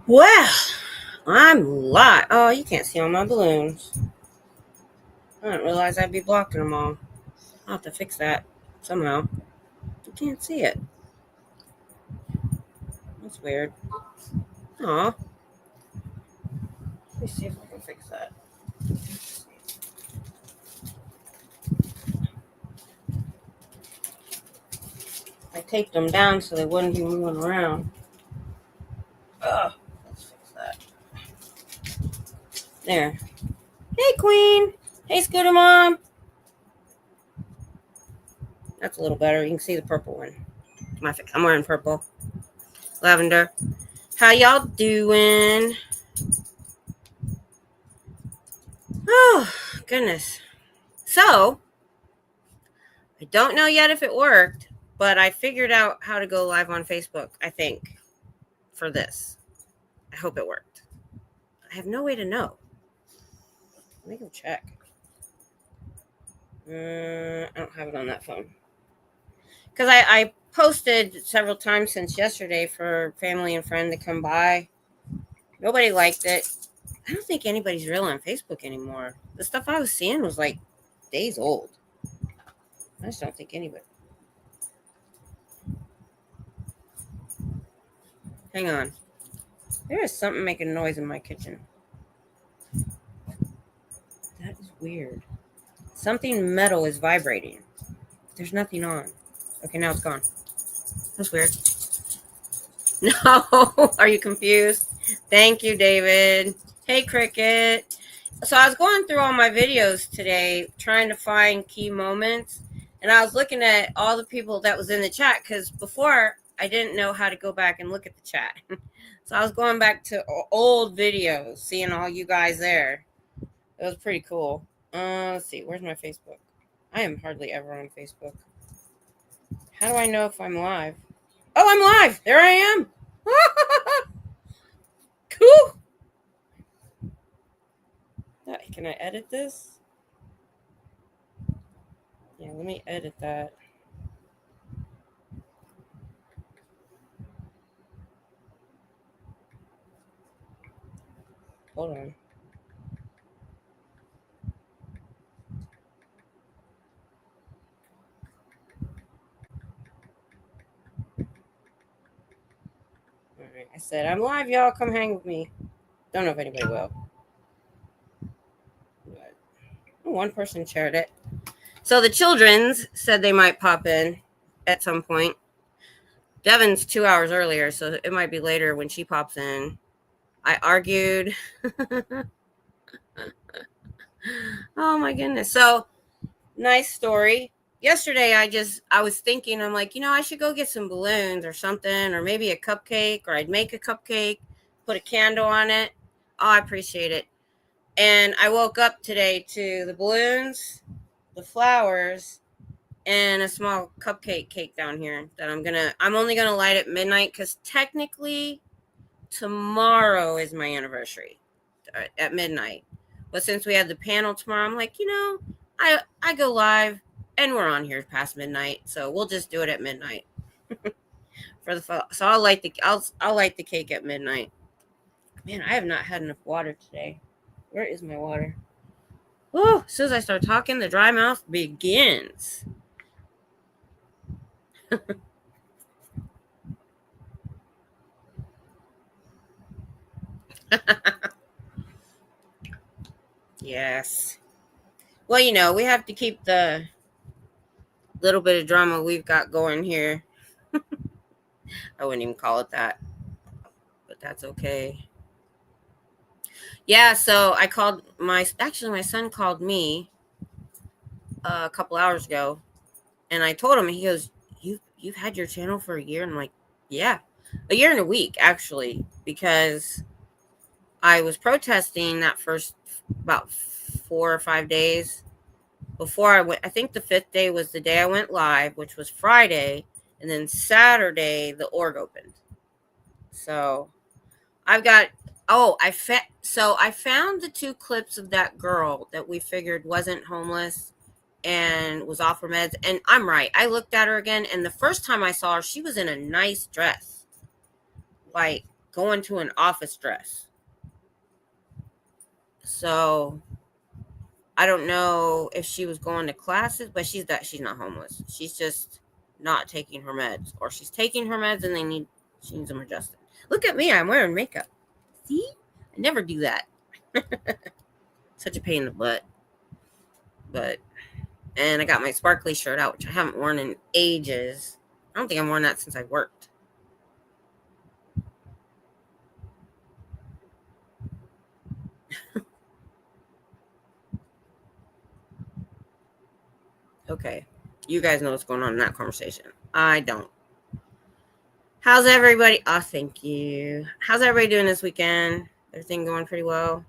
Well, I'm live. Oh, you can't see all my balloons. I didn't realize I'd be blocking them all. I'll have to fix that somehow. You can't see it. That's weird. Aw. Let me see if I can fix that. I taped them down so they wouldn't be moving around. Ugh. Let's fix that. There. Hey, Queen. Hey, Scooter Mom. That's a little better. You can see the purple one. I'm wearing purple. Lavender. How y'all doing? Oh, goodness. So, I don't know yet if it worked, but I figured out how to go live on Facebook, I think, for this. I hope it worked. I have no way to know. Let me go check. I don't have it on that phone. Because I posted several times since yesterday for family and friend to come by. Nobody liked it. I don't think anybody's real on Facebook anymore. The stuff I was seeing was like days old. I just don't think anybody. Hang on. There is something making noise in my kitchen. That is weird. Something metal is vibrating. There's nothing on. Okay, now it's gone. That's weird. No, are you confused? Thank you, David. Hey, Cricket. So I was going through all my videos today, trying to find key moments, and I was looking at all the people that was in the chat, because before I didn't know how to go back and look at the chat. So I was going back to old videos, seeing all you guys there. It was pretty cool. Let's see, where's my Facebook? I am hardly ever on Facebook. How do I know if I'm live? Oh, I'm live. There I am. Cool. Can I edit this? Yeah, let me edit that. Hold on. All right, I said I'm live, y'all. Come hang with me. Don't know if anybody will. But one person shared it. So the children's said they might pop in at some point. Devin's 2 hours earlier, so it might be later when she pops in. I argued. Oh my goodness. So nice story. Yesterday I was thinking, I'm like, I should go get some balloons or something, or maybe a cupcake, or I'd make a cupcake, put a candle on it. Oh, I appreciate it. And I woke up today to the balloons, the flowers, and a small cupcake cake down here that I'm only gonna light at midnight, because technically tomorrow is my anniversary at midnight. But since we had the panel tomorrow, I'm like, I go live and we're on here past midnight, so we'll just do it at midnight. So I'll light the cake at midnight. Man, I have not had enough water today. Where is my water? Oh, as soon as I start talking, the dry mouth begins. Yes. Well, we have to keep the little bit of drama we've got going here. I wouldn't even call it that, but that's okay. Yeah, so I called my son called me a couple hours ago, and I told him, he goes, you've had your channel for a year? And I'm like, yeah, a year and a week, actually, because I was protesting that first about 4 or 5 days before I went. I think the 5th day was the day I went live, which was Friday, and then Saturday the org opened. So I've got I found the 2 clips of that girl that we figured wasn't homeless and was off her meds. And I'm right. I looked at her again, and the first time I saw her, she was in a nice dress. Like, going to an office dress. So I don't know if she was going to classes, but she's not homeless. She's just not taking her meds, or she's taking her meds and she needs them adjusted. Look at me, I'm wearing makeup. See? I never do that. Such a pain in the butt. And I got my sparkly shirt out, which I haven't worn in ages. I don't think I've worn that since I worked. Okay. You guys know what's going on in that conversation. I don't. How's everybody? Oh, thank you. How's everybody doing this weekend? Everything going pretty well?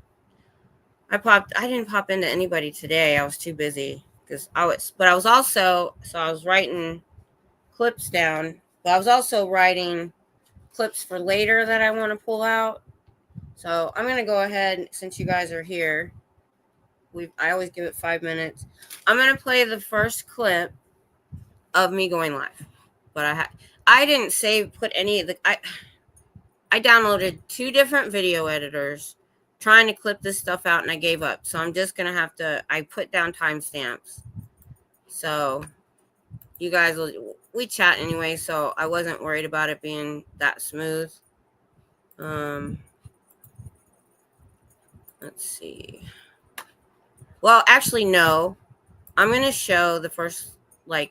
I didn't pop into anybody today. I was too busy I was writing clips down, but I was also writing clips for later that I want to pull out. So I'm going to go ahead, since you guys are here. I always give it 5 minutes. I'm going to play the first clip of me going live, but I didn't put any of the, I downloaded 2 different video editors trying to clip this stuff out, and I gave up. So I'm just going to have to, I put down timestamps. So you guys we chat anyway, so I wasn't worried about it being that smooth. Let's see. Well, actually, no. I'm going to show the first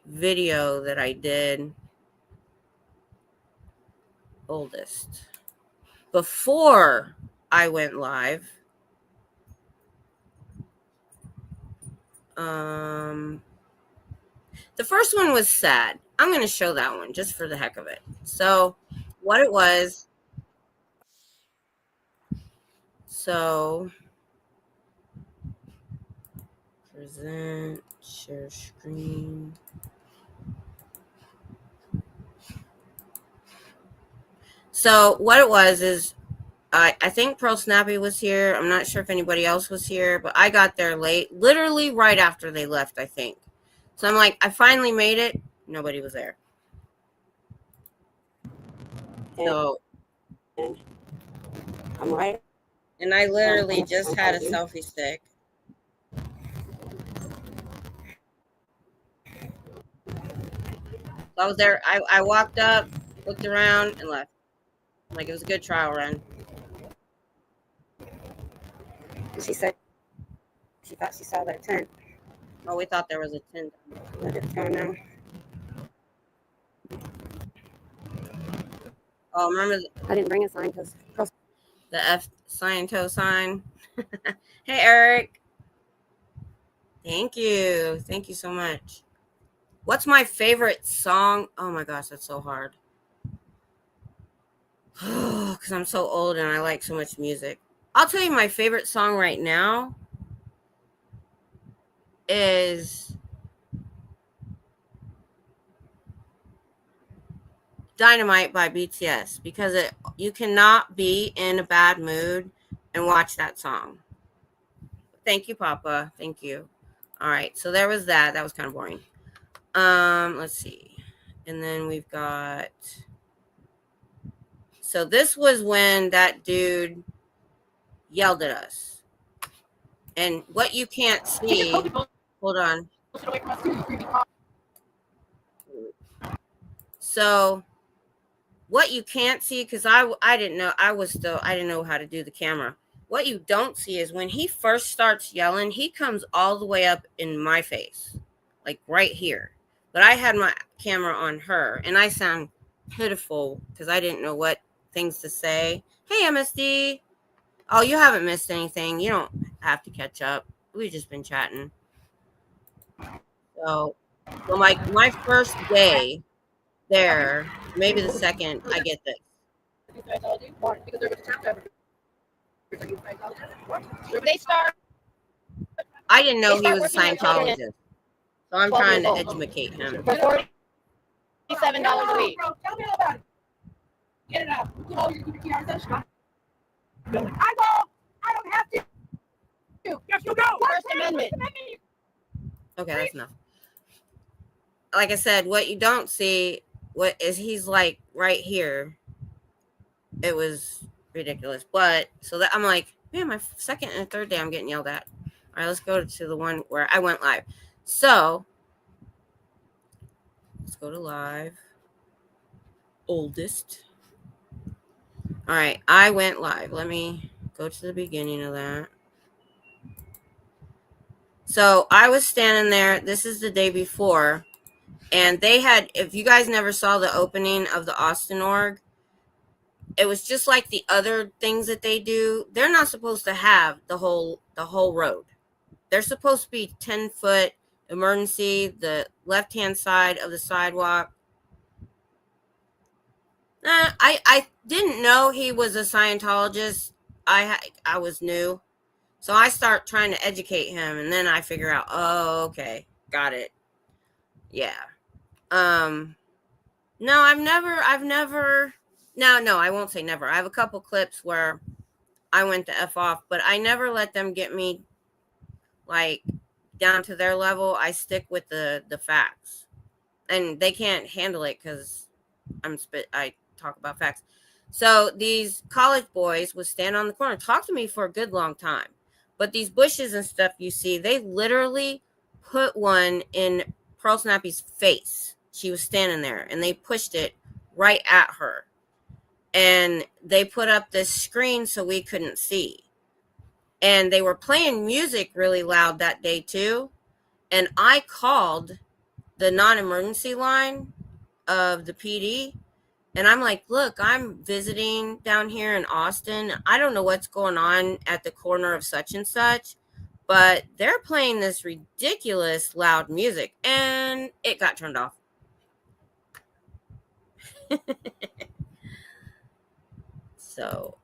video that I did. Oldest. Before I went live. The first one was sad. I'm going to show that one just for the heck of it. So what it was. So present, share screen. So what it was is I think Pearl Snappy was here. I'm not sure if anybody else was here, but I got there late, literally right after they left, I think. So I'm like, I finally made it. Nobody was there. So I'm right. And I literally just had a selfie stick. So I was there. I walked up, looked around, and left. Like, it was a good trial run. She said she thought she saw that tent. Oh, we thought there was a tent. Look at it now. Oh, remember I didn't bring a sign because the F Sciento sign. Hey, Eric. Thank you. Thank you so much. What's my favorite song? Oh my gosh, that's so hard. Because I'm so old and I like so much music. I'll tell you my favorite song right now is Dynamite by BTS, because you cannot be in a bad mood and watch that song. Thank you, Papa. Thank you. All right, so there was that. That was kind of boring. Let's see. And then we've got, so this was when that dude yelled at us. And what you can't see, hold on. So what you can't see, because I didn't know, I didn't know how to do the camera. What you don't see is when he first starts yelling, he comes all the way up in my face, like right here. But I had my camera on her, and I sound pitiful because I didn't know what things to say. Hey, MSD. Oh, you haven't missed anything. You don't have to catch up. We've just been chatting. So my first day there, maybe the second, I get this. I didn't know he was a Scientologist, so I'm trying to educate him. $47 a week. Tell me about it. Get it out. I will. I don't have to. Yes, you go. First Amendment. Okay, that's enough. Like I said, what you don't see, what is he's like right here. It was ridiculous. But so that I'm like, man, my second and third day I'm getting yelled at. All right, let's go to the one where I went live. So let's go to live. Oldest. All right, I went live. Let me go to the beginning of that. So I was standing there. This is the day before. And they had, if you guys never saw the opening of the Austin org, it was just like the other things that they do. They're not supposed to have the whole road. They're supposed to be 10-foot emergency, the left-hand side of the sidewalk. I didn't know he was a Scientologist. I was new. So I start trying to educate him, and then I figure out, oh, okay, got it. Yeah. No, no, I won't say never. I have a couple clips where I went to F off, but I never let them get me like down to their level. I stick with the facts, and they can't handle it because I talk about facts. So these college boys would stand on the corner, talk to me for a good long time. But these bushes and stuff you see, they literally put one in Pearl Snappy's face. She was standing there, and they pushed it right at her. And they put up this screen so we couldn't see. And they were playing music really loud that day too. And I called the non-emergency line of the PD. And I'm like, look, I'm visiting down here in Austin. I don't know what's going on at the corner of such and such, but they're playing this ridiculous loud music. And it got turned off. So.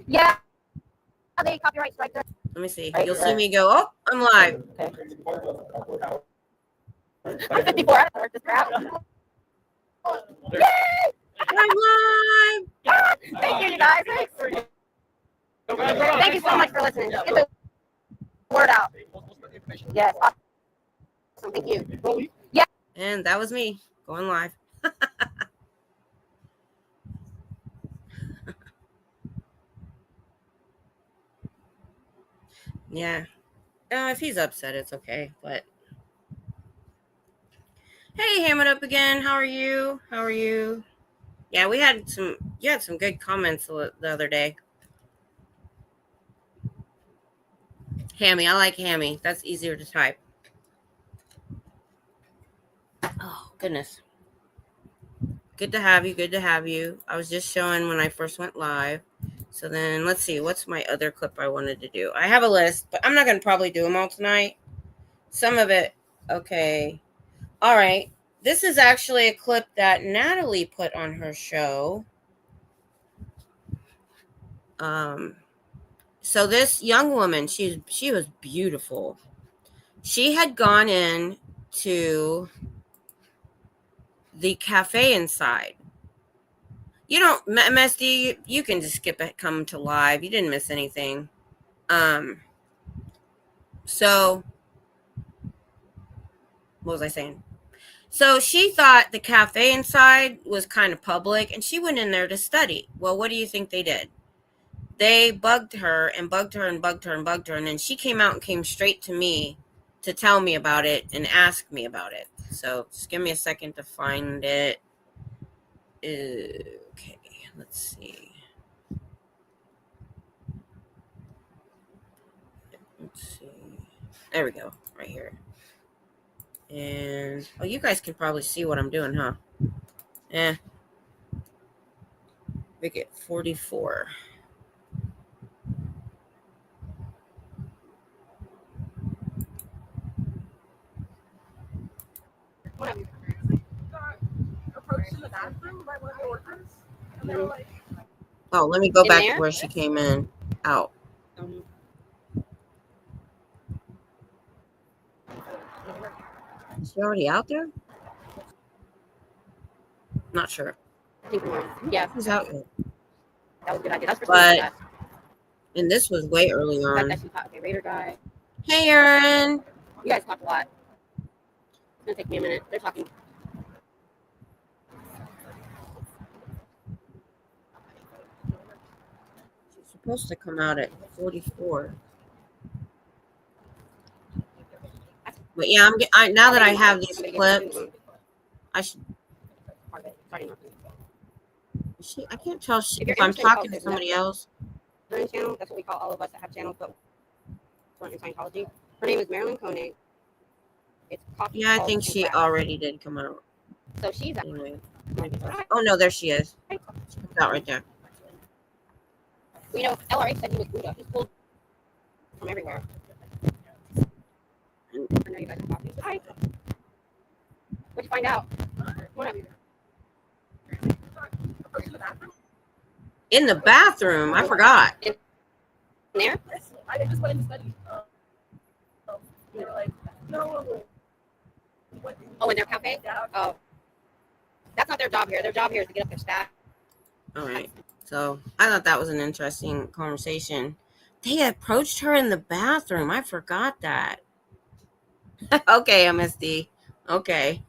Yeah. They copyright strike. Let me see. You'll see me go, oh, I'm live. I'm 54. I don't work this crap. Yay! I'm live. Thank you, you guys. Thanks. Thank you so much for listening. Get the word out. Yes. Awesome. Thank you. Yeah. And that was me going live. Yeah. If he's upset, it's okay. But hey, Ham It Up again. How are you? How are you? Yeah, you had some good comments the other day. Hammy, I like Hammy. That's easier to type. Oh, goodness. Good to have you. Good to have you. I was just showing when I first went live. So then let's see. What's my other clip I wanted to do? I have a list, but I'm not going to probably do them all tonight. Some of it. Okay. All right. This is actually a clip that Natalie put on her show. So this young woman, she was beautiful. She had gone in to the cafe inside. You don't, MSD, you can just skip it, come to live. You didn't miss anything. So what was I saying? So she thought the cafe inside was kind of public, and she went in there to study. Well, what do you think they did? They bugged her and bugged her and bugged her and bugged her, and then she came out and came straight to me to tell me about it and ask me about it. So just give me a second to find it. Okay, let's see. Let's see. There we go, right here. And oh, you guys can probably see what I'm doing, huh? Make it 44. Oh, let me go back to where she came in. Out. Is she already out there? Not sure. Yeah. Who's out yet? That was a good idea. That's for But, and this was way early on. Okay, Raider guy. Hey, Aaron. You guys talk a lot. It's going to take me a minute. They're talking. supposed to come out at 44. But yeah, now that I have these clips, I should. I can't tell if I'm talking to somebody else. Channel. That's what we call all of us that have channels, but we're in Scientology. Her name is Marilyn Koenig. Yeah, I think she already did come out. So she's anyway. Oh no, there she is. She comes out right there. You know, LRH said he was Buddha. He's pulled from everywhere. I know you guys are talking. Hi. What'd you find out? What? In the bathroom. I forgot. In there? I just went into study. They were like, no. Oh, in their cafe? Oh. That's not their job here. Their job here is to get up their staff. All right. So I thought that was an interesting conversation. They approached her in the bathroom. I forgot that. Okay, MSD. Okay.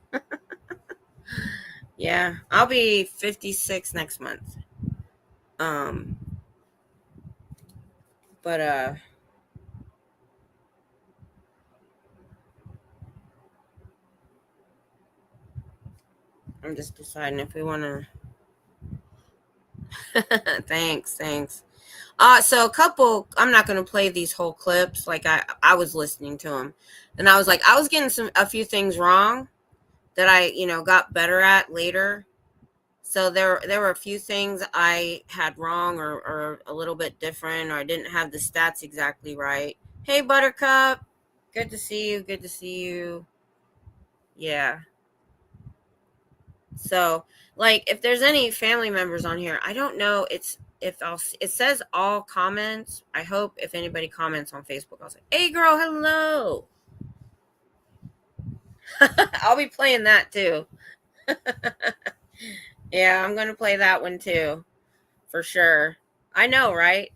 Yeah, I'll be 56 next month. But I'm just deciding if we want to. Thanks. So a couple. I'm not going to play these whole clips. Like I was listening to them, and I was like, I was getting a few things wrong that I got better at later. So there were a few things I had wrong or a little bit different, or I didn't have the stats exactly right. Hey, Buttercup. Good to see you. Yeah. So, like, if there's any family members on here, I don't know. It says all comments. I hope if anybody comments on Facebook, I'll say, hey, girl, hello. I'll be playing that too. Yeah, I'm going to play that one too. For sure. I know, right?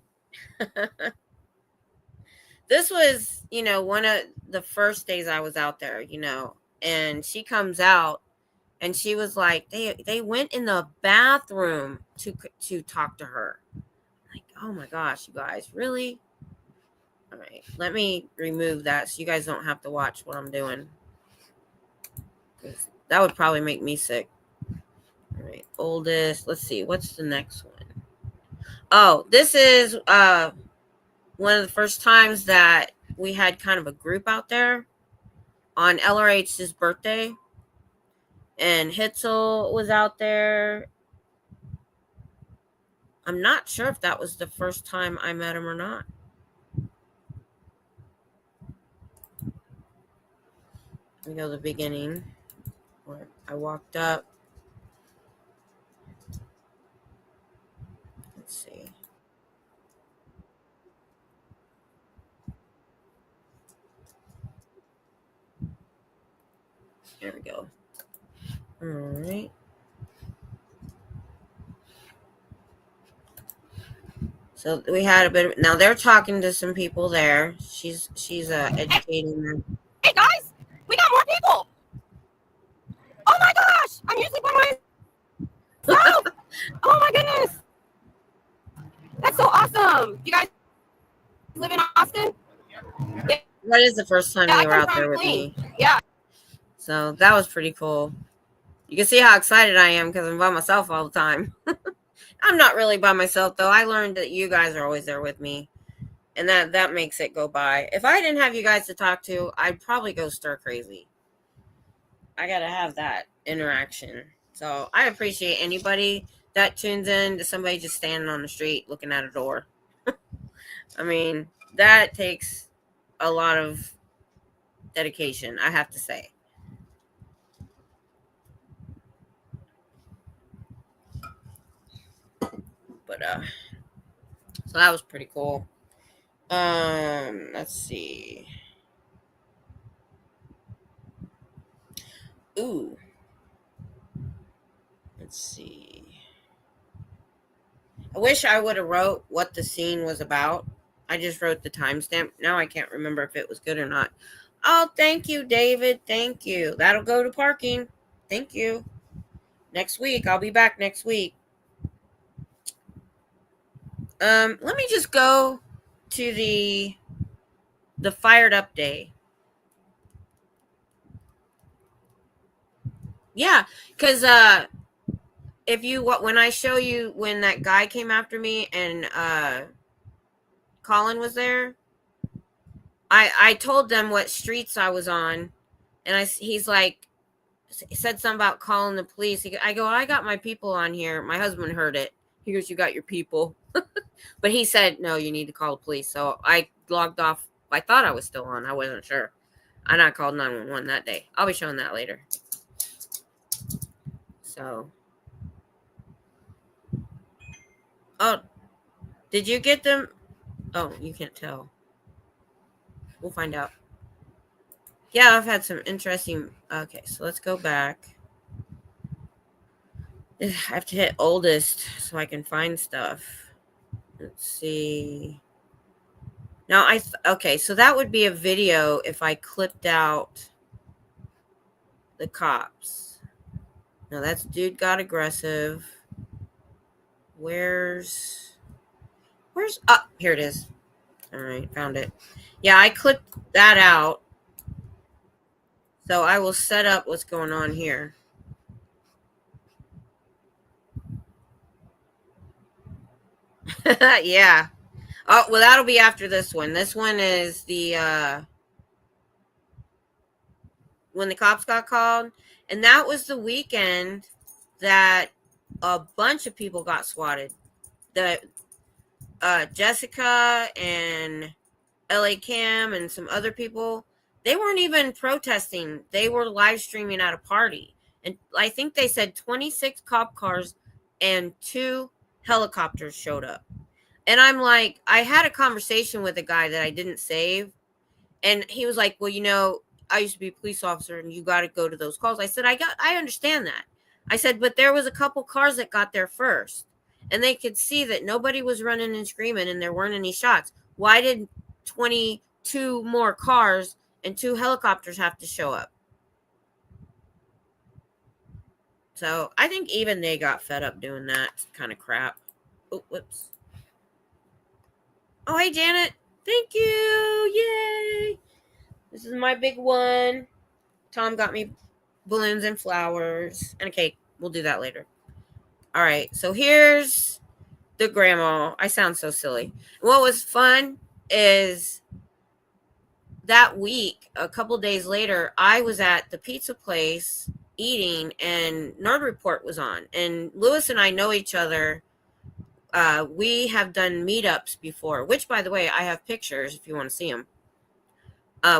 This was, one of the first days I was out there, and she comes out and she was like, they went in the bathroom to talk to her. Like, oh my gosh, you guys, really? All right, let me remove that so you guys don't have to watch what I'm doing. That would probably make me sick. All right, oldest. Let's see, what's the next one? Oh, this is one of the first times that we had kind of a group out there on LRH's birthday. And Hitzel was out there. I'm not sure if that was the first time I met him or not. We go to the beginning where I walked up. Let's see. There we go. All right. So we had a bit of, now they're talking to some people there. She's educating them. Hey guys, we got more people. Oh my gosh, I'm usually by myself. Oh my goodness, that's so awesome. You guys live in Austin? Yeah. That is the first time you were out there with me. Yeah. So that was pretty cool. You can see how excited I am because I'm by myself all the time. I'm not really by myself, though. I learned that you guys are always there with me. And that makes it go by. If I didn't have you guys to talk to, I'd probably go stir crazy. I got to have that interaction. So I appreciate anybody that tunes in to somebody just standing on the street looking at a door. I mean, that takes a lot of dedication, I have to say. But so that was pretty cool. Let's see. Ooh. Let's see. I wish I would have wrote what the scene was about. I just wrote the timestamp. Now I can't remember if it was good or not. Oh, thank you, David. Thank you. That'll go to parking. Thank you. Next week. I'll be back next week. Let me just go to the fired up day. Yeah, because if you when I show you when that guy came after me and Colin was there, I told them what streets I was on, and he's like, he said something about calling the police. I go, I got my people on here. My husband heard it. He goes, you got your people. But he said, no, you need to call the police. So I logged off. I thought I was still on. I wasn't sure. I not called 911 that day. I'll be showing that later. So. Oh, did you get them? Oh, you can't tell. We'll find out. Yeah, I've had some interesting. Okay, so let's go back. I have to hit oldest so I can find stuff. Let's see. Now okay, so that would be a video if I clipped out the cops. Now that's dude got aggressive. Where's here it is. All right, found it. Yeah, I clipped that out. So I will set up what's going on here. Yeah. Oh, well, that'll be after this one. This one is the when the cops got called, and that was the weekend that a bunch of people got swatted. The Jessica and LA Cam and some other people, they weren't even protesting. They were live streaming at a party. And I think they said 26 cop cars and 2 helicopters showed up. And I'm like, I had a conversation with a guy that I didn't save. And he was like, well, you know, I used to be a police officer and you got to go to those calls. I said, I understand that. I said, but there was a couple cars that got there first. And they could see that nobody was running and screaming and there weren't any shots. Why did 22 more cars and 2 helicopters have to show up? So I think even they got fed up doing that kind of crap. Oh, whoops. Oh, hey, Janet. Thank you. Yay. This is my big one. Tom got me balloons and flowers and a cake. We'll do that later. All right. So here's the grandma. I sound so silly. What was fun is that week, a couple days later, I was at the pizza place eating and Nerd Report was on. And Lewis and I know each other. We have done meetups before, which, by the way, I have pictures if you want to see them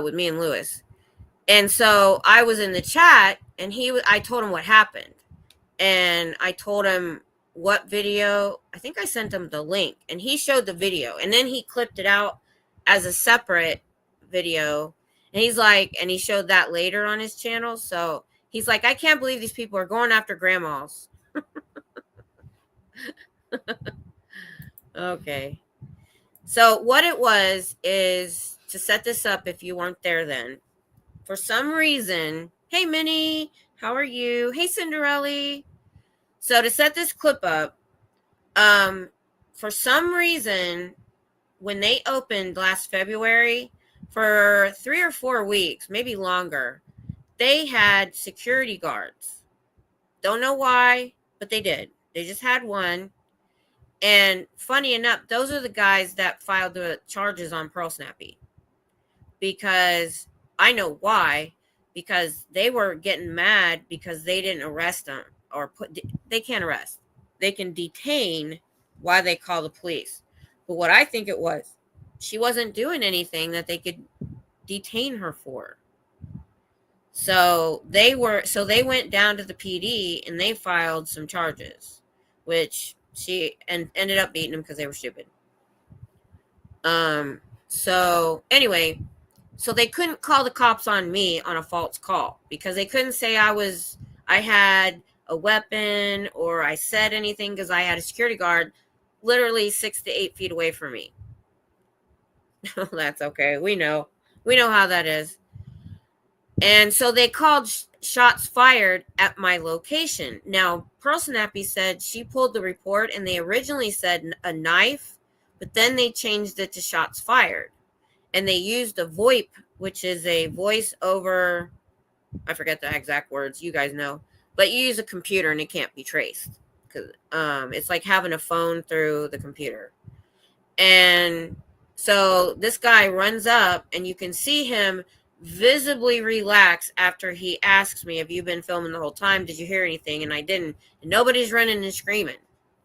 with me and Lewis. And so I was in the chat and I told him what happened. And I told him what video. I think I sent him the link and he showed the video. And then he clipped it out as a separate video. And he's like, and he showed that later on his channel. So he's like, I can't believe these people are going after grandmas. Okay. So what it was is to set this up if you weren't there then. For some reason, hey, Minnie, how are you? Hey, Cinderella. So to set this clip up, for some reason, when they opened last February, for 3 or 4 weeks, maybe longer, they had security guards. Don't know why, but they did. They just had one. And funny enough, those are the guys that filed the charges on Pearl Snappy. Because I know why. Because they were getting mad because they didn't arrest them. They can't arrest. They can detain while they call the police. But what I think it was, she wasn't doing anything that they could detain her for. So they went down to the PD and they filed some charges, which she ended up beating them because they were stupid. So anyway, so they couldn't call the cops on me on a false call because they couldn't say I had a weapon or I said anything because I had a security guard literally 6 to 8 feet away from me. That's okay. We know how that is. And so they called shots fired at my location. Now, Pearl Snappy said she pulled the report and they originally said a knife, But then they changed it to shots fired. And they used a VoIP, which is a voice over, I forget the exact words, you guys know. But you use a computer and it can't be traced. Because it's like having a phone through the computer. And so this guy runs up and you can see him visibly relax after he asks me, have you been filming the whole time? Did you hear anything? And I didn't. And nobody's running and screaming.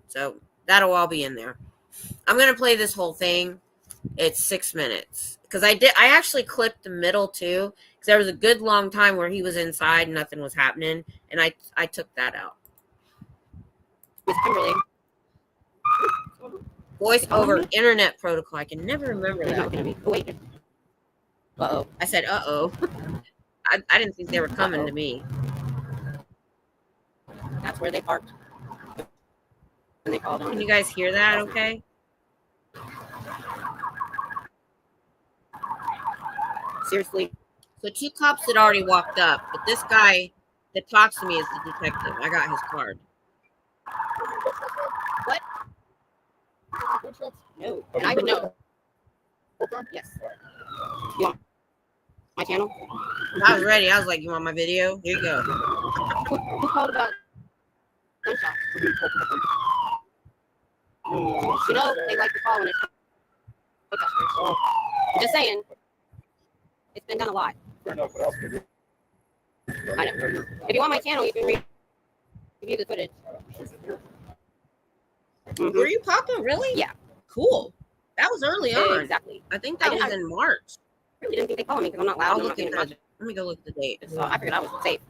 So that'll all be in there. I'm going to play this whole thing. It's 6 minutes. Because I actually clipped the middle too. Because there was a good long time where he was inside and nothing was happening. And I took that out. Miss Kimberly. Voice over internet protocol. I can never remember that. Wait. Uh-oh. I said, uh-oh. I didn't think they were coming to me. That's where they parked. And they called on. Can you guys hear that okay? Seriously. So 2 cops had already walked up, but this guy that talks to me is the detective. I got his card. What? No. And I would know. Yes. You want my channel? I was ready. I was like, you want my video? Here you go. Who called about gunshots? You know, they like to call when it's protesters. Just saying. It's been done a lot. I know. If you want my channel, you can review the footage. Mm-hmm. Were you popping? Really? Yeah. Cool. That was early on. Exactly. I think that was in March. I really didn't think they called me because I'm not loud. I'll look at that. Let me go look at the date. So I figured I was safe.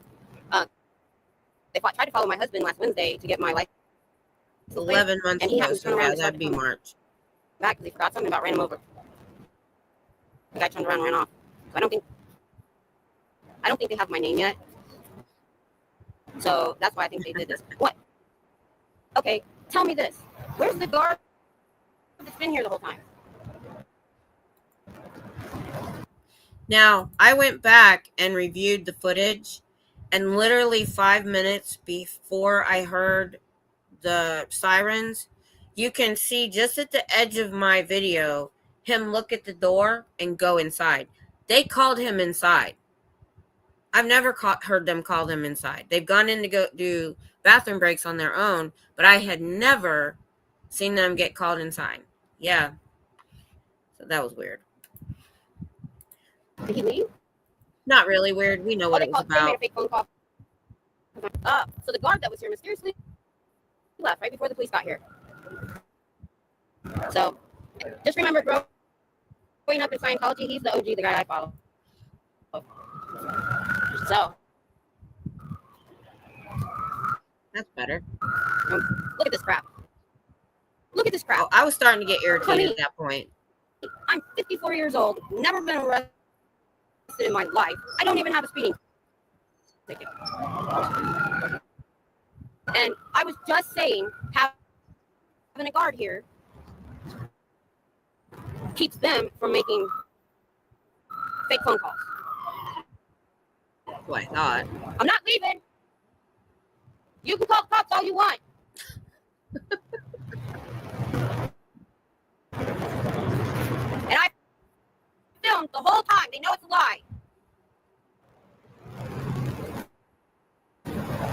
They tried to follow my husband last Wednesday to get my license. It's 11 months ago, so yeah, that'd be March. Back because he forgot something about ran him over. The guy turned around and ran off. So I don't think they have my name yet. So that's why I think they did this. What? Okay, tell me this. Where's the guard that's been here the whole time? Now, I went back and reviewed the footage, and literally 5 minutes before I heard the sirens, you can see just at the edge of my video, him look at the door and go inside. They called him inside. I've never heard them call him inside. They've gone in to go do bathroom breaks on their own, but I had never seen them get called inside. Yeah. So that was weird. Did he leave? Not really weird. We know what it was They made a about. fake phone call. So the guard that was here mysteriously left right before the police got here. So just remember, growing up in Scientology, he's the OG, the guy I follow. So That's better. look at this crap. Look at this crap. Oh, I was starting to get irritated at that point. I'm 54 years old, never been arrested in my life. I don't even have a speeding ticket. And I was just saying, having a guard here keeps them from making fake phone calls. That's what I thought. I'm not leaving. You can call the cops all you want. And I filmed the whole time. They know it's a lie.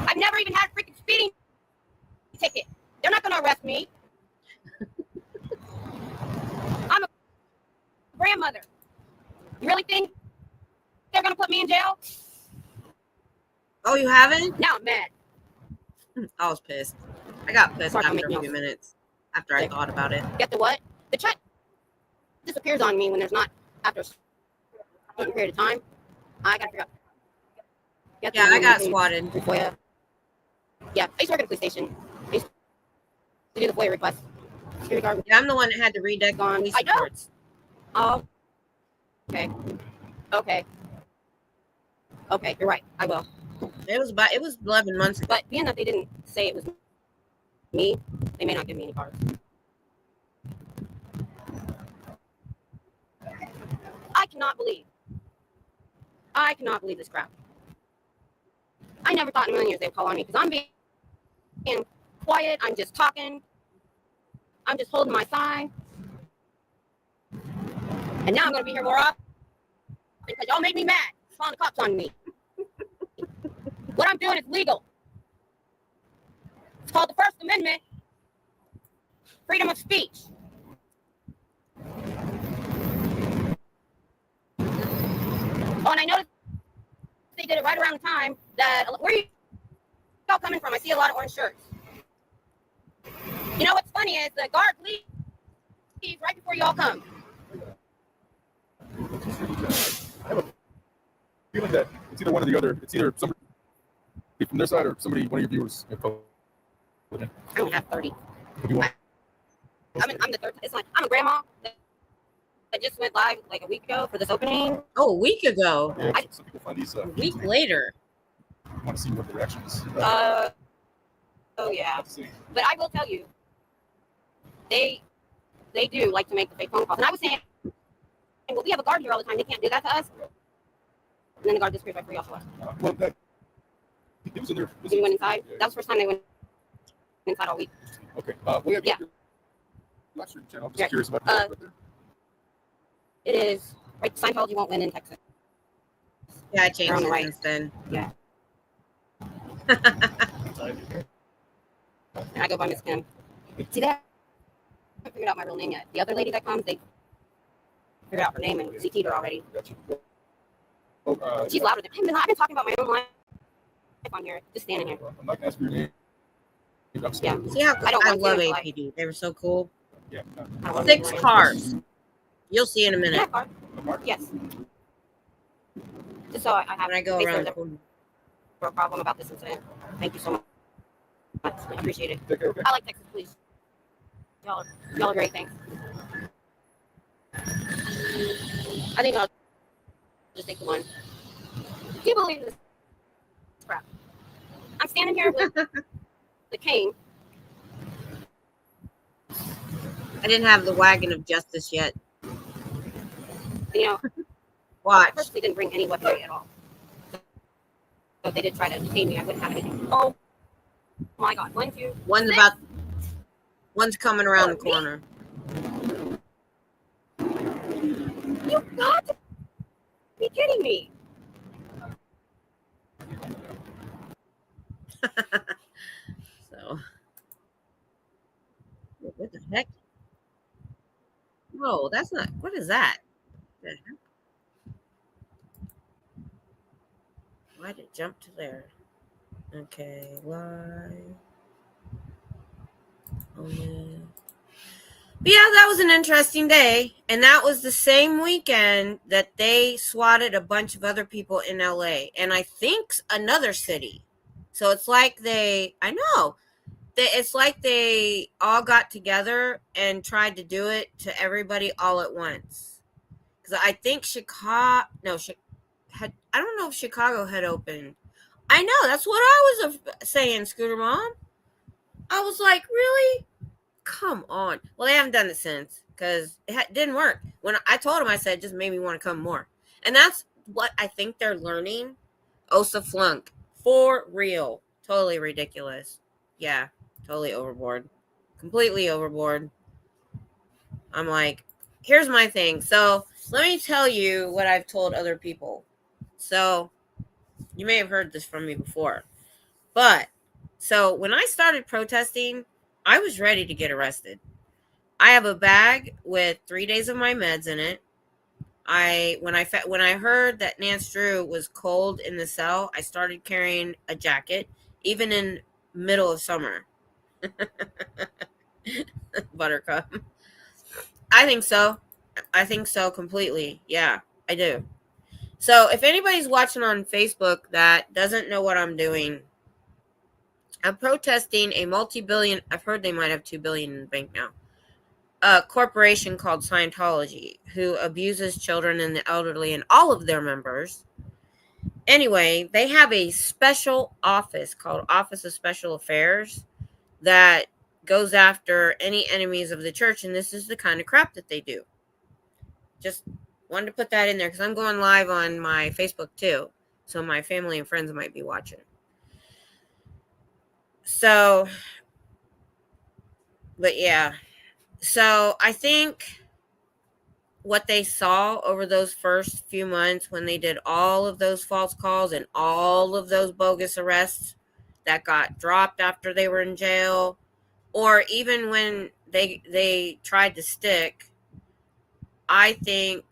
I've never even had a freaking speeding ticket. They're not going to arrest me. I'm a grandmother. You really think they're going to put me in jail? Oh, you haven't? Now I'm mad. I was pissed. I got pissed Sorry, after a few minutes after I thought about it. Get the what? The check disappears on me when there's not after a certain period of time. I got to figure out. Yeah, I got swatted. FOIA. Yeah, I used to work at a police station. I used to do the FOIA request. Security guard. Yeah, I'm the one that had to redact Gone. police I know. reports. Oh. Okay. Okay, you're right. I will. It was 11 months ago. But being that they didn't say it was me, they may not give me any cards. I cannot believe this crap. I never thought in a million years they would call on me because I'm being quiet. I'm just talking. I'm just holding my side. And now I'm going to be here more often because y'all made me mad. Calling the cops on me. What I'm doing is legal. It's called the First Amendment. Freedom of speech. Oh, and I noticed they did it right around the time that, where are y'all coming from? I see a lot of orange shirts. You know what's funny is the guard leaves right before y'all come. I have a feeling that it's either one or the other. It's either somebody from their side or somebody, one of your viewers. I only have 30. If you want. I'm the third. It's like I'm a grandma that just went live like a week ago for this opening. Oh, a week ago. Yeah, some people find these. A week later. I want to see what the reaction is. Oh yeah. But I will tell you, they do like to make the fake phone calls. And I was saying, well, we have a guard here all the time. They can't do that to us. And then the guard disappeared by 3 also left. Well, that it was in there. We went inside. That was the first time they went inside all week. Okay. Well, yeah. Yeah. Live stream channel. I'm just curious about that. Right there. It is right. Scientology won't win in Texas. Yeah, I changed on the it right. since then. Yeah. And I go by Miss Kim. See that? I haven't figured out my real name yet. The other lady that comes, they figured out her name and CT'd her already. Gotcha. Oh, She's louder than I've been talking about my own life on here, just standing here. I'm not gonna ask for your name. Yeah. See how I don't I want love to, APD. They were so cool. Yeah. 6 cars. You'll see in a Yeah, minute car. Yes. Just so I have when I go around the corner. a problem about this incident. Thank you so much. I appreciate it. Take care, okay? I like Texas Police. Y'all are great. Thanks. I think I'll just take the one. Do you believe this crap? I'm standing here with the cane. I didn't have the wagon of justice yet. You know, I Watch. personally didn't bring any weaponry at all. So if they did try to detain me, I wouldn't have anything. Oh my God. 1, 2, One's 6. one's coming around the corner. You got to be kidding me. So, what the heck? No, that's not. What is that? The heck? Why did it jump to there? Okay, live. Oh yeah. But yeah, that was an interesting day. And that was the same weekend that they swatted a bunch of other people in LA. And I think another city. So it's like it's like they all got together and tried to do it to everybody all at once. Because I think I don't know if Chicago had opened. I know, that's what I was saying, Scooter Mom. I was like, really? Come on. Well, they haven't done it since because it didn't work. When I told them, I said, it just made me want to come more. And that's what I think they're learning. Osa flunk. For real. Totally ridiculous. Yeah, totally overboard. Completely overboard. I'm like, here's my thing. So let me tell you what I've told other people. So you may have heard this from me before. But so when I started protesting, I was ready to get arrested. I have a bag with 3 days of my meds in it. When I heard that Nance Drew was cold in the cell, I started carrying a jacket, even in middle of summer. Buttercup. I think so. I think so completely. Yeah, I do. So if anybody's watching on Facebook that doesn't know what I'm doing, I'm protesting a multi-billion, I've heard they might have 2 billion in the bank now, a corporation called Scientology, who abuses children and the elderly and all of their members. Anyway, they have a special office called Office of Special Affairs that goes after any enemies of the church, and this is the kind of crap that they do. Just wanted to put that in there because I'm going live on my Facebook too, so my family and friends might be watching. So, but yeah, so I think what they saw over those first few months when they did all of those false calls and all of those bogus arrests that got dropped after they were in jail, or even when they tried to stick, I think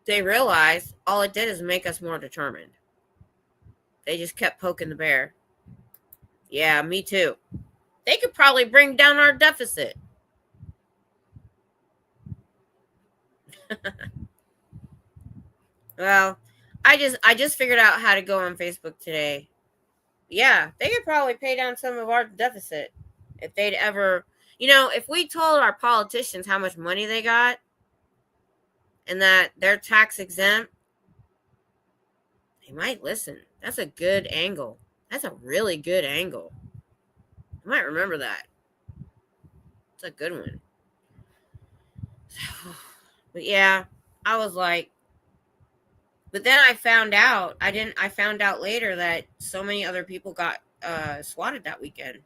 they realized all it did is make us more determined. They just kept poking the bear. Yeah, me too. They could probably bring down our deficit. Well, I just figured out how to go on Facebook today. Yeah, they could probably pay down some of our deficit if they'd ever, if we told our politicians how much money they got and that they're tax exempt, they might listen. That's a good angle. That's a really good angle. I might remember that. It's a good one. But yeah, I was like, but then I found out, I found out later that so many other people got swatted that weekend.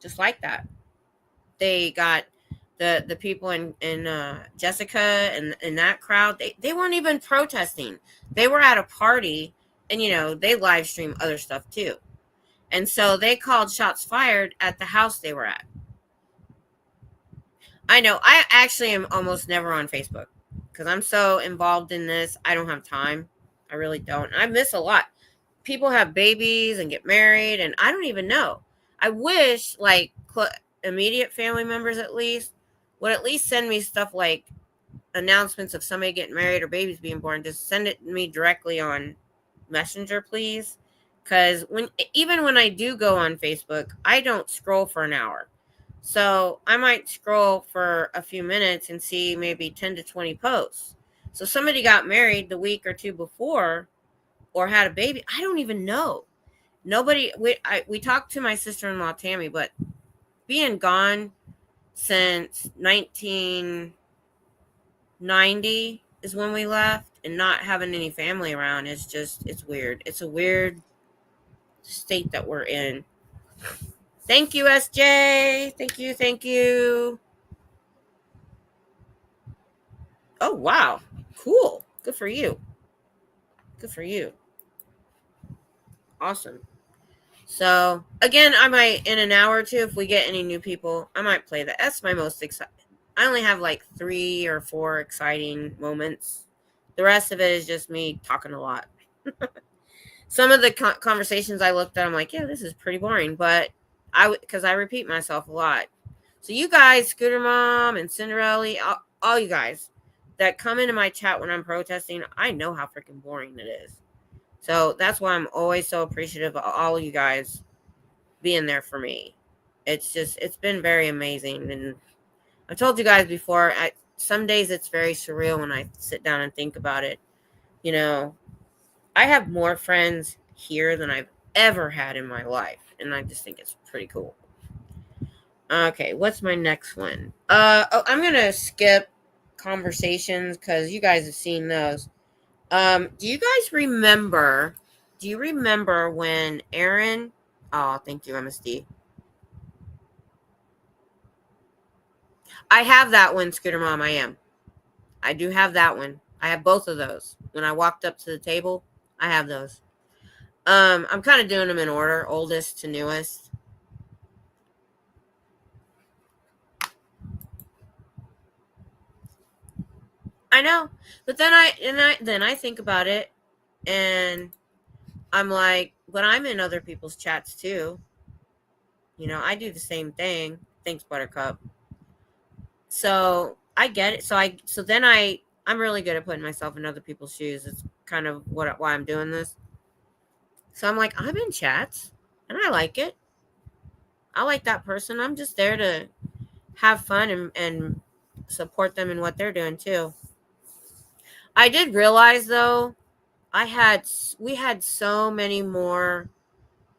Just like that. They got the people in Jessica and that crowd, they weren't even protesting. They were at a party, and they live stream other stuff too. And so they called shots fired at the house they were at. I know, I actually am almost never on Facebook because I'm so involved in this. I don't have time. I really don't. I miss a lot. People have babies and get married, and I don't even know. I wish, like, immediate family members at least would at least send me stuff like announcements of somebody getting married or babies being born. Just send it to me directly on Messenger, please. Because even when I do go on Facebook, I don't scroll for an hour. So I might scroll for a few minutes and see maybe 10 to 20 posts. So somebody got married the week or two before or had a baby. I don't even know. Nobody, we talked to my sister-in-law, Tammy, but being gone since 1990 is when we left, and not having any family around is just, it's weird. It's a weird state that we're in. Thank you, SJ. Thank you. Oh, wow. Cool. Good for you. Awesome. So, again, I might, in an hour or two, if we get any new people, I might play that. That's my most exciting. I only have like 3 or 4 exciting moments. The rest of it is just me talking a lot. Some of the conversations I looked at, I'm like, yeah, this is pretty boring. But because I repeat myself a lot. So you guys, Scooter Mom and Cinderella, all you guys that come into my chat when I'm protesting, I know how freaking boring it is. So that's why I'm always so appreciative of all of you guys being there for me. It's been very amazing. And I told you guys before, some days it's very surreal when I sit down and think about it. I have more friends here than I've ever had in my life. And I just think it's pretty cool. Okay, what's my next one? I'm going to skip conversations because you guys have seen those. Do you guys remember? Do you remember when Aaron? Oh, thank you, MSD. I have that one, Scooter Mom. I do have that one. I have both of those. When I walked up to the table, I have those. I'm kind of doing them in order, oldest to newest. I know, but then I think about it, and I'm like, but I'm in other people's chats too. I do the same thing. Thanks, Buttercup. So I get it. So then I'm really good at putting myself in other people's shoes. It's kind of why I'm doing this. So I'm like, I'm in chats, and I like it. I like that person. I'm just there to have fun and support them in what they're doing too. I did realize though, we had so many more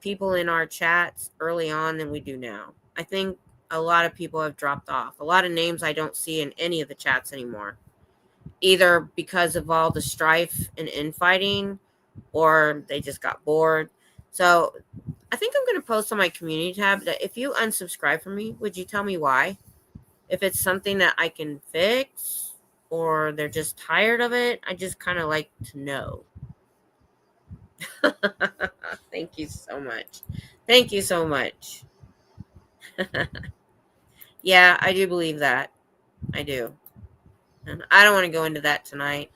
people in our chats early on than we do now. I think a lot of people have dropped off. A lot of names I don't see in any of the chats anymore, either because of all the strife and infighting, or they just got bored. So I think I'm going to post on my community tab that if you unsubscribe from me, would you tell me why? If it's something that I can fix or they're just tired of it, I just kind of like to know. Thank you so much. Thank you so much. Yeah, I do believe that. I do. And I don't want to go into that tonight.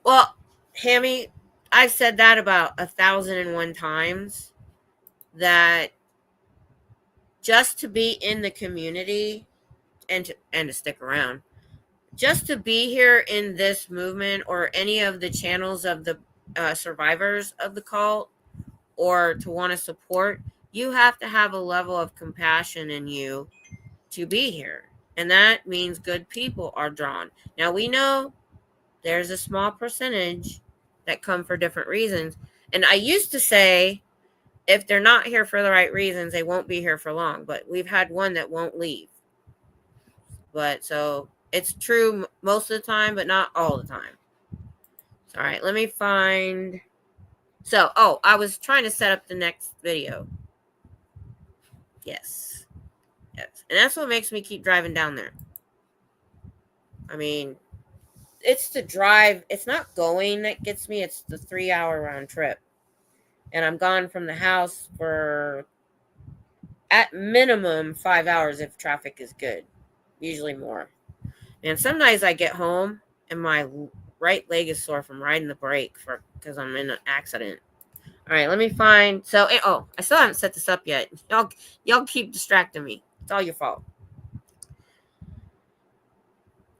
Well, Hammy, I've said that about 1,001 times, that just to be in the community and to stick around, just to be here in this movement or any of the channels of the survivors of the cult, or to want to support, you have to have a level of compassion in you to be here. And that means good people are drawn. Now, we know there's a small percentage that come for different reasons. And I used to say, if they're not here for the right reasons, they won't be here for long. But we've had one that won't leave. But so it's true most of the time, but not all the time. All right, let me find. So, I was trying to set up the next video. Yes. Yes. And that's what makes me keep driving down there. I mean, it's the drive. It's not going that gets me. It's the 3-hour round trip. And I'm gone from the house for at minimum 5 hours if traffic is good. Usually more. And some nights I get home and my right leg is sore from riding the brake because I'm in an accident. All right, let me find. So, I still haven't set this up yet. Y'all keep distracting me. It's all your fault.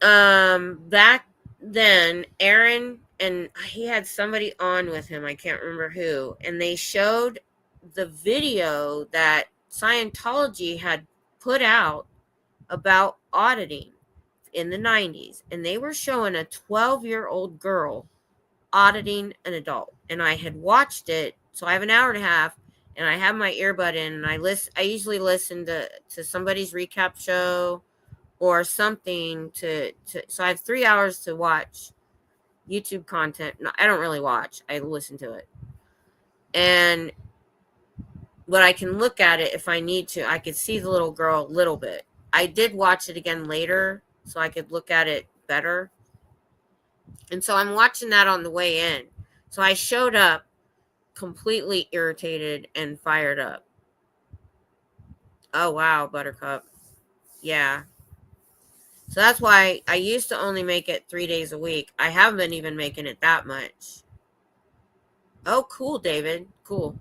Back then, Aaron, and he had somebody on with him. I can't remember who. And they showed the video that Scientology had put out about auditing in the 90s. And they were showing a 12-year-old girl auditing an adult. And I had watched it. So I have an hour and a half. And I have my earbud in. And I usually listen to somebody's recap show or something so I have 3 hours to watch YouTube content. No, I don't really watch. I listen to it. But I can look at it if I need to. I could see the little girl a little bit. I did watch it again later so I could look at it better. And so I'm watching that on the way in. So I showed up completely irritated and fired up. Oh, wow, Buttercup. Yeah. So that's why I used to only make it 3 days a week. I haven't been even making it that much. Oh, cool, David. Cool.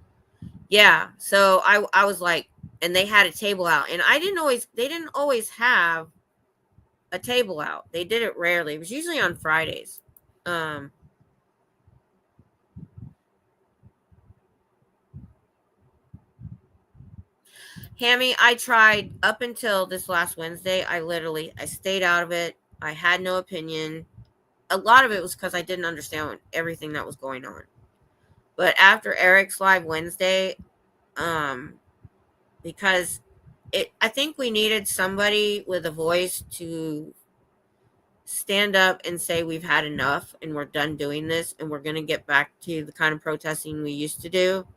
Yeah. So I was like, and they had a table out, and they didn't always have a table out. They did it rarely. It was usually on Fridays. Hammy, I tried up until this last Wednesday. I stayed out of it. I had no opinion. A lot of it was because I didn't understand everything that was going on. But after Eric's live Wednesday, because I think we needed somebody with a voice to stand up and say we've had enough and we're done doing this and we're going to get back to the kind of protesting we used to do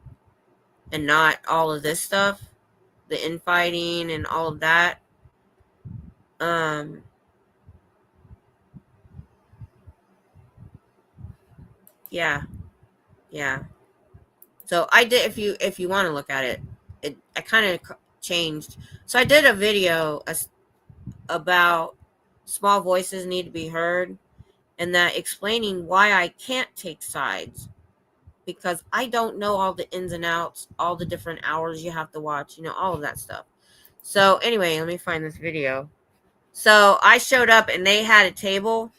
and not all of this stuff, the infighting and all of that. Yeah. So I did, if you want to look at it, I kind of changed. So I did a video about small voices need to be heard, and that explaining why I can't take sides, because I don't know all the ins and outs, all the different hours you have to watch, all of that stuff. So anyway, let me find this video. So I showed up and they had a table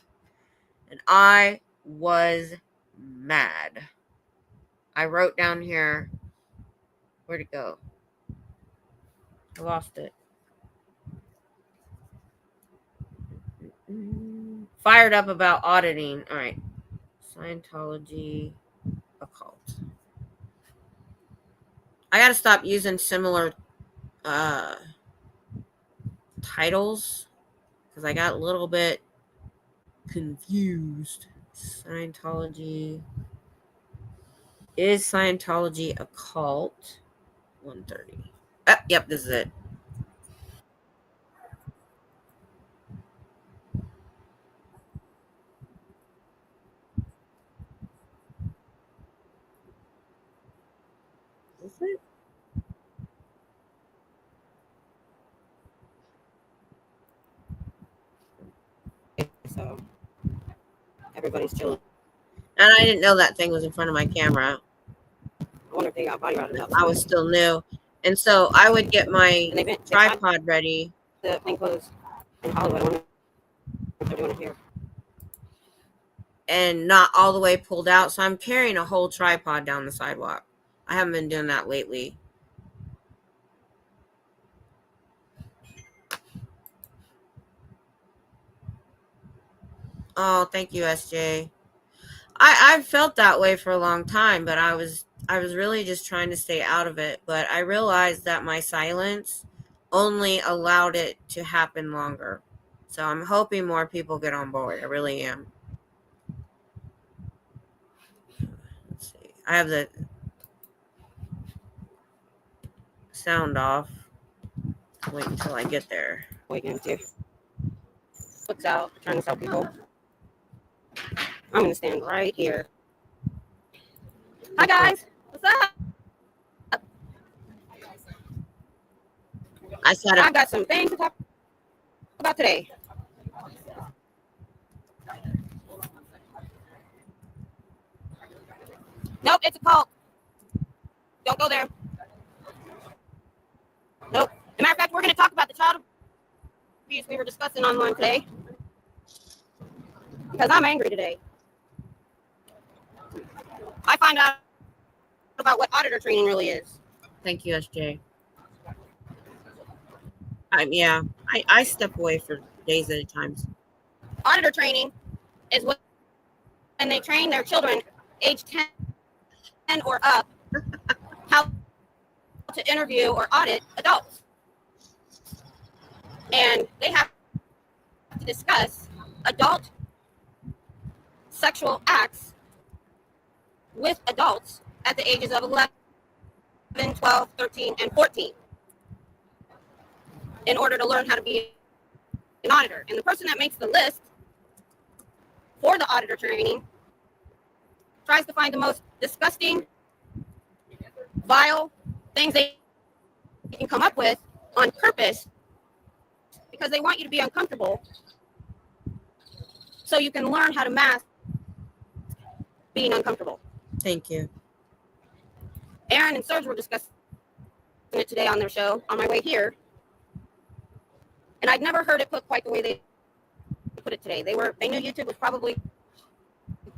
and I was mad. I wrote down here, where'd it go? I lost it. Fired up about auditing. All right. Scientology occult. I got to stop using similar titles because I got a little bit confused. Scientology. Is Scientology a cult? 130. Yep, this is it. Everybody's chilling. And I didn't know that thing was in front of my camera. I wonder if they got body riders out. I was still new. And so I would get my And they tripod ready. The thing closed in Hollywood. I wonder if they're doing it here. And not all the way pulled out. So I'm carrying a whole tripod down the sidewalk. I haven't been doing that lately. Oh, thank you, SJ. I've felt that way for a long time, but I was really just trying to stay out of it. But I realized that my silence only allowed it to happen longer. So I'm hoping more people get on board. I really am. Let's see. I have the sound off. Wait until I get there. Waiting to looks out, trying to sell people. I'm gonna stand right here. Hi guys, what's up? I said I've got some things to talk about today. Nope, it's a cult. Don't go there. Nope. As a matter of fact, we're going to talk about the child abuse we were discussing online today. Because I'm angry today. I find out about what auditor training really is. Thank you, SJ. I step away for days at a time. Auditor training is when they train their children age 10 or up how to interview or audit adults. And they have to discuss adult sexual acts with adults at the ages of 11, 12, 13, and 14 in order to learn how to be an auditor. And the person that makes the list for the auditor training tries to find the most disgusting, vile things they can come up with on purpose because they want you to be uncomfortable so you can learn how to mask being uncomfortable. Thank you. Aaron and Serge were discussing it today on their show on my way here. And I'd never heard it put quite the way they put it today. They knew YouTube was probably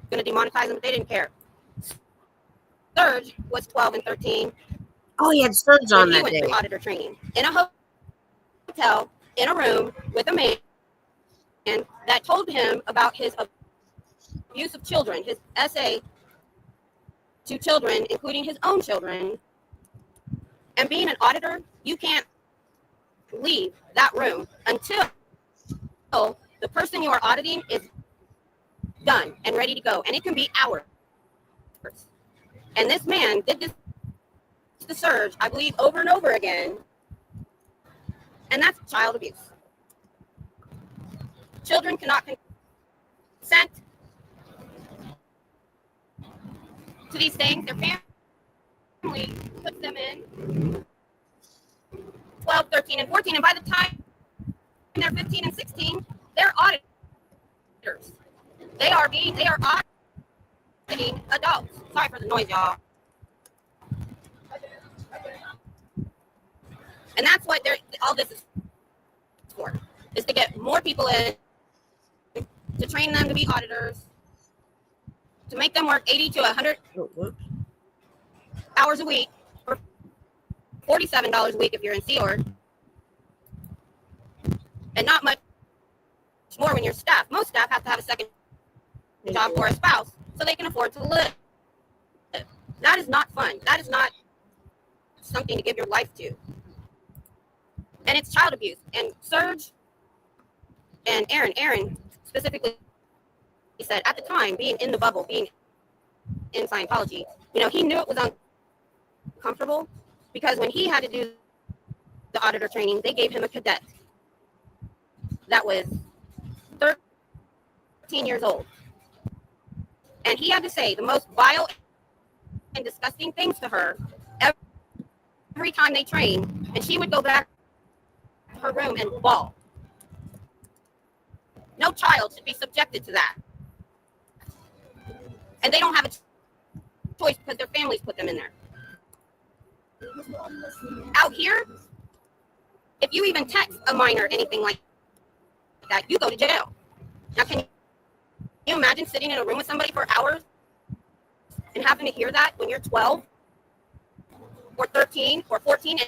going to demonetize them, but they didn't care. Serge was 12 and 13. Oh, he had Serge on He that went day. through auditor training in a hotel, in a room with a man that told him about his abuse of children, his essay to children, including his own children. And being an auditor, you can't leave that room until the person you are auditing is done and ready to go. And it can be hours. And this man did this to Serge, I believe, over and over again. And that's child abuse. Children cannot consent to these things. Their family puts them in 12, 13, and 14. And by the time they're 15 and 16, they're auditors. They are auditing adults. Sorry for the noise, y'all. And that's what all this is for, is to get more people in, to train them to be auditors, to make them work 80 to 100 hours a week, or $47 a week if you're in Sea Org, and not much more when you're staff. Most staff have to have a second job or a spouse so they can afford to live. That is not fun. That is not something to give your life to. And it's child abuse. And Serge and Aaron specifically said at the time, being in the bubble, being in Scientology, he knew it was uncomfortable because when he had to do the auditor training, they gave him a cadet that was 13 years old. And he had to say the most vile and disgusting things to her every time they trained. And she would go back to her room and bawl. No child should be subjected to that. and they don't have a choice because their families put them in there. Out here, if you even text a minor anything like that, you go to jail. Now, can you imagine sitting in a room with somebody for hours and having to hear that when you're 12 or 13 or 14?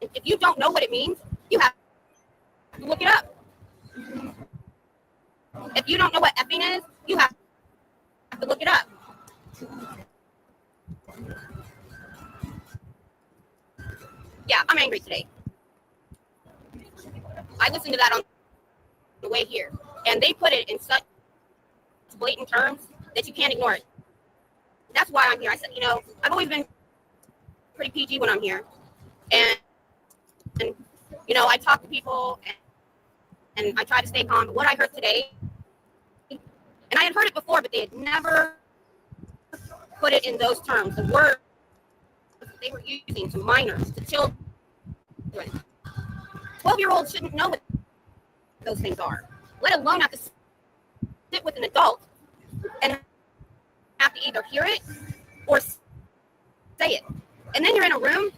And if you don't know what it means, you have to look it up. If you don't know what effing is, you have to look it up. Yeah, I'm angry today. I listened to that on the way here, and they put it in such blatant terms that you can't ignore it. That's why I'm here. I said, I've always been pretty PG when I'm here, and I talk to people, and I try to stay calm. But what I heard today, and I had heard it before, but they had never put it in those terms. The words they were using to minors, to children. 12-year-olds shouldn't know what those things are, let alone have to sit with an adult and have to either hear it or say it. And then you're in a room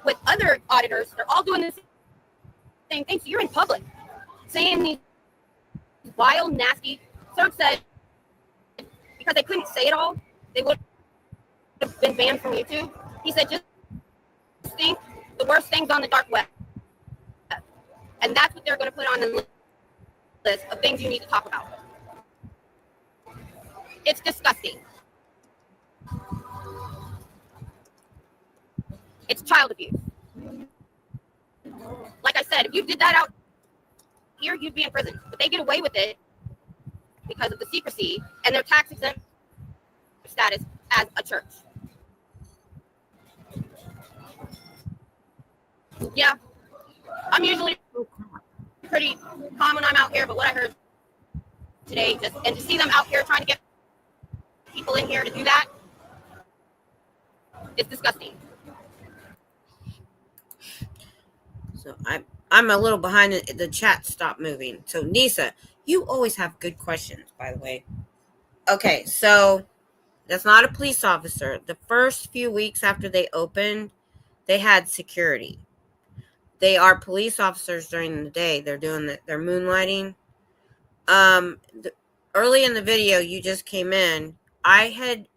with other auditors. They're all doing the same thing. So you're in public saying these vile, nasty. Serge said because they couldn't say it all, they would have been banned from YouTube. He said just think the worst things on the dark web. And that's what they're going to put on the list of things you need to talk about. It's disgusting. It's child abuse. Like I said, if you did that out here, you'd be in prison. But they get away with it because of the secrecy and their tax exempt status as a church. Yeah, I'm usually pretty calm when I'm out here, but what I heard today, and to see them out here trying to get people in here to do that, it's disgusting. So I'm a little behind. The chat stopped moving. So Nisa, you always have good questions, by the way. Okay, so that's not a police officer. The first few weeks after they opened, they had security. They are police officers during the day. They're doing they're moonlighting. Early in the video, you just came in. I had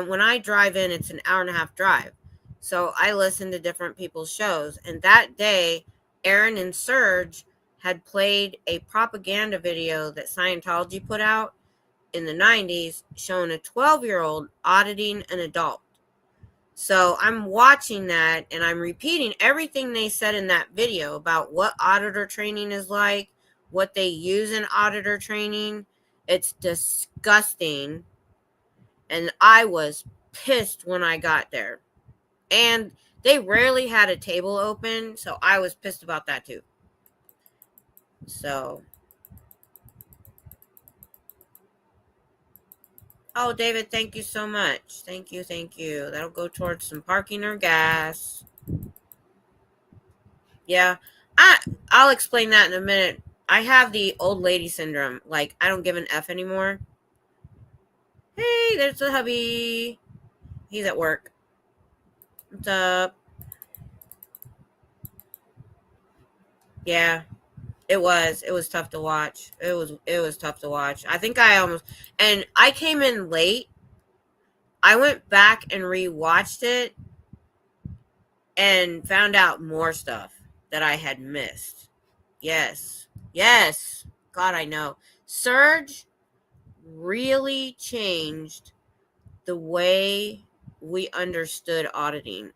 when I drive in, it's an hour and a half drive. So I listen to different people's shows. And that day, Aaron and Serge had played a propaganda video that Scientology put out in the 90s showing a 12-year-old auditing an adult. So I'm watching that and I'm repeating everything they said in that video about what auditor training is like, what they use in auditor training. It's disgusting. And I was pissed when I got there. And they rarely had a table open, so I was pissed about that too. So. Oh, David, thank you so much. Thank you. That'll go towards some parking or gas. Yeah, I'll explain that in a minute. I have the old lady syndrome. Like, I don't give an F anymore. Hey, there's the hubby. He's at work. What's up? Yeah. It was tough to watch. It was tough to watch. I think and I came in late. I went back and rewatched it and found out more stuff that I had missed. Yes. God, I know. Serge really changed the way we understood auditing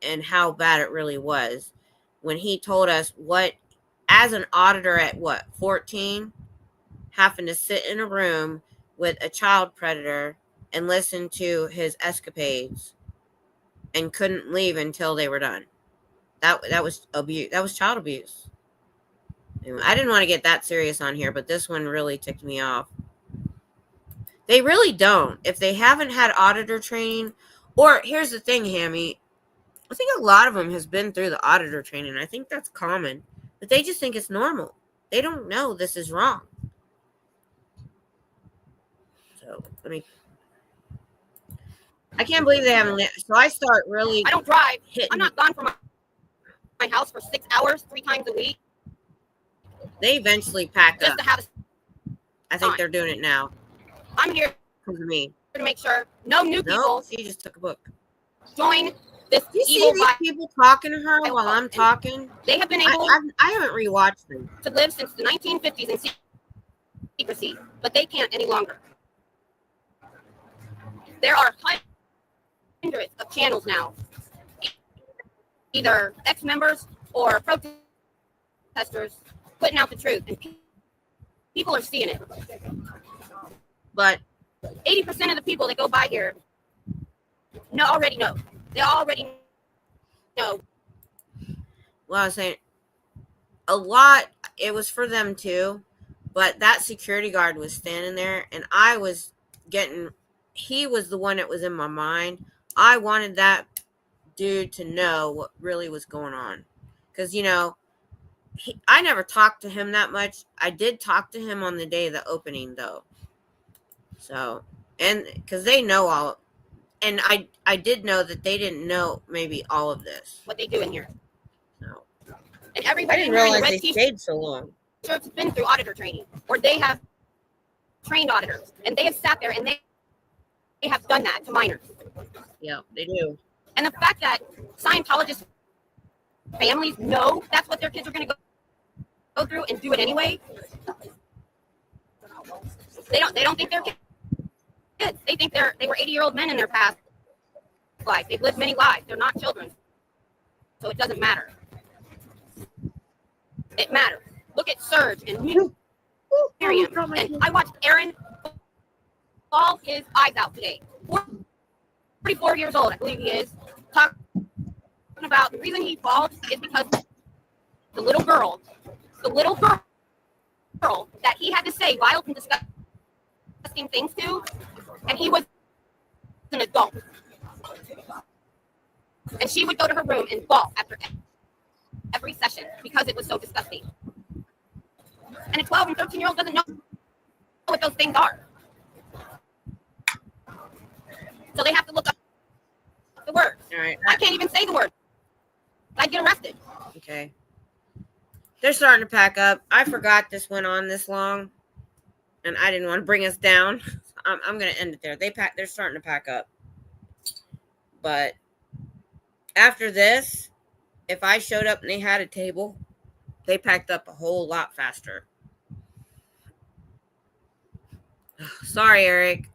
and how bad it really was when he told us what, as an auditor at 14, having to sit in a room with a child predator and listen to his escapades and couldn't leave until they were done. That was abuse. That was child abuse. Anyway, I didn't want to get that serious on here, but this one really ticked me off. They really don't. If they haven't had auditor training, or here's the thing, Hammy, I think a lot of them has been through the auditor training. I think that's common. But they just think it's normal. They don't know this is wrong. So I can't believe they haven't. So I start really. I don't drive. Hitting. I'm not gone from my house for 6 hours, 3 times a week. They eventually pack just up. To have. I think they're doing it now. I'm here because of me to make sure no new people. She just took a book. Join this. You see these people talking to her while I'm talking? They have been able. I haven't rewatched them. To live since the 1950s in secrecy, but they can't any longer. There are hundreds of channels now, either ex-members or protesters putting out the truth, and people are seeing it. But 80% of the people that go by here already know. They already know. Well, I was saying a lot. It was for them too, but that security guard was standing there, and I was getting. He was the one that was in my mind. I wanted that dude to know what really was going on, because I never talked to him that much. I did talk to him on the day of the opening, though. So, and because they know all, and I did know that they didn't know maybe all of this. What they do in here. No. And everybody I didn't realize they stayed so long. Has been through auditor training, or they have trained auditors, and they have sat there and they have done that to minors. Yeah, they do. And the fact that Scientologist families know that's what their kids are going to go through and do it anyway. They don't think they're kids. They think they were 80-year-old men in their past life. They've lived many lives. They're not children. So it doesn't matter. It matters. Look at Serge and Miriam. And I watched Aaron ball his eyes out today. 44 years old, I believe he is. Talking about the reason he bawled is because the little girl that he had to say wild and disgusting things to, and he was an adult. And she would go to her room and bawl after every session because it was so disgusting. And a 12 and 13-year-old doesn't know what those things are. So they have to look up the words. All right. I can't even say the word. I'd get arrested. Okay. They're starting to pack up. I forgot this went on this long, and I didn't want to bring us down. I'm going to end it there. They're starting to pack up. But after this, if I showed up and they had a table, they packed up a whole lot faster. Sorry, Eric.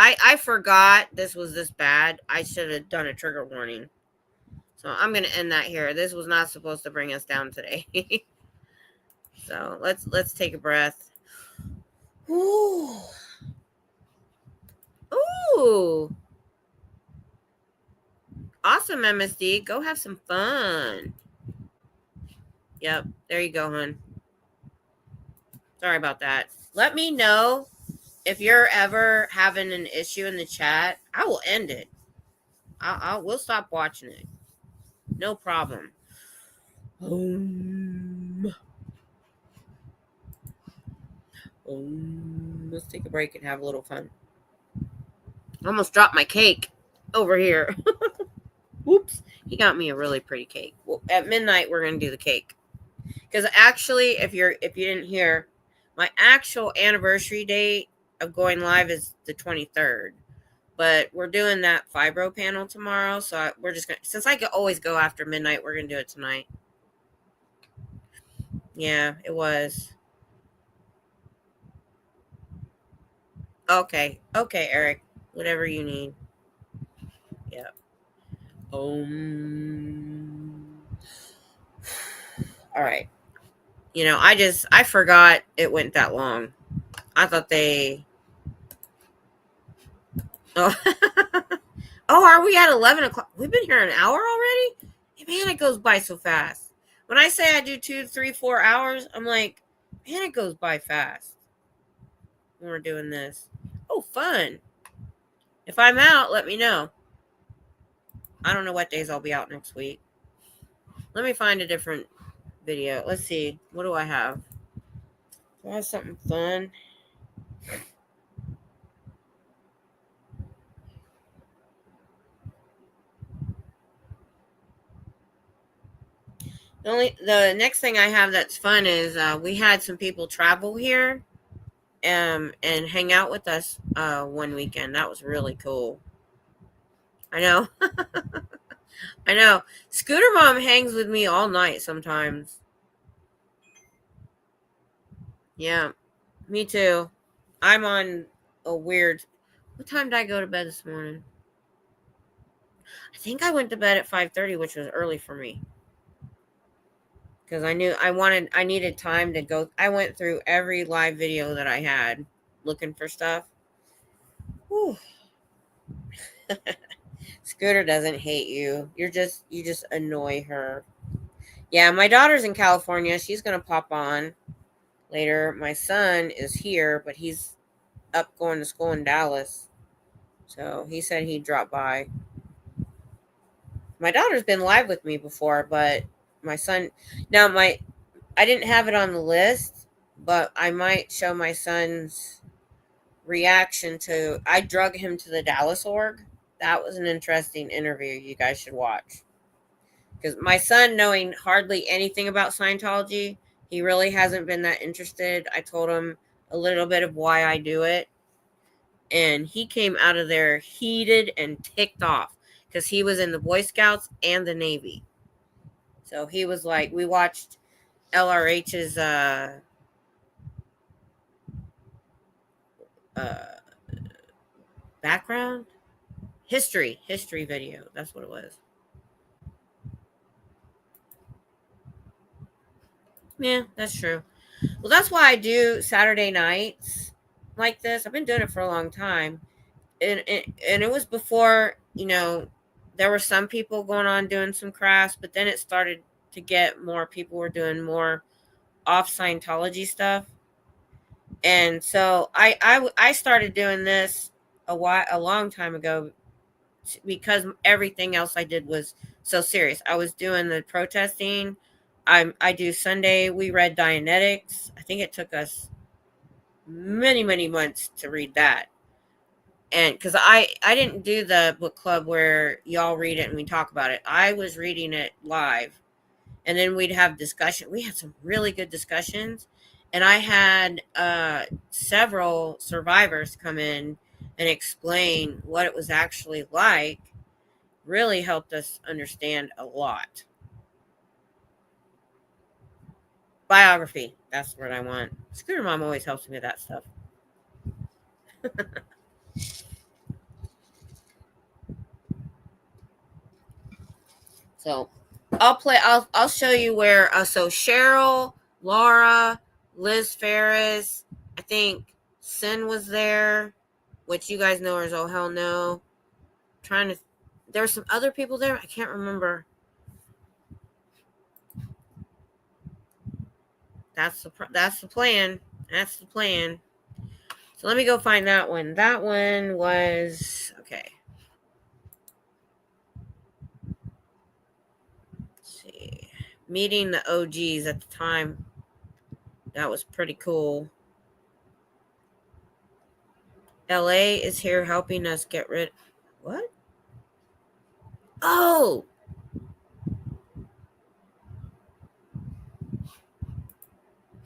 I forgot this was this bad. I should have done a trigger warning. So I'm going to end that here. This was not supposed to bring us down today. So let's take a breath. Ooh. Ooh. Awesome, MSD. Go have some fun. Yep. There you go, hon. Sorry about that. Let me know if you're ever having an issue in the chat. I will end it. We'll stop watching it. No problem. Let's take a break and have a little fun. I almost dropped my cake over here. Whoops. He got me a really pretty cake. Well, at midnight, we're going to do the cake. Because actually, if you didn't hear, my actual anniversary date of going live is the 23rd. But we're doing that fibro panel tomorrow. So we're just going to, since I could always go after midnight, we're going to do it tonight. Yeah, it was. Okay, Eric. Whatever you need. Yeah. All right. I forgot it went that long. I thought they. Oh, are we at 11 o'clock? We've been here an hour already? Man, it goes by so fast. When I say I do 2, 3, 4 hours, I'm like, man, it goes by fast when we're doing this. Oh, fun. If I'm out, let me know. I don't know what days I'll be out next week. Let me find a different video. Let's see. What do I have? Do I have something fun? The next thing I have that's fun is we had some people travel here and hang out with us one weekend. That was really cool. I know. I know. Scooter Mom hangs with me all night sometimes. Yeah, me too. I'm on a weird. What time did I go to bed this morning? I think I went to bed at 5:30, which was early for me. Because I knew I needed time to go. I went through every live video that I had looking for stuff. Whew. Scooter doesn't hate you. You just annoy her. Yeah, my daughter's in California. She's gonna pop on later. My son is here, but he's up going to school in Dallas. So he said he'd drop by. My daughter's been live with me before, but my son now I didn't have it on the list, but I might show my son's reaction to I drug him to the Dallas org. That was an interesting interview you guys should watch. Because my son, knowing hardly anything about Scientology, he really hasn't been that interested. I told him a little bit of why I do it, and he came out of there heated and ticked off because he was in the Boy Scouts and the Navy. So he was like, we watched LRH's background history video. That's what it was. Yeah, that's true. Well, that's why I do Saturday nights like this. I've been doing it for a long time, and it was before, there were some people going on doing some crafts, but then it started to get more people were doing more off Scientology stuff, and so I started doing this a long time ago because everything else I did was so serious. I was doing the protesting. I do Sunday. We read Dianetics. I think it took us many months to read that. And because I didn't do the book club where y'all read it and we talk about it. I was reading it live, and then we'd have discussion. We had some really good discussions, and I had several survivors come in and explain what it was actually like. Really helped us understand a lot. Biography, that's what I want. Scooter Mom always helps me with that stuff. So I'll show you where so Cheryl, Laura, Liz Ferris, I think Sin was there, which you guys know as Oh Hell No. There were some other people there. I can't remember. That's the plan. That's the plan. So let me go find that one. That one was okay. Let's see. Meeting the OGs at the time. That was pretty cool. LA is here helping us get rid. What? Oh!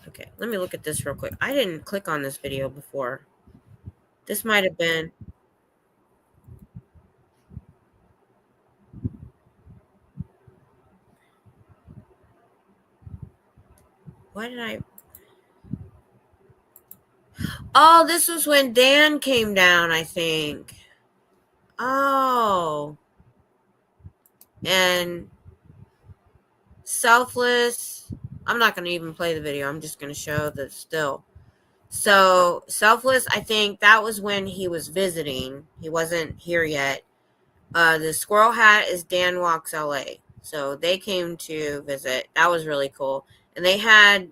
Okay, let me look at this real quick. I didn't click on this video before. This might have been. Why did I? Oh, this was when Dan came down, I think. Oh. And Selfless. I'm not going to even play the video. I'm just going to show the still. So Selfless, I think that was when he was visiting. He wasn't here yet. The Squirrel Hat is Dan Walks LA. So they came to visit. That was really cool. And they had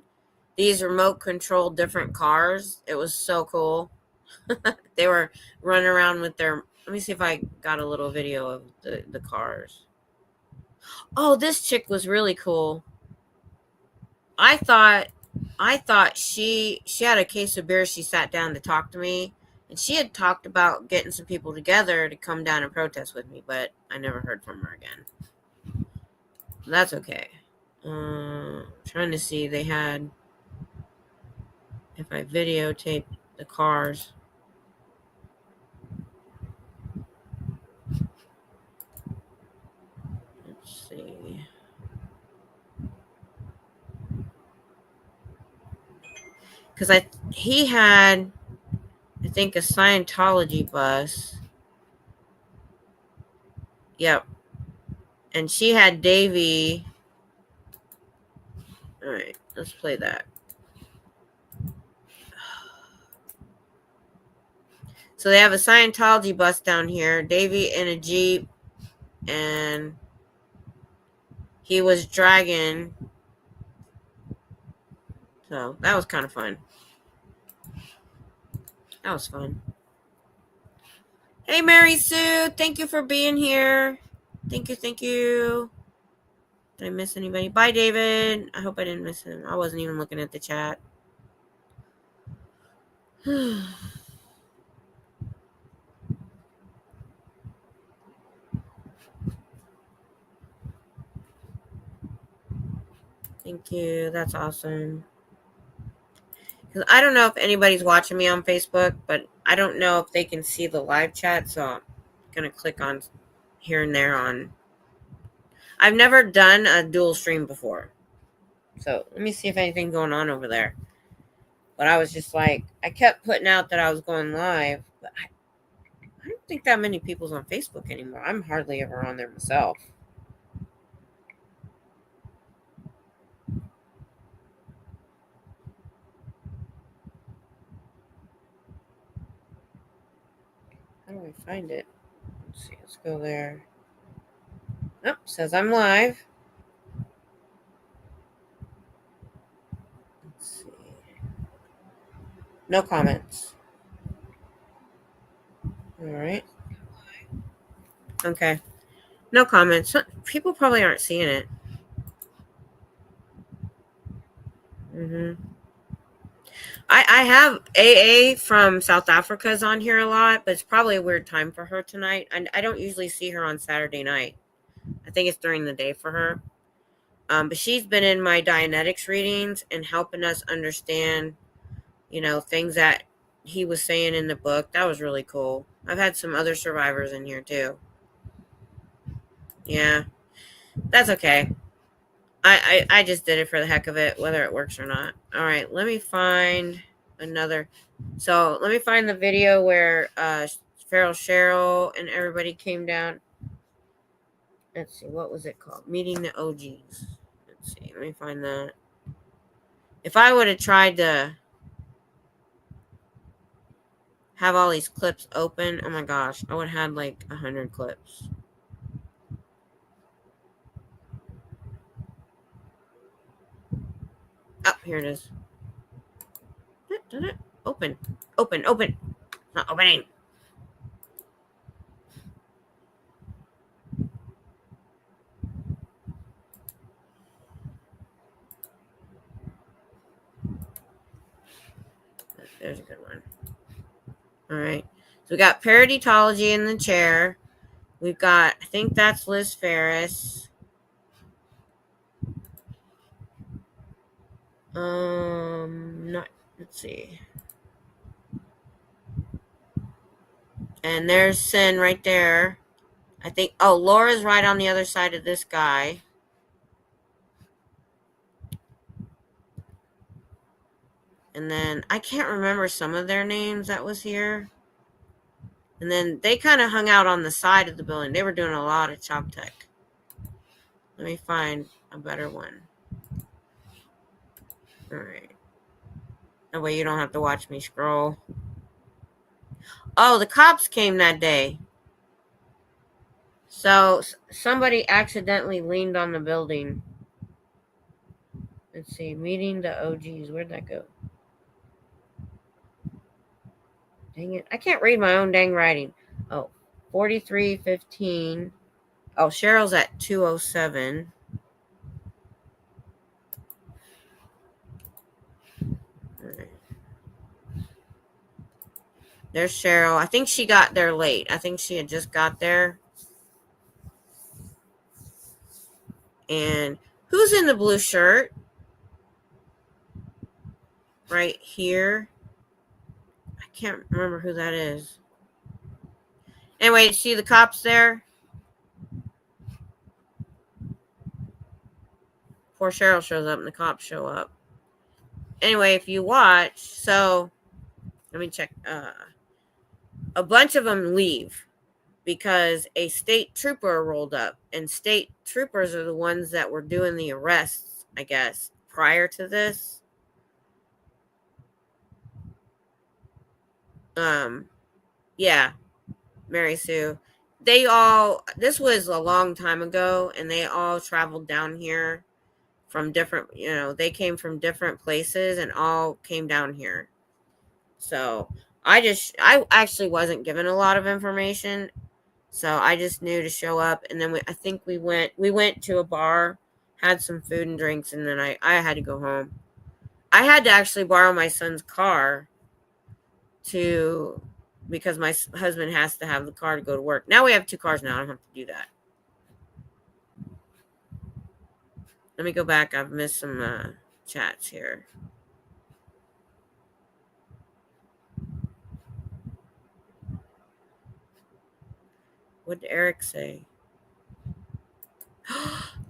these remote controlled different cars. It was so cool. They were running around with their. Let me see if I got a little video of the cars. Oh, this chick was really cool. I thought she had a case of beer. She sat down to talk to me, and she had talked about getting some people together to come down and protest with me, but I never heard from her again. That's okay. Trying to see they had, if I videotape the cars. Let's see. Because he had, I think, a Scientology bus. Yep. And she had Davy. All right, let's play that. So they have a Scientology bus down here, Davy in a Jeep, and he was dragging. So that was kind of fun. That was fun. Hey, Mary Sue, thank you for being here. Thank you, thank you. Did I miss anybody? Bye, David. I hope I didn't miss him. I wasn't even looking at the chat. Thank you. That's awesome. Because I don't know if anybody's watching me on Facebook, but I don't know if they can see the live chat, so I'm going to click on here and there on. I've never done a dual stream before. So let me see if anything's going on over there. But I was just like, I kept putting out that I was going live, but I don't think that many people's on Facebook anymore. I'm hardly ever on there myself. How do I find it? Let's see. Let's go there. Oh, says I'm live. Let's see. No comments. All right. Okay. No comments. People probably aren't seeing it. I have AA from South Africa's on here a lot, but it's probably a weird time for her tonight. And I don't usually see her on Saturday night. I think it's during the day for her. But she's been in my Dianetics readings and helping us understand, things that he was saying in the book. That was really cool. I've had some other survivors in here too. Yeah, that's okay. I just did it for the heck of it, whether it works or not. All right, let me find another. So let me find the video where Feral Cheryl and everybody came down. Let's see, what was it called? Meeting the OGs. Let's see, let me find that. If I would have tried to have all these clips open, oh my gosh, I would have had like 100 clips. Oh, here it is. Open. It's not opening. There's a good one. All right. So we got Paraditology in the chair. We've got, I think that's Liz Ferris. Let's see. And there's Sin right there. I think, Laura's right on the other side of this guy. And then I can't remember some of their names that was here. And then they kind of hung out on the side of the building. They were doing a lot of chop tech. Let me find a better one. All right. That way you don't have to watch me scroll. Oh, the cops came that day. So somebody accidentally leaned on the building. Let's see. Meeting the OGs. Where'd that go? Dang it. I can't read my own dang writing. 43:15. Oh, Cheryl's at 2:07. All right. There's Cheryl. I think she got there late. I think she had just got there. And Who's in the blue shirt? Right here. I can't remember who that is. Anyway, see the cops there? Poor Cheryl shows up and the cops show up. Anyway, if you watch, so let me check. A bunch of them leave because a state trooper rolled up, and state troopers are the ones that were doing the arrests, I guess, prior to this. Yeah, Mary Sue. This was a long time ago, and they all traveled down here from different, they came from different places and all came down here. So I actually wasn't given a lot of information. So I just knew to show up, and then I think we went to a bar, had some food and drinks, and then I had to go home. I had to actually borrow my son's car because my husband has to have the car to go to work. Now we have 2 cars now. I don't have to do that. Let me go back. I've missed some chats here. What did Eric say?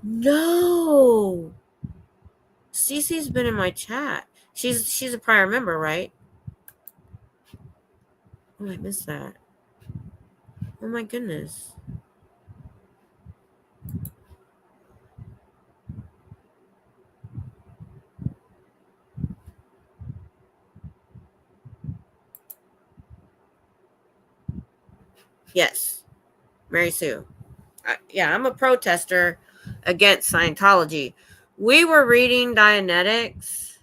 No. Cece's been in my chat. She's a prior member, right? Oh, I missed that. Oh my goodness. Yes, Mary Sue. Yeah, I'm a protester against Scientology. We were reading Dianetics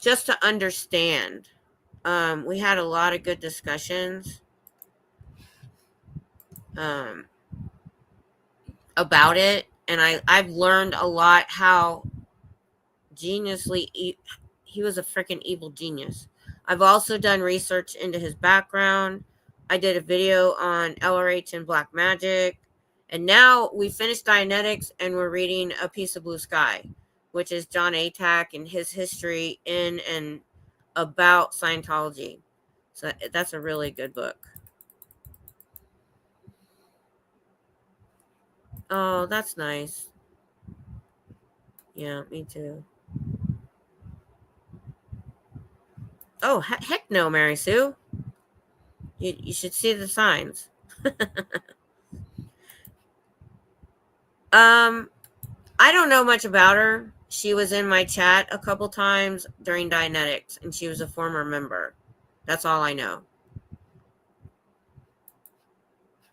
just to understand. We had a lot of good discussions about it, and I've learned a lot how geniusly he was a freaking evil genius. I've also done research into his background. I did a video on LRH and black magic, and now we finished Dianetics and we're reading A Piece of Blue Sky, which is John Atack and his history in and about Scientology. So that's a really good book. Oh, that's nice. Yeah, me too. Oh, heck no, Mary Sue. You should see the signs. I don't know much about her. She was in my chat a couple times during Dianetics, and she was a former member. That's all I know.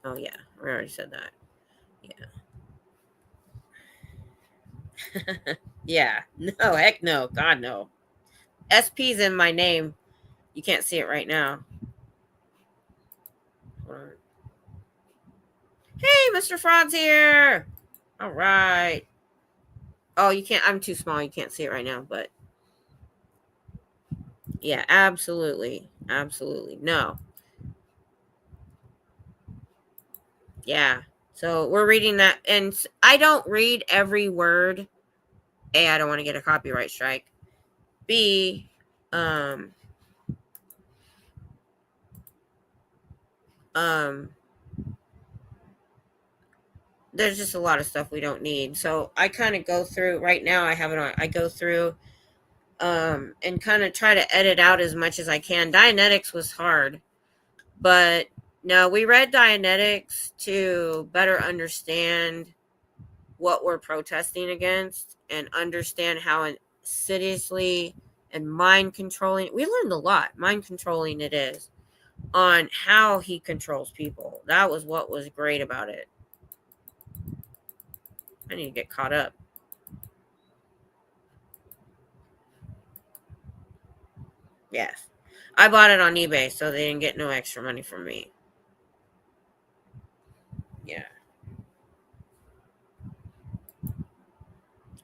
Oh, yeah. We already said that. Yeah. Yeah. No, heck no. God, no. SP's in my name. You can't see it right now. Hold on. Hey, Mr. Fraud's here. All right. Oh, you can't. I'm too small. You can't see it right now, but yeah, absolutely. Absolutely. No. Yeah. So we're reading that, and I don't read every word. A, I don't want to get a copyright strike. B, there's just a lot of stuff we don't need. So I kind of go through right now. I have it on. I go through, and kind of try to edit out as much as I can. Dianetics was hard, but no, we read Dianetics to better understand what we're protesting against and understand how insidiously and mind controlling. We learned a lot. Mind controlling it is on how he controls people. That was what was great about it. I need to get caught up. Yes. I bought it on eBay, so they didn't get no extra money from me. Yeah.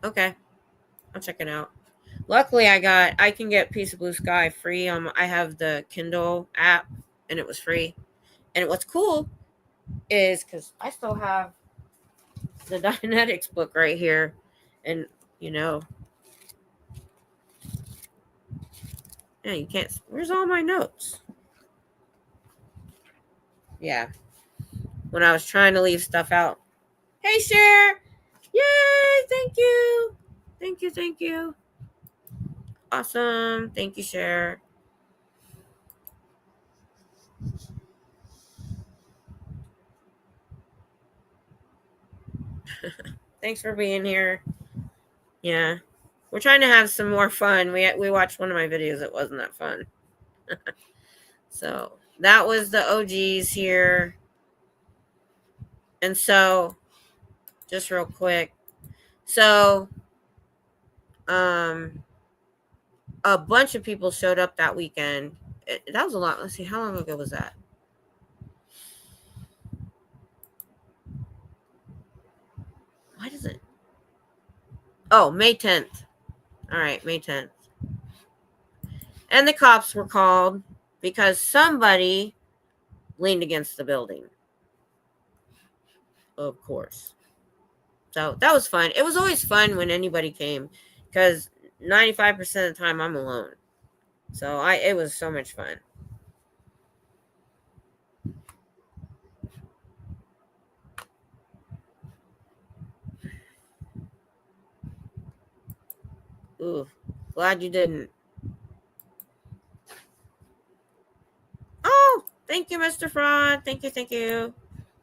Okay. I'll check it out. Luckily, I can get Piece of Blue Sky free. I have the Kindle app, and it was free. And what's cool is because I still have the Dianetics book right here. And, yeah, you can't. Where's all my notes? Yeah. When I was trying to leave stuff out. Hey, Cher. Yay. Thank you. Thank you. Thank you. Awesome. Thank you, Cher. Thanks for being here. Yeah. We're trying to have some more fun. We watched one of my videos. It wasn't that fun. So that was the OGs here. And so, just real quick. So, a bunch of people showed up that weekend. That was a lot. Let's see. How long ago was that? Why does it? Oh, May 10th. All right, May 10th. And the cops were called because somebody leaned against the building. Of course. So that was fun. It was always fun when anybody came because 95% of the time I'm alone. So it was so much fun. Ooh, glad you didn't. Oh, thank you, Mr. Fraud. Thank you, thank you.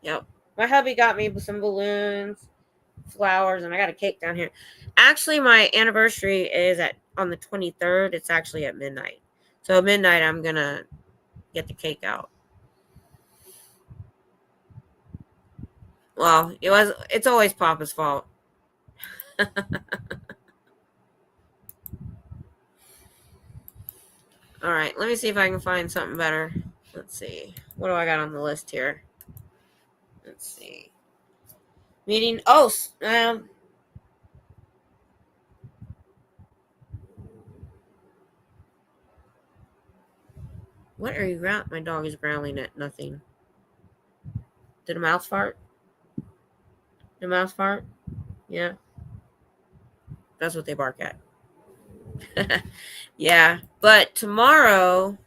Yep. My hubby got me some balloons, flowers, and I got a cake down here. Actually, my anniversary is on the 23rd. It's actually at midnight. So at midnight, I'm going to get the cake out. Well, it's always Papa's fault. All right, let me see if I can find something better. Let's see. What do I got on the list here? Let's see. Meeting. Oh, what are you growling? My dog is growling at nothing. Did a mouse fart? Did a mouse fart? Yeah. That's what they bark at. Yeah. But tomorrow,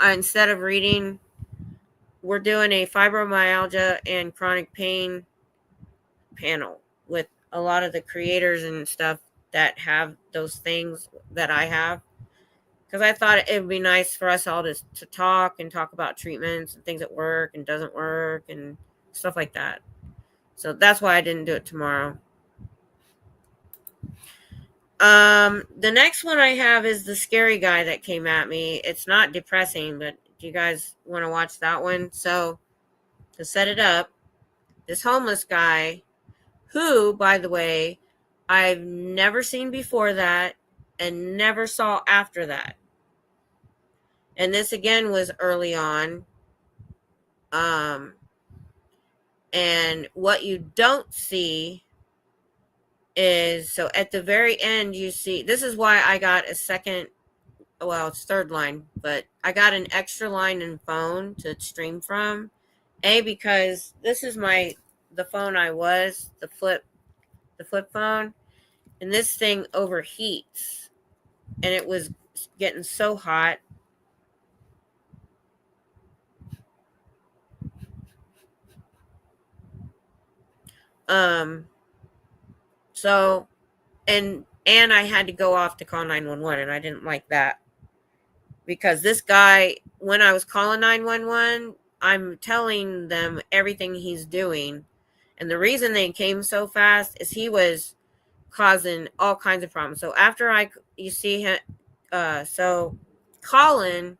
instead of reading, we're doing a fibromyalgia and chronic pain panel with a lot of the creators and stuff that have those things that I have. Because I thought it would be nice for us all to talk about treatments and things that work and doesn't work and stuff like that. So that's why I didn't do it tomorrow. The next one I have is the scary guy that came at me. It's not depressing, but do you guys want to watch that one? So to set it up, this homeless guy, who, by the way, I've never seen before that and never saw after that. And this again was early on. And what you don't see is, so at the very end, you see, this is why I got a second, well, it's third line, but I got an extra line in phone to stream from. Because this is the phone the flip phone, and this thing overheats, and it was getting so hot. So, and I had to go off to call 911, and I didn't like that because this guy, when I was calling 911, I'm telling them everything he's doing, and the reason they came so fast is he was causing all kinds of problems. So after you see him, so Colin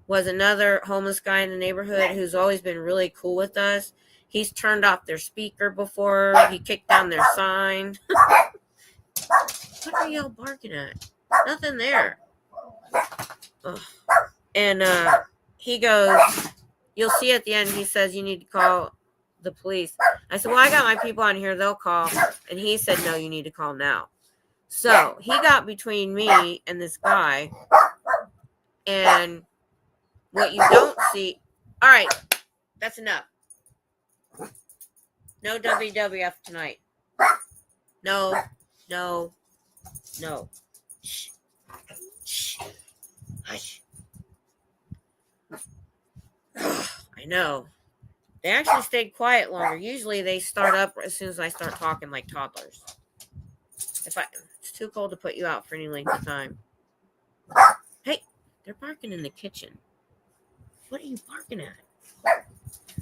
was another homeless guy in the neighborhood who's always been really cool with us. He's turned off their speaker before. He kicked down their sign. What are y'all barking at? Nothing there. Ugh. And he goes, you'll see at the end, he says, you need to call the police. I said, well, I got my people on here. They'll call. And he said, no, you need to call now. So he got between me and this guy. And what you don't see. All right. That's enough. No WWF tonight. No. No. No. Shh. Shh. Hush. I know. They actually stayed quiet longer. Usually they start up as soon as I start talking like toddlers. It's too cold to put you out for any length of time. Hey, they're barking in the kitchen. What are you barking at?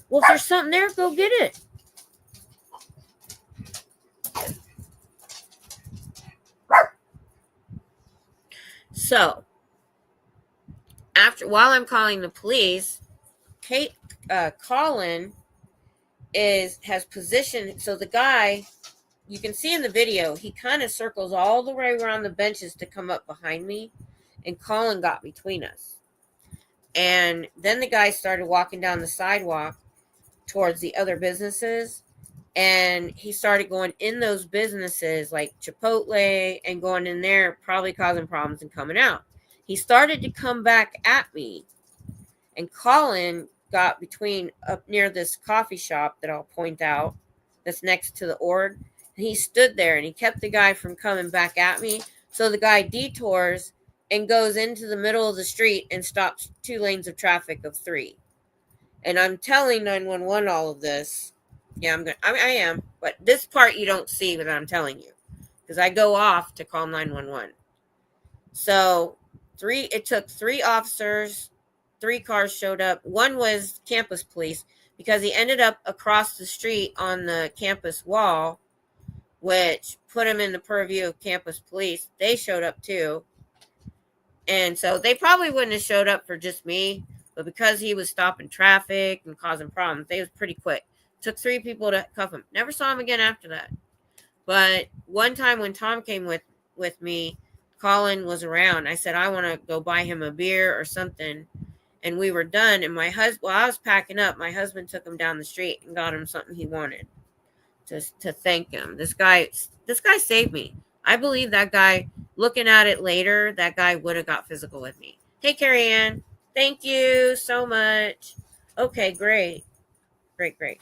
Well, if there's something there, go get it. So, while I'm calling the police, Colin has positioned, so the guy, you can see in the video, he kind of circles all the way around the benches to come up behind me, and Colin got between us. And then the guy started walking down the sidewalk towards the other businesses, and he started going in those businesses like Chipotle and going in there, probably causing problems and coming out. He started to come back at me, and Colin got between up near this coffee shop that I'll point out that's next to the org. And he stood there and he kept the guy from coming back at me. So the guy detours and goes into the middle of the street and stops 2 lanes of traffic of 3. And I'm telling 911 all of this. Yeah, I am. But this part you don't see, but I'm telling you. Because I go off to call 911. So it took 3 officers, 3 cars showed up. One was campus police because he ended up across the street on the campus wall, which put him in the purview of campus police. They showed up too. And so they probably wouldn't have showed up for just me, but because he was stopping traffic and causing problems, they was pretty quick. Took 3 people to cuff him. Never saw him again after that. But one time when Tom came with me, Colin was around. I said, I want to go buy him a beer or something. And we were done. And while I was packing up, my husband took him down the street and got him something he wanted to thank him. This guy saved me. I believe that guy, looking at it later, that guy would have got physical with me. Hey, Carrie Ann. Thank you so much. Okay, great. Great.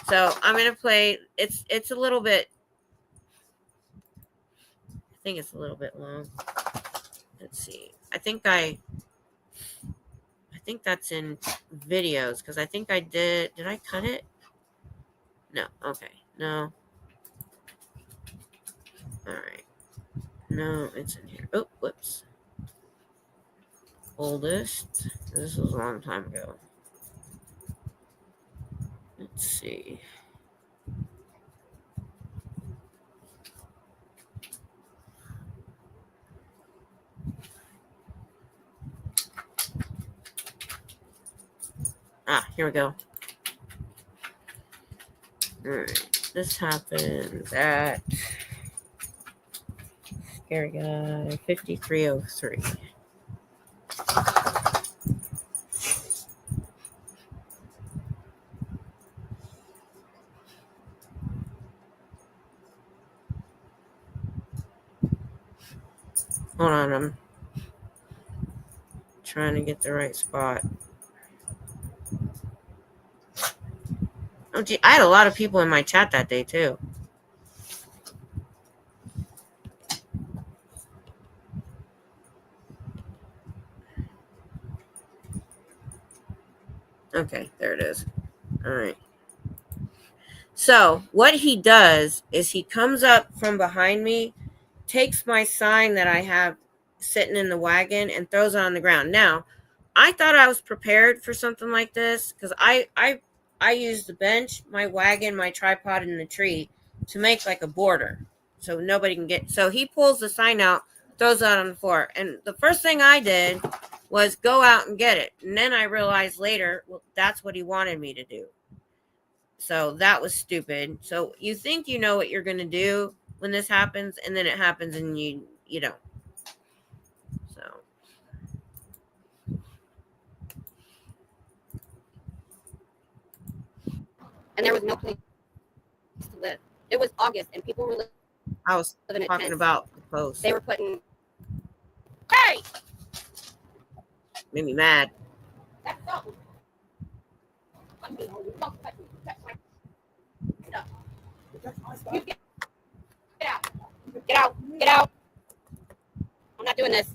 So I'm going to play. It's a little bit. I think it's a little bit long. Let's see. I think that's in videos because I think I did I cut it? No. Okay. No. All right. No, it's in here. Oh, whoops. Oldest. This was a long time ago. Let's see. Here we go. All right. This happens at Scary Guy 5303. Hold on, I'm trying to get the right spot. Oh, gee, I had a lot of people in my chat that day, too. Okay, there it is. All right. So what he does is he comes up from behind me, takes my sign that I have sitting in the wagon and throws it on the ground. Now, I thought I was prepared for something like this because I use the bench, my wagon, my tripod, and the tree to make like a border so nobody can get. So he pulls the sign out, throws it on the floor. And the first thing I did was go out and get it. And then I realized later, well, that's what he wanted me to do. So that was stupid. So you think you know what you're going to do when this happens, and then it happens and you don't. So. And there was no place to live. It was August, and people were I was living talking tents. about the post. They were putting. Hey! Made me mad. That's so. You get out. Get out. Get out. I'm not doing this.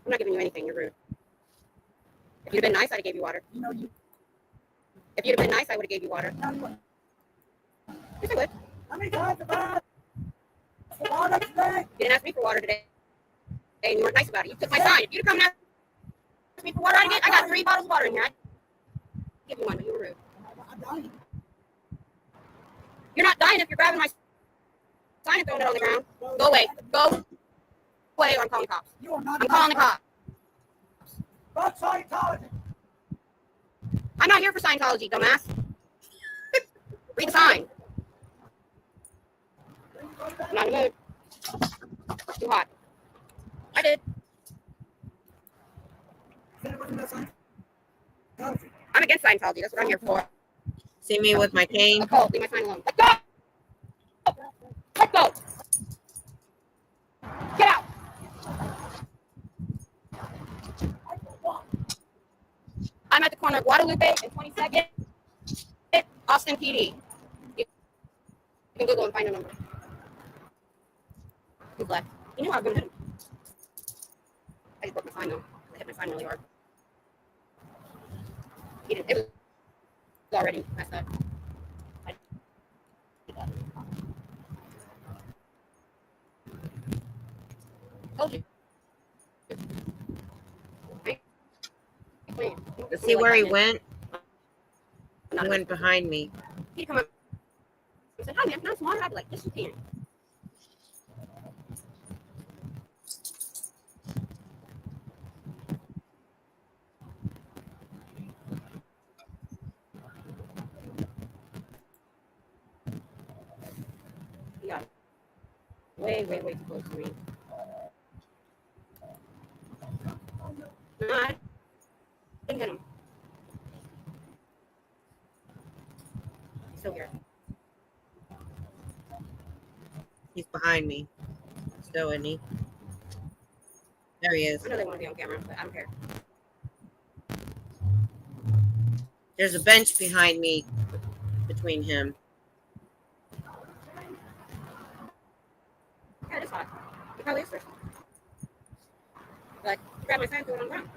I'm not giving you anything. You're rude. If you'd have been nice, I'd have gave you water. If you'd have been nice, I would have gave you water. Yes, I would. You didn't ask me for water today, and you weren't nice about it. You took my sign. If you'd have come and asked me for water, I got 3 bottles of water in here. I'd give you one, but you were rude. You're not dying if you're grabbing my sign and throwing it on the ground. Go away. Go away, or I'm calling the cops. I'm calling the cops. I'm not here for Scientology, dumbass. Read the sign. I'm not in the mood. It's too hot. I did. I'm against Scientology. That's what I'm here for. See me with my cane? A cult. Leave my sign alone. Let go! Let go! Get out! I'm at the corner of Guadalupe and 22nd, Austin PD. You can Google and find a number. Who's left? You knew I was going to hit him. I just broke my sign though. I hit my sign really hard. He didn't. It was already messed up. I did that. Told you. See where he went? He went behind me. He'd come up and said, "Hi, man, can I have some water?" I'd be like, "Yes, you can." He got way, way, way too close to me. No, I didn't hit him. He's still here. He's behind me. Still, isn't he? There he is. I know they want to be on camera, but I don't care. There's a bench behind me between him. Yeah, it is hot. It probably is thirsty. But grab my sign and throw it on the ground.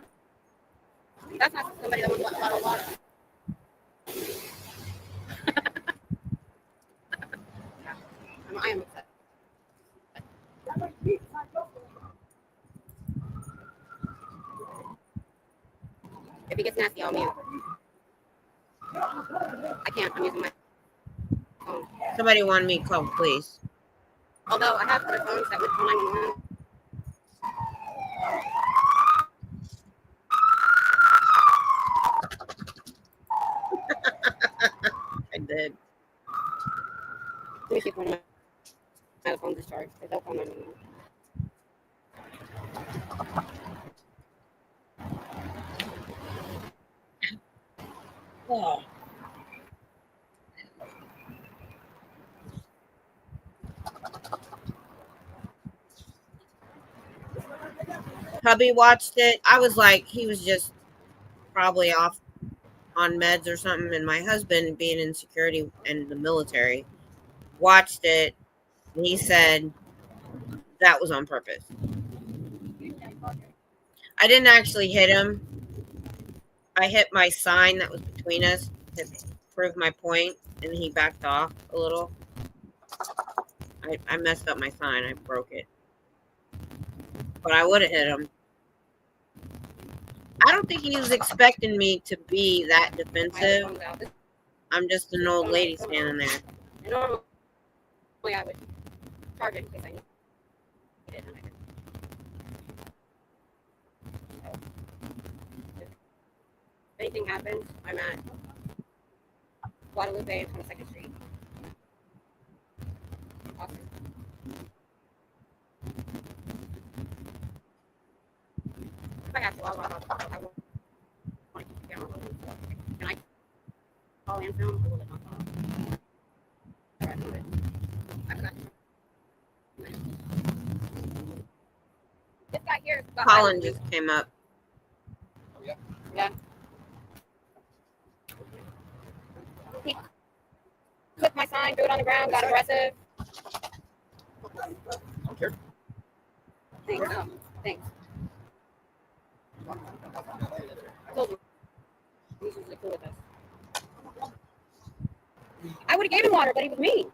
That's not somebody that wants a lot of water. I am upset. If he gets nasty, I'll mute. I can't. I'm using my phone. Somebody wanted me to call police. Although I have other phones that would call 911. I did. Let me see if one of my other phones is charged, because they'll call 911. Oh. Hubby watched it. I was like, he was just probably off on meds or something. And my husband, being in security and the military, watched it. And he said that was on purpose. I didn't actually hit him. I hit my sign that was between us to prove my point, and he backed off a little. I messed up my sign. I broke it. But I would have hit him. I don't think he was expecting me to be that defensive. I'm just an old lady standing there. Normally I would charge it in case I need it. If anything happens, I'm at Guadalupe and 22nd Street. Austin. If I have to, I want to keep the camera on. call and film. Or will it not call? I forgot. This guy here got Colin just came up. Yeah. He took my sign, threw it on the ground, got aggressive. I don't care. Thanks. Thanks. I told him. He's usually cool with us. I would have gave him water, but he was mean.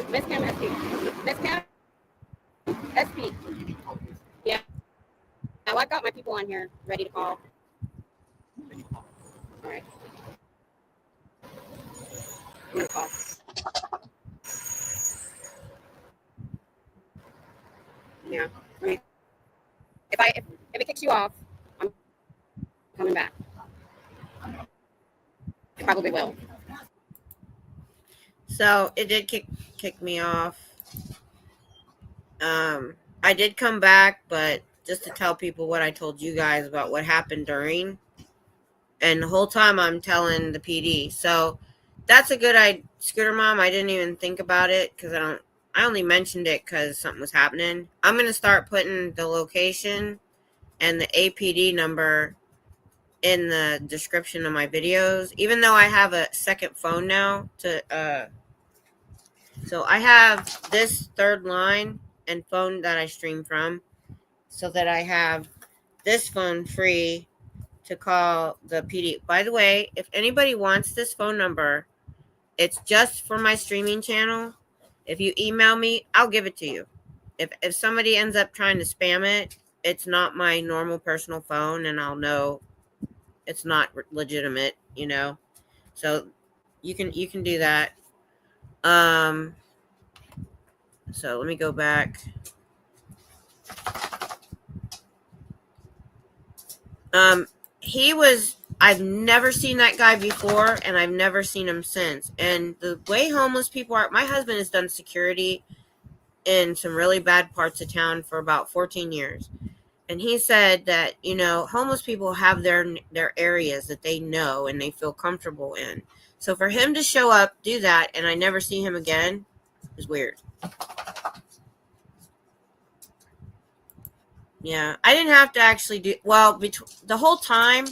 Miss Cam SP. Miss Cam SP. Yeah. Now I've got my people on here ready to call. All right. I'm gonna call. Yeah. I mean, if it kicks you off, I'm coming back. It probably will. So it did kick me off. I did come back, but just to tell people what I told you guys about what happened during. And the whole time I'm telling the PD. So that's a good idea, Scooter Mom. I didn't even think about it because I only mentioned it because something was happening. I'm going to start putting the location and the APD number in the description of my videos, even though I have a second phone now so I have this third line and phone that I stream from, so that I have this phone free to call the PD. By the way, if anybody wants this phone number, it's just for my streaming channel. If you email me, I'll give it to you. If somebody ends up trying to spam it, it's not my normal personal phone, and I'll know it's not legitimate, you know. So you can do that. So let me go back. I've never seen that guy before, and I've never seen him since. And the way homeless people are, my husband has done security in some really bad parts of town for about 14 years. And he said that, you know, homeless people have their areas that they know and they feel comfortable in. So for him to show up, do that, and I never see him again is weird. Yeah, I didn't have to actually do, well, the whole time,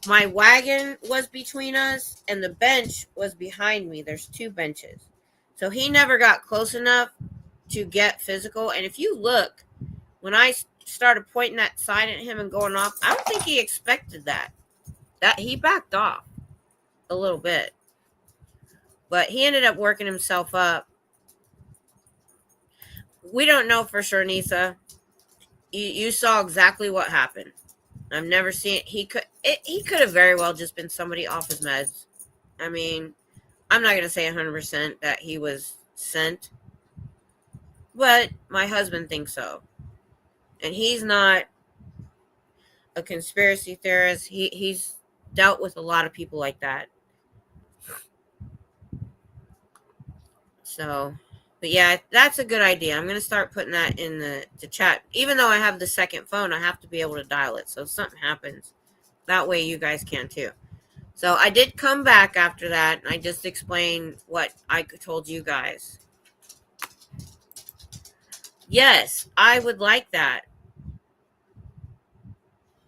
my wagon was between us and the bench was behind me. There's two benches. So he never got close enough to get physical. And if you look, when I started pointing that sign at him and going off, I don't think he expected that. That he backed off a little bit. But he ended up working himself up. We don't know for sure, Nisa. You saw exactly what happened. I've never seen it. He could have very well just been somebody off his meds. I mean, I'm not going to say 100% that he was sent, but my husband thinks so. And he's not a conspiracy theorist. He's dealt with a lot of people like that. So, but yeah, that's a good idea. I'm going to start putting that in the chat. Even though I have the second phone, I have to be able to dial it. So if something happens, that way you guys can too. So I did come back after that, and I just explained what I told you guys. Yes, I would like that.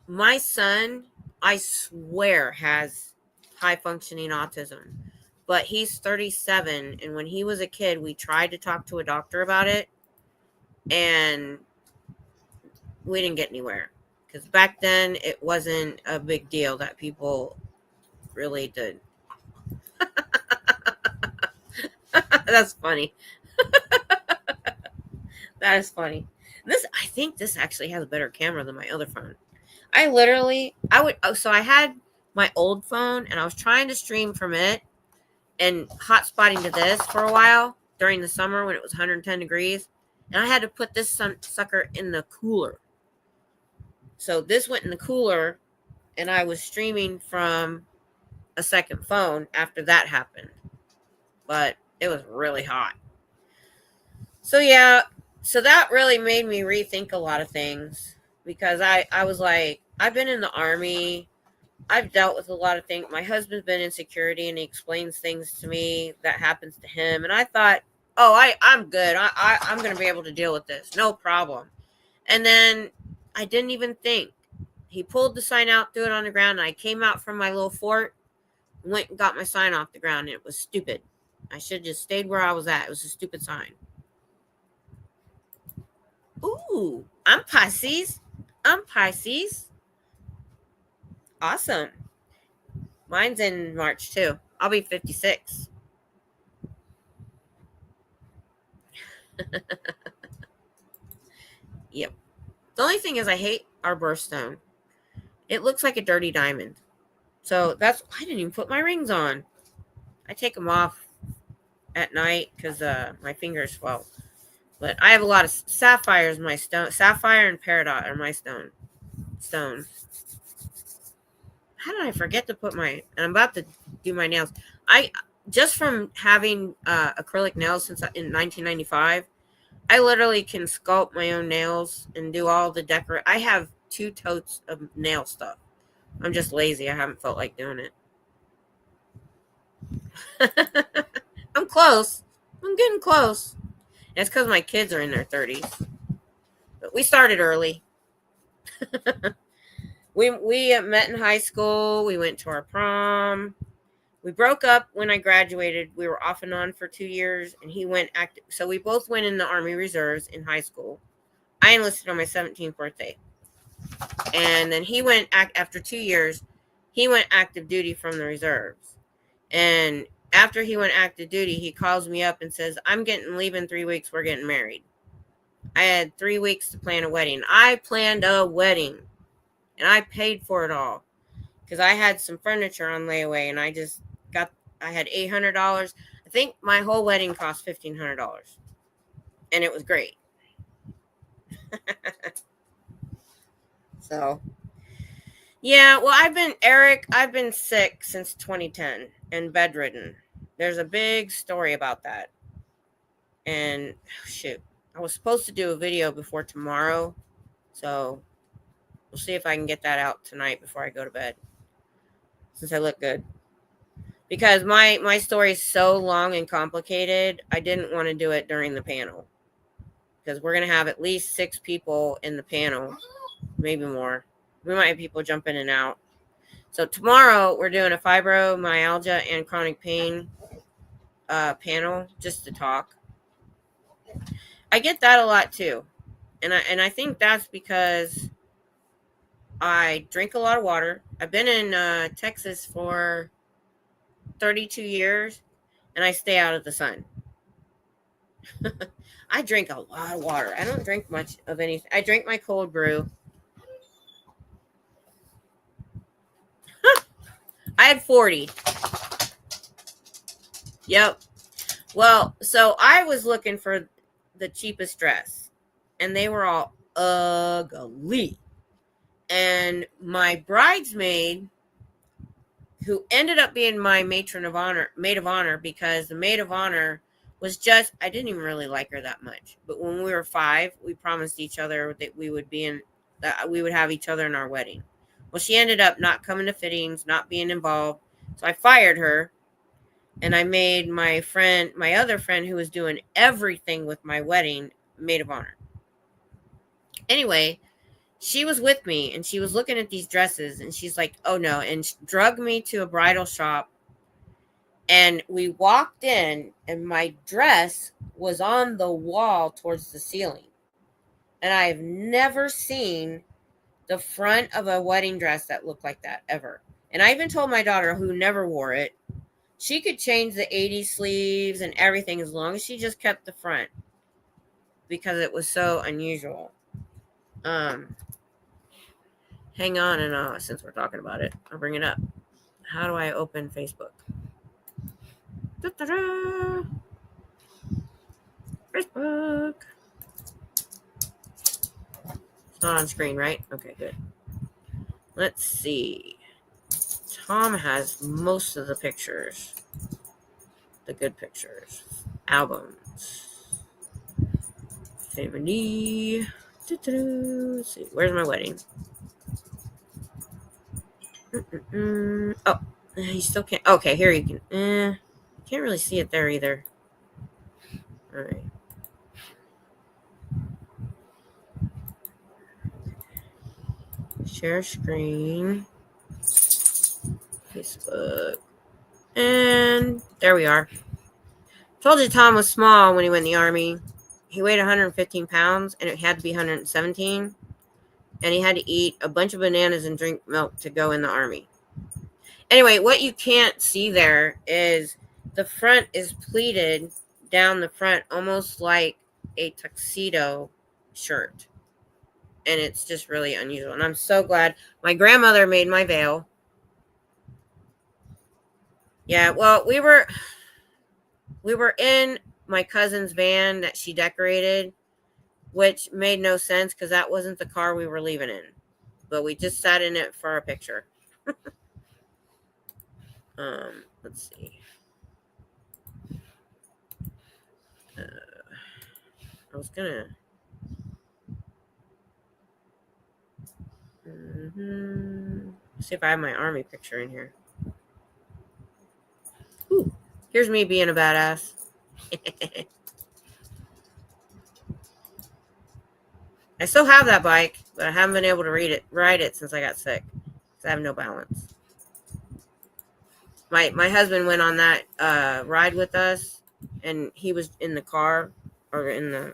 My son, I swear, has high-functioning autism. But he's 37, and when he was a kid, we tried to talk to a doctor about it, and we didn't get anywhere. Because back then, it wasn't a big deal that people really did. That's funny. That is funny. I think this actually has a better camera than my other phone. So I had my old phone, and I was trying to stream from it, and hot spotting to this for a while during the summer when it was 110 degrees. And I had to put this sucker in the cooler. So this went in the cooler, and I was streaming from a second phone after that happened. But it was really hot. So yeah, so that really made me rethink a lot of things, because I was like, I've been in the Army. I've dealt with a lot of things. My husband's been in security, and he explains things to me that happens to him. And I thought, oh, I'm good. I'm going to be able to deal with this. No problem. And then I didn't even think. He pulled the sign out, threw it on the ground, and I came out from my little fort, went and got my sign off the ground. And it was stupid. I should have just stayed where I was at. It was a stupid sign. Ooh, I'm Pisces. I'm Pisces. Awesome. Mine's in March too. I'll be 56. Yep. The only thing is I hate our birthstone. It looks like a dirty diamond. So that's, I didn't even put my rings on. I take them off at night because my fingers swell. But I have a lot of sapphires. My stone, sapphire and peridot are my stones. How did I forget to put my? And I'm about to do my nails. I just from having acrylic nails since in 1995, I literally can sculpt my own nails and do all the decor. I have 2 totes of nail stuff. I'm just lazy. I haven't felt like doing it. I'm close. I'm getting close. And it's because my kids are in their 30s. But we started early. We met in high school. We went to our prom. We broke up when I graduated. We were off and on for 2 years, and he went active. So we both went in the Army Reserves in high school. I enlisted on my 17th birthday. And then he went, after 2 years, he went active duty from the reserves. And after he went active duty, he calls me up and says, I'm leaving 3 weeks. We're getting married. I had 3 weeks to plan a wedding. I planned a wedding, and I paid for it all because I had some furniture on layaway, and I had $800. I think my whole wedding cost $1,500, and it was great. So, yeah, well, I've been sick since 2010 and bedridden. There's a big story about that. And shoot, I was supposed to do a video before tomorrow, so we'll see if I can get that out tonight before I go to bed, since I look good. Because my story is so long and complicated, I didn't want to do it during the panel. Because we're going to have at least 6 people in the panel, maybe more. We might have people jump in and out. So tomorrow, we're doing a fibromyalgia and chronic pain panel just to talk. I get that a lot too. And I think that's because I drink a lot of water. I've been in Texas for 32 years, and I stay out of the sun. I drink a lot of water. I don't drink much of anything. I drink my cold brew. I had 40. Yep. Well, so I was looking for the cheapest dress, and they were all ugly. And my bridesmaid, who ended up being my maid of honor, because the maid of honor was just, I didn't even really like her that much. But when we were 5, we promised each other that we would have each other in our wedding. Well, she ended up not coming to fittings, not being involved. So I fired her, and I made my other friend who was doing everything with my wedding, maid of honor. Anyway, she was with me, and she was looking at these dresses, and she's like, oh no, and she drugged me to a bridal shop. And we walked in, and my dress was on the wall towards the ceiling. And I've never seen the front of a wedding dress that looked like that ever. And I even told my daughter, who never wore it, she could change the 80s sleeves and everything as long as she just kept the front, because it was so unusual. Hang on, and since we're talking about it, I'll bring it up. How do I open Facebook? Da-da-da. Facebook. It's not on screen, right? Okay, good. Let's see. Tom has most of the pictures. The good pictures. Albums. Family. Let's see. Where's my wedding? Oh, you still can't. Okay, here you can. Can't really see it there either. All right. Share screen. Facebook. And there we are. Told you Tom was small when he went in the Army. He weighed 115 pounds, and it had to be 117. And he had to eat a bunch of bananas and drink milk to go in the Army. Anyway, what you can't see there is the front is pleated down the front, almost like a tuxedo shirt. And it's just really unusual. And I'm so glad my grandmother made my veil. Yeah, well, we were in my cousin's van that she decorated, which made no sense because that wasn't the car we were leaving in. But we just sat in it for a picture. Let's see. I was gonna. See if I have my Army picture in here. Ooh, here's me being a badass. I still have that bike, but I haven't been able to ride it since I got sick. Because I have no balance. My husband went on that ride with us, and he was in the car, or in the,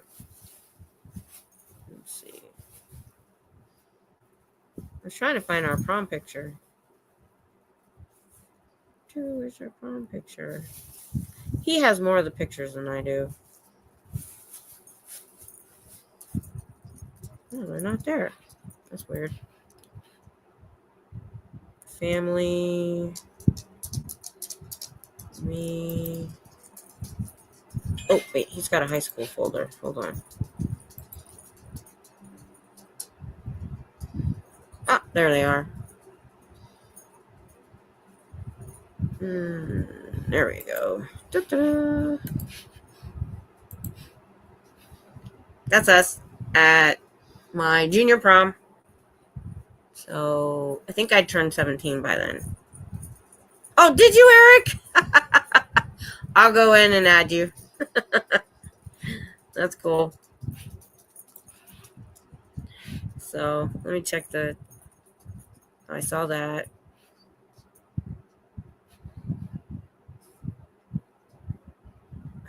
let's see. I was trying to find our prom picture. Where's our prom picture? He has more of the pictures than I do. Oh, they're not there. That's weird. Family. Me. Oh, wait. He's got a high school folder. Hold on. Ah, there they are. There we go. Da-da. That's us at my junior prom. So I think I'd turned 17 by then. Oh, did you, Eric? I'll go in and add you. That's cool. So let me check I saw that.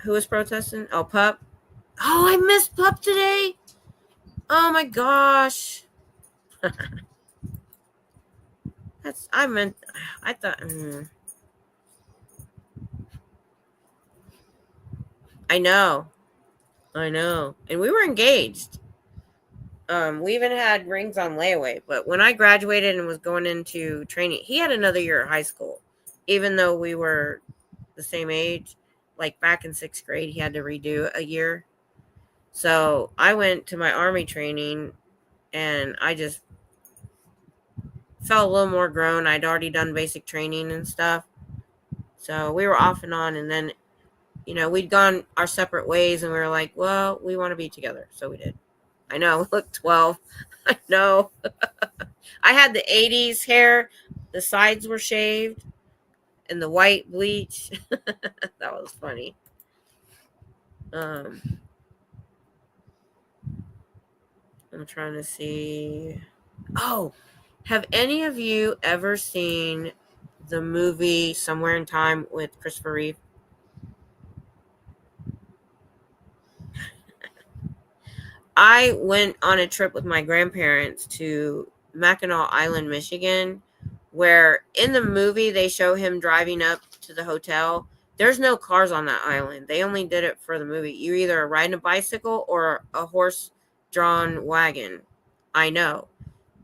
Who was protesting? Oh, Pup. Oh, I missed Pup today. Oh my gosh. I thought. I know. And we were engaged. We even had rings on layaway. But when I graduated and was going into training, he had another year of high school. Even though we were the same age, like back in 6th grade, he had to redo a year. So I went to my Army training, and I just felt a little more grown. I'd already done basic training and stuff. So we were off and on, and then, we'd gone our separate ways, and we were like, well, we want to be together. So we did. I know, look, 12. I know. I had the 80s hair. The sides were shaved, and the white bleach. That was funny. I'm trying to see. Oh, have any of you ever seen the movie Somewhere in Time with Christopher Reeve? I went on a trip with my grandparents to Mackinac Island, Michigan, where in the movie they show him driving up to the hotel. There's no cars on that island. They only did it for the movie. You're either riding a bicycle or a horse-drawn wagon. I know.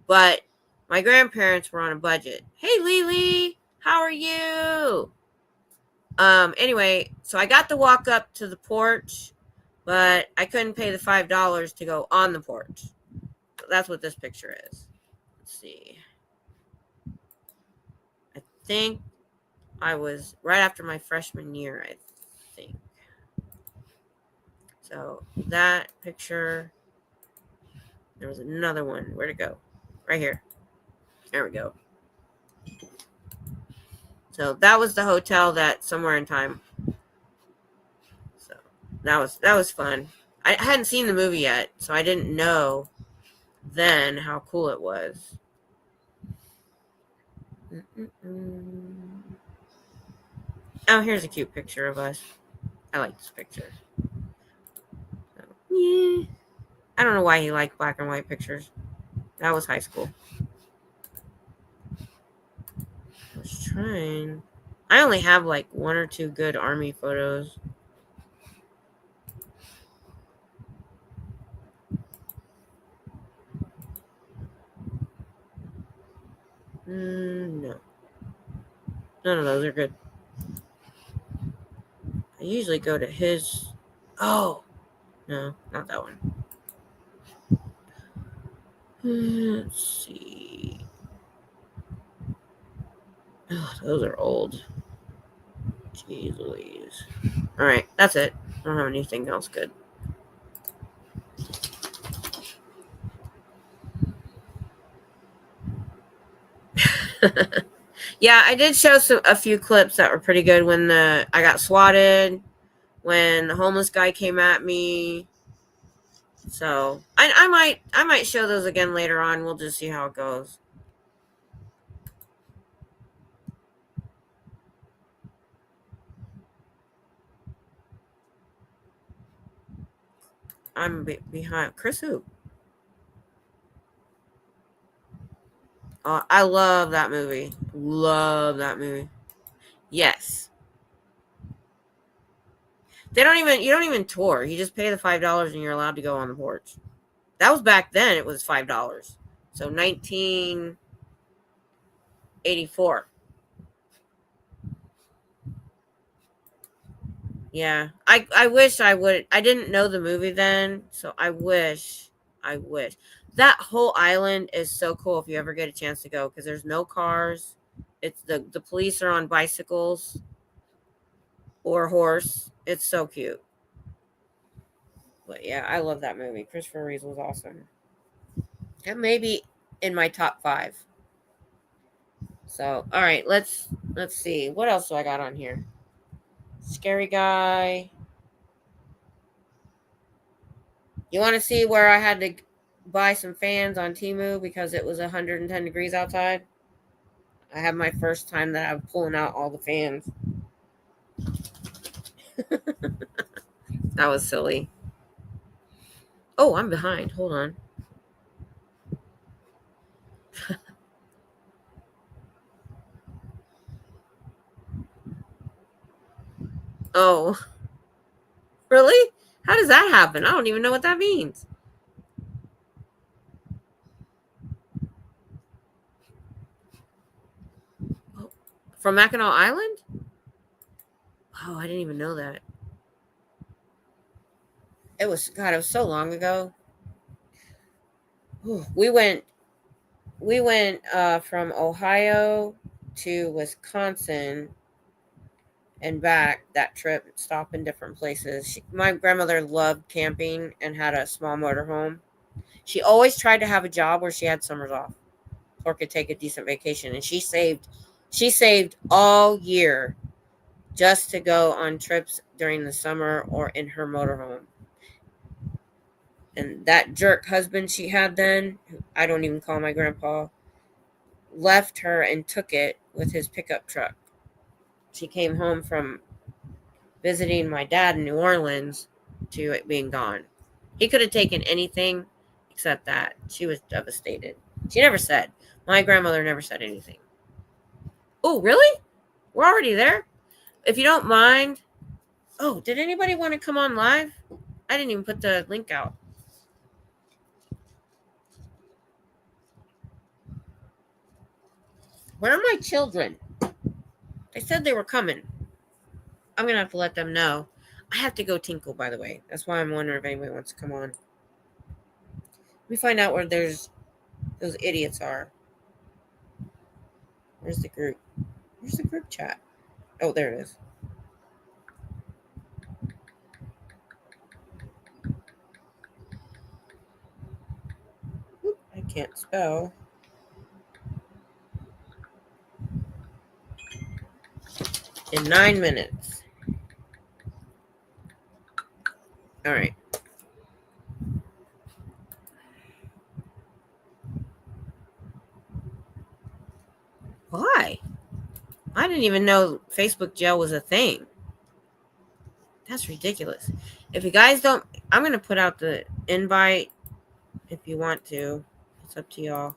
But my grandparents were on a budget. Hey, Lily, how are you? Anyway, so I got to walk up to the porch, but I couldn't pay the $5 to go on the porch. So that's what this picture is. Let's see. I think I was right after my freshman year, I think. So that picture, there was another one. Where'd it go? Right here. There we go. So that was the hotel that Somewhere in Time. So that was fun. I hadn't seen the movie yet, so I didn't know then how cool it was. Oh, here's a cute picture of us. I like this picture. So, yeah. I don't know why he liked black and white pictures. That was high school. I was trying. I only have like 1 or 2 good army photos. No. None of those are good. I usually go to his. Oh, no, not that one. Let's see. Oh, those are old. Jeez Louise. All right, that's it. I don't have anything else good. Yeah, I did show a few clips that were pretty good when I got swatted, when the homeless guy came at me. So I might show those again later on. We'll just see how it goes. I'm behind Chris who? I love that movie. Love that movie. Yes. You don't even tour. You just pay the $5 and you're allowed to go on the porch. That was back then. It was $5. So 1984. Yeah. I wish I would. I didn't know the movie then. So I wish. That whole island is so cool if you ever get a chance to go, because there's no cars. It's the police are on bicycles or horse. It's so cute. But yeah, I love that movie. Christopher Reeve was awesome. That may be in my top 5. So, all right, let's see. What else do I got on here? Scary guy. You want to see where I had to buy some fans on Temu because it was 110 degrees outside? I had my first time that I'm pulling out all the fans. That was silly. Oh, I'm behind. Hold on. Oh, really? How does that happen? I don't even know what that means. Oh, from Mackinac Island? Oh, I didn't even know that. It was so long ago. We went from Ohio to Wisconsin and back that trip, stopping different places. My grandmother loved camping and had a small motorhome. She always tried to have a job where she had summers off or could take a decent vacation, and she saved all year just to go on trips during the summer or in her motorhome. And that jerk husband she had then, I don't even call my grandpa, left her and took it with his pickup truck. She came home from visiting my dad in New Orleans to it being gone. He could have taken anything except that. She was devastated. She never said. My grandmother never said anything. Oh, really? We're already there? If you don't mind. Oh, did anybody want to come on live? I didn't even put the link out. Where are my children? They said they were coming. I'm gonna have to let them know. I have to go tinkle, by the way. That's why I'm wondering if anybody wants to come on. Let me find out where those idiots are. Where's the group? Where's the group chat? Oh, there it is. Oop, I can't spell. In 9 minutes. All right. Why? I didn't even know Facebook jail was a thing. That's ridiculous. If you guys don't, I'm going to put out the invite if you want to. It's up to y'all.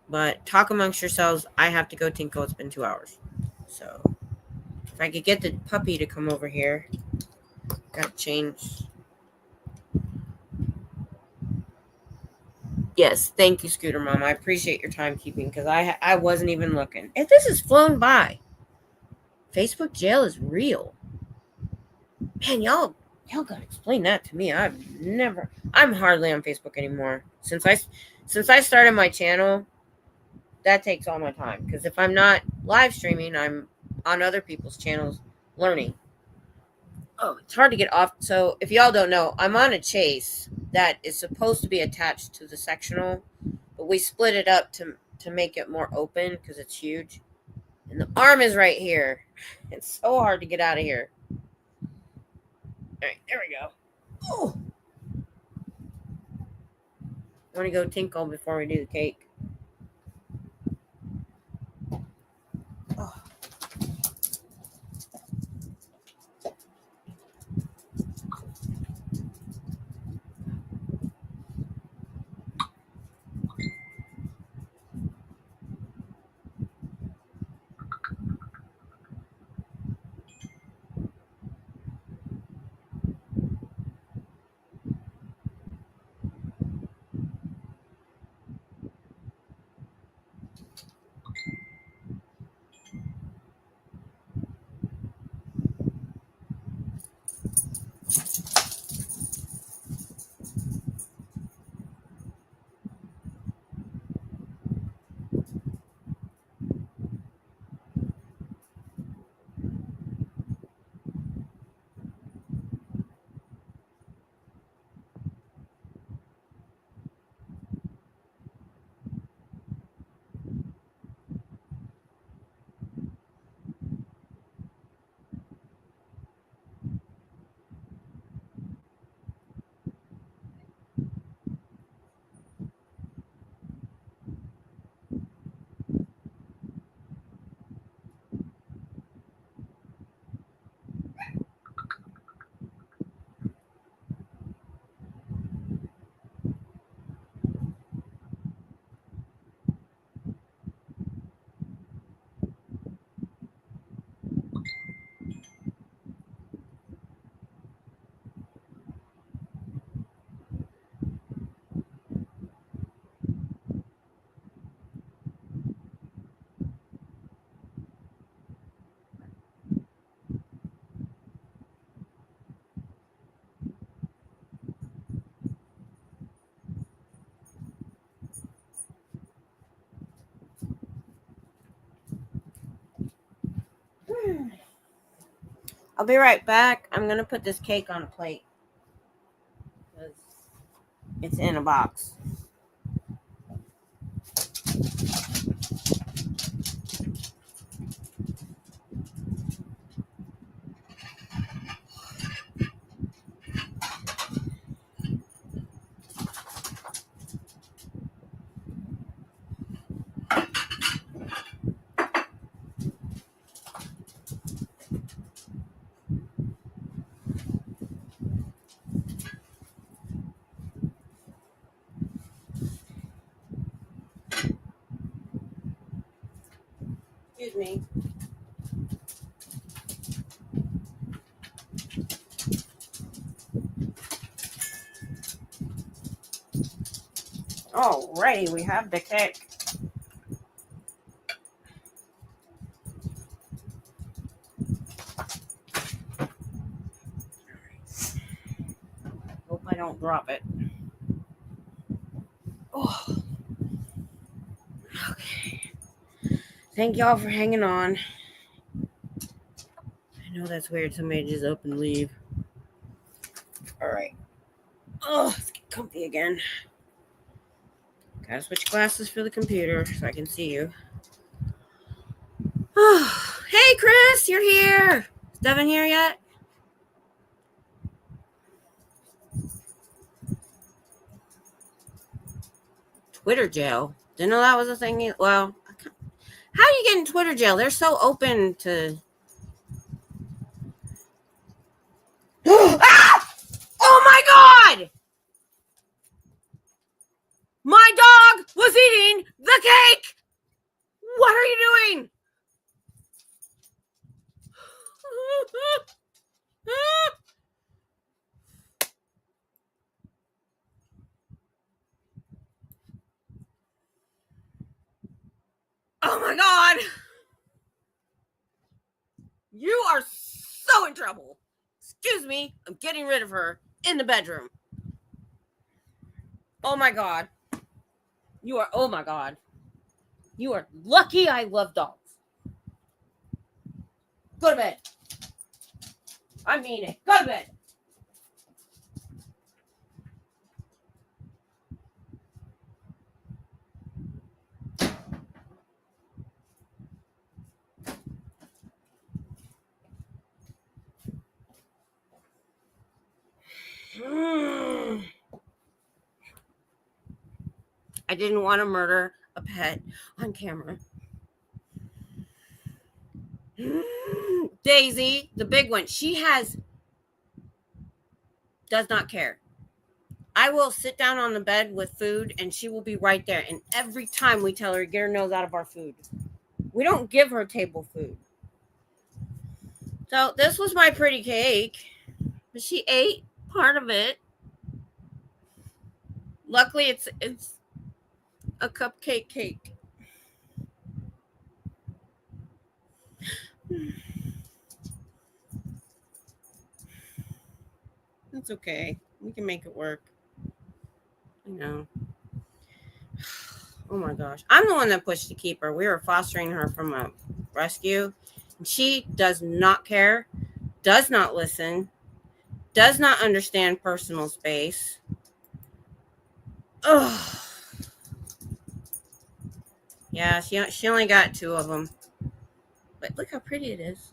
But talk amongst yourselves. I have to go tinkle. It's been 2 hours. So if I could get the puppy to come over here. Gotta change. Yes, thank you, Scooter Mom. I appreciate your timekeeping because I wasn't even looking. If this has flown by, Facebook jail is real. Man, y'all gotta explain that to me. I'm hardly on Facebook anymore. Since I started my channel, that takes all my time. Because if I'm not live streaming, I'm on other people's channels learning. Oh, it's hard to get off. So if y'all don't know, I'm on a chase that is supposed to be attached to the sectional, but we split it up to make it more open because it's huge. And the arm is right here. It's so hard to get out of here. All right, there we go. Oh, I want to go tinkle before we do the cake. Oh. I'll be right back. I'm going to put this cake on a plate. Because it's in a box. Excuse me. Alrighty, we have the cake. don't drop it. Oh. Okay. Thank y'all for hanging on. I know that's weird. Somebody just up and leave. All right. Oh, let's get comfy again. Gotta switch glasses for the computer so I can see you. Oh, hey, Chris, you're here. Is Devin here yet? Twitter jail. Didn't know that was a thing. Well, how do you get in Twitter jail? They're so open to. Ah! Oh my God! My dog was eating the cake! What are you doing? Oh my God! You are so in trouble. Excuse me, I'm getting rid of her in the bedroom. Oh my God. You are, oh my God. You are lucky I love dogs. Go to bed. I mean it. Go to bed. I didn't want to murder a pet on camera. Daisy, the big one, does not care. I will sit down on the bed with food and she will be right there. And every time we tell her, get her nose out of our food. We don't give her table food. So this was my pretty cake. But she ate part of it. Luckily, it's a cupcake cake. It's okay. We can make it work. You know. Oh my gosh. I'm the one that pushed to keep her. We were fostering her from a rescue. And she does not care, does not listen, does not understand personal space. Ugh. Yeah, she only got 2 of them. But look how pretty it is.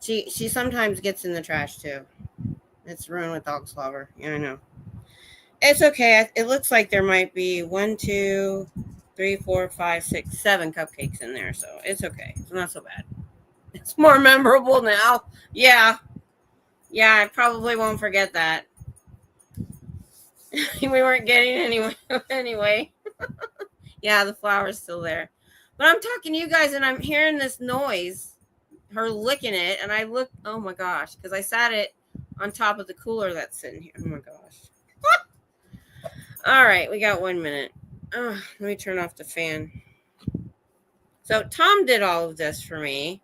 She sometimes gets in the trash too. It's ruined with dog slobber. Yeah, I know. It's okay. It looks like there might be 1, 2, 3, 4, 5, 6, 7 cupcakes in there, so it's okay. It's not so bad. It's more memorable now. Yeah, I probably won't forget that. We weren't getting anyway. Yeah, the flour's still there. But I'm talking to you guys and I'm hearing this noise, her licking it, and I look, oh my gosh, because I sat it on top of the cooler that's sitting here. Oh my gosh. All right, we got 1 minute. Let me turn off the fan. So Tom did all of this for me.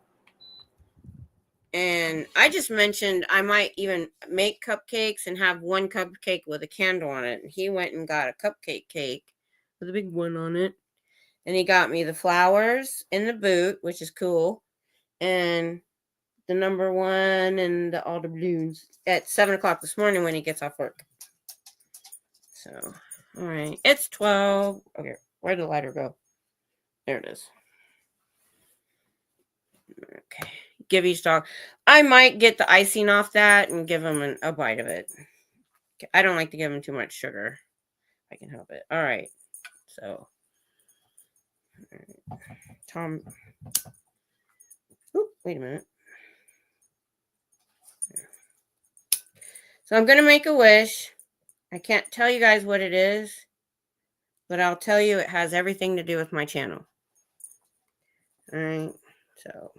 And I just mentioned I might even make cupcakes and have 1 cupcake with a candle on it. And he went and got a cupcake cake with a big one on it. And he got me the flowers in the boot, which is cool. And the number 1 and all the balloons at 7 o'clock this morning when he gets off work. So, all right. It's 12. Okay, where'd the lighter go? There it is. Okay. Give each dog. I might get the icing off that and give them a bite of it. I don't like to give them too much sugar. If I can help it. All right. So, Tom. Oop, wait a minute. So I'm going to make a wish. I can't tell you guys what it is, but I'll tell you it has everything to do with my channel. All right. So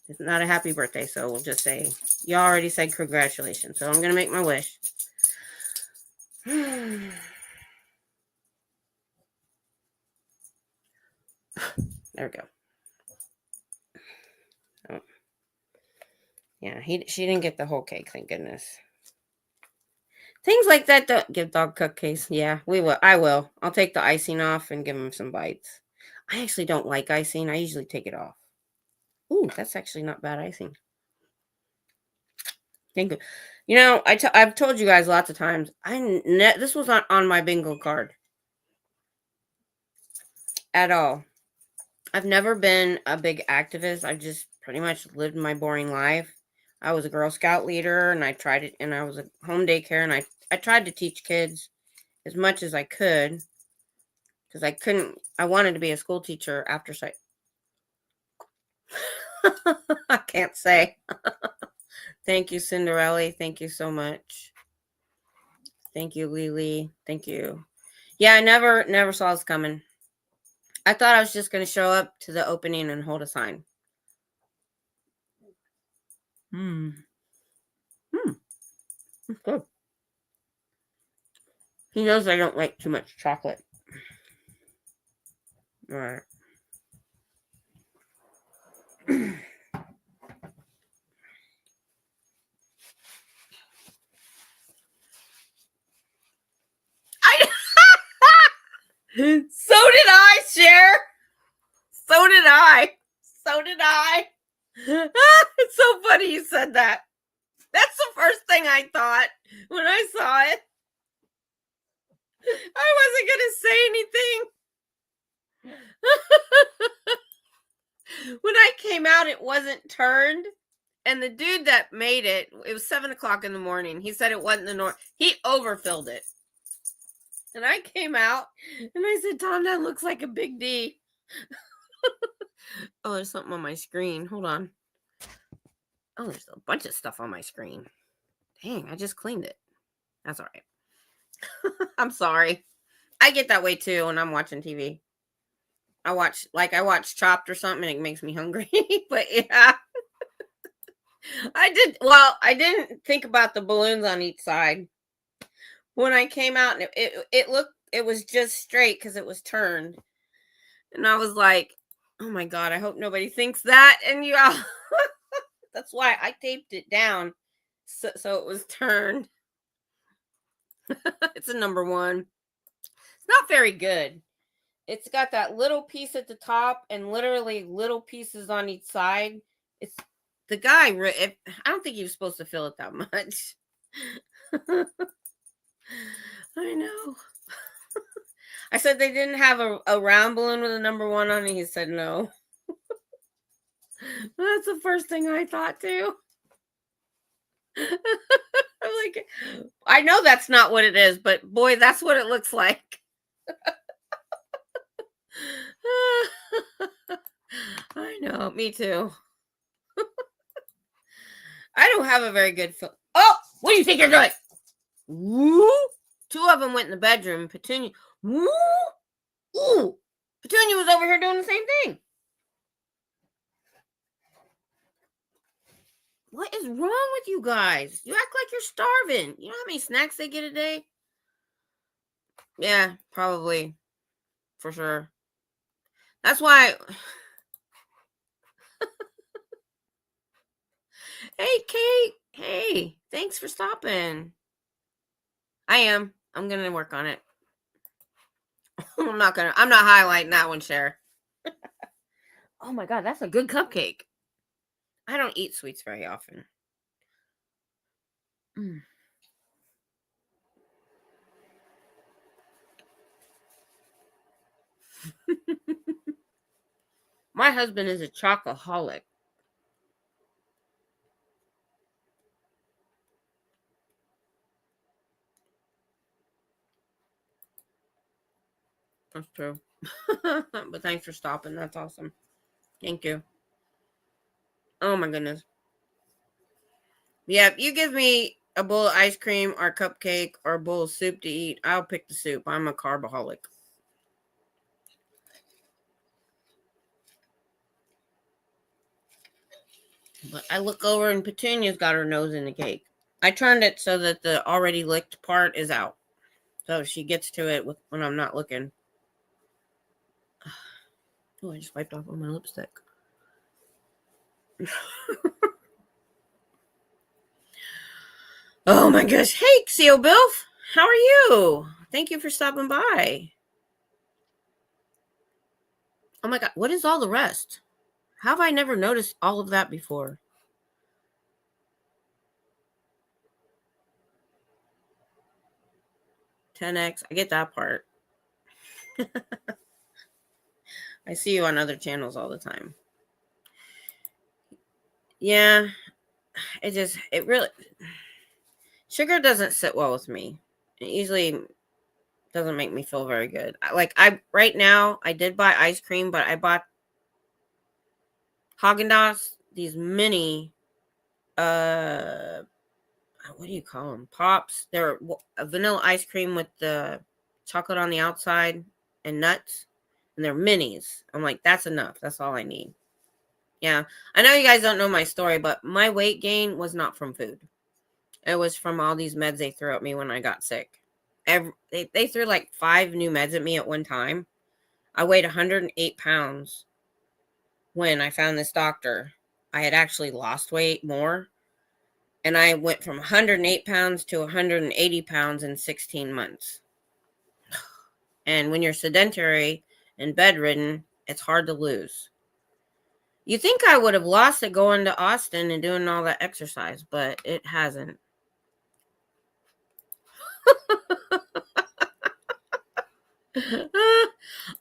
it's not a happy birthday, so we'll just say you already said congratulations. So I'm going to make my wish. There we go. Oh. Yeah, she didn't get the whole cake, thank goodness. Things like that don't give dog cupcakes. Yeah, we will. I will. I'll take the icing off and give him some bites. I actually don't like icing. I usually take it off. Ooh, that's actually not bad icing. Thank you. You know, I've told you guys lots of times. This was not on my bingo card at all. I've never been a big activist. I just pretty much lived my boring life. I was a Girl Scout leader, and I tried it, and I was a home daycare, and I tried to teach kids as much as I could because I couldn't. I wanted to be a school teacher after I can't say. Thank you, Cinderella. Thank you so much. Thank you, Lily. Thank you. Yeah, I never saw this coming. I thought I was just going to show up to the opening and hold a sign. Good. He knows I don't like too much chocolate. All right. So did I, Cher. So did I. It's so funny you said that. That's the first thing I thought when I saw it. I wasn't going to say anything. When I came out, it wasn't turned. And the dude that made it was 7 o'clock in the morning. He said it wasn't the norm. He overfilled it. And I came out and I said, Tom, that looks like a big D. Oh, there's something on my screen. Hold on. Oh, there's a bunch of stuff on my screen. Dang, I just cleaned it. That's all right. I'm sorry. I get that way too when I'm watching TV. I watch Chopped or something and it makes me hungry. But yeah. I didn't think about the balloons on each side. When I came out, and it was just straight because it was turned. And I was like, oh my God, I hope nobody thinks that. And that's why I taped it down so it was turned. It's a number 1. It's not very good. It's got that little piece at the top and literally little pieces on each side. It's the guy. I don't think he was supposed to fill it that much. I know. I said they didn't have a round balloon with a number 1 on it. He said no. That's the first thing I thought too. I'm like, I know that's not what it is, but boy, that's what it looks like. I know, me too. I don't have a very good Oh, what do you think you're doing? Woo! 2 of them went in the bedroom. Petunia. Woo! Ooh! Petunia was over here doing the same thing. What is wrong with you guys? You act like you're starving. You know how many snacks they get a day? Yeah, probably. For sure. That's why. Hey, Kate. Hey, thanks for stopping. I'm going to work on it. I'm not highlighting that one, Cher. Oh my God, that's a good cupcake. I don't eat sweets very often. My husband is a chocoholic. That's true. But thanks for stopping. That's awesome. Thank you. Oh my goodness. Yeah, if you give me a bowl of ice cream or cupcake or a bowl of soup to eat, I'll pick the soup. I'm a carbaholic. But I look over and Petunia's got her nose in the cake. I turned it so that the already licked part is out. So she gets to it when I'm not looking. Oh, I just wiped off on my lipstick. Oh my gosh. Hey, Xio Bilf. How are you? Thank you for stopping by. Oh my God. What is all the rest? How have I never noticed all of that before? $10X. I get that part. I see you on other channels all the time. Yeah. It really, sugar doesn't sit well with me. It usually doesn't make me feel very good. Right now, I did buy ice cream, but I bought Haagen-Dazs, these mini, what do you call them? Pops. They're a vanilla ice cream with the chocolate on the outside and nuts, and they're minis. I'm like, that's enough. That's all I need. Yeah, I know you guys don't know my story, but my weight gain was not from food. It was from all these meds they threw at me when I got sick. They threw like 5 new meds at me at one time. I weighed 108 pounds when I found this doctor. I had actually lost weight more. And I went from 108 pounds to 180 pounds in 16 months. And when you're sedentary and bedridden, it's hard to lose. You think I would have lost it going to Austin and doing all that exercise, but it hasn't.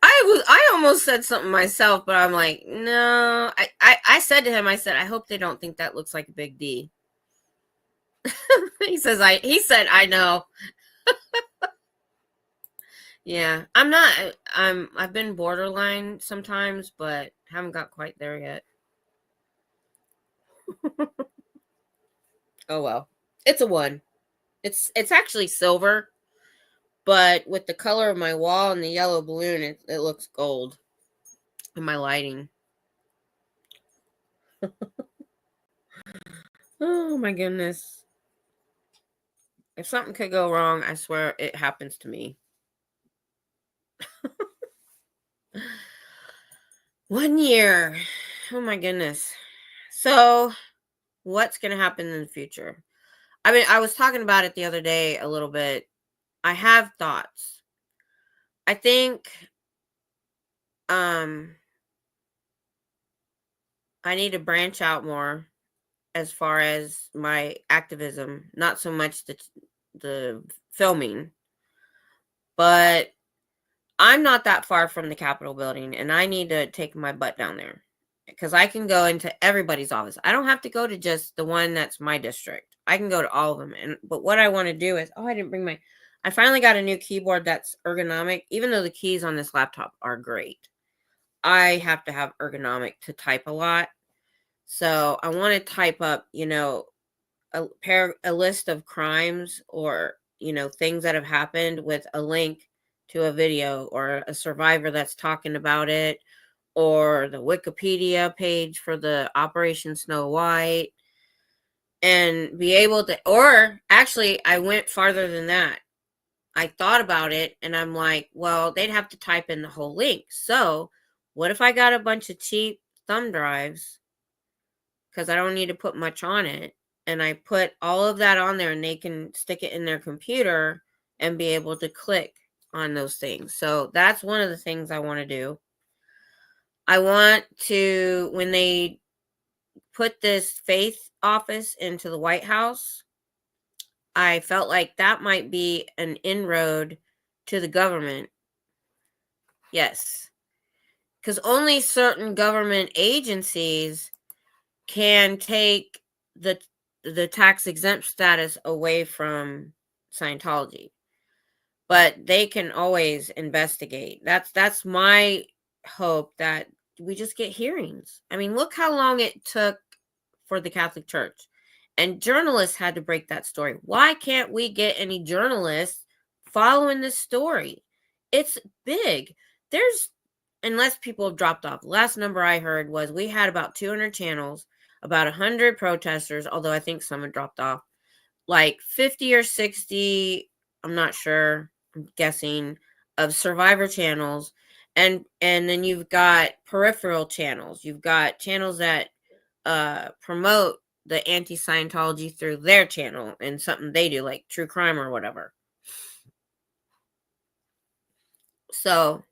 I almost said something myself, but I'm like, no. I said to him, I said, I hope they don't think that looks like a big D. He said, I know. Yeah, I've been borderline sometimes, but haven't got quite there yet. Oh well. It's a 1. It's actually silver, but with the color of my wall and the yellow balloon, it looks gold in my lighting. Oh my goodness. If something could go wrong, I swear it happens to me. 1 year. Oh my goodness. So, what's going to happen in the future? I mean, I was talking about it the other day a little bit. I have thoughts. I think I need to branch out more as far as my activism, not so much the filming, but I'm not that far from the Capitol building, and I need to take my butt down there because I can go into everybody's office. I don't have to go to just the one that's my district. I can go to all of them. But what I want to do is, I finally got a new keyboard that's ergonomic, even though the keys on this laptop are great. I have to have ergonomic to type a lot. So I want to type up, a list of crimes or, things that have happened with a link to a video or a survivor that's talking about it, or the Wikipedia page for the Operation Snow White, and be able to, or actually, I went farther than that. I thought about it and I'm like, well, they'd have to type in the whole link. So what if I got a bunch of cheap thumb drives, because I don't need to put much on it, and I put all of that on there and they can stick it in their computer and be able to click on those things. So that's one of the things I want to do. I want to, when they put this faith office into the White House, I felt like that might be an inroad to the government. Yes. Because only certain government agencies can take the tax exempt status away from Scientology. But they can always investigate. That's my hope, that we just get hearings. I mean, look how long it took for the Catholic Church. And journalists had to break that story. Why can't we get any journalists following this story? It's big. Unless people have dropped off. The last number I heard was we had about 200 channels, about 100 protesters, although I think some had dropped off, like 50 or 60, I'm not sure, I'm guessing, of survivor channels. And then you've got peripheral channels. You've got channels that promote the anti-Scientology through their channel and something they do, like true crime or whatever. So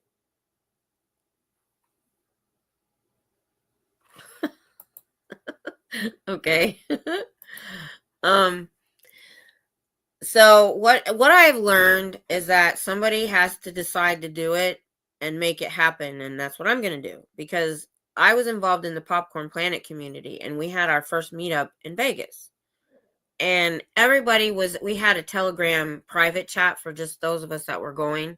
okay. So what I've learned is that somebody has to decide to do it and make it happen, and that's what I'm going to do, because I was involved in the Popcorn Planet community, and we had our first meetup in Vegas. And we had a Telegram private chat for just those of us that were going.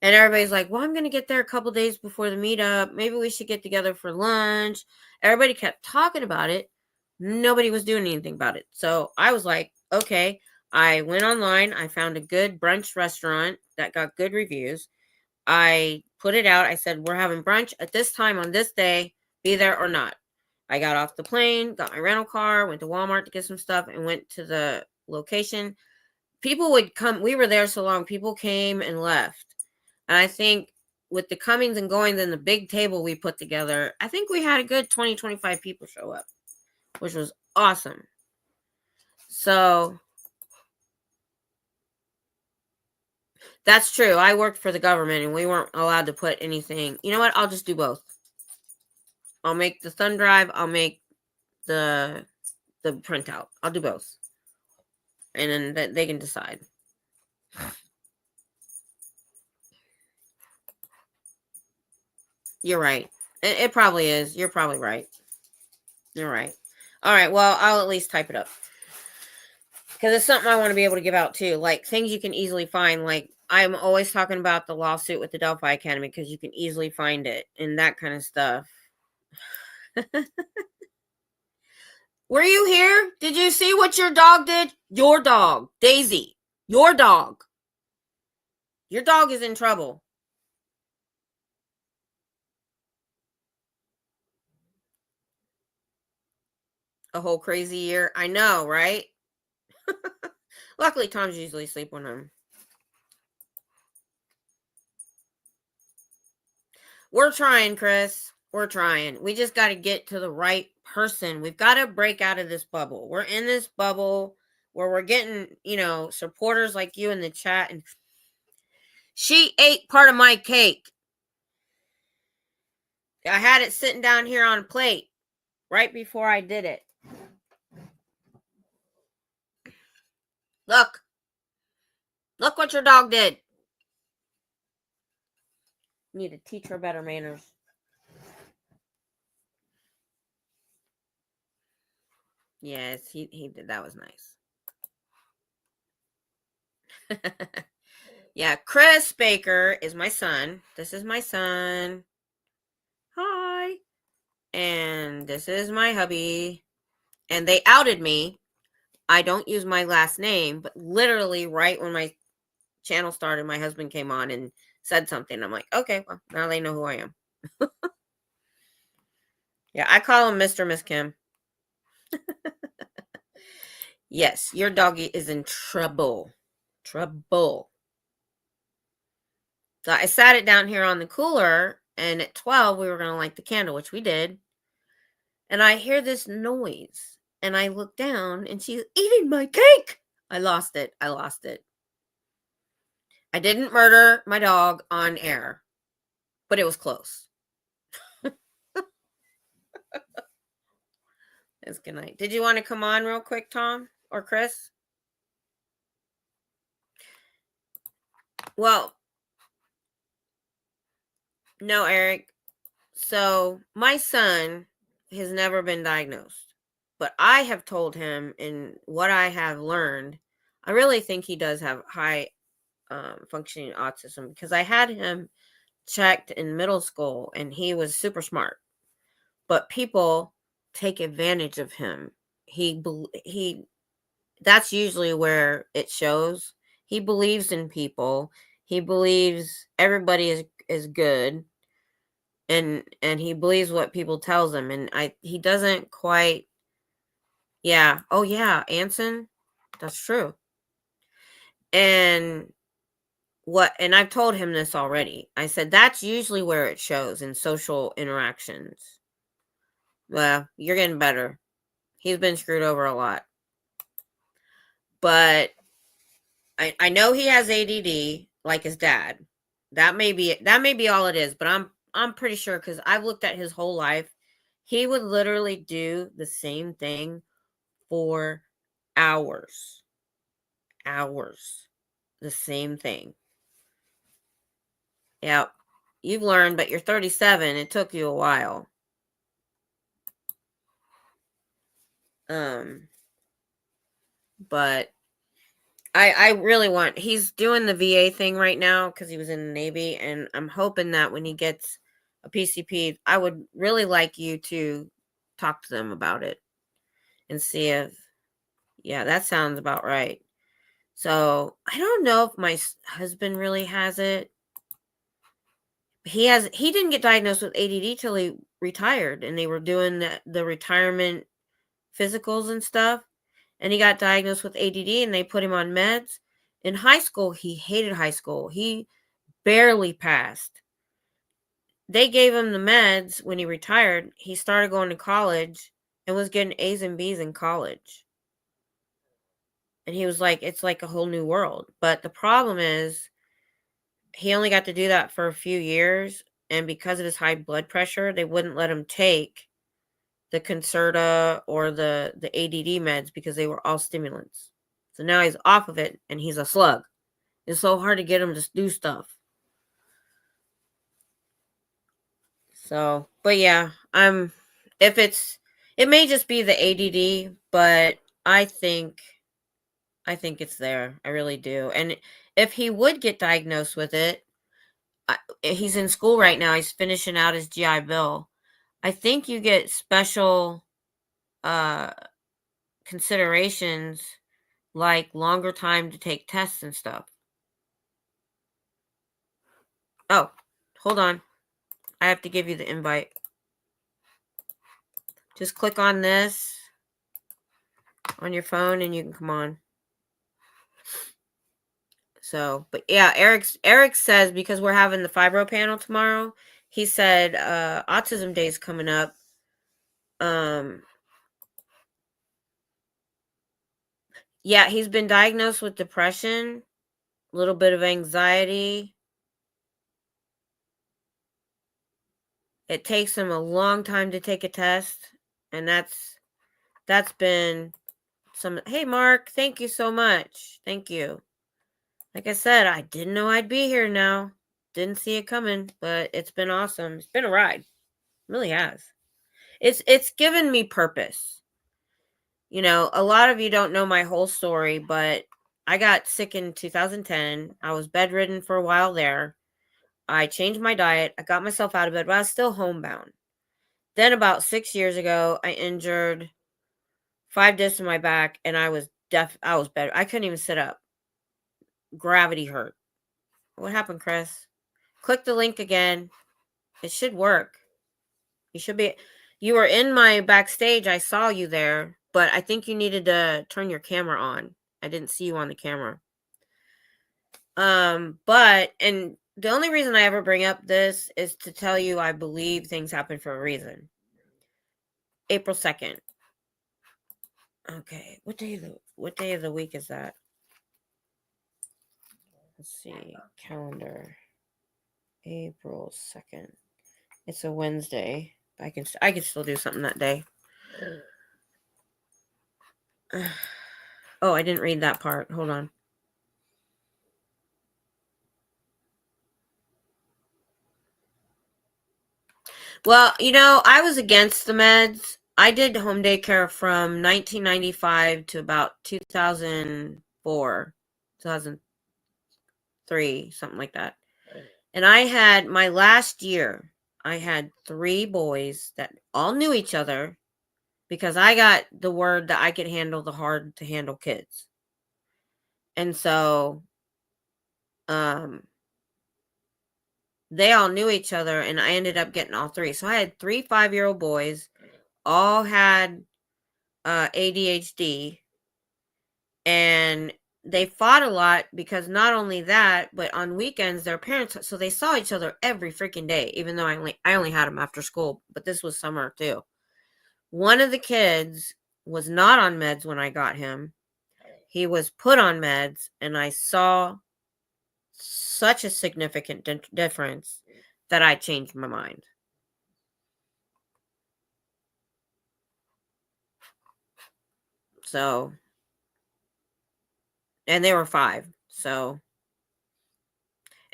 And everybody's like, well, I'm going to get there a couple days before the meetup. Maybe we should get together for lunch. Everybody kept talking about it. Nobody was doing anything about it. So I was like, okay. I went online. I found a good brunch restaurant that got good reviews. I put it out. I said, we're having brunch at this time on this day. Be there or not. I got off the plane, got my rental car, went to Walmart to get some stuff, and went to the location. People would come. We were there so long. People came and left. And I think with the comings and goings and the big table we put together, I think we had a good 20, 25 people show up, which was awesome. So that's true. I worked for the government and we weren't allowed to put anything. You know what? I'll just do both. I'll make the thumb drive. I'll make the printout. I'll do both. And then they can decide. You're right. It probably is. You're probably right. You're right. All right. Well, I'll at least type it up. Because it's something I want to be able to give out too. Like things you can easily find. Like I'm always talking about the lawsuit with the Delphi Academy because you can easily find it and that kind of stuff. Were you here? Did you see what your dog did? Your dog, Daisy. Your dog. Your dog is in trouble. A whole crazy year. I know, right? Luckily, Tom's usually asleep when I'm. We're trying, Chris. We're trying. We just got to get to the right person. We've got to break out of this bubble. We're in this bubble where we're getting, supporters like you in the chat. And she ate part of my cake. I had it sitting down here on a plate right before I did it. Look. Look what your dog did. Need to teach her better manners. Yes, he did. That was nice. Yeah, Chris Baker is my son. This is my son. Hi. And this is my hubby. And they outed me. I don't use my last name, but literally right when my channel started, my husband came on and said something. I'm like, okay, well, now they know who I am. Yeah, I call him Mr. Miss Kim. Yes, your doggy is in trouble. Trouble. So I sat it down here on the cooler, and at 12, we were going to light the candle, which we did. And I hear this noise, and I look down, and she's eating my cake. I lost it. I didn't murder my dog on air, but it was close. It's good night. Did you want to come on real quick, Tom or Chris? Well, no, Eric. So my son has never been diagnosed, but I have told him in what I have learned, I really think he does have high functioning autism because I had him checked in middle school and he was super smart, but people take advantage of him. That's usually where it shows. He believes in people. He believes everybody is good. And he believes what people tells him. And he doesn't quite. Yeah. Oh yeah, Anson. That's true. And I've told him this already. I said that's usually where it shows in social interactions. Well, you're getting better. He's been screwed over a lot. But I know he has ADD like his dad. That may be all it is, but I'm pretty sure because I've looked at his whole life. He would literally do the same thing for hours. Hours. The same thing. Yeah. You've learned, but you're 37. It took you a while. But I really want, he's doing the VA thing right now because he was in the Navy, and I'm hoping that when he gets a PCP, I would really like you to talk to them about it and see if, yeah, that sounds about right. So I don't know if my husband really has it. He didn't get diagnosed with ADD till he retired, and they were doing the retirement physicals and stuff, and he got diagnosed with ADD, and they put him on meds. In high school, he hated high school. He barely passed. They gave him the meds when he retired. He started going to college and was getting A's and B's in college. And he was like, it's like a whole new world. But the problem is, he only got to do that for a few years. And because of his high blood pressure, they wouldn't let him take the Concerta or the ADD meds because they were all stimulants. So now he's off of it and he's a slug. It's so hard to get him to do stuff. So, but yeah, it may just be the ADD, but I think it's there. I really do. And if he would get diagnosed with it, he's in school right now. He's finishing out his GI Bill. I think you get special considerations like longer time to take tests and stuff. Oh, hold on. I have to give you the invite. Just click on this on your phone and you can come on. So, but yeah, Eric says, because we're having the fibro panel tomorrow, he said Autism Day is coming up. Yeah, he's been diagnosed with depression, a little bit of anxiety. It takes him a long time to take a test, and that's been some. Hey, Mark, thank you so much. Thank you. Like I said, I didn't know I'd be here now. Didn't see it coming, but it's been awesome. It's been a ride. It really has. It's given me purpose. You know, a lot of you don't know my whole story, but I got sick in 2010. I was bedridden for a while there. I changed my diet. I got myself out of bed, but I was still homebound. Then about 6 years ago, I injured 5 discs in my back, and I was deaf. I was bed. I couldn't even sit up. Gravity hurt. What happened, Chris? Click the link again. It should work. You were in my backstage. I saw you there, but I think you needed to turn your camera on. I didn't see you on the camera. But the only reason I ever bring up this is to tell you I believe things happen for a reason. April 2nd. Okay, what day of the week is that? Let's see, calendar. April 2nd. It's a Wednesday. I can still do something that day. Oh, I didn't read that part. Hold on. Well, you know, I was against the meds. I did home daycare from 1995 to about 2004, 2003, something like that. And I had my last year, I had 3 boys that all knew each other because I got the word that I could handle the hard to handle kids. And so, they all knew each other, and I ended up getting all 3. So I had 3 5-year-old boys, all had ADHD, and they fought a lot because not only that, but on weekends their parents, so they saw each other every freaking day, even though I only had them after school, but this was summer too. One of the kids was not on meds when I got him. He was put on meds, and I saw such a significant difference that I changed my mind. So, and they were 5. So,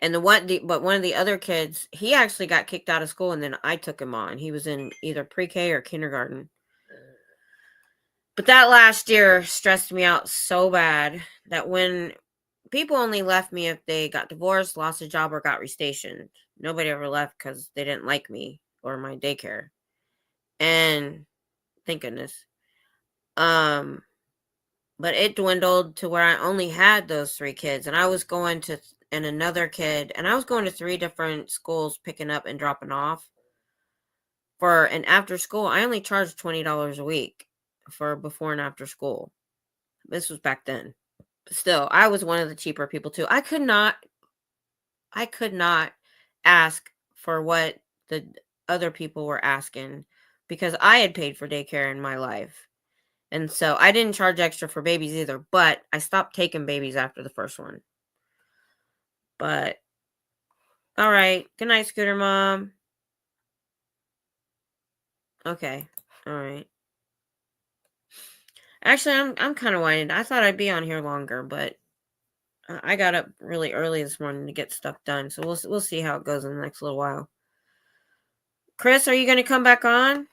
and but one of the other kids, he actually got kicked out of school, and then I took him on. He was in either pre-K or kindergarten. But that last year stressed me out so bad that when people only left me if they got divorced, lost a job, or got restationed. Nobody ever left because they didn't like me or my daycare. And thank goodness. But it dwindled to where I only had those 3 kids, and I was going to and another kid, and I was going to 3 different schools picking up and dropping off. For an after school, I only charged $20 a week for before and after school. This was back then. Still, I was one of the cheaper people too. I could not ask for what the other people were asking because I had paid for daycare in my life. And so I didn't charge extra for babies either, but I stopped taking babies after the first one. But all right. Good night, Scooter Mom. Okay. All right. Actually, I'm kind of winded. I thought I'd be on here longer, but I got up really early this morning to get stuff done. So we'll see how it goes in the next little while. Chris, are you going to come back on?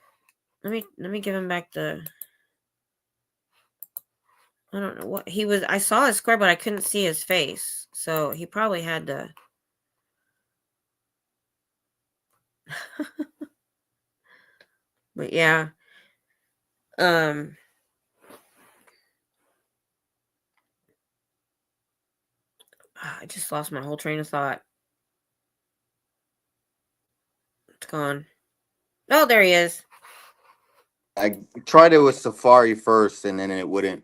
Let me give him back the. I don't know what he was. I saw his square, but I couldn't see his face. So he probably had to. But yeah. I just lost my whole train of thought. It's gone. Oh, there he is. I tried it with Safari first, and then it wouldn't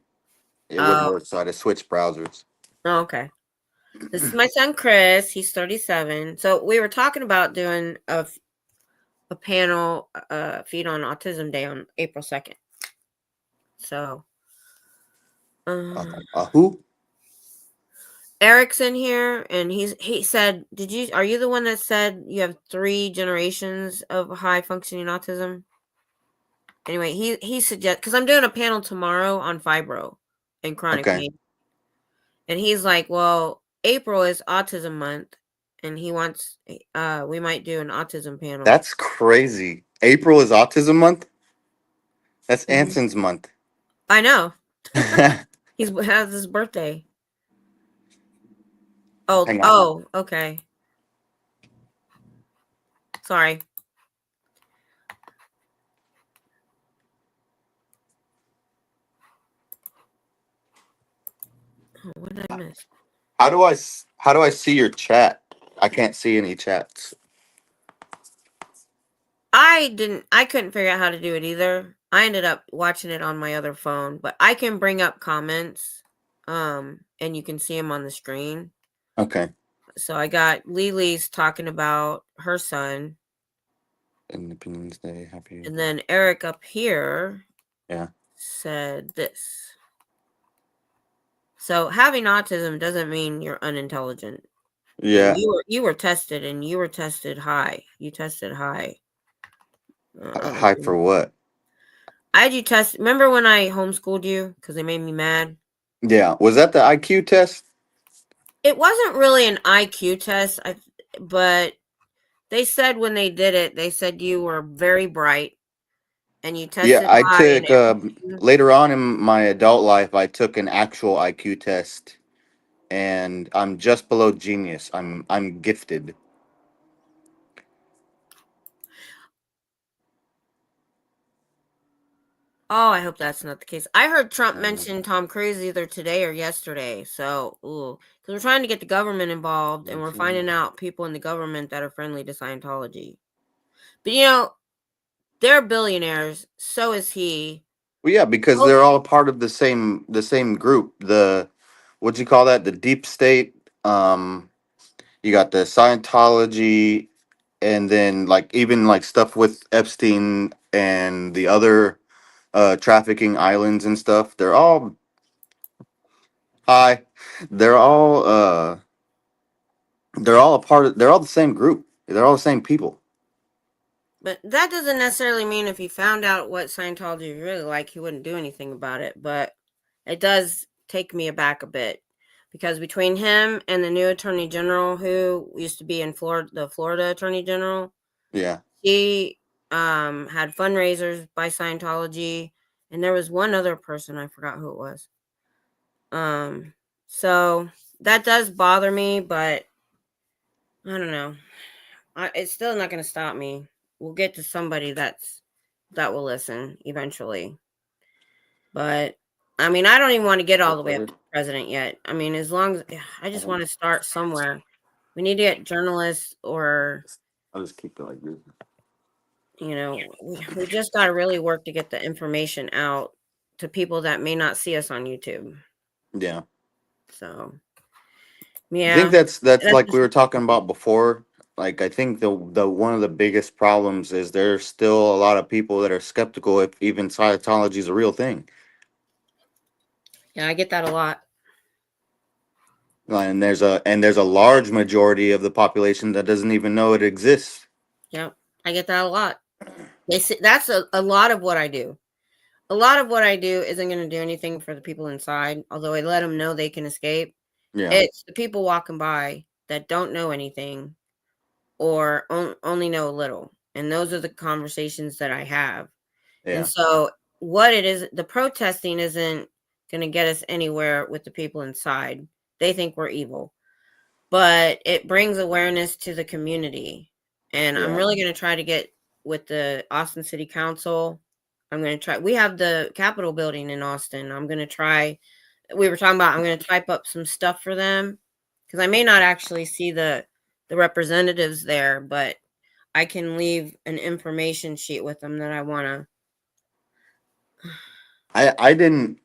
work. So I had to switch browsers. Oh, okay. This is my son Chris. He's 37. So we were talking about doing a panel feed on Autism Day on April 2nd. So Who? Eric's in here, and he said, are you the one that said you have 3 generations of high functioning autism? Anyway, he suggests, because I'm doing a panel tomorrow on fibro and chronic pain. And he's like, well, April is autism month, and he wants we might do an autism panel. That's crazy. April is autism month? That's Anson's month. I know. He has his birthday. Oh, okay. Sorry. Oh, what did I miss? How do I see your chat? I can't see any chats. I couldn't figure out how to do it either. I ended up watching it on my other phone, but I can bring up comments, and you can see them on the screen. Okay. So I got Lily's talking about her son. Independence Day, happy. And then Eric up here said this. So having autism doesn't mean you're unintelligent. Yeah. And you were tested, and you were tested high. You tested high. High for what? I had you test. Remember when I homeschooled you because they made me mad? Yeah. Was that the IQ test? It wasn't really an IQ test, but they said when they did it, they said you were very bright, and you tested Yeah, I high. took later on in my adult life, I took an actual IQ test, and I'm just below genius. I'm gifted. Oh, I hope that's not the case. I heard Trump mention Tom Cruise either today or yesterday. So, because we're trying to get the government involved, and we're finding out people in the government that are friendly to Scientology. But they're billionaires. So is he. Well, yeah, because they're all part of the same group. What'd you call that? The deep state. You got the Scientology, and then even stuff with Epstein and the other trafficking islands and stuff. They're all hi. They're all they're all a part of. They're all the same group. They're all the same people. But that doesn't necessarily mean if he found out what Scientology is really like, he wouldn't do anything about it. But it does take me aback a bit because between him and the new attorney general, who used to be in Florida, the Florida attorney general, Yeah. he had fundraisers by Scientology, and there was one other person, I forgot who it was. So that does bother me, but I don't know. It's still not going to stop me. We'll get to somebody that will listen eventually. But I mean, I don't even want to get all the way up to president yet. I mean, as long as I just want to start somewhere. We need to get journalists, or I'll just keep it like this. you know, we just got to really work to get the information out to people that may not see us on YouTube. Yeah. So I think yeah, that's like we were talking about before. Like I think the one of the biggest problems is there's still a lot of people that are skeptical if even Scientology is a real thing. yeah, I get that a lot. And there's a large majority of the population that doesn't even know it exists. Yep, I get that a lot. They say that's a lot of what I do. A lot of what I do isn't going to do anything for the people inside, although I let them know they can escape. Yeah. It's the people walking by that don't know anything or only know a little. And those are the conversations that I have. Yeah. And so what it is, the protesting isn't going to get us anywhere with the people inside. They think we're evil. But it brings awareness to the community. And I'm really going to try to get with the Austin City Council. I'm going to try. We have the Capitol building in Austin. I'm going to try. We were talking about, I'm going to type up some stuff for them because I may not actually see the representatives there, but I can leave an information sheet with them that I want to. I didn't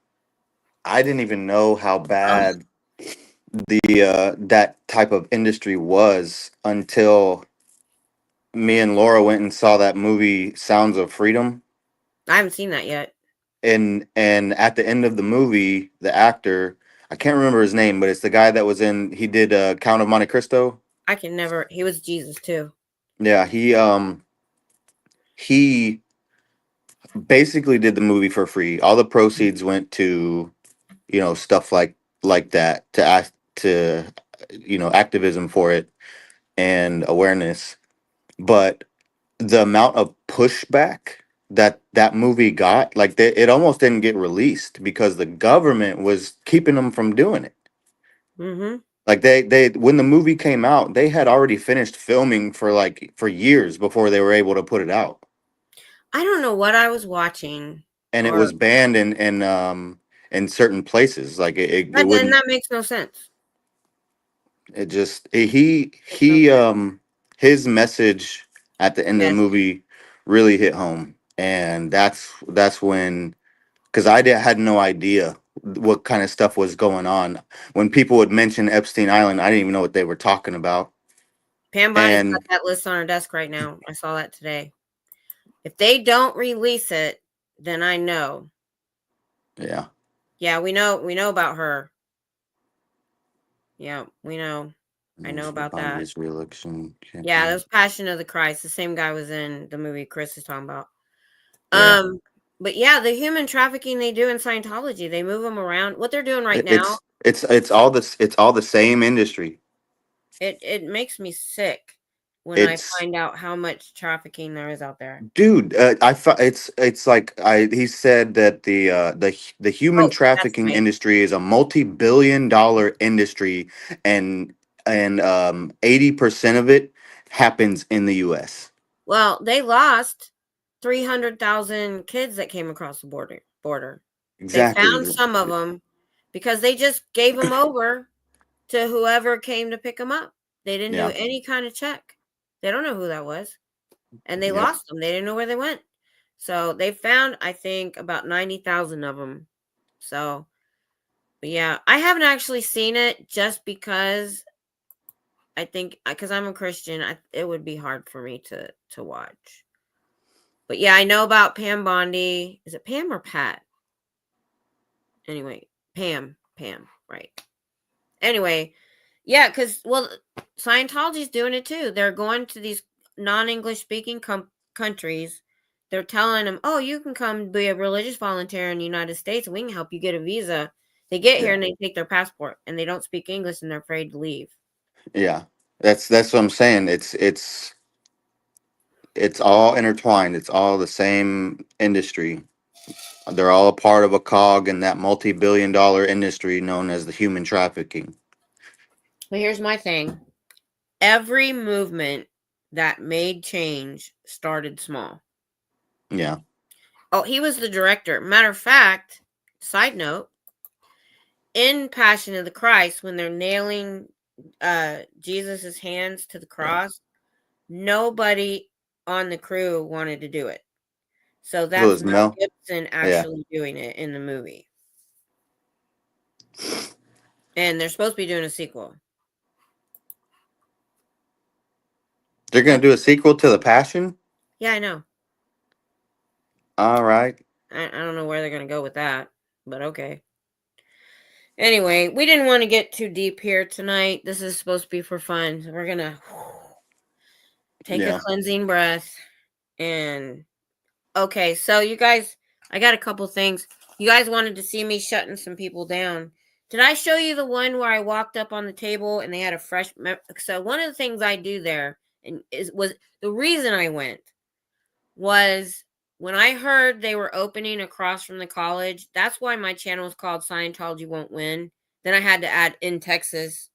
even know how bad the that type of industry was until me and Laura went and saw that movie Sounds of Freedom. I haven't seen that yet. And at the end of the movie, the actor, I can't remember his name, but it's the guy that was in, he did Count of Monte Cristo. I can never. He was Jesus too. Yeah, he basically did the movie for free. All the proceeds went to, stuff like that, to act to, activism for it and awareness. But the amount of pushback that movie got, like it almost didn't get released because the government was keeping them from doing it. Mm-hmm. Like they when the movie came out, they had already finished filming for years before they were able to put it out. I don't know what I was watching. And it was banned in certain places. Like it But then wouldn't. that makes no sense. It just his message at the end of the Yes. movie really hit home, and that's when, because had no idea what kind of stuff was going on. When people would mention Epstein Island, I didn't even know what they were talking about. Pam Bonnie's got And that list on her desk right now. I saw that today. If they don't release it, then I know. yeah. Yeah, we know about her. Yeah, we know. I know about that. His re-election campaign. Yeah, that was Passion of the Christ. The same guy was in the movie Chris is talking about. Yeah. But yeah, the human trafficking they do in Scientology, they move them around. What they're doing right now, It's all the same industry. it makes me sick when I find out how much trafficking there is out there. Dude, it's like he said that the human trafficking industry is a multi-billion-dollar industry, and 80% of it happens in the US. Well, they lost 300,000 kids that came across the border. Exactly. They found some of them because they just gave them over to whoever came to pick them up. They didn't do any kind of check. They don't know who that was. And they lost them. They didn't know where they went. So they found, I think, about 90,000 of them. So, but yeah, I haven't actually seen it just because I think, because I'm a Christian, it would be hard for me to watch. But yeah, I know about Pam Bondi. Is it Pam or Pat? Anyway, Pam, right. Anyway, yeah, because, well, Scientology's doing it too. They're going to these non-English speaking countries. They're telling them, oh, you can come be a religious volunteer in the United States and we can help you get a visa. They get here Yeah. and they take their passport and they don't speak English and they're afraid to leave. Yeah. That's what I'm saying. It's all intertwined. It's all the same industry. They're all a part of a cog in that multi-billion-dollar industry known as the human trafficking. But here's my thing. Every movement that made change started small. Yeah. Oh, he was the director. Matter of fact, side note, in Passion of the Christ, when they're nailing Jesus's hands to the cross, nobody on the crew wanted to do it. So It that's was Mel Mel. Gibson actually doing it in the movie. And they're supposed to be doing a sequel. They're gonna do a sequel to The Passion. Yeah, I know. All right. I don't know where they're going to go with that, but okay. Anyway, we didn't want to get too deep here tonight. This is supposed to be for fun. So we're going to take a cleansing breath. And okay, so you guys, I got a couple things. You guys wanted to see me shutting some people down. Did I show you the one where I walked up on the table and they had a fresh? So one of the things I do there was the reason I went was when I heard they were opening across from the college. That's why my channel is called Scientology Won't Win. Then I had to add in Texas.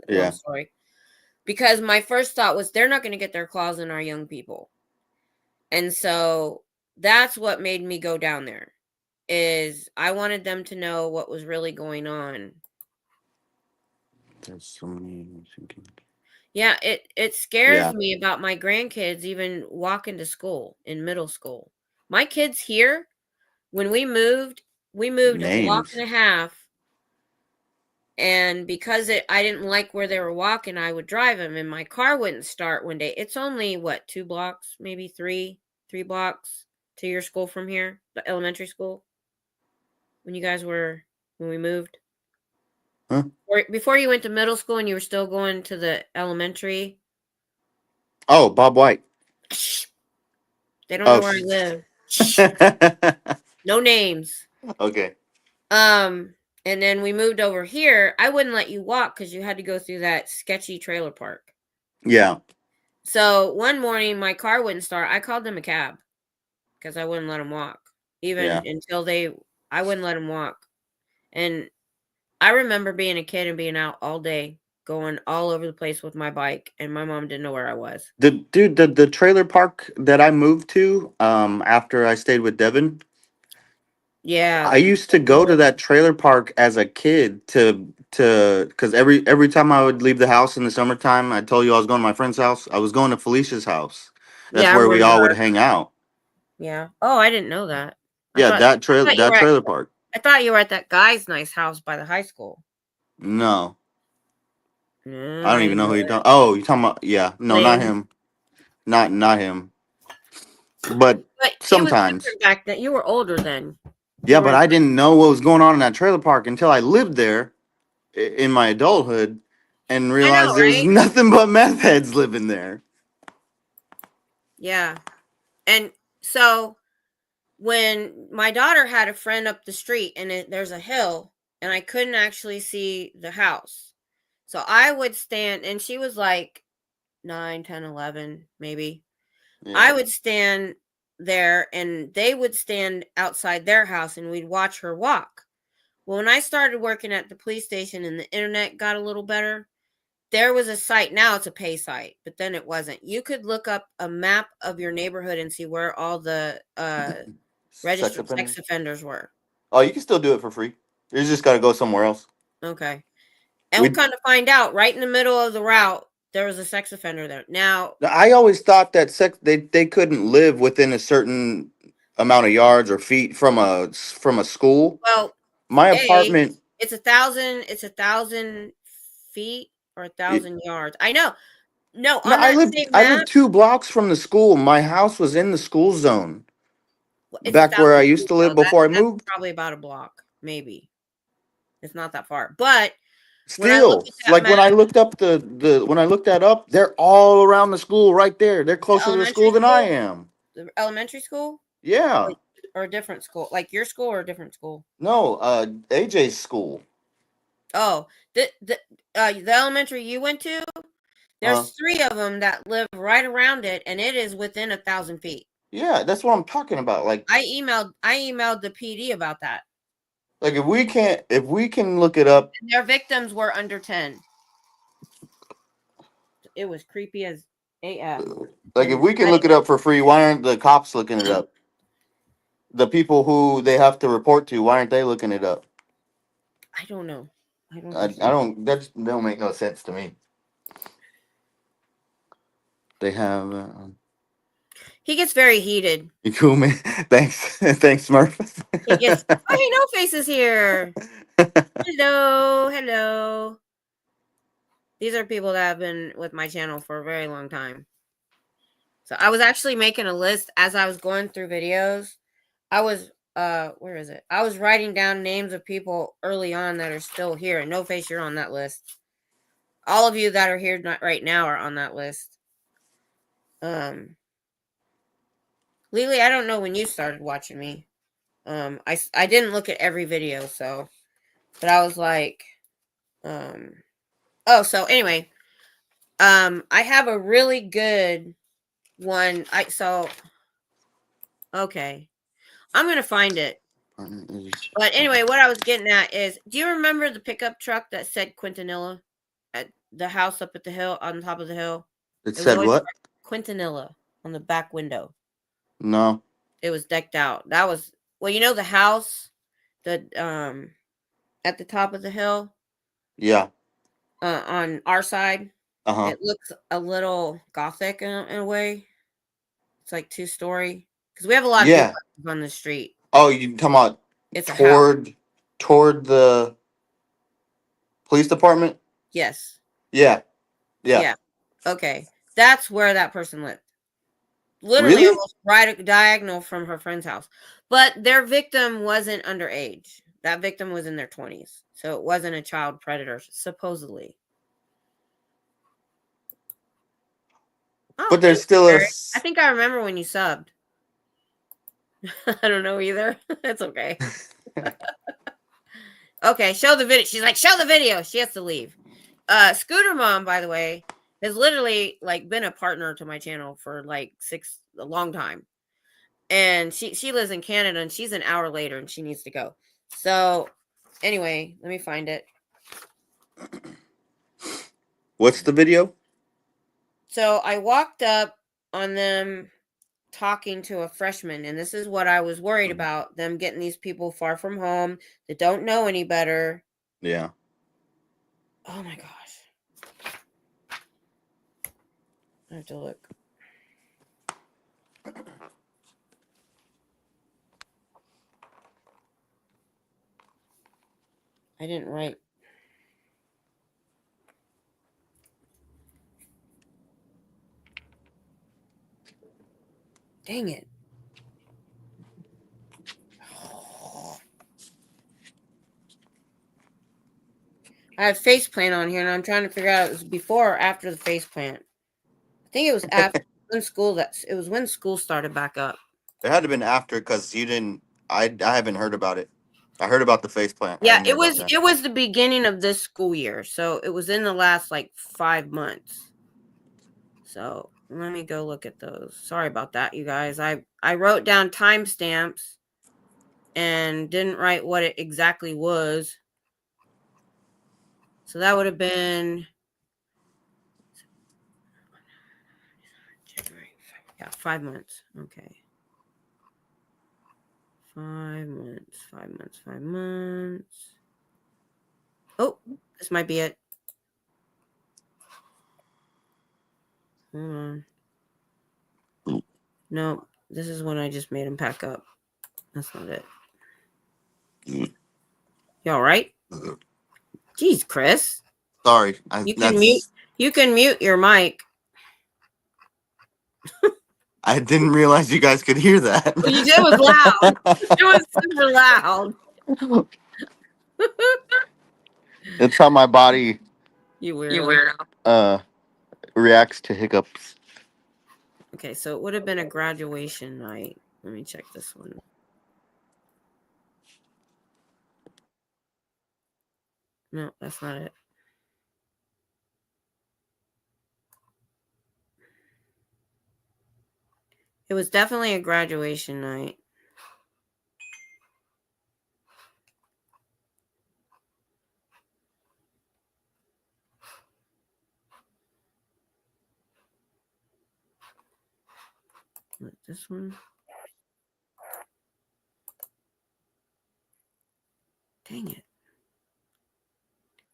Yeah. Long story. Because my first thought was they're not going to get their claws in our young people. And so that's what made me go down there, is I wanted them to know what was really going on. There's so many. Yeah, it scares me about my grandkids even walking to school in middle school. My kids here, when we moved a block and a half. And because I didn't like where they were walking, I would drive them and my car wouldn't start one day. It's only, what, 2 blocks, maybe 3 blocks to your school from here, the elementary school, when we moved. Huh? Or before you went to middle school and you were still going to the elementary. Oh, Bob White. They don't know where I live. No names. Okay. And then we moved over here. I wouldn't let you walk because you had to go through that sketchy trailer park. Yeah. So one morning my car wouldn't start. I called them a cab because I wouldn't let them walk. Until I wouldn't let them walk. And I remember being a kid and being out all day, going all over the place with my bike, and my mom didn't know where I was. The trailer park that I moved to after I stayed with Devin. Yeah. I used to go to that trailer park as a kid because every time I would leave the house in the summertime, I told you I was going to my friend's house. I was going to Felicia's house. That's where we all would hang out. Yeah. Oh, I didn't know that. That trailer park. I thought you were at that guy's nice house by the high school. No. I don't even know who you're talking. Oh, you're talking about, yeah. No, not him. Not him. But sometimes. Back then, you were older then. Yeah, but I didn't know what was going on in that trailer park until I lived there in my adulthood and realized there's nothing but meth heads living there. Yeah. And so when my daughter had a friend up the street and there's a hill and I couldn't actually see the house. So I would stand, and she was like 9, 10, 11, maybe. Yeah. I would stand there and they would stand outside their house and we'd watch her walk. Well, when I started working at the police station and the internet got a little better, there was a site. Now it's a pay site, but then it wasn't. You could look up a map of your neighborhood and see where all the registered sex offenders were. Oh, you can still do it for free. You just got to go somewhere else. Okay. And we'll kind of find out right in the middle of the route, there was a sex offender there. Now, I always thought that they couldn't live within a certain amount of yards or feet from a school. Well, my apartment, it's 1,000 feet or 1,000 yards. I know. No, No, on that same I map, lived 2 blocks from the school. My house was in the school zone it's back where I 1,000 used feet to though. live before I That's moved. probably about a block, maybe. It's not that far. But when I look Still, at that like when map, I looked up when I looked that up, they're all around the school right there. They're the closer to the elementary school than I school, am. the elementary school, Yeah. or a different school, like your school or a different school. No, AJ's school. Oh, the elementary you went to, Uh, there's 3 of them that live right around it, and it is within 1,000 feet. yeah, that's what I'm talking about. I emailed the PD about that. Like if we can look it up, And their victims were under 10. It was creepy as AF. like if And we can look it up for free, why aren't the cops looking it up? The people who they have to report to, why aren't they looking it up? I don't know. I don't I understand. don't. That don't make no sense to me. They have. He gets very heated. You cool, man? Thanks, thanks, Smurf. He gets. Oh, hey, No Face is here. Hello, hello. These are people that have been with my channel for a very long time. So I was actually making a list as I was going through videos. I was where is it? I was writing down names of people early on that are still here. And No Face, you're on that list. All of you that are here right now are on that list. Lily, I don't know when you started watching me. I didn't look at every video, so, but I was like, oh, so anyway, I have a really good one. Okay, I'm gonna find it. But anyway, what I was getting at is, do you remember the pickup truck that said Quintanilla at the house up at the hill, on top of the hill? It It was said always what? Quintanilla on the back window. No. It was decked out. That was, well, you know, the house, the at the top of the hill, Yeah. on our side. Uh-huh. It looks a little gothic in a way. It's like 2-story because we have a lot of Yeah. duplexes on the street. Oh, you talking about It's a house. toward the police department? Yes. Yeah. Yeah. Yeah. Okay. That's where that person lived. Literally Really? almost right diagonal from her friend's house. But their victim wasn't underage. That victim was in their 20s. So it wasn't a child predator, supposedly. Oh, But there's thanks, still a. Eric. I think I remember when you subbed. I don't know either. That's okay. Okay, show the video. She's like, show the video. She has to leave. Scooter Mom, by the way, has literally like been a partner to my channel for like a long time. And she lives in Canada and she's an hour later and she needs to go. So anyway, let me find it. What's the video? So I walked up on them talking to a freshman, and this is what I was worried about, them getting these people far from home that don't know any better. Yeah. Oh my gosh. I have to look. I didn't write. Dang it. I have face plant on here and I'm trying to figure out if it was before or after the face plant. I think it was after when school started back up. It had to have been after because you didn't. I haven't heard about it. I heard about the face plant. Yeah, it was the beginning of this school year. So it was in the last like 5 months. So let me go look at those. Sorry about that, you guys. I wrote down timestamps and didn't write what it exactly was. So that would have been 5 months. Okay. 5 months, 5 months, 5 months. Oh, this might be it. Hold on. No, this is when I just made him pack up. That's not it. You all right? Jeez, Chris. Sorry. You can mute your mic. I didn't realize you guys could hear that. Well, you did. It was loud. It was super loud. That's how my body You weirdo. reacts to hiccups. Okay, so it would have been a graduation night. Let me check this one. No, that's not it. It was definitely a graduation night. What, this one? Dang it.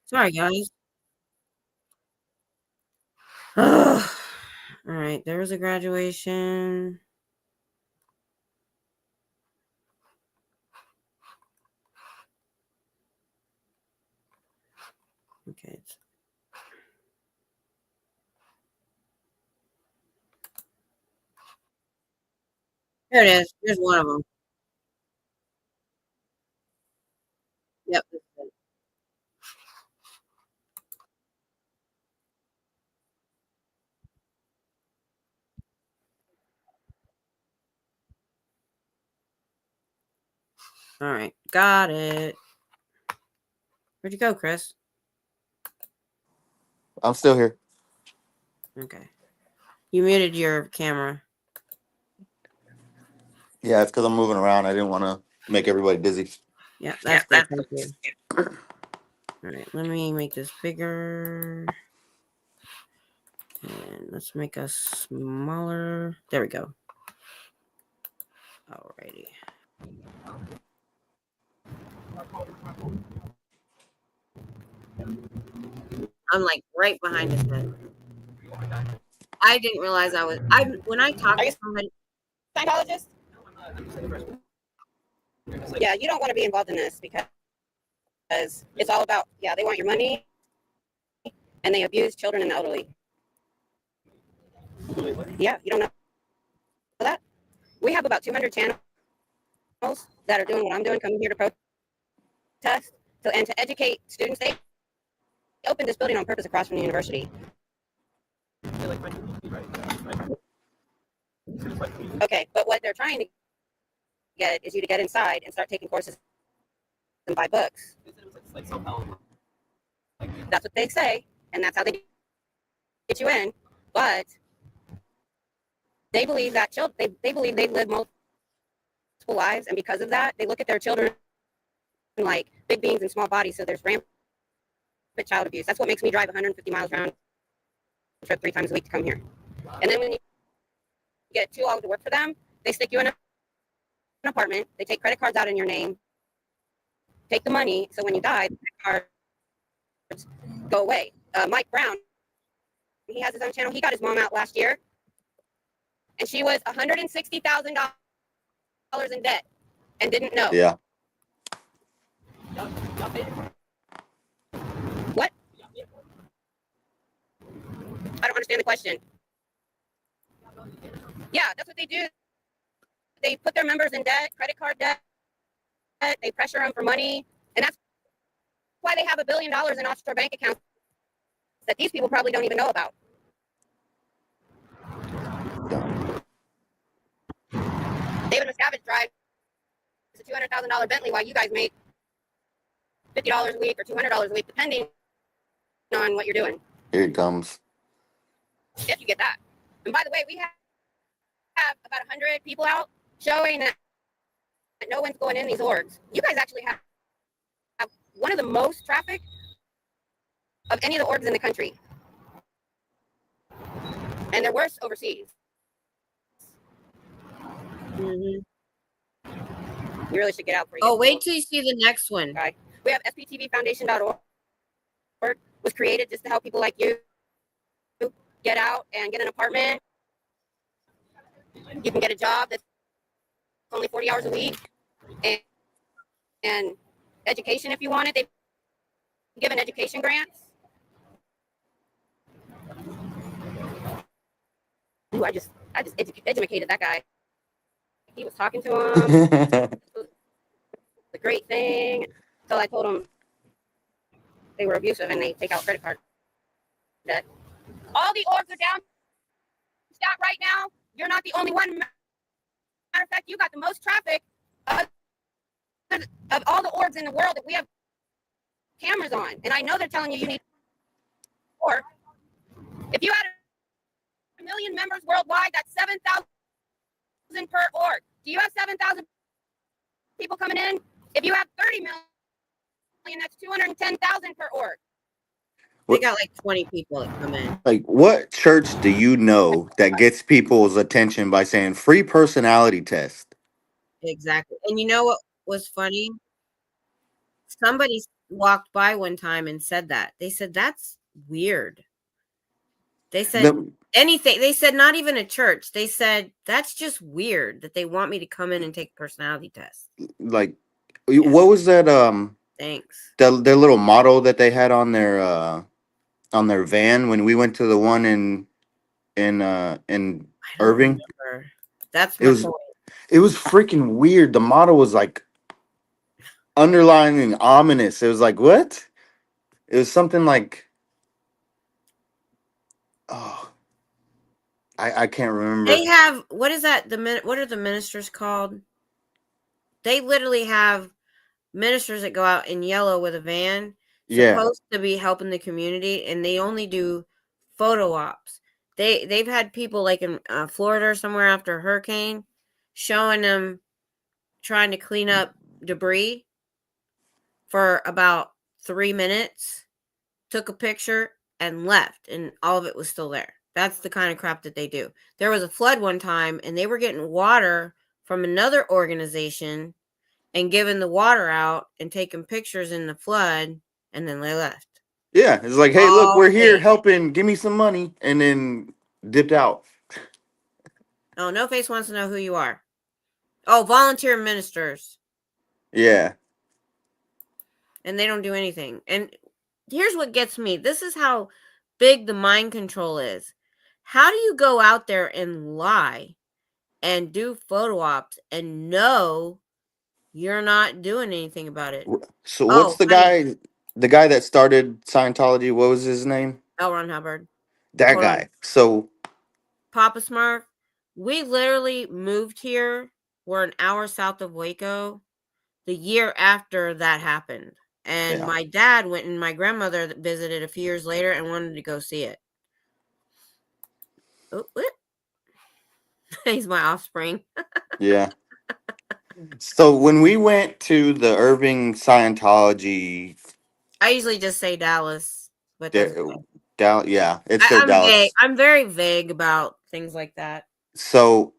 Sorry, guys. Ugh. All right, there was a graduation. Okay. There it is. There's one of them. Yep. All right. Got it. Where'd you go, Chris? I'm still here. Okay. You muted your camera. Yeah, it's because I'm moving around. I didn't want to make everybody dizzy. Yeah, that's good. Thank you. All right. Let me make this bigger. And let's make us smaller. There we go. Alrighty. I'm like right behind his head. I didn't realize I was. When I talk to somebody. Scientologist? Yeah, you don't want to be involved in this because it's all about, they want your money and they abuse children and the elderly. Yeah, you don't know that? We have about 200 channels that are doing what I'm doing, coming here to protest and to educate students. They opened this building on purpose across from the university. Okay, but what they're trying to get is you to get inside and start taking courses and buy books. That's what they say, and that's how they get you in. But they believe that they believe they live multiple lives, and because of that, they look at their children like big beings in small bodies. So there's rampant child abuse. That's what makes me drive 150 miles round trip 3 times a week to come here. And then when you get too old to work for them, they stick you in an apartment. They take credit cards out in your name, take the money. So when you die, the credit cards go away. Mike Brown, he has his own channel. He got his mom out last year, and she was $160,000 in debt and didn't know. Yeah. What? I don't understand the question. Yeah, that's what they do. They put their members in debt, credit card debt. They pressure them for money. And that's why they have $1 billion in offshore bank accounts that these people probably don't even know about. David Miscavige drives a $200,000 Bentley while you guys make $50 a week or $200 a week, depending on what you're doing. Here it comes. If you get that. And by the way, we have about 100 people out showing that no one's going in these orgs. You guys actually have one of the most traffic of any of the orgs in the country. And they're worse overseas. Mm-hmm. You really should get out for you. Oh, wait till you see the next one. Okay. We have sptvfoundation.org. Was created just to help people like you get out and get an apartment. You can get a job that's only 40 hours a week. And education if you want it. They've given education grants. Ooh, I just I just educated that guy. He was talking to him. It was a great thing. So I told him they were abusive and they take out credit card debt. All the orbs are down. Stop right now. You're not the only one. Matter of fact, you got the most traffic of all the orbs in the world that we have cameras on. And I know they're telling you need more. If you had 1 million members worldwide, that's 7,000 per org. Do you have 7,000 people coming in? If you have 30 million, that's 210,000 per org. They got like 20 people that come in. Like, what church do you know that gets people's attention by saying free personality test? Exactly. And you know what was funny? Somebody walked by one time and said that. They said, that's weird. They said anything. They said, not even a church. They said, that's just weird that they want me to come in and take a personality test. Like, what was that? Thanks. Their little motto that they had on their van when we went to the one in Irving. Remember. That's my point. It was freaking weird. The motto was like underlining ominous. It was like, what? It was something like, oh, I can't remember. They have, what is that? What are the ministers called? They literally have ministers that go out in yellow with a van, supposed to be helping the community, and they only do photo ops. They've had people like in Florida or somewhere after a hurricane showing them trying to clean up debris for about 3 minutes, took a picture and left, and all of it was still there. That's the kind of crap that they do. There was a flood one time and they were getting water from another organization and giving the water out and taking pictures in the flood, and then they left. Yeah, it's like, hey, look, we're here helping. Give me some money, and then dipped out. Oh, No Face wants to know who you are. Oh, volunteer ministers. Yeah. And they don't do anything. And here's what gets me. This is how big the mind control is. How do you go out there and lie and do photo ops and know you're not doing anything about it? So what's the guy that started Scientology? What was his name? L. Ron Hubbard. That guy. So Papa Smurf, we literally moved here. We're an hour south of Waco the year after that happened. And my dad went and my grandmother visited a few years later and wanted to go see it. Oh, what? He's my offspring. Yeah. So when we went to the Irving Scientology, I usually just say Dallas, but yeah, it's their Dallas. Vague. I'm very vague about things like that. So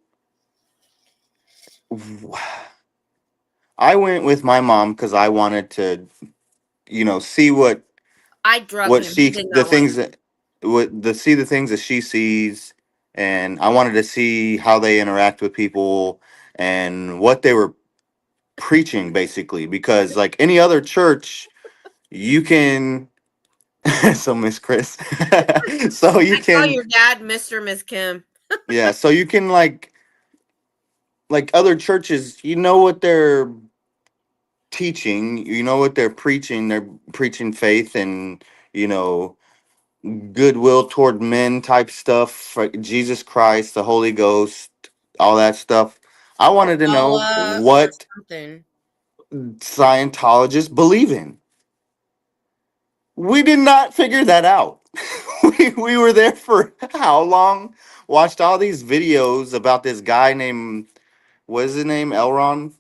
I went with my mom because I wanted to, see what I drug what him. she the things that see the things that she sees, and I wanted to see how they interact with people and what they were preaching, basically, because like any other church, you can. So Miss Chris, so you can call your dad Mr. Miss Kim. Yeah, so you can like other churches, you know what they're teaching, you know what they're preaching. They're preaching faith and goodwill toward men type stuff, like Jesus Christ, the Holy Ghost, all that stuff. I wanted to know what Scientologists believe in. We did not figure that out. we were there for how long? Watched all these videos about this guy named, what is his name? L. Ron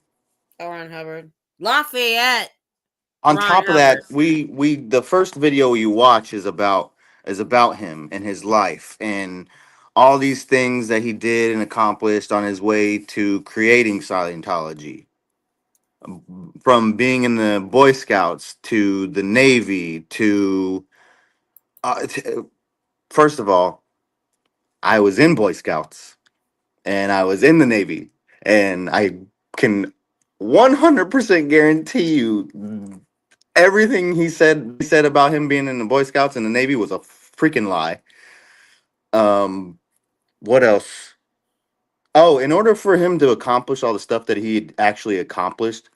Hubbard. Lafayette. On top of that, we the first video you watch is about him and his life and all these things that he did and accomplished on his way to creating Scientology. From being in the Boy Scouts to the Navy to first of all, I was in Boy Scouts and I was in the Navy, and I can 100% guarantee you everything he said about him being in the Boy Scouts and the Navy was a freaking lie. What else? Oh, in order for him to accomplish all the stuff that he actually accomplished,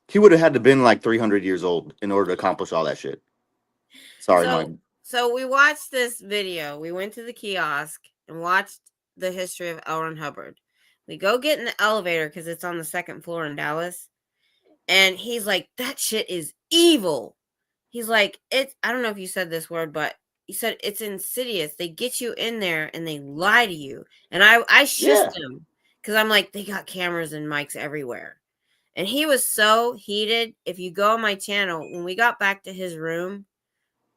he would have had to been like 300 years old in order to accomplish all that shit. Sorry, So Mike. so we watched this video. We went to the kiosk and watched the history of L. Ron Hubbard. We go get in the elevator because it's on the second floor in Dallas. And he's like, that shit is evil. He's like, I don't know if you said this word, but he said it's insidious. They get you in there and they lie to you. And I shushed him because I'm like, they got cameras and mics everywhere. And he was so heated. If you go on my channel, when we got back to his room,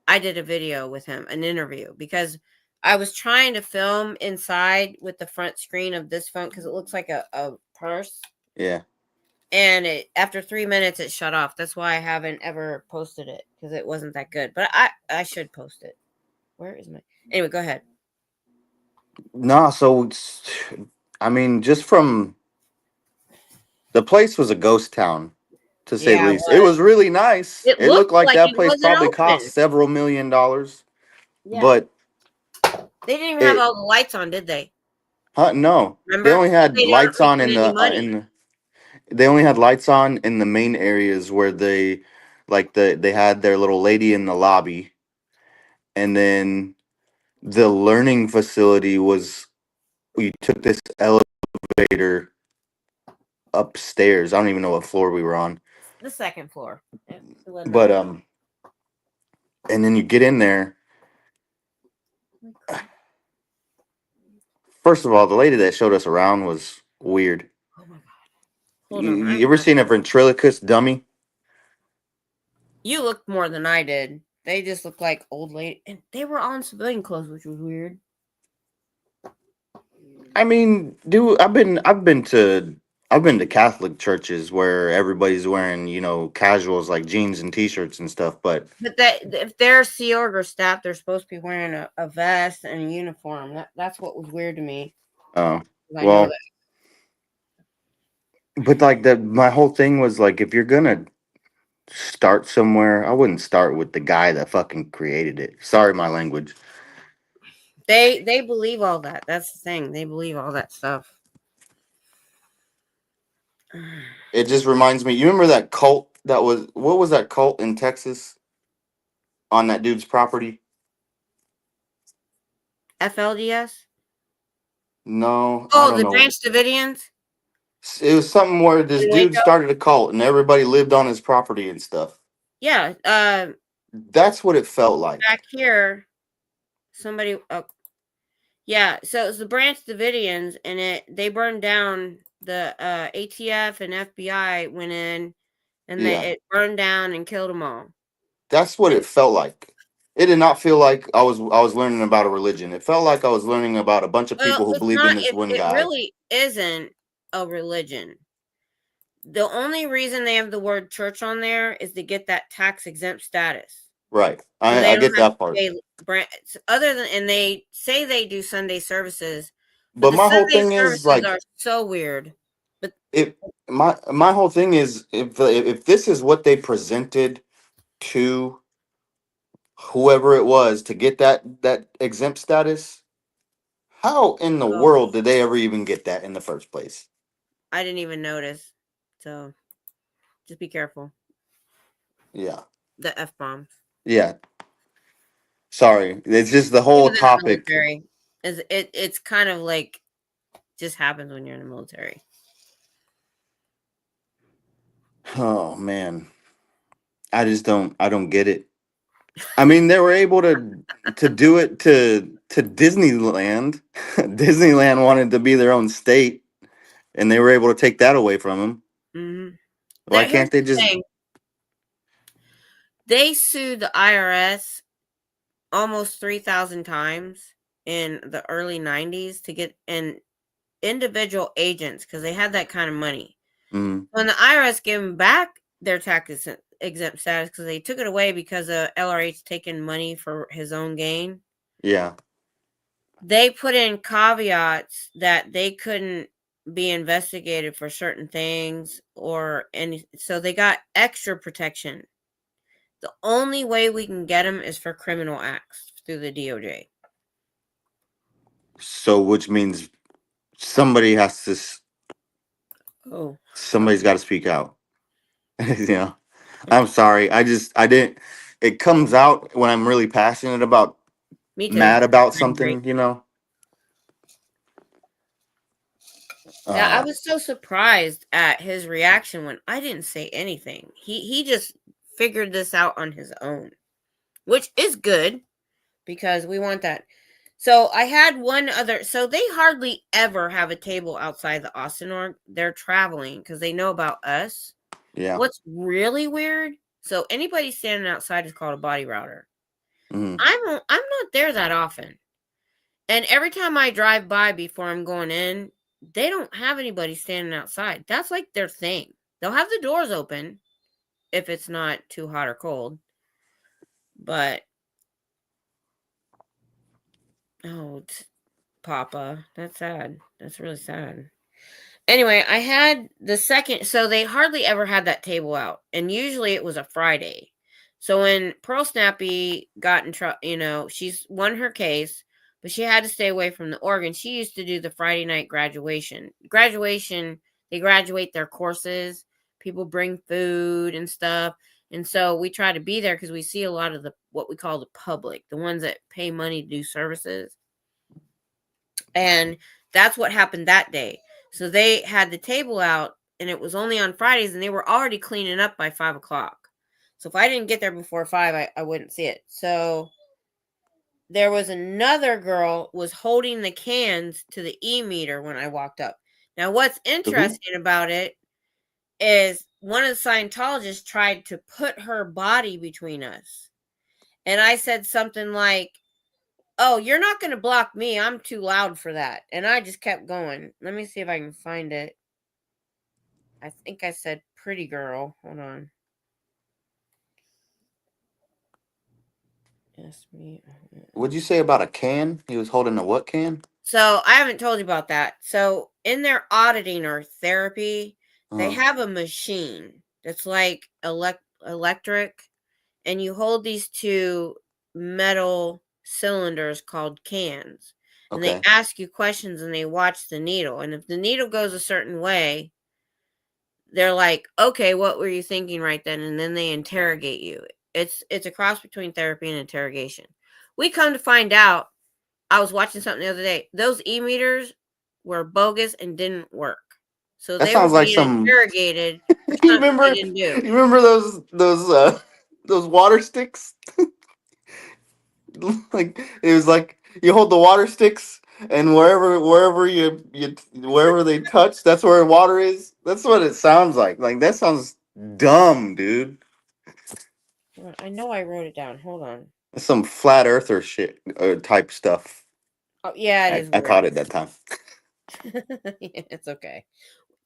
I did a video with him, an interview, because I was trying to film inside with the front screen of this phone because it looks like a purse. Yeah. And after 3 minutes, it shut off. That's why I haven't ever posted it because it wasn't that good. But I should post it. Where is my? Anyway, go ahead. No, so I mean, just from the place was a ghost town, to say the Yeah, least. It was really nice. it It looked looked like like that it place wasn't probably open. cost several $1,000,000. Yeah, But they didn't even have it, all the lights on, did they? no, they Remember? only had They didn't lights on return any money. they only had lights on in the main areas where they had their little lady in the lobby, and then the learning facility was, we took this elevator upstairs. I don't even know what floor we were on, The second floor. It wasn't but that and then you get in there. First of all, the lady that showed us around was weird. Oh my god! Hold You, on, you ever seen a ventriloquist dummy? you looked more than I did. They just looked like old lady, and they were all in civilian clothes, which was weird. I mean, dude, I've been to Catholic churches where everybody's wearing, casuals like jeans and t-shirts and stuff, but But that if they're Sea Org or staff, they're supposed to be wearing a vest and a uniform. That's what was weird to me. oh, 'Cause I know well, that. but like that, my whole thing was like, if you're gonna start somewhere, I wouldn't start with the guy that fucking created it. Sorry, my language. They believe all that. That's the thing. They believe all that stuff. It just reminds me. You remember that cult what was that cult in Texas on that dude's property? FLDS? No, I Oh, don't the know. Branch Davidians It was something where this in dude Waco. started a cult and everybody lived on his property and stuff. Yeah. That's what it felt like. Back here, somebody. Yeah. So it was the Branch Davidians, and they burned down the ATF and FBI went in, and Yeah, it burned down and killed them all. that's what it felt like. It did not feel like I was learning about a religion. It felt like I was learning about a bunch of Well, people who it's believed in not. this one It guy. really isn't a religion. The only reason they have the word church on there is to get that tax exempt status. Right. So I they don't get have that to part. pay and they say they do Sunday services, but But the my whole Sunday thing is services like, are so weird. But if my whole thing is, if this is what they presented to whoever it was to get that exempt status, how in the oh, world did they ever even get that in the first place? I didn't even notice. So just be careful. Yeah. The F bombs. Yeah. Sorry. It's just the He whole was in the topic. military. It's kind of like just happens when you're in the military. Oh man. I don't get it. I mean, they were able to do it to Disneyland. Disneyland wanted to be their own state, and they were able to take that away from them. Mm-hmm. Why Here's can't they the just? thing. They sued the IRS almost 3,000 times in the early 90s to get in individual agents because they had that kind of money. Mm, When the IRS gave them back their tax exempt status because they took it away because of LRH taking money for his own gain, yeah. they put in caveats that they couldn't be investigated for certain things so they got extra protection. The only way we can get them is for criminal acts through the DOJ. So which means somebody has to. Oh, Somebody's got to speak out. You know, I'm sorry. I didn't. It comes out when I'm really passionate about, me too. mad about I agree. something. You know. Yeah, I was so surprised at his reaction when I didn't say anything. He just figured this out on his own, which is good because we want that. So I had one other. So they hardly ever have a table outside the Austin org. They're traveling because they know about us. Yeah. What's really weird? So anybody standing outside is called a body router. Mhm. I'm not there that often, and every time I drive by before I'm going in, they don't have anybody standing outside. That's like their thing. They'll have the doors open if it's not too hot or cold, but oh, Papa, that's sad. That's really sad. Anyway, I had the second, so they hardly ever had that table out, and usually it was a Friday. So when Pearl Snappy got in trouble, she's won her case, but she had to stay away from the organ. She used to do the Friday night graduation. They graduate their courses. People bring food and stuff. And so we try to be there because we see a lot of what we call the public, the ones that pay money to do services. And that's what happened that day. So they had the table out, and it was only on Fridays, and they were already cleaning up by 5:00. So if I didn't get there before 5, I wouldn't see it. So there was another girl was holding the cans to the e-meter when I walked up. Now, what's interesting about it is one of the Scientologists tried to put her body between us. And I said something like, "Oh, you're not going to block me. I'm too loud for that." And I just kept going. Let me see if I can find it. I think I said pretty girl. Hold on. Yes, me. What'd you say about a can? He was holding a what can? So I haven't told you about that. So in their auditing or therapy, they have a machine that's like electric, and you hold these two metal cylinders called cans, and they Okay. ask you questions, and they watch the needle. And if the needle goes a certain way, they're like, "Okay, what were you thinking right then?" And then they interrogate you. It's a cross between therapy and interrogation. We come to find out, I was watching something the other day. Those e-meters were bogus and didn't work. So That they were sounds like being some. interrogated for You something they remember? didn't You do. remember those water sticks? Like it was like you hold the water sticks, and wherever they touch, that's where water is. That's what it sounds like. Like that sounds dumb, dude. I know I wrote it down. Hold on. That's some flat earther shit type stuff. Oh, yeah, it is I weird. caught it that time. It's okay.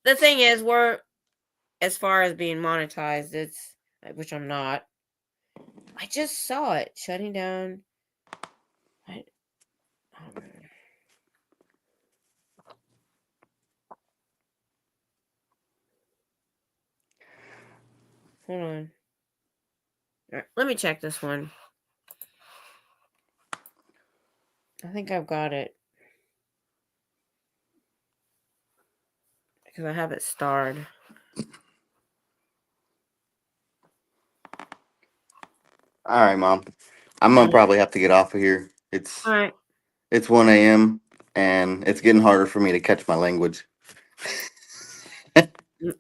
The thing is, we're, as far as being monetized, which I'm not. I just saw it shutting down. Hold on. All right, let me check this one. I think I've got it. Because I have it starred. All right, Mom. I'm gonna probably have to get off of here. All right. It's 1 a.m. and it's getting harder for me to catch my language.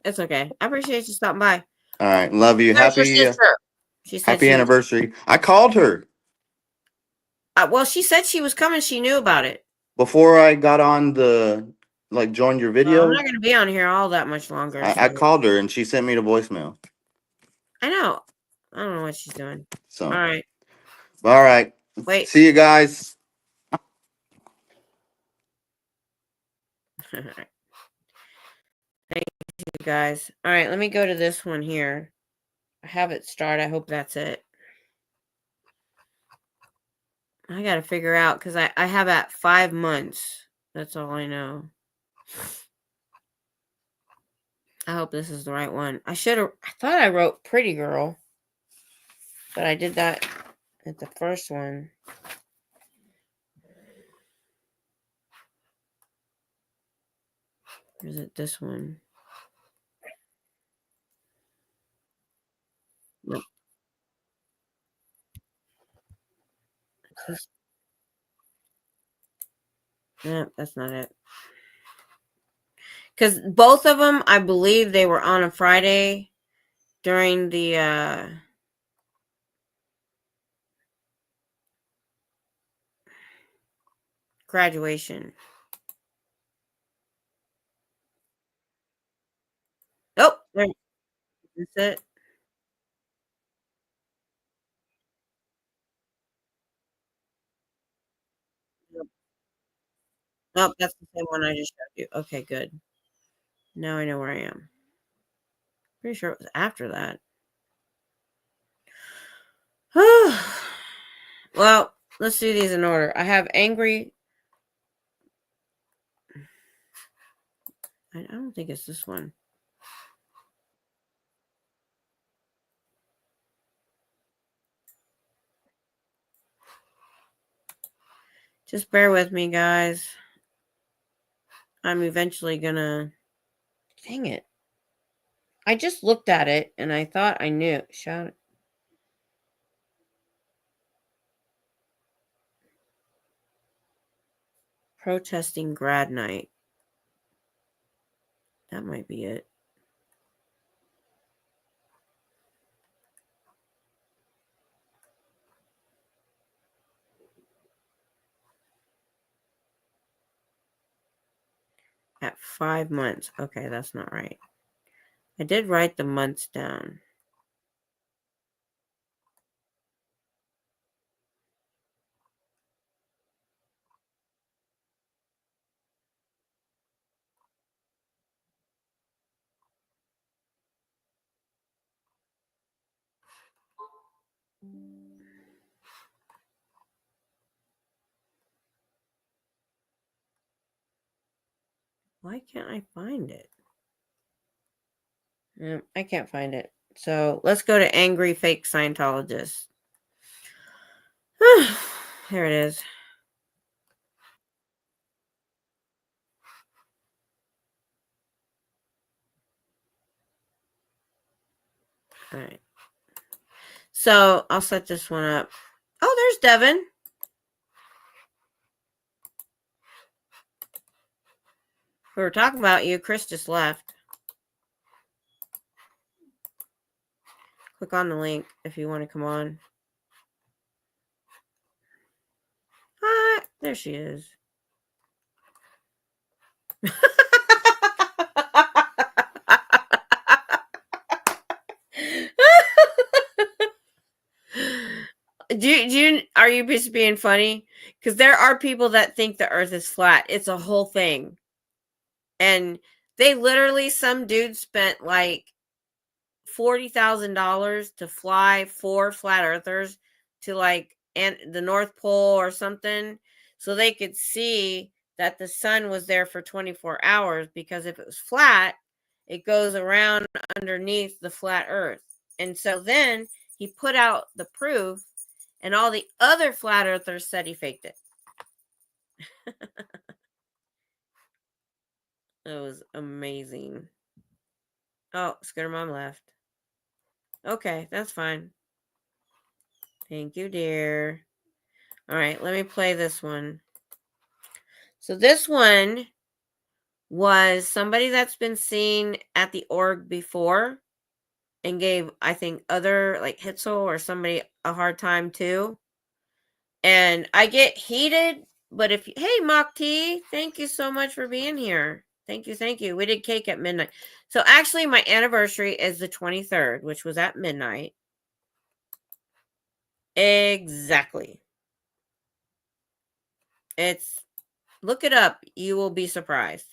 It's okay. I appreciate you stopping by. All right, love you. There's your sister. She said Happy she anniversary. I called her well, she said she was coming. She knew about it. before I got on joined your Well, I'm video. not going to be on here all that much longer. I So. called her and she sent me the voicemail. I know. I don't know what she's doing. So, All right. all right. Wait. See you guys. All right. Thank you, guys. All right. Let me go to this one here. I have it started. I hope that's it. I got to figure out because I have at 5 months. That's all I know. I hope this is the right one. I thought I wrote pretty girl, but I did that at the first one. Or is it this one? Nope. Nope, that's not it. Because both of them, I believe they were on a Friday during the graduation. Oh, there. That's it. Nope, that's the same one I just showed you. Okay, good. Now I know where I am. Pretty sure it was after that. Well, let's do these in order. I have angry. I don't think it's this one. Just bear with me, guys. I'm eventually gonna. Dang it. I just looked at it and I thought I knew. Shout. Protesting grad night. That might be it. At 5 months. Okay, that's not right. I did write the months down. Why can't I find it? I can't find it. So let's go to angry fake Scientologist. Here it is. All right. So I'll set this one up. Oh, there's Devin. We were talking about you. Chris just left. Click on the link if you want to come on. Ah, there she is. Are you just being funny? Because there are people that think the earth is flat. It's a whole thing. And they literally, some dude spent like $40,000 to fly 4 flat earthers to like the North Pole or something so they could see that the sun was there for 24 hours, because if it was flat, it goes around underneath the flat earth. And so then he put out the proof, and all the other flat earthers said he faked it. It was amazing. Oh, Scooter Mom left. Okay, that's fine. Thank you, dear. All right, let me play this one. So this one was somebody that's been seen at the org before and gave, I think, other like Hitzel or somebody a hard time too. And I get heated, but if you, hey, Mock T, thank you so much for being here. Thank you. We did cake at midnight. So actually my anniversary is the 23rd, which was at midnight. Exactly. It's, look it up. You will be surprised.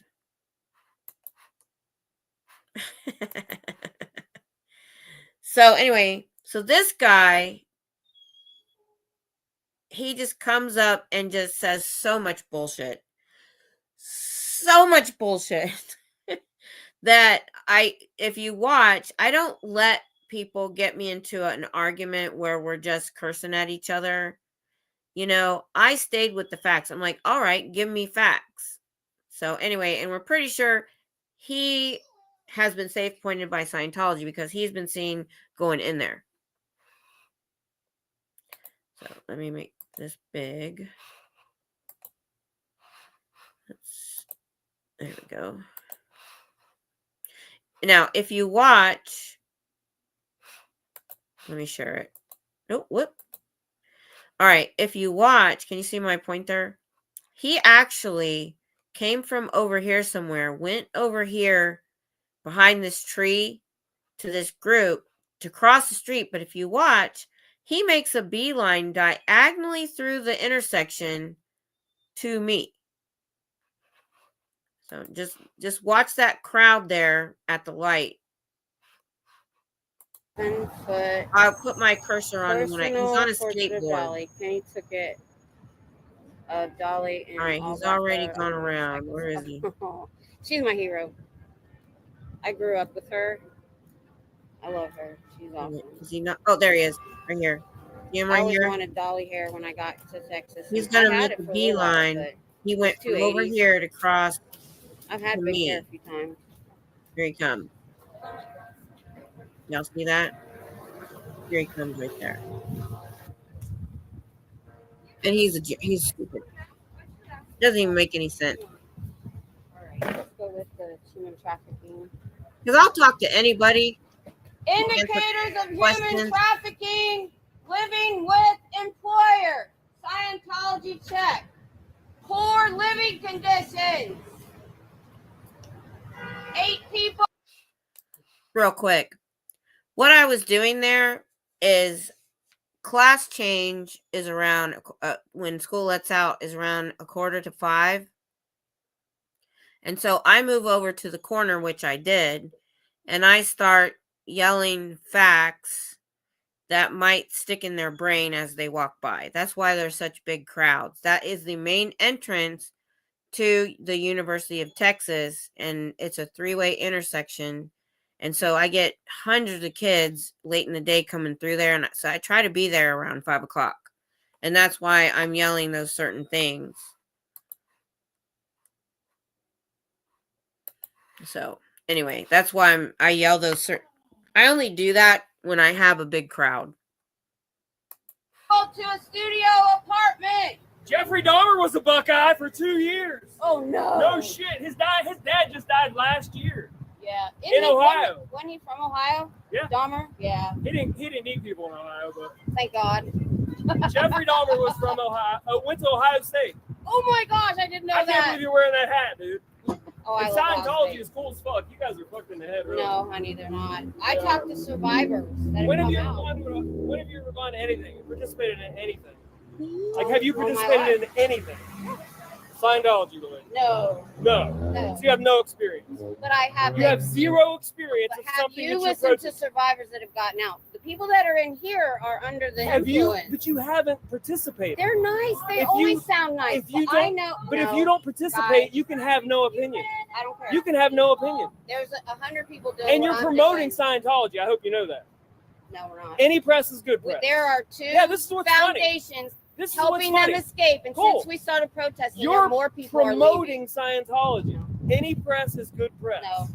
So anyway, so this guy, he just comes up and just says so much bullshit. So much bullshit that if you watch, I don't let people get me into an argument where we're just cursing at each other. You know, I stayed with the facts. I'm like, all right, give me facts. So anyway, and we're pretty sure he has been safe pointed by Scientology because he's been seen going in there. So let me make this big. There we go. Now, if you watch, let me share it. Oh, whoop. All right. If you watch, can you see my pointer? He actually came from over here somewhere, went over here behind this tree to this group to cross the street. But if you watch, he makes a beeline diagonally through the intersection to me. So just watch that crowd there at the light. 10-foot. I'll put my cursor on when he's on a portrait of skateboard. Dolly. Kenny took it of Dolly. And All right, he's already gone around. Where is he? She's my hero. I grew up with her. I love her. She's awesome. Is he not? Oh, there he is. Right here. See him I right always here? wanted Dolly hair when I got to Texas. He's I gonna had make it a for a little while, beeline. but He went from over 280s. here to cross. I've had to big me. hair a few times. Here he comes. Y'all see that? Here he comes right there. And he's stupid. Doesn't even make any sense. All right, let's go with the human trafficking. Because I'll talk to anybody. Indicators of Questions? human trafficking, living with employer, Scientology check, poor living conditions, 8 people. Real quick. What I was doing there is class change is around, when school lets out, is around 4:45. And so I move over to the corner, which I did, and I start yelling facts that might stick in their brain as they walk by. That's why there's such big crowds. That is the main entrance to the University of Texas, and it's a 3-way intersection. And so I get hundreds of kids late in the day coming through there, and so I try to be there around 5 o'clock. And that's why I'm yelling those certain things. So anyway, that's why I yell those certain. I only do that when I have a big crowd. To a studio apartment. Jeffrey Dahmer was a Buckeye for 2 years. Oh no. No shit. His dad just died last year. Yeah. In Ohio. Wasn't he from Ohio? Yeah. Dahmer? Yeah. He didn't eat people in Ohio, but Thank God. Jeffrey Dahmer was from Ohio. Went to Ohio State. Oh my gosh, I didn't know I that. can't believe you're wearing that hat, dude. Oh, I And love Ohio Scientology State. is cool as fuck. You guys are fucked in the head, really. No, honey, they're not. I talk to survivors that When have have come you ever gone to anything? Participated in anything? out. Like, have you All my participated in anything? Scientology related? No, No. no. So you have no experience. But I have. You have zero experience But of have something you that you're listened to approaching. survivors that have gotten out? The people that are in here are under the Have you? influence. But you haven't participated. They're nice. They If always you- sound nice. if you but I don't- know. But no, if you don't participate, guys. you can have no opinion. I don't care. You can have no opinion. There's 100 people doing. And what you're I'm promoting doing. Scientology. I hope you know that. No, we're not. Any press is good press. There are 2 Yeah, this is what's funny. foundations This is helping what's them funny. escape. And Cool. since we started protesting, You're more people are leaving. Promoting Scientology. Any press is good press. No,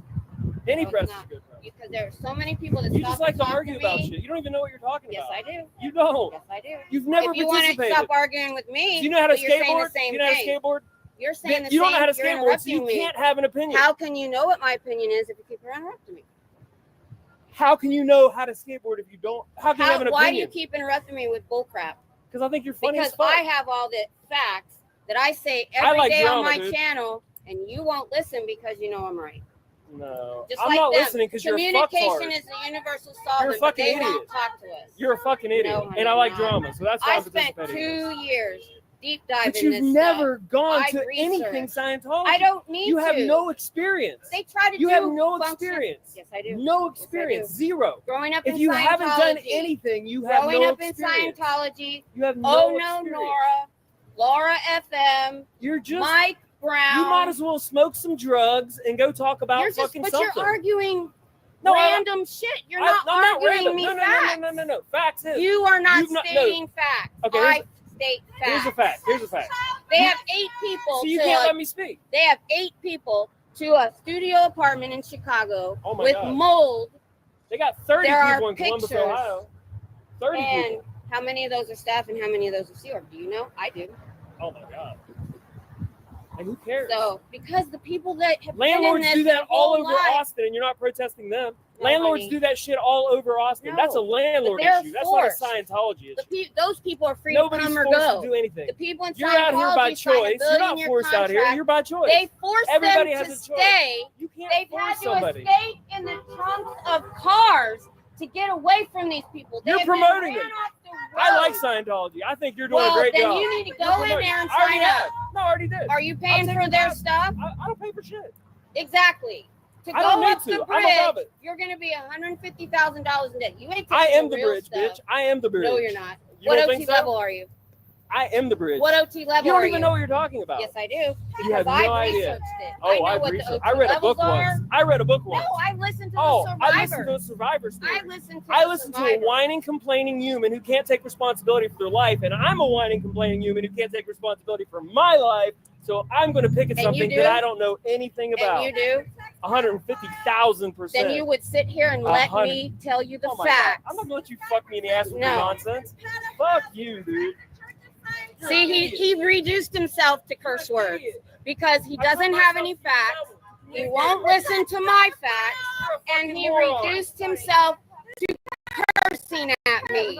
Any No, press it's is not. good press. because there are so many people that You stop just like to talk argue me. about shit. You don't even know what you're talking Yes, about. I do. You don't. Yes, I do. You've never If you want to participated. stop arguing with me, Do you know how to but you're saying skateboard? the same Do you know how to thing. skateboard? You're saying the You don't same. know how to You're skateboard, so interrupting you me. can't have an opinion. How can you know what my opinion is if you keep interrupting me? How can you know how to skateboard if you don't? How can you have an Why do you opinion? keep interrupting me with bullcrap? Because I think you're funny Because as fuck. I have all the facts that I say I every like day drama, on my dude. channel, and you won't listen because you know I'm right. No, Just I'm like not them. listening because you're a Communication fucktard. is the universal solvent, You're a but fucking they idiot. won't talk to us. You're a fucking idiot, No, honey, and I like I'm not. drama, so that's why I I'm spent participating. 2 years deep diving But in you've this never stuff. gone I've to anything researched. Scientology. I don't need You have to. no experience. They try to You do have no function- experience. Yes, I do. No experience. do. Zero. Growing up If in you Scientology. haven't done anything, you have Growing no up in experience. Scientology. You have no Oh no, experience. Nora. Laura FM. You're just. Mike Brown. You might as well smoke some drugs and go talk about You're just, fucking but something. you're arguing No, random shit. You're not I'm arguing me facts. No. Facts is. You are not You've not- no. stating facts. Okay, I state facts. Here's a fact. Here's a fact. They have 8 people. So you to, can't let me speak. They have 8 people to a studio apartment in Chicago Oh my with God. mold. They got 30 There are people in Columbus, pictures. Ohio. 30 And people. how many of those are staff and how many of those are Sea Org? Do you know? I do. Oh my God. And who cares? So, because the people that have Landlords been in do this that all their over whole life, Austin, and you're not protesting them. No, Landlords honey. do that shit all over Austin. No, That's a landlord but they're issue. That's forced. not a Scientology issue. those people are free Nobody's to come or forced go. to do anything. The people in You're out here by Scientology sign a choice. You're not billion-year forced out here. contract. You're by choice. They force Everybody them has to a choice. stay. You can't They've force had to somebody. escape in the trunks of cars to get away from these people. They You're have been promoting ran them. off the I road. like Scientology. I think you're doing Well, a great then job. you need to You're go in promoting- there and I already sign up. have. No, I already did. Are you paying I'll for take their it. stuff? I don't pay for shit. Exactly. To I go don't need up the to. I'm above bridge, it. you're going to be $150,000 in debt. You ain't taking I am the real bridge, stuff. bitch. I am the bridge. No, you're not. You What don't OT think so? level are you? I am the bridge. What OT level You don't are even know what you're talking about. Yes, I do. You Because have I no idea. researched it. Oh, I know I've what researched. the OT I read a levels book are. once. I read a book once. No, I listened to the Oh, survivor. I listened to a survivor story. I listened to I the listened to survivor. a whining, complaining human who can't take responsibility for their life, and I'm a whining, complaining human who can't take responsibility for my life. So I'm going to pick at And you something do? that I don't know anything about. And you do? 150,000%. Then you would sit here and let me tell you the Oh my God. facts. I'm not going to let you fuck me in the ass with No. your nonsense. Fuck you, dude. See, he reduced himself to curse words because he doesn't have any facts. He won't listen to my facts, and he reduced himself to cursing at me.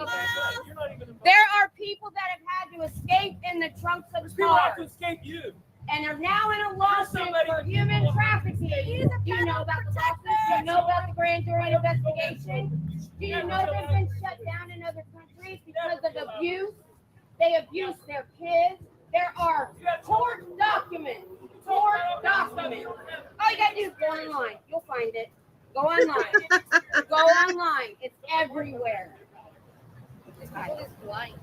There are people that have had to escape in the trunks of People have to cars escape you. and are now in a lawsuit for human trafficking. Do you know about the lawsuit? Do you know about the grand jury investigation? Do you know they've been shut down in other countries because of abuse? They abuse their kids. There are court documents. Court documents. All you gotta do is go online. You'll find it. Go online. Go online. It's everywhere. This guy is blind.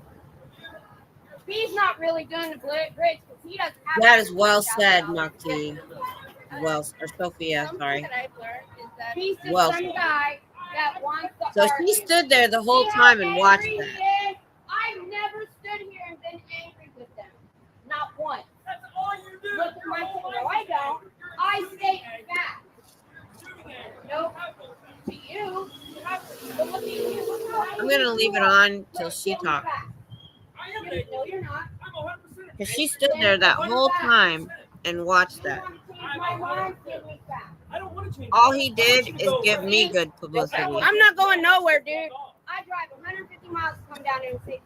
He's not really doing the bridge because he doesn't have. That is well said, Makti. Well, or Sophia, sorry. That I've learned is that He's just Well- some guy that wants to So argue. she stood there the whole See how time and watched angry that. he is? I've never stood here and been angry with them. Not once. That's all you do. Look at my no, I don't. I state facts. Nope. To you. But look at you. Look how I'm gonna leave it on till she talks. No, you're not. Because she stood there that whole time and watched that. I don't want to change. All he did is give me good publicity. I'm not going nowhere, dude. I drive 150 miles to come down here and say,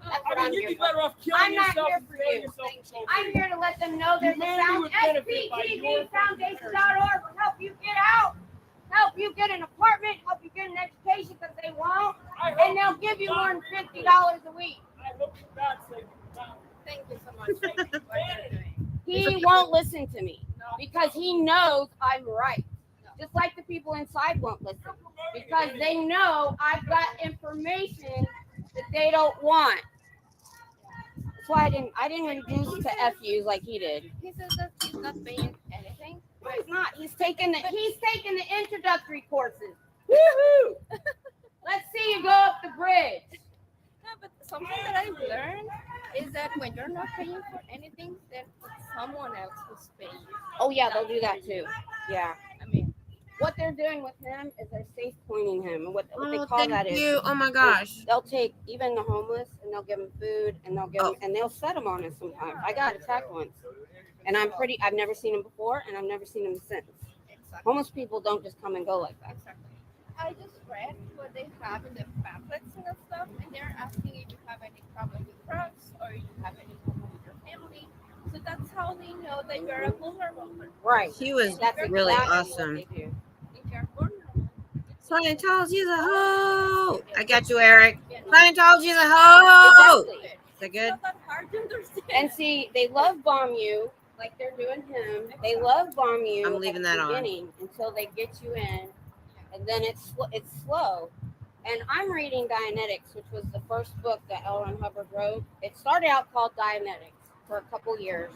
that's what I'm you'd here be for. better off killing I'm not yourself here and for throwing you. yourself in trouble. I'm here to let them know there's a sound. SPTVFoundation.org will help you get out, help you get an apartment, help you get an education because they won't, and they'll give you more than $50 a week. I hope God saves you. thank you so much. Thank you for what you're doing. He won't listen to me because he knows I'm right. Just like the people inside won't listen because they know I've got information that they don't want. That's why I didn't reduce to FUs like he did. He says that he's not paying anything. No, he's not. He's taking the introductory courses. Woohoo! Let's see you go up the bridge. No, but something that I've learned is that when you're not paying for anything, then someone else who's paying. Oh yeah, they'll do that too. Yeah. I mean, What they're doing with him is they're safe pointing him, and what they Oh, call thank that is you. Oh my gosh. they'll take even the homeless and they'll give them food and they'll give them, and they'll set them on it sometimes. I got attacked once, and I've never seen him before, and I've never seen him since. exactly. Homeless people don't just come and go like that. Exactly. I just read what they have in the pamphlets and stuff, and they're asking if you have any problem with drugs or if you have any problem with your family. So that's how they know that you're a vulnerable person. Right. He was That's really exactly what awesome. they do. If you're vulnerable. Scientology is a hoe. I got you, Eric. Scientology is a hoe. Exactly. Is that good? It's not that hard to understand. And see, they love bomb you like they're doing him. They love bomb you. I'm leaving at that the on. beginning until they get you in, and then it's slow. And I'm reading Dianetics, which was the first book that L. Ron Hubbard wrote. It started out called Dianetics for a couple years,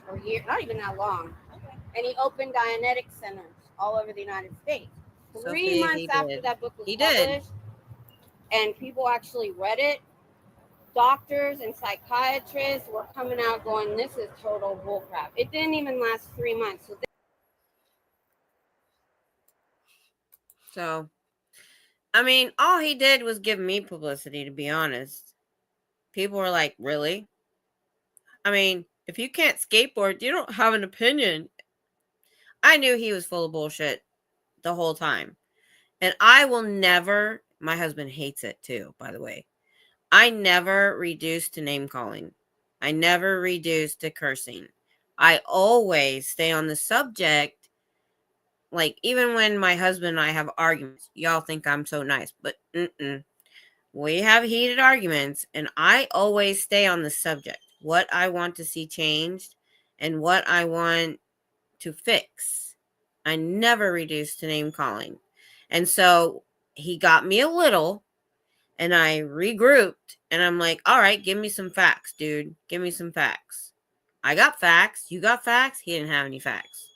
not even that long. And he opened Dianetic centers all over the United States. Sophie, 3 months he after did. that book was He did. published, and people actually read it, doctors and psychiatrists were coming out going, this is total bullcrap. It didn't even last 3 months. So So, I mean, all he did was give me publicity, to be honest. People were like, really? I mean, if you can't skateboard, you don't have an opinion. I knew he was full of bullshit the whole time. And I will never, my husband hates it too, by the way. I never reduce to name calling. I never reduce to cursing. I always stay on the subject. Like, even when my husband and I have arguments, y'all think I'm so nice, but we have heated arguments, and I always stay on the subject. What I want to see changed and what I want to fix. I never reduce to name calling. And so he got me a little, and I regrouped, and I'm like, all right, give me some facts, dude. Give me some facts. I got facts. You got facts. He didn't have any facts.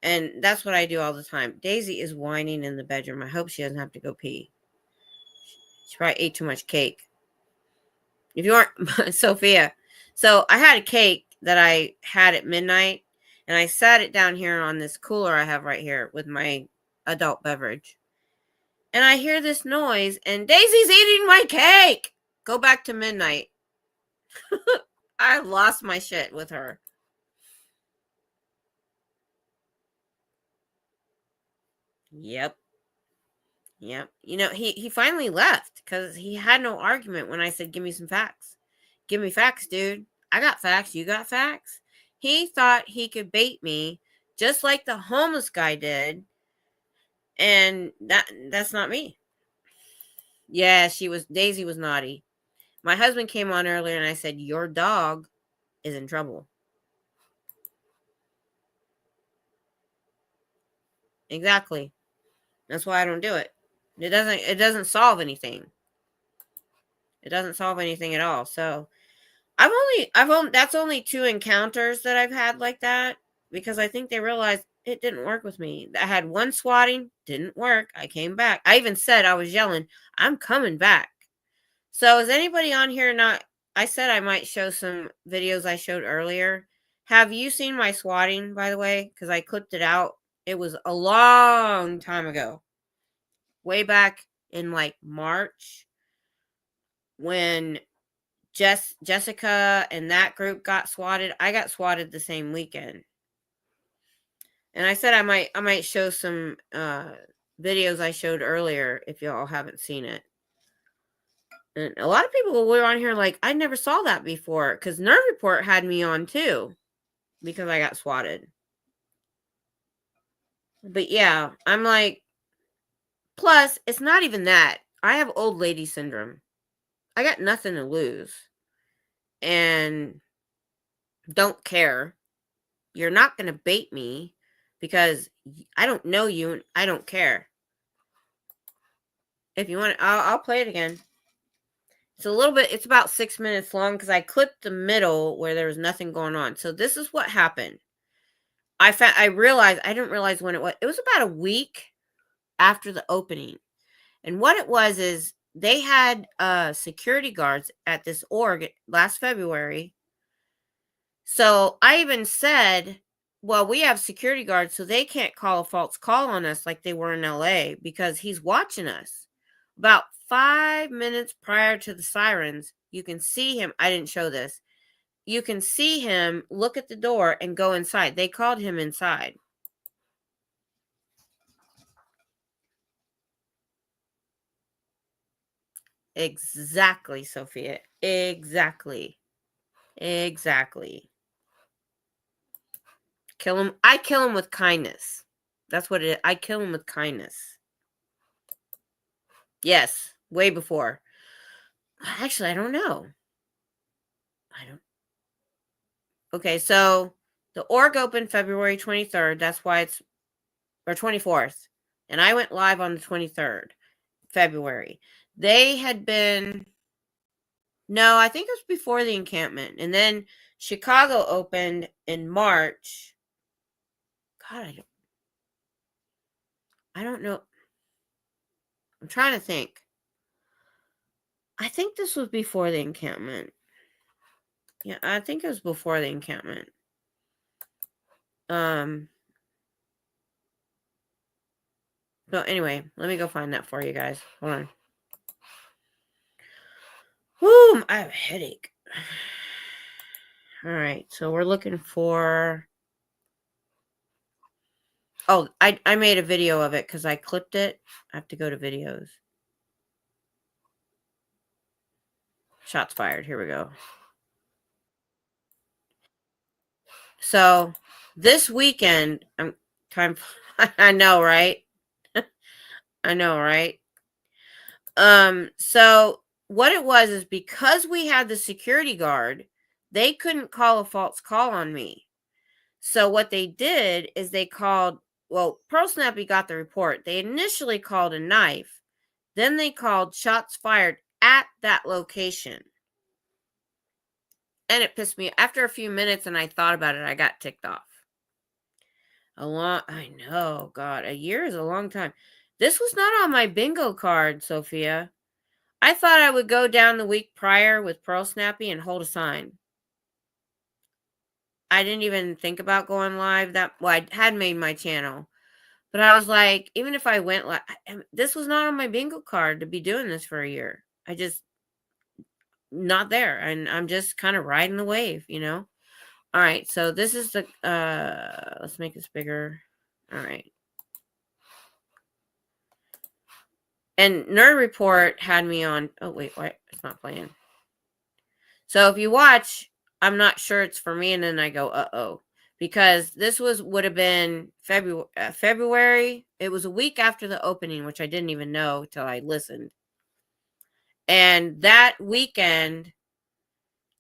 And that's what I do all the time. Daisy is whining in the bedroom. I hope she doesn't have to go pee. She probably ate too much cake. If you aren't, Sophia. So I had a cake that I had at midnight, and I sat it down here on this cooler I have right here with my adult beverage. And I hear this noise, and Daisy's eating my cake. Go back to midnight. I lost my shit with her. Yep. Yep. You know, he finally left because he had no argument when I said, give me some facts. Give me facts, dude. I got facts. You got facts. He thought he could bait me just like the homeless guy did. And that's not me. Yeah, Daisy was naughty. My husband came on earlier and I said, your dog is in trouble. Exactly. That's why I don't do it. It doesn't solve anything. It doesn't solve anything at all. So that's only 2 encounters that I've had like that, because I think they realized it didn't work with me. I had one swatting, didn't work. I came back. I even said, I was yelling, I'm coming back. So is anybody on here not? I said I might show some videos I showed earlier. Have you seen my swatting, by the way? Because I clipped it out. It was a long time ago. Way back in like March, when Jessica and that group got swatted. I got swatted the same weekend. And I said I might show some videos I showed earlier if y'all haven't seen it. And a lot of people were on here like, I never saw that before, because Nerve Report had me on too because I got swatted. But yeah, I'm like, plus it's not even that. I have old lady syndrome. I got nothing to lose and don't care. You're not going to bait me because I don't know you and I don't care. If you want, I'll play it again. It's about 6 minutes long because I clipped the middle where there was nothing going on. So this is what happened. I didn't realize when it was. It was about a week after the opening. And what it was is they had security guards at this org last February. So I even said, well, we have security guards, so they can't call a false call on us like they were in LA because he's watching us. About 5 minutes prior to the sirens, you can see him. I didn't show this. You can see him look at the door and go inside. They called him inside. Exactly, Sophia. Exactly. Kill him. I kill him with kindness. That's what it is. I kill him with kindness. Yes, way before. Actually, I don't know. Okay, so the org opened February 23rd. That's why it's, or 24th. And I went live on the 23rd, February. They had been, no, I think it was before the encampment. And then Chicago opened in March. God, I don't know. I'm trying to think. I think this was before the encampment. Yeah, I think it was before the encampment. So anyway, let me go find that for you guys. Hold on. Woo, I have a headache. All right, so we're looking for... Oh, I made a video of it because I clipped it. I have to go to videos. Shots fired. Here we go. So this weekend, I know, right? I know, right? So what it was is because we had the security guard, they couldn't call a false call on me. So what they did is they called, well, Pearl Snappy got the report. They initially called a knife. Then they called shots fired at that location. And it pissed me. After a few minutes and I thought about it, I got ticked off. I know, God, a year is a long time. This was not on my bingo card, Sophia. I thought I would go down the week prior with Pearl Snappy and hold a sign. I didn't even think about going live. I had made my channel. But I was like, even if I went live, this was not on my bingo card to be doing this for a year. I just, not there. And I'm just kind of riding the wave, you know? All right, so this is the, let's make this bigger. All right. And Nerd Report had me on, oh, wait, what? It's not playing. So if you watch, I'm not sure it's for me, and then I go, uh-oh. Because this would have been February. It was a week after the opening, which I didn't even know till I listened. And that weekend,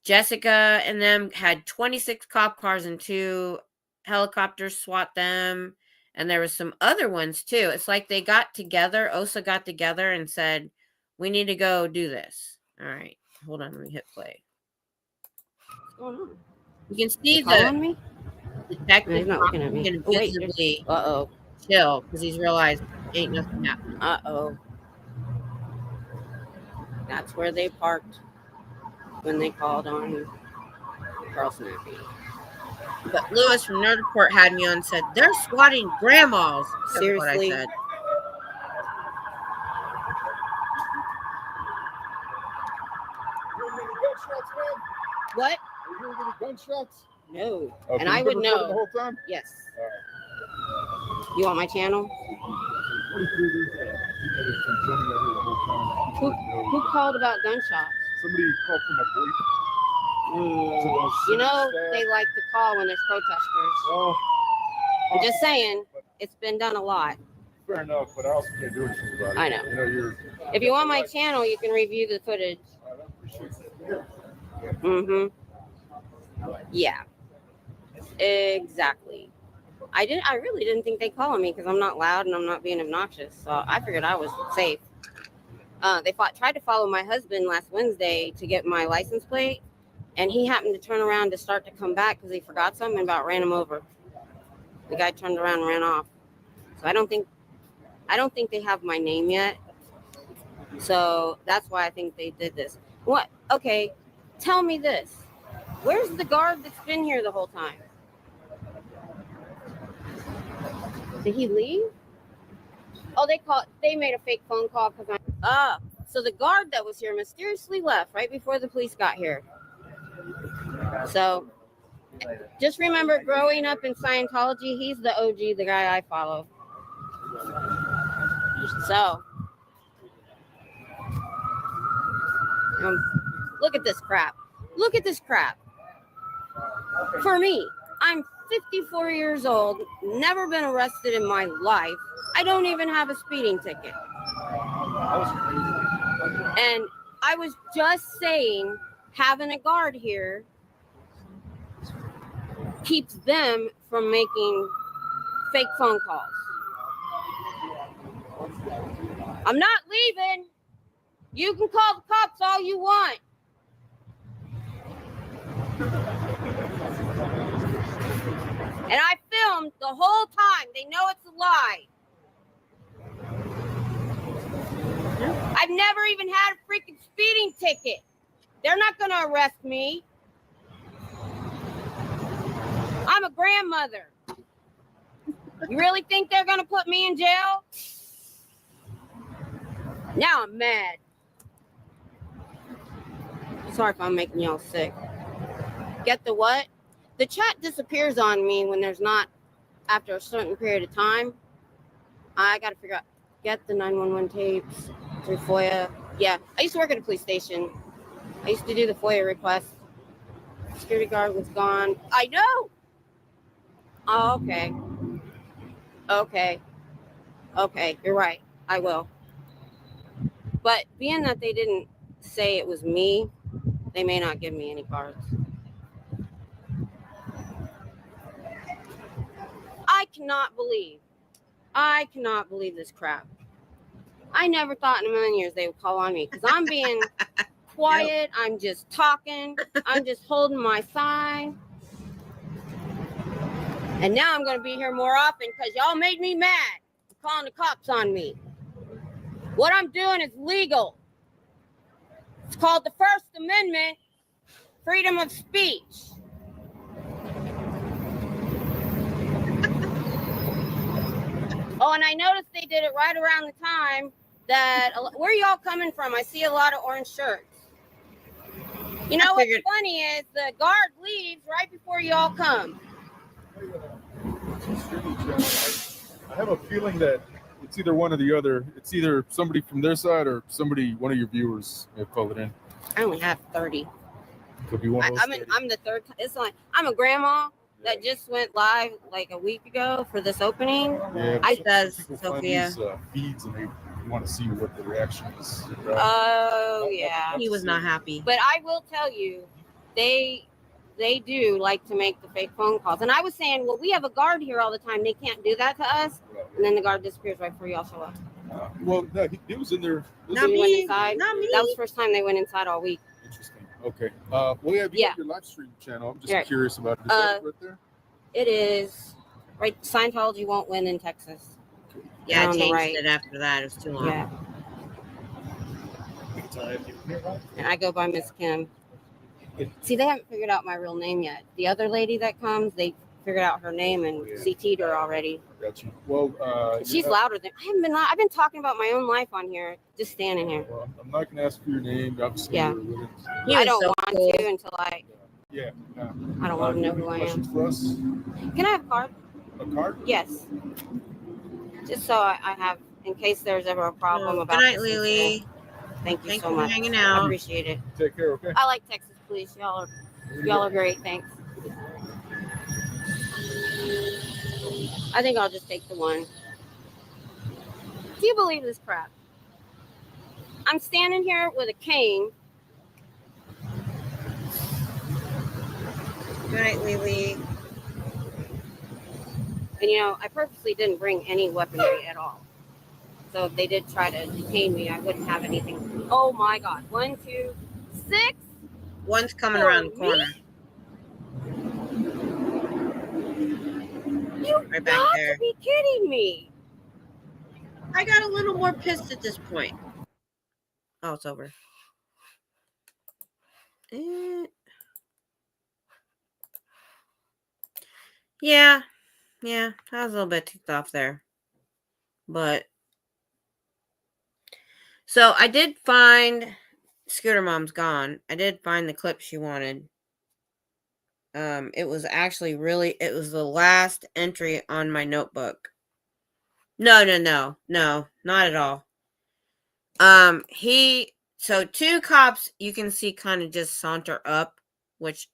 Jessica and them had 26 cop cars and 2 helicopters SWAT them. And there was some other ones too. It's like they got together. OSA got together and said, we need to go do this. All right. Hold on. Let me hit play. What's going on? You can see the detective he's not looking at me. and Oh, wait, visibly uh-oh. chill because he's realized ain't nothing happening. Uh-oh. That's where they parked when they called on Pearl Snappy. But Lewis from Nerd Report had me on and said, they're swatting grandmas. That's Seriously? what I said. What? Are you hearing any gunshots? No. Oh, And so I you've would been recording know. the whole time? Yes. All right. You want my channel? Who called about gunshots? Somebody called from a voice. You know, they like to call when there's protesters. Well, I'm just saying, it's been done a lot. fair enough, but I also can't do anything about it. I know. You know, you're. If you want my channel, you can review the footage. Mm-hmm. Yeah. Exactly. I really didn't think they'd call on me because I'm not loud and I'm not being obnoxious. So I figured I was safe. They tried to follow my husband last Wednesday to get my license plate, and he happened to turn around to start to come back because he forgot something and about ran him over. The guy turned around and ran off. So I don't think they have my name yet. So that's why I think they did this. What? Okay, tell me this. Where's the guard that's been here the whole time? Did he leave? Oh, they made a fake phone call because so the guard that was here mysteriously left right before the police got here. So just remember, growing up in Scientology, he's the OG, the guy I follow. So look at this crap. Look at this crap. For me, I'm 54 years old, never been arrested in my life. I don't even have a speeding ticket. And I was just saying, having a guard here keeps them from making fake phone calls. I'm not leaving. You can call the cops all you want. And I filmed the whole time. They know it's a lie. I've never even had a freaking speeding ticket. They're not going to arrest me. I'm a grandmother. You really think they're going to put me in jail? Now I'm mad. Sorry if I'm making y'all sick. Get the what? The chat disappears on me when there's not after a certain period of time. I gotta figure out. Get the 911 tapes through FOIA. Yeah, I used to work at a police station. I used to do the FOIA requests. Security guard was gone. I know. Oh, okay. Okay, you're right. I will. But being that they didn't say it was me, they may not give me any cards. I cannot believe this crap. I never thought in a million years they would call on me because I'm being quiet. I'm just talking. I'm just holding my side. And now I'm going to be here more often because y'all made me mad. Calling the cops on me. What I'm doing is legal. It's called the First Amendment, freedom of speech. Oh, and I noticed they did it right around the time that, where are y'all coming from? I see a lot of orange shirts. You know what's funny is the guard leaves right before y'all come. I have a feeling that it's either one or the other. It's either somebody from their side or one of your viewers may have called it in. I only have 30. Could be one of those. I'm the third. It's like I'm a grandma that just went live like a week ago for this opening. Yeah, I does Sophia. These, feeds and they want to see what the reaction is. Oh yeah, He was not happy. but I will tell you, they do like to make the fake phone calls. And I was saying, well, we have a guard here all the time. They can't do that to us. And then the guard disappears right before y'all show up. Well, no, he was in there. Not He me. went inside. Not me. That was the first time they went inside all week. Interesting. Okay. Well, yeah, you have your live stream channel. I'm just curious about it. Is that right there? It is right. Scientology won't win in Texas. Yeah, I On the changed right. it after that. It was too long. Yeah. And I go by Miss Kim. See, they haven't figured out my real name yet. The other lady that comes, they figured out her name and CT'd her already. Got you. Well, She's louder than I haven't been. I've been talking about my own life on here, just standing here. Well, I'm not going to ask for your name. Obviously, Yeah. I don't want to until I. Yeah. I don't want to know who I am. For us? Can I have a card? A card? Yes. Just so I have, in case there's ever a problem about. Good night, Lily. Thank you Thank so you much. for hanging out. I appreciate it. Take care. Okay. I like Texas police. Y'all are great. Thanks. I think I'll just take the one. Do you believe this crap? I'm standing here with a cane. Good night, Lily. And I purposely didn't bring any weaponry at all. So if they did try to detain me, I wouldn't have anything. Oh my God. 1, 2, 6. One's coming around the corner. You Right back got there. to be kidding me. I got a little more pissed at this point. Oh, it's over. Yeah, I was a little bit ticked off there. But, so I did find, Scooter Mom's gone. I did find the clip she wanted. It was actually it was the last entry on my notebook. No, not at all. So 2 cops you can see kind of just saunter up, which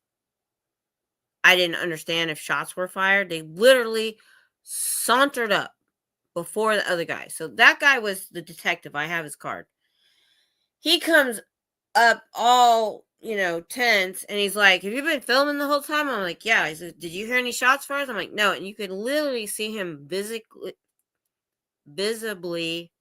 I didn't understand if shots were fired. They literally sauntered up before the other guy. So that guy was the detective. I have his card. He comes up all, tense, and he's like, have you been filming the whole time? I'm like, yeah. He says, did you hear any shots fired? I'm like, no. And you could literally see him visibly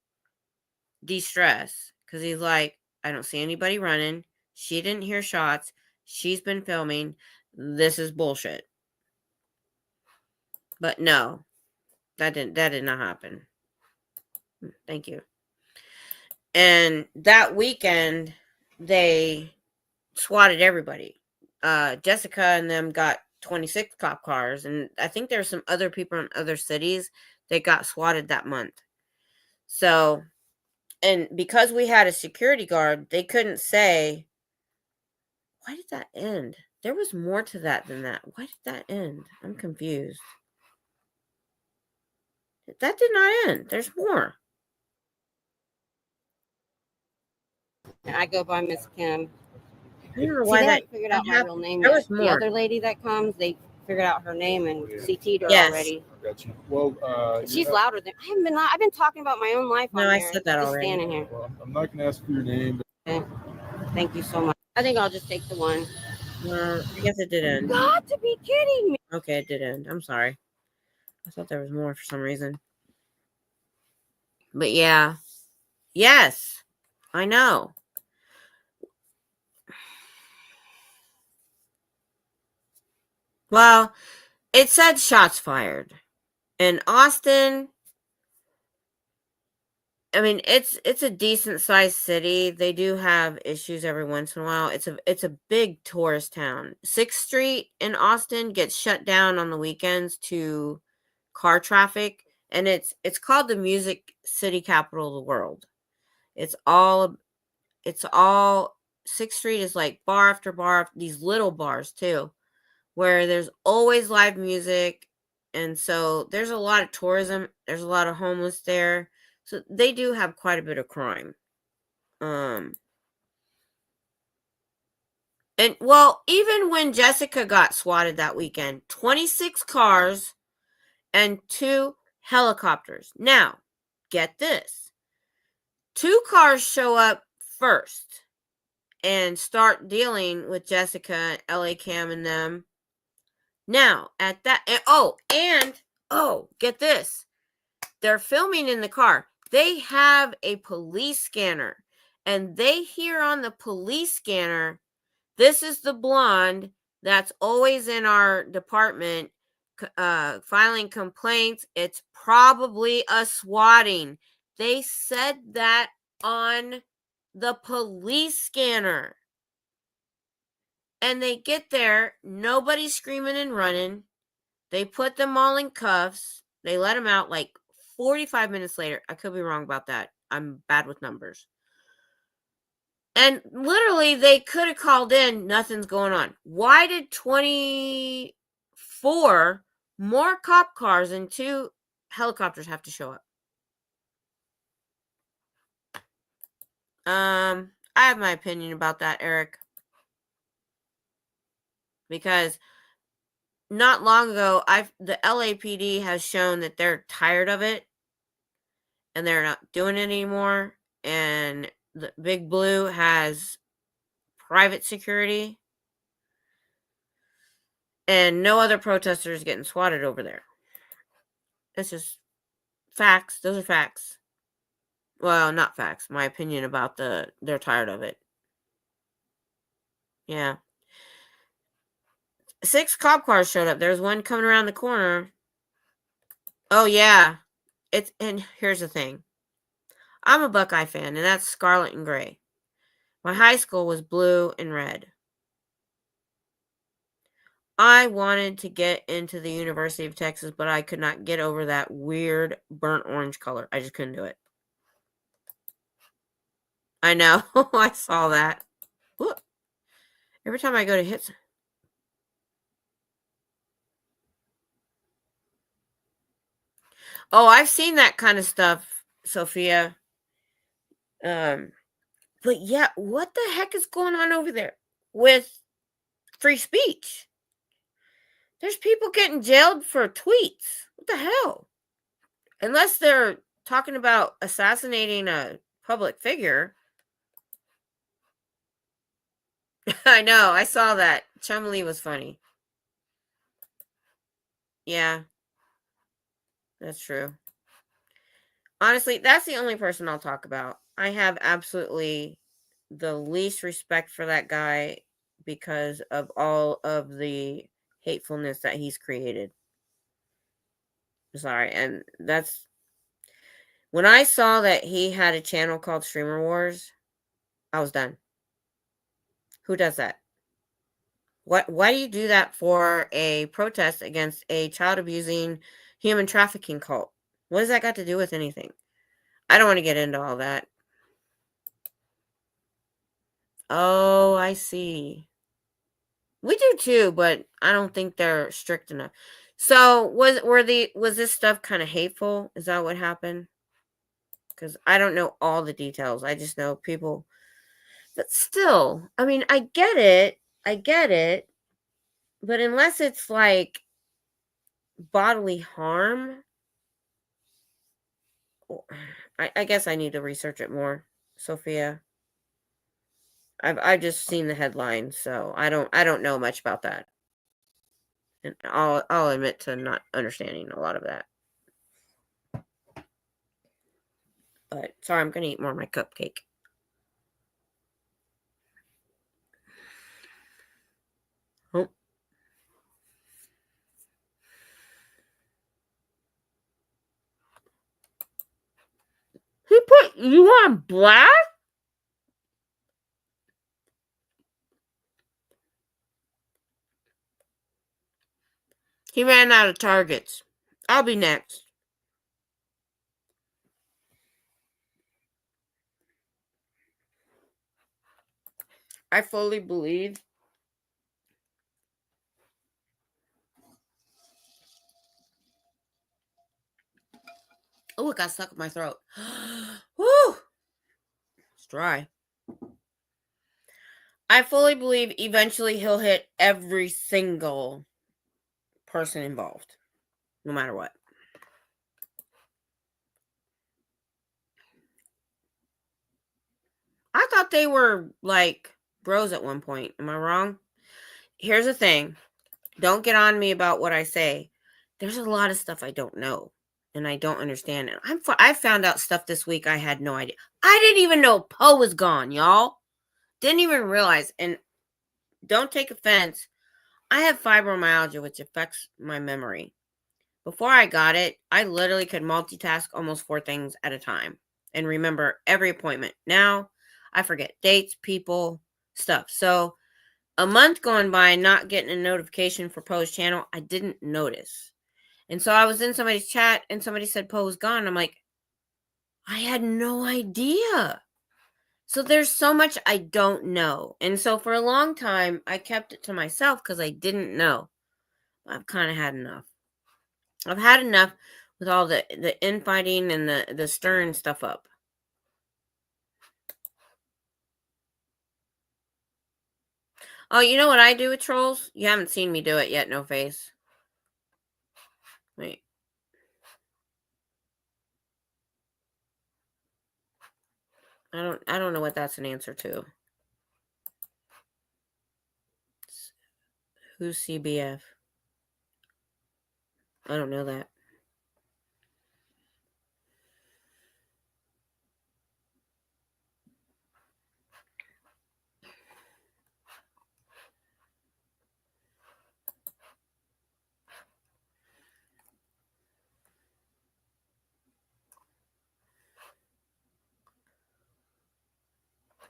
distressed because he's like, I don't see anybody running. She didn't hear shots. She's been filming. This is bullshit. But no, that did not happen. Thank you. And that weekend, they swatted everybody. Jessica and them got 26 cop cars, and I think there's some other people in other cities that got swatted that month. So And because we had a security guard, they couldn't say, why did that end? There was more to that than that. Why did that end? I'm confused. That did not end. There's more. I go by Miss Kim. I don't know why they that haven't figured out my real name there yet. was The more. other lady that comes, they figured out her name and CT'd her Yes. already. I got you. Well, She's louder than I haven't been. I've been talking about my own life. No, on I here, said that just already. standing here. Well, I'm not going to ask for your name. Thank you so much. I think I'll just take the one. I guess it did end. Got to be kidding me. Okay, it did end. I'm sorry. I thought there was more for some reason. But yeah. Yes. I know. Well, it said shots fired. In Austin, I mean, it's a decent sized city. They do have issues every once in a while. It's a big tourist town. 6th Street in Austin gets shut down on the weekends to car traffic, and it's called the music city capital of the world. It's all 6th Street is like bar after bar, these little bars too, where there's always live music. And so there's a lot of tourism. There's a lot of homeless there. So they do have quite a bit of crime. And well, even when Jessica got swatted that weekend, 26 cars and 2 helicopters. Now, get this. 2 cars show up first and start dealing with Jessica, LA Cam, and them. Now, at that, get this. They're filming in the car. They have a police scanner, and they hear on the police scanner, this is the blonde that's always in our department filing complaints. It's probably a swatting. They said that on the police scanner. And they get there, nobody's screaming and running. They put them all in cuffs. They let them out like 45 minutes later. I could be wrong about that. I'm bad with numbers. And literally, they could have called in. Nothing's going on. Why did 24 more cop cars and 2 helicopters have to show up? I have my opinion about that, Eric. Because not long ago, the LAPD has shown that they're tired of it and they're not doing it anymore. And the Big Blue has private security, and no other protesters getting swatted over there. It's just facts. Those are facts. Well, not facts. My opinion about they're tired of it. Yeah. 6 cop cars showed up. There's one coming around the corner. Oh yeah. And here's the thing. I'm a Buckeye fan, and that's scarlet and gray. My high school was blue and red. I wanted to get into the University of Texas, but I could not get over that weird burnt orange color. I just couldn't do it. I know. I saw that. Look. Every time I go to hit. Oh, I've seen that kind of stuff, Sophia. But yeah, what the heck is going on over there with free speech? There's people getting jailed for tweets. What the hell? Unless they're talking about assassinating a public figure. I know. I saw that. Chumley was funny. Yeah. That's true. Honestly, that's the only person I'll talk about. I have absolutely the least respect for that guy because of all of the hatefulness that he's created. Sorry. And that's when I saw that he had a channel called Streamer Wars, I was done. Who does that? Why do you do that for a protest against a child abusing human trafficking cult? What does that got to do with anything? I don't want to get into all that. Oh, I see. We do too, but I don't think they're strict enough. So was this stuff kind of hateful? Is that what happened? Because I don't know all the details. I just know people. But still, I mean, I get it. But unless it's like bodily harm, I guess I need to research it more, Sophia. I've just seen the headline, so I don't know much about that. And I'll admit to not understanding a lot of that. But sorry, I'm gonna eat more of my cupcake. Oh. He put you on blast? He ran out of targets. I'll be next. I fully believe oh, it got stuck in my throat. Woo! It's dry. I fully believe eventually he'll hit every single person involved, no matter what. I thought they were like bros at one point. Am I wrong? Here's the thing. Don't get on me about what I say. There's a lot of stuff I don't know and I don't understand it. I found out stuff this week I had no idea. I didn't even know Poe was gone, y'all. Didn't even realize. And don't take offense. I have fibromyalgia, which affects my memory. Before I got it, I literally could multitask almost 4 things at a time and remember every appointment. Now, I forget dates, people, stuff. So, a month going by not getting a notification for Poe's channel, I didn't notice. And so I was in somebody's chat and somebody said Poe was gone. I'm like, I had no idea. So there's so much I don't know. And so for a long time, I kept it to myself because I didn't know. I've kind of had enough. I've had enough with all the infighting and the stirring stuff up. Oh, you know what I do with trolls? You haven't seen me do it yet, no face. Wait. I don't know what that's an answer to. Who's CBF? I don't know that.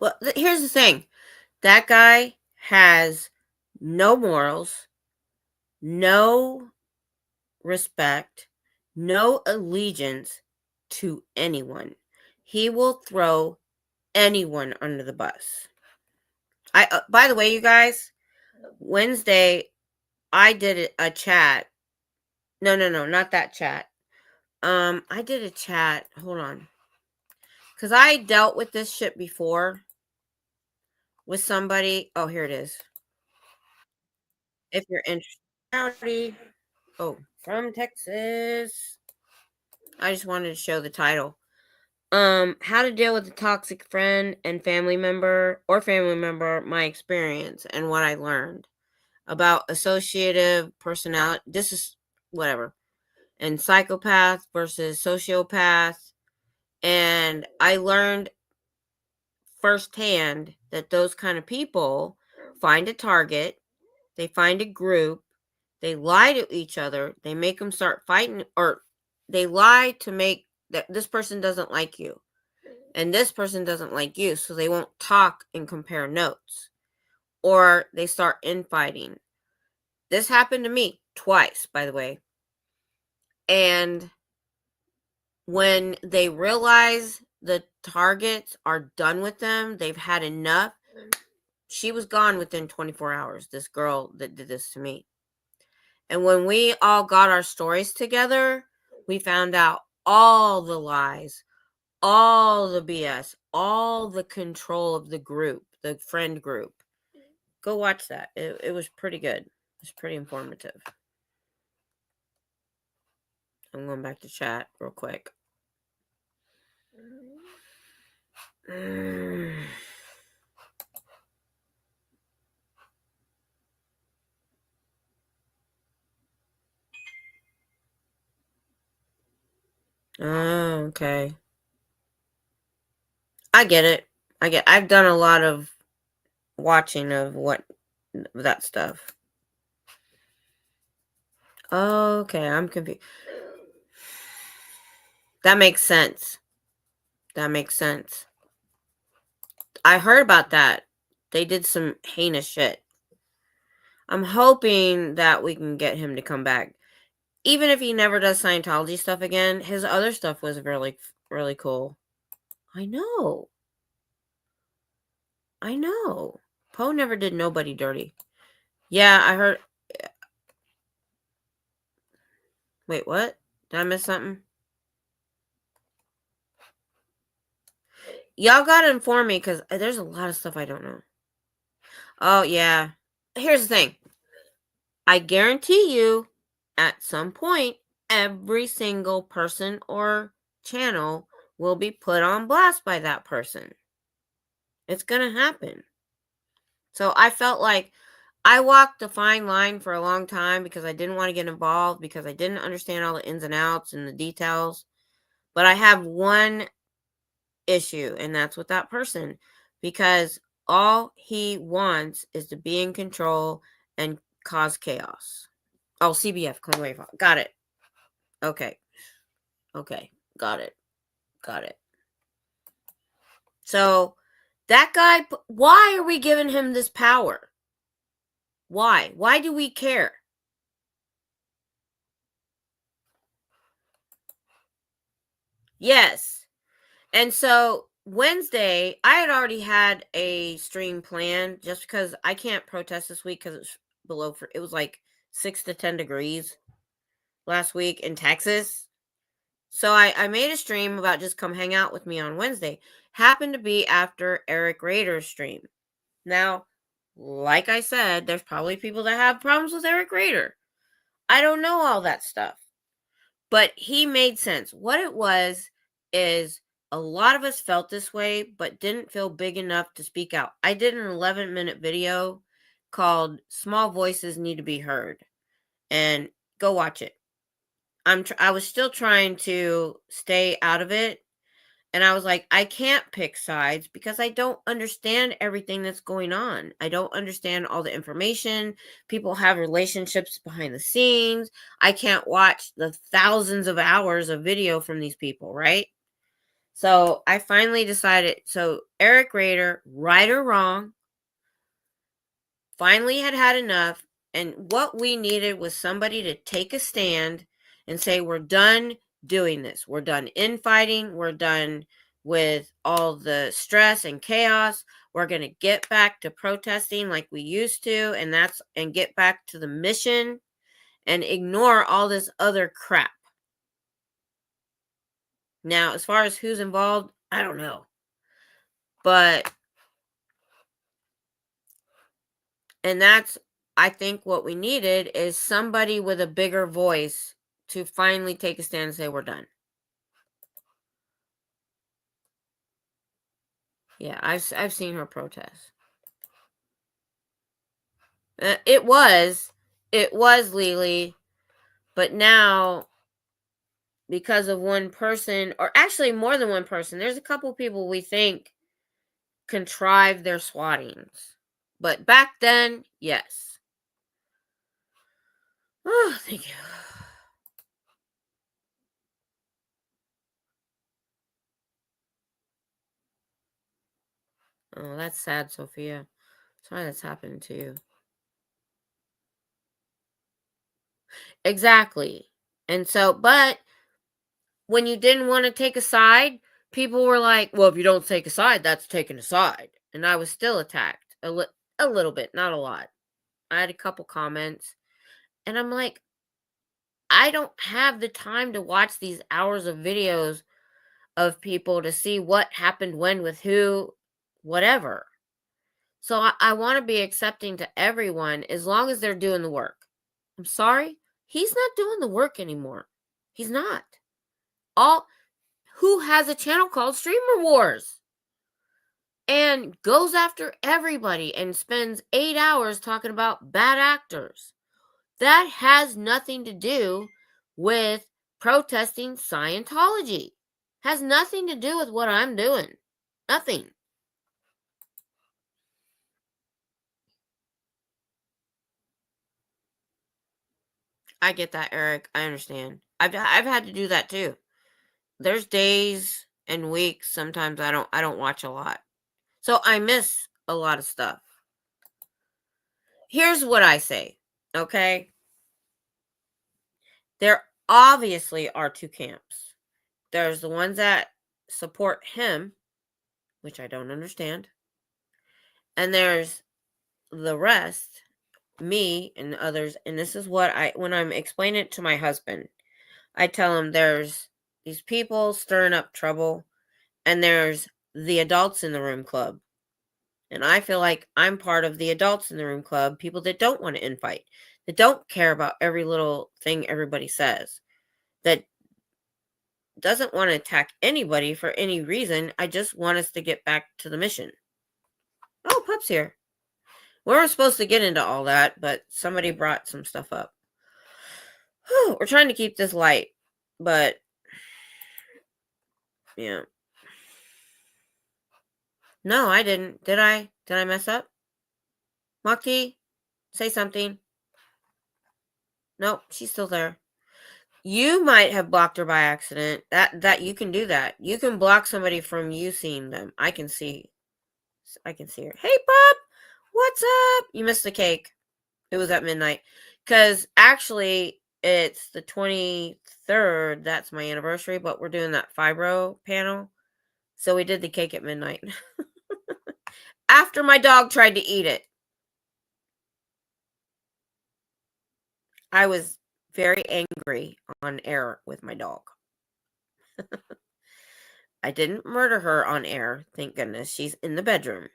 Well, here's the thing. That guy has no morals, no respect, no allegiance to anyone. He will throw anyone under the bus. By the way, you guys, Wednesday I did a chat. No, not that chat. I did a chat. Hold on. Cuz I dealt with this shit before with somebody. Oh, here it is. If you're interested. Howdy. Oh, from Texas. I just wanted to show the title. How to deal with a toxic friend and family member, my experience and what I learned about associative personality. This is whatever. And psychopath versus sociopath. And I learned firsthand that those kind of people find a target, they find a group, they lie to each other, they make them start fighting, or they lie to make that this person doesn't like you and this person doesn't like you, so they won't talk and compare notes, or they start infighting. This happened to me twice, by the way. And when they realize the targets are done with them, they've had enough, She was gone within 24 hours, this girl that did this to me. And when we all got our stories together, we found out all the lies, all the BS, all the control of the group, the friend group. Go watch that. It was pretty good. It was pretty informative. I'm going back to chat real quick. Oh, okay. I get it. I've done a lot of watching of that stuff. Okay, I'm confused. That makes sense. That makes sense. I heard about that. They did some heinous shit. I'm hoping that we can get him to come back. Even if he never does Scientology stuff again, his other stuff was really, really cool. I know. Poe never did nobody dirty. Yeah, I heard. Wait, what? Did I miss something? Y'all gotta inform me, because there's a lot of stuff I don't know. Oh, yeah. Here's the thing. I guarantee you, at some point, every single person or channel will be put on blast by that person. It's gonna happen. So I felt like I walked a fine line for a long time because I didn't want to get involved, because I didn't understand all the ins and outs and the details. But I have one issue, and that's with that person, because all he wants is to be in control and cause chaos. Oh, CBF, clean wave. Got it. Okay. Got it. So that guy, why are we giving him this power? Why do we care? Yes. And so Wednesday, I had already had a stream planned, just because I can't protest this week because it's below, it was like 6 to 10 degrees last week in Texas. So I made a stream about just come hang out with me on Wednesday. Happened to be after Eric Rader's stream. Now, like I said, there's probably people that have problems with Eric Rader. I don't know all that stuff. But he made sense. What it was is a lot of us felt this way, but didn't feel big enough to speak out. I did an 11-minute video called Small Voices Need to Be Heard. And go watch it. I was still trying to stay out of it. And I was like, I can't pick sides because I don't understand everything that's going on. I don't understand all the information. People have relationships behind the scenes. I can't watch the thousands of hours of video from these people, right? So I finally decided. So Eric Rader, right or wrong, finally had enough. And what we needed was somebody to take a stand and say, we're done doing this. We're done infighting. We're done with all the stress and chaos. We're going to get back to protesting like we used to, and get back to the mission and ignore all this other crap. Now, as far as who's involved, I don't know. But, and that's, I think what we needed is somebody with a bigger voice to finally take a stand and say, we're done. Yeah, I've seen her protest. It was Lily, but now, because of one person, or actually more than one person, there's a couple people we think contrived their swattings. But back then, yes. Oh, thank you. Oh, that's sad, Sophia. Sorry that's happened to you. Exactly. And so, but when you didn't want to take a side, people were like, well, if you don't take a side, that's taking a side. And I was still attacked. A little bit, not a lot. I had a couple comments, and I'm like, I don't have the time to watch these hours of videos of people to see what happened when with who, whatever. So I want to be accepting to everyone as long as they're doing the work. I'm sorry, he's not doing the work anymore. He's not. Who has a channel called Streamer Wars and goes after everybody and spends 8 hours talking about bad actors? That has nothing to do with protesting Scientology. Has nothing to do with what I'm doing. Nothing. I get that, Eric. I understand. I've had to do that too. There's days and weeks sometimes I don't watch a lot. So I miss a lot of stuff. Here's what I say, okay? There obviously are two camps. There's the ones that support him, which I don't understand. And there's the rest, me and others. And this is what when I'm explaining it to my husband, I tell him there's these people stirring up trouble, and there's the adults in the room club. And I feel like I'm part of the adults in the room club, people that don't want to infight, that don't care about every little thing everybody says, that doesn't want to attack anybody for any reason. I just want us to get back to the mission. Oh, Pup's here. We weren't supposed to get into all that, but somebody brought some stuff up. We're trying to keep this light, but yeah. No, I didn't. Did I? Did I mess up? Makti, say something. Nope, she's still there. You might have blocked her by accident. That you can do that. You can block somebody from you seeing them. I can see her. Hey, Pup, what's up? You missed the cake. It was at midnight. Because actually, it's the 23rd. That's my anniversary, but we're doing that fibro panel. So we did the cake at midnight. After my dog tried to eat it. I was very angry on air with my dog. I didn't murder her on air. Thank goodness. She's in the bedroom.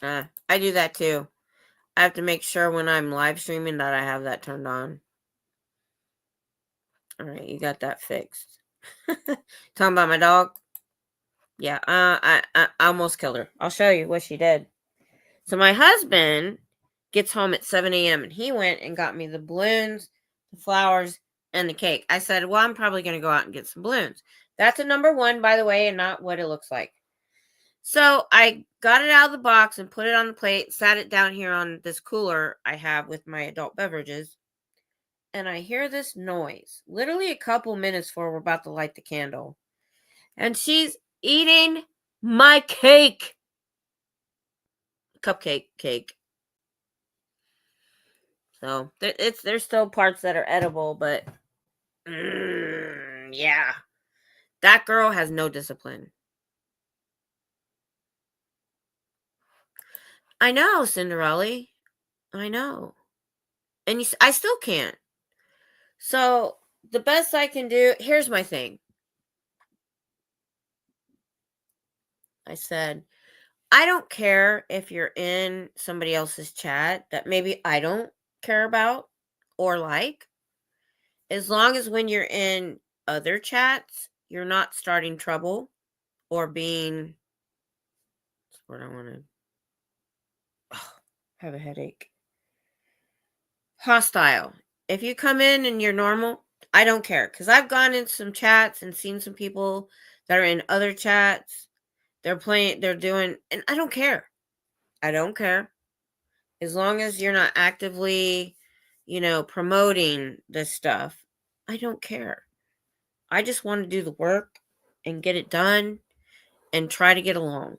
I do that too. I have to make sure when I'm live streaming that I have that turned on. All right, you got that fixed. Talking about my dog? Yeah, I almost killed her. I'll show you what she did. So my husband gets home at 7 a.m. and he went and got me the balloons, the flowers, and the cake. I said, well, I'm probably going to go out and get some balloons. That's a number 1, by the way, and not what it looks like. So I got it out of the box and put it on the plate, sat it down here on this cooler I have with my adult beverages. And I hear this noise, literally a couple minutes before we're about to light the candle. And she's eating my cake. Cupcake cake. So there's still parts that are edible, but yeah. That girl has no discipline. I know, Cinderella. I know. And I still can't. So the best I can do, here's my thing. I said, I don't care if you're in somebody else's chat that maybe I don't care about or like, as long as when you're in other chats, you're not starting trouble or being, that's what I want to, have a headache. Hostile. If you come in and you're normal, I don't care. Because I've gone in some chats and seen some people that are in other chats. They're doing, and I don't care. I don't care. As long as you're not actively, promoting this stuff, I don't care. I just want to do the work and get it done and try to get along.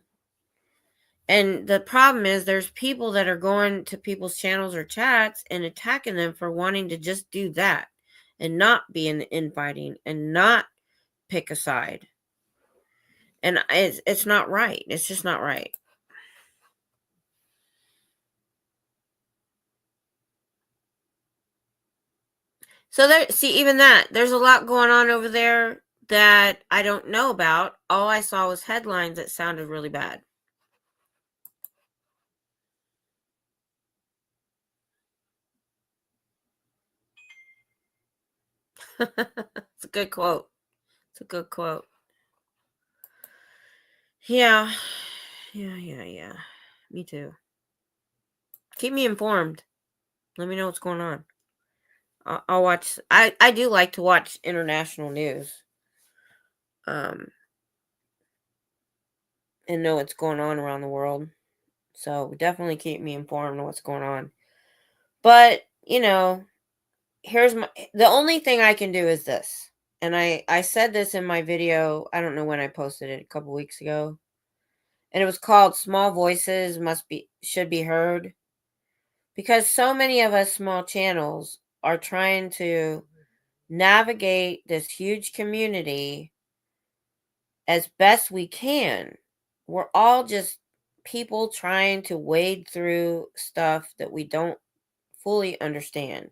And the problem is there's people that are going to people's channels or chats and attacking them for wanting to just do that and not be in the infighting and not pick a side. And it's not right. It's just not right. So there, see, even that, there's a lot going on over there that I don't know about. All I saw was headlines that sounded really bad. It's a good quote. It's a good quote. Yeah. Yeah. Me too. Keep me informed. Let me know what's going on. I'll watch. I do like to watch international news. And know what's going on around the world. So definitely keep me informed on what's going on. But, here's the only thing I can do is this. And I said this in my video, I don't know when I posted it, a couple weeks ago. And it was called Small Voices Should Be Heard. Because so many of us small channels are trying to navigate this huge community as best we can. We're all just people trying to wade through stuff that we don't fully understand.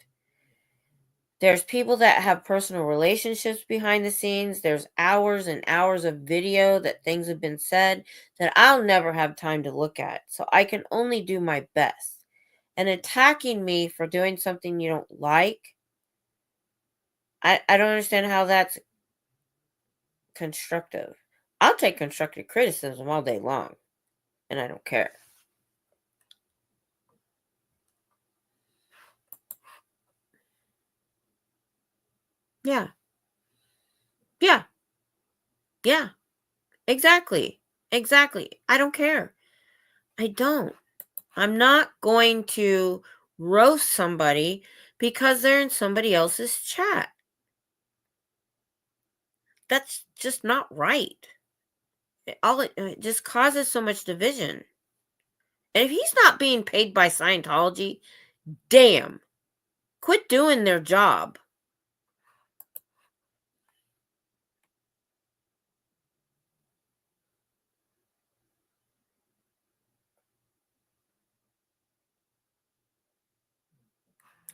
There's people that have personal relationships behind the scenes. There's hours and hours of video that things have been said that I'll never have time to look at. So I can only do my best. And attacking me for doing something you don't like, I don't understand how that's constructive. I'll take constructive criticism all day long, and I don't care. Yeah. Exactly. I don't care. I don't. I'm not going to roast somebody because they're in somebody else's chat. That's just not right. It just causes so much division. And if he's not being paid by Scientology, damn, quit doing their job.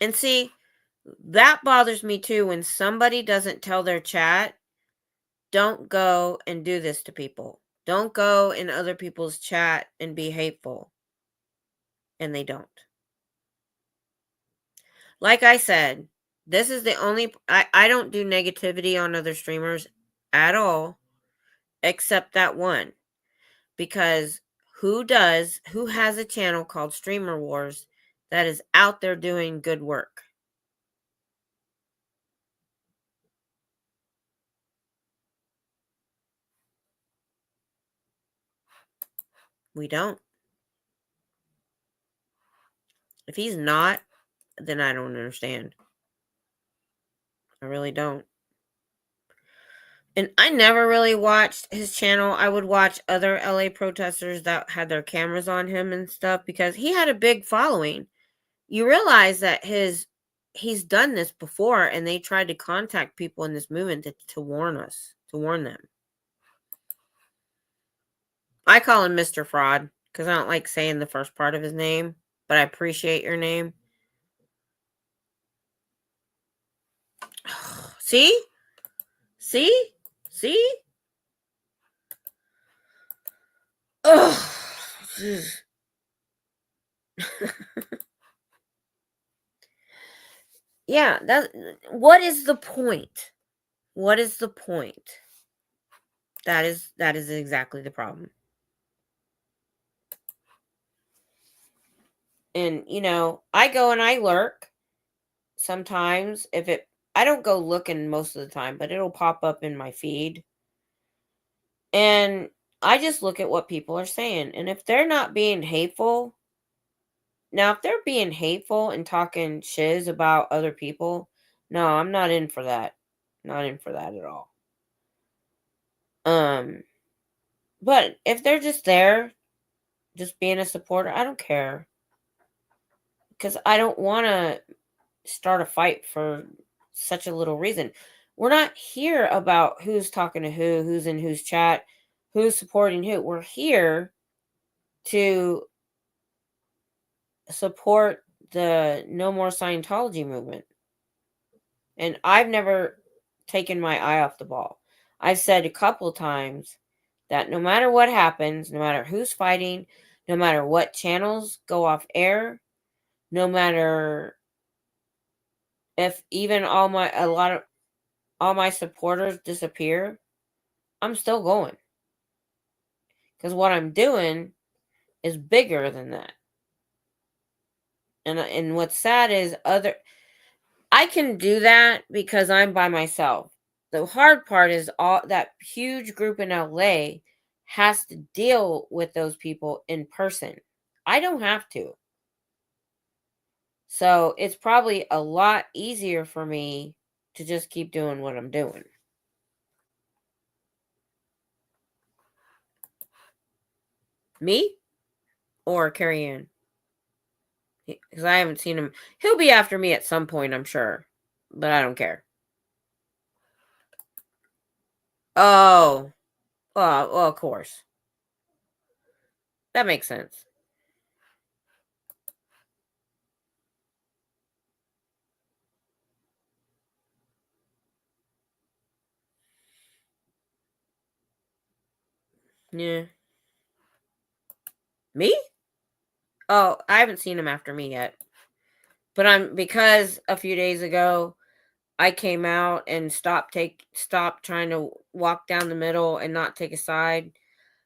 And see, that bothers me too when somebody doesn't tell their chat, don't go and do this to people. Don't go in other people's chat and be hateful. And they don't. Like I said, this is the only... I don't do negativity on other streamers at all, except that one. Because who has a channel called Streamer Wars that is out there doing good work? We don't. If he's not, then I don't understand. I really don't. And I never really watched his channel. I would watch other LA protesters that had their cameras on him and stuff because he had a big following. You realize that he's done this before, and they tried to contact people in this movement to warn them. I call him Mr. Fraud because I don't like saying the first part of his name, but I appreciate your name. See? Ugh. Yeah, what is the point? What is the point? That is exactly the problem. And I go and I lurk sometimes. I don't go looking most of the time, but it'll pop up in my feed. And I just look at what people are saying. And if they're not being hateful, now if they're being hateful and talking shiz about other people, no, I'm not in for that. Not in for that at all. But if they're just there just being a supporter. I don't care. Because I don't want to start a fight for such a little reason. We're not here about who's talking to who's in whose chat, who's supporting who. We're here to support the No More Scientology movement. And I've never taken my eye off the ball. I've said a couple times that no matter what happens, no matter who's fighting, no matter what channels go off air, no matter if even all my supporters disappear, I'm still going. Because what I'm doing is bigger than that. And what's sad is I can do that because I'm by myself. The hard part is all that huge group in LA has to deal with those people in person. I don't have to. So it's probably a lot easier for me to just keep doing what I'm doing. Me or Carrie Ann? Because I haven't seen him. He'll be after me at some point, I'm sure. But I don't care. Oh. Well, of course. That makes sense. Yeah. Me? Oh, I haven't seen him after me yet. But because a few days ago I came out and stopped trying to walk down the middle and not take a side.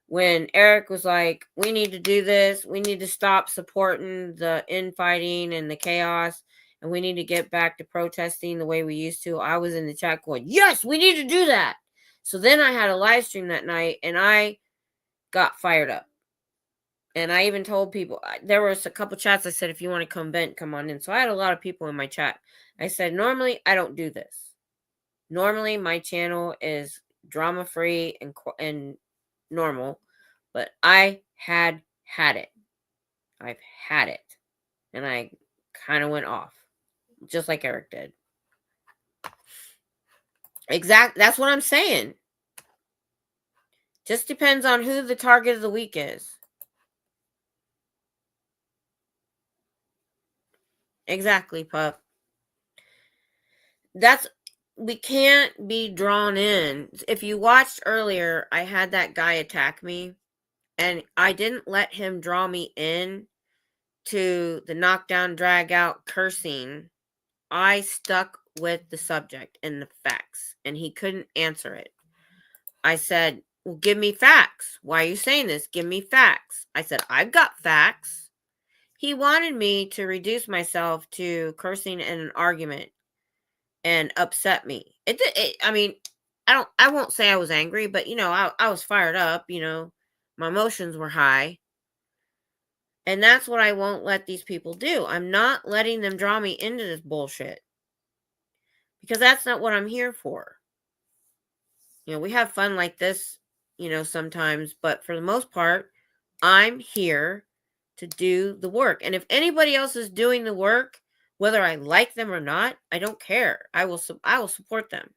When Eric was like, we need to do this, we need to stop supporting the infighting and the chaos, and we need to get back to protesting the way we used to, I was in the chat going, yes, we need to do that. So then I had a live stream that night and I got fired up. And I even told people, there was a couple chats, I said, if you want to come vent, come on in. So I had a lot of people in my chat. I said, normally I don't do this. Normally my channel is drama free and normal, but I had it. I've had it. And I kind of went off, just like Eric did. That's what I'm saying. Just depends on who the target of the week is. Exactly, Pup. We can't be drawn in. If you watched earlier, I had that guy attack me, and I didn't let him draw me in to the knockdown, drag out, cursing. I stuck with the subject and the facts, and he couldn't answer it. I said, well, give me facts. Why are you saying this? Give me facts. I said, I've got facts. He wanted me to reduce myself to cursing in an argument and upset me. I won't say I was angry, but I was fired up, my emotions were high. And that's what I won't let these people do. I'm not letting them draw me into this bullshit. Because that's not what I'm here for. We have fun like this, sometimes, but for the most part, I'm here to do the work. And if anybody else is doing the work, whether I like them or not, I don't care. I will support them.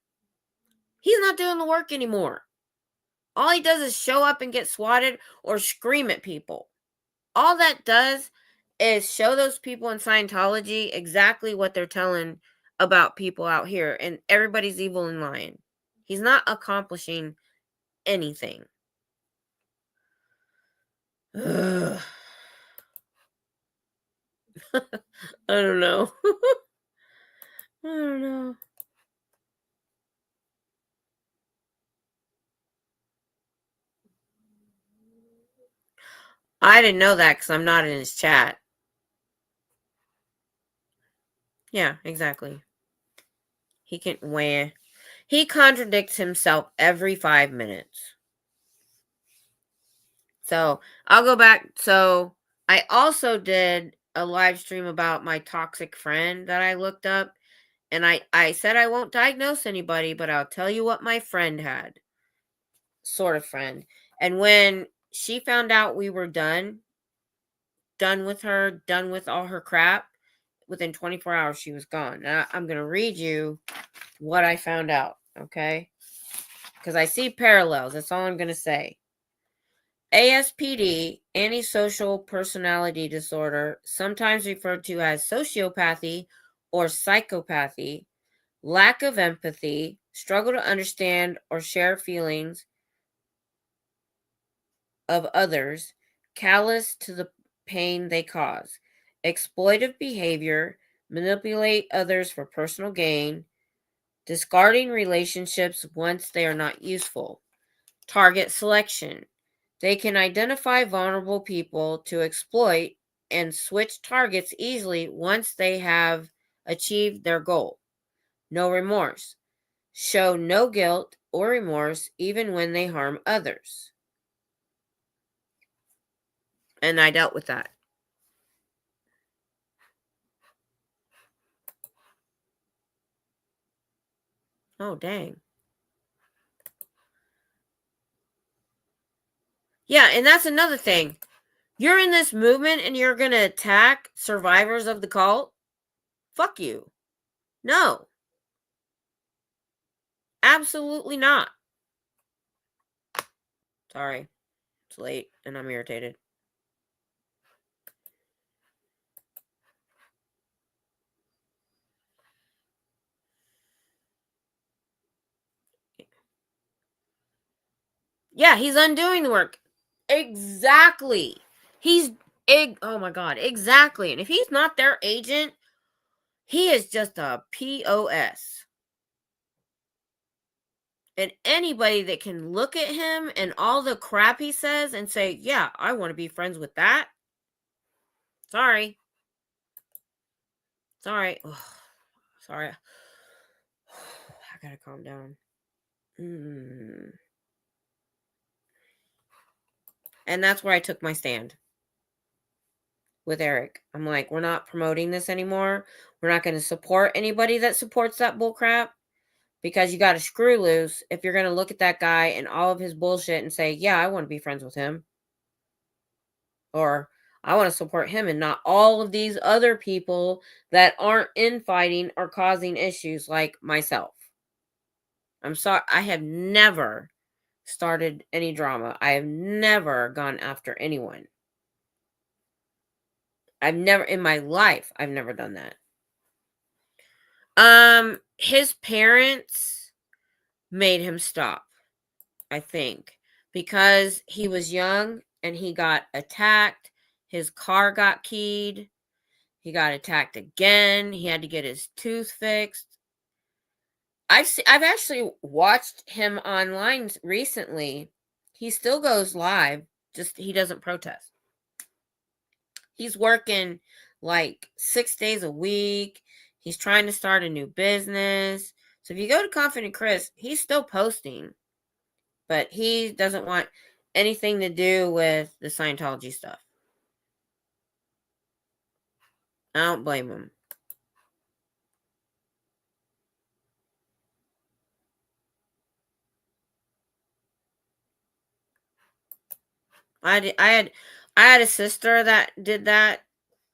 He's not doing the work anymore. All he does is show up and get swatted or scream at people. All that does is show those people in Scientology exactly what they're telling about people out here, and everybody's evil and lying. He's not accomplishing anything. I don't know. I don't know. I didn't know that because I'm not in his chat. Yeah, exactly. He contradicts himself every 5 minutes. So I'll go back. So I also did a live stream about my toxic friend that I looked up. And I said I won't diagnose anybody, but I'll tell you what my friend had. Sort of friend. And when she found out we were done, done with her, done with all her crap. Within 24 hours, she was gone. Now, I'm going to read you what I found out, okay? Because I see parallels. That's all I'm going to say. ASPD, antisocial personality disorder, sometimes referred to as sociopathy or psychopathy, lack of empathy, struggle to understand or share feelings of others, callous to the pain they cause, exploitive behavior, manipulate others for personal gain, discarding relationships once they are not useful, target selection. They can identify vulnerable people to exploit and switch targets easily once they have achieved their goal. No remorse. Show no guilt or remorse even when they harm others. And I dealt with that. Oh, dang. Yeah, and that's another thing. You're in this movement and you're going to attack survivors of the cult? Fuck you. No. Absolutely not. Sorry. It's late and I'm irritated. Yeah, he's undoing the work. Exactly. Oh my God, exactly. And if he's not their agent, he is just a POS. And anybody that can look at him and all the crap he says and say, yeah, I want to be friends with that. Sorry. Sorry. Ugh. Sorry. I gotta calm down. And that's where I took my stand with Eric. I'm like, we're not promoting this anymore. We're not going to support anybody that supports that bullcrap, because you got to screw loose if you're going to look at that guy and all of his bullshit and say, yeah, I want to be friends with him. Or I want to support him and not all of these other people that aren't infighting or causing issues like myself. I'm sorry. I have never started any drama. I have never gone after anyone. I've never in my life, I've never done that. His parents made him stop, I think, because he was young and he got attacked. His car got keyed. He got attacked again. He had to get his tooth fixed. I've actually watched him online recently. He still goes live, just he doesn't protest. He's working like 6 days a week. He's trying to start a new business. So if you go to Confident Chris, he's still posting, but he doesn't want anything to do with the Scientology stuff. I don't blame him. I had a sister that did that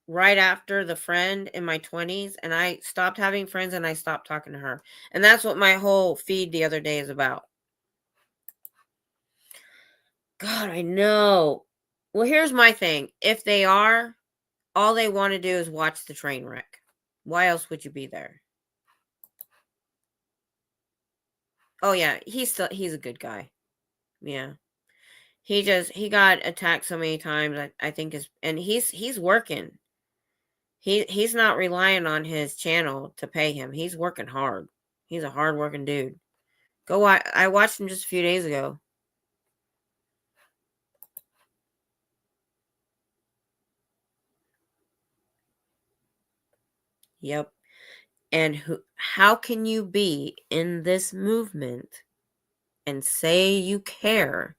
right after the friend in my 20s, and I stopped having friends and I stopped talking to her. And that's what my whole feed the other day is about. God, I know. Well, here's my thing. If they are, all they want to do is watch the train wreck. Why else would you be there? Oh yeah, he's a good guy. Yeah. He got attacked so many times. I think he's working. He's not relying on his channel to pay him. He's working hard. He's a hard working dude. I watched him just a few days ago. Yep. And how can you be in this movement and say you care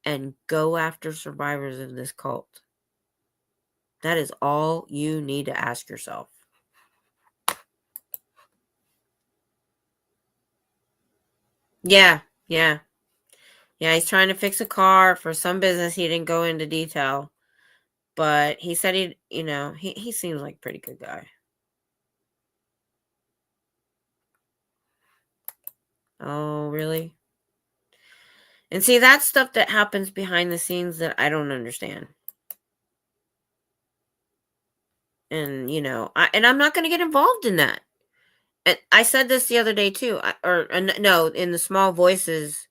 and go after survivors of this cult? That is all you need to ask yourself. Yeah. Yeah, he's trying to fix a car for some business he didn't go into detail. But he said he seems like a pretty good guy. Oh, really? And see, that's stuff that happens behind the scenes that I don't understand. And, I'm not going to get involved in that. And I said this the other day too, no, in the Small Voices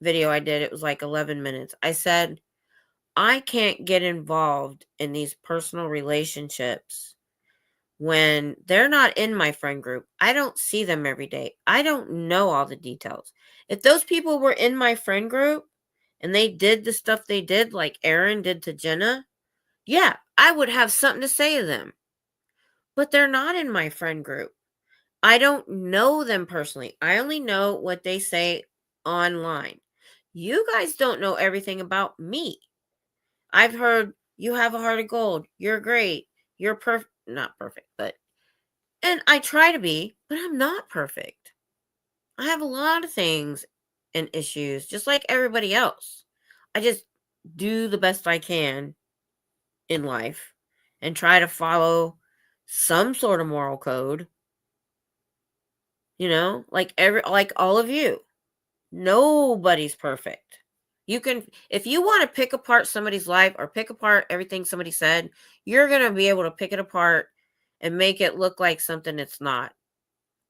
video I did, it was like 11 minutes. I said, I can't get involved in these personal relationships when they're not in my friend group. I don't see them every day. I don't know all the details. If those people were in my friend group and they did the stuff they did, like Aaron did to Jenna, yeah, I would have something to say to them. But they're not in my friend group. I don't know them personally. I only know what they say online. You guys don't know everything about me. I've heard you have a heart of gold. You're great. You're perfect. Not perfect, and I try to be, but I'm not perfect. I have a lot of things and issues, just like everybody else. I just do the best I can in life and try to follow some sort of moral code. Like all of you. Nobody's perfect. You can, if you want to pick apart somebody's life or pick apart everything somebody said, you're going to be able to pick it apart and make it look like something it's not.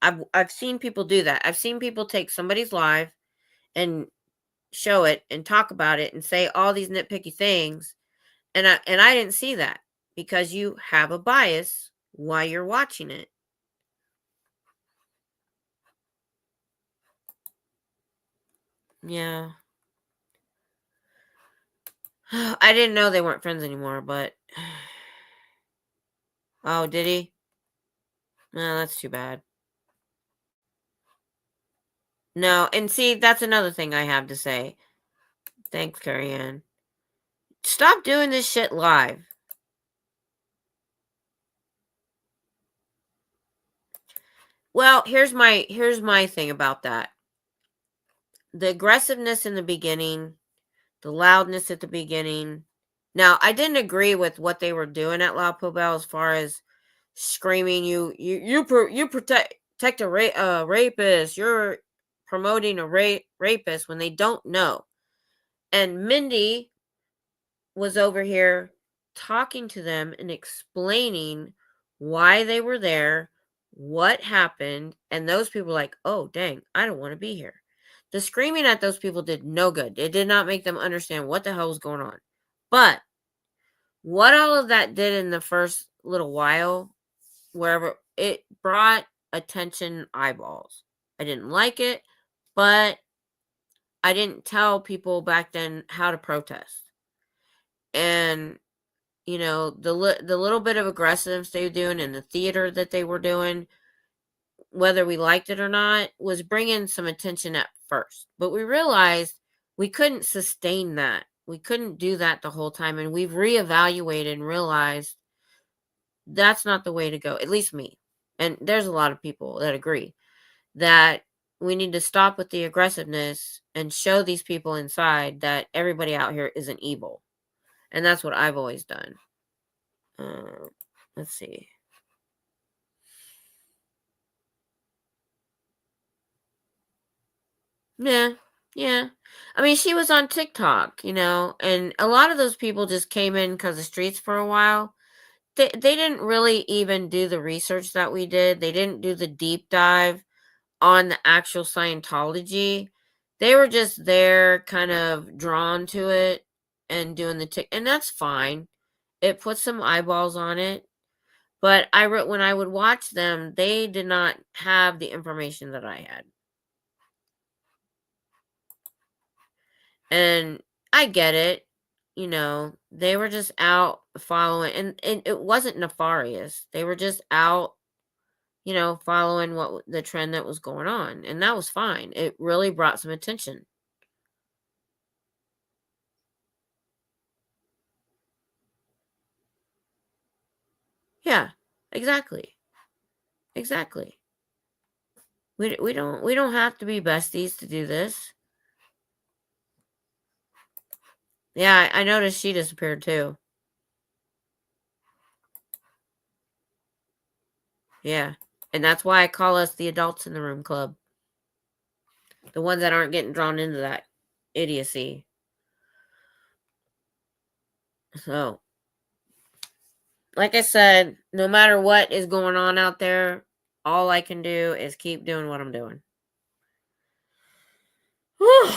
I've seen people do that. I've seen people take somebody's life and show it and talk about it and say all these nitpicky things. And I didn't see that because you have a bias while you're watching it. Yeah. I didn't know they weren't friends anymore, but oh, did he? No, that's too bad. No, and see, that's another thing I have to say. Thanks, Carrie Ann. Stop doing this shit live. Well, here's my thing about that. The aggressiveness in the beginning, the loudness at the beginning. Now, I didn't agree with what they were doing at La Poubelle as far as screaming, you protect a rapist. You're promoting a rapist when they don't know. And Mindy was over here talking to them and explaining why they were there, what happened, and those people were like, oh, dang, I don't want to be here. The screaming at those people did no good. It did not make them understand what the hell was going on. But what all of that did in the first little while, wherever, it brought attention eyeballs. I didn't like it, but I didn't tell people back then how to protest. And the little bit of aggressiveness they were doing in the theater that they were doing, whether we liked it or not, was bringing some attention at first. But we realized we couldn't sustain that. We couldn't do that the whole time. And we've reevaluated and realized that's not the way to go, at least me. And there's a lot of people that agree that we need to stop with the aggressiveness and show these people inside that everybody out here isn't evil. And that's what I've always done. Let's see. Yeah. I mean, she was on TikTok, and a lot of those people just came in because of streets for a while. They didn't really even do the research that we did. They didn't do the deep dive on the actual Scientology. They were just there kind of drawn to it and doing and that's fine. It puts some eyeballs on it. But when I would watch them, they did not have the information that I had. And I get it. They were just out following, and it wasn't nefarious. They were just out, following what the trend that was going on. And that was fine. It really brought some attention. Yeah, exactly. Exactly. We don't have to be besties to do this. Yeah, I noticed she disappeared too. Yeah. And that's why I call us the adults in the room club. The ones that aren't getting drawn into that idiocy. So, like I said, no matter what is going on out there, all I can do is keep doing what I'm doing. Whew,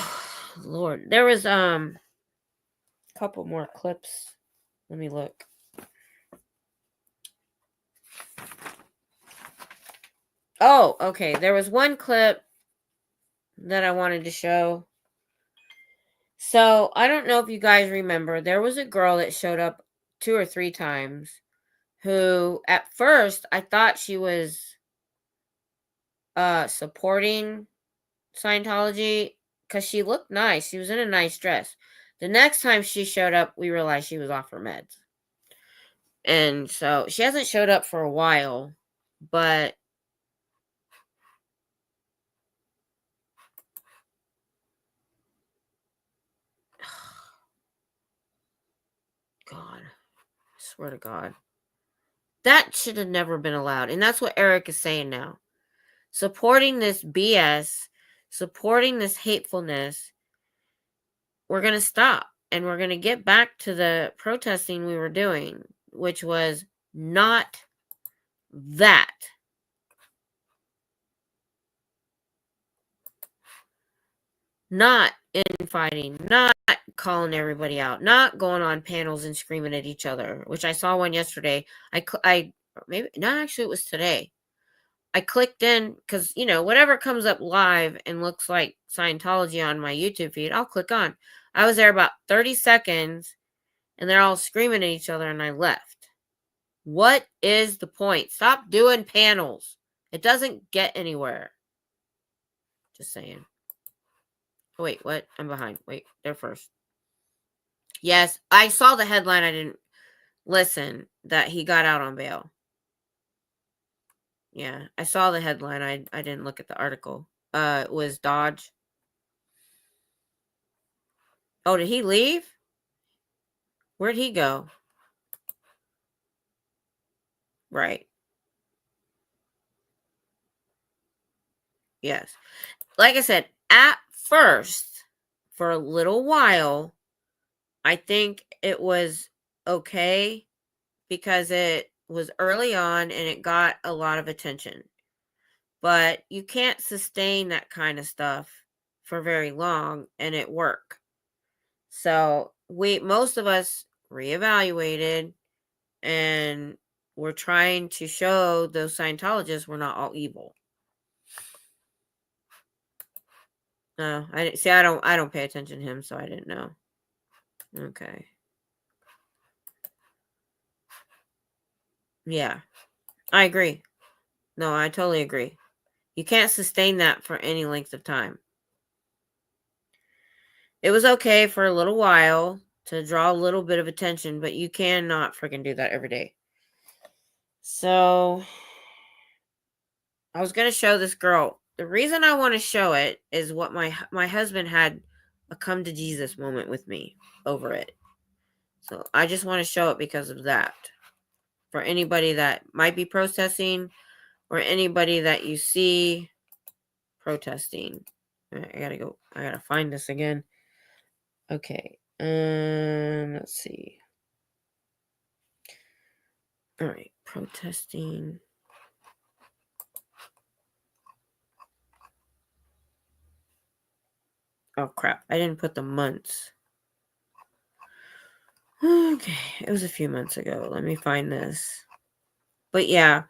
Lord, there was a couple more clips. Let me look. Oh, okay. There was one clip that I wanted to show. So, I don't know if you guys remember, there was a girl that showed up 2 or 3 times who at first I thought she was supporting Scientology because she looked nice. She was in a nice dress. The next time she showed up, we realized she was off her meds. And so she hasn't showed up for a while, but God, I swear to God. That should have never been allowed. And that's what Eric is saying now. Supporting this BS, supporting this hatefulness, we're going to stop. And we're going to get back to the protesting we were doing, which was not that. Not infighting, not calling everybody out, not going on panels and screaming at each other, which I saw one yesterday. I maybe not, actually it was today. I clicked in because, whatever comes up live and looks like Scientology on my YouTube feed, I'll click on. I was there about 30 seconds and they're all screaming at each other and I left. What is the point? Stop doing panels. It doesn't get anywhere. Just saying. Oh, wait, what? I'm behind. Wait, they're first. Yes, I saw the headline. I didn't listen that he got out on bail. Yeah, I saw the headline. I didn't look at the article. It was Dodge. Oh, did he leave? Where'd he go? Right. Yes. Like I said, at first, for a little while, I think it was okay because it was early on and it got a lot of attention. But you can't sustain that kind of stuff for very long and it work. So most of us reevaluated and we're trying to show those Scientologists we're not all evil. No, I see. I don't pay attention to him, so I didn't know. Okay. Yeah, I agree. No, I totally agree. You can't sustain that for any length of time. It was okay for a little while to draw a little bit of attention, but you cannot freaking do that every day. So, I was going to show this girl. The reason I want to show it is what my husband had a come to Jesus moment with me over it. So, I just want to show it because of that. For anybody that might be protesting or anybody that you see protesting. I gotta find this again. Okay. Let's see. All right, protesting. Oh crap! I didn't put the months. Okay, it was a few months ago. Let me find this. But yeah,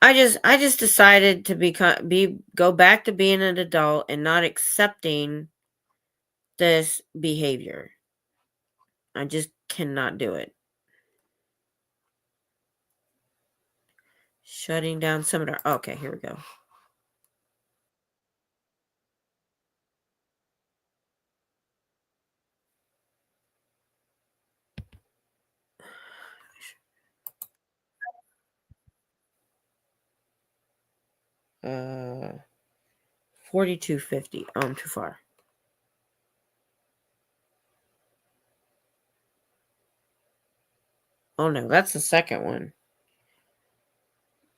I just decided to go back to being an adult and not accepting this behavior. I just cannot do it. Shutting down some of our... Okay, here we go. Uh, 4250. Oh, I'm too far. Oh no, that's the second one.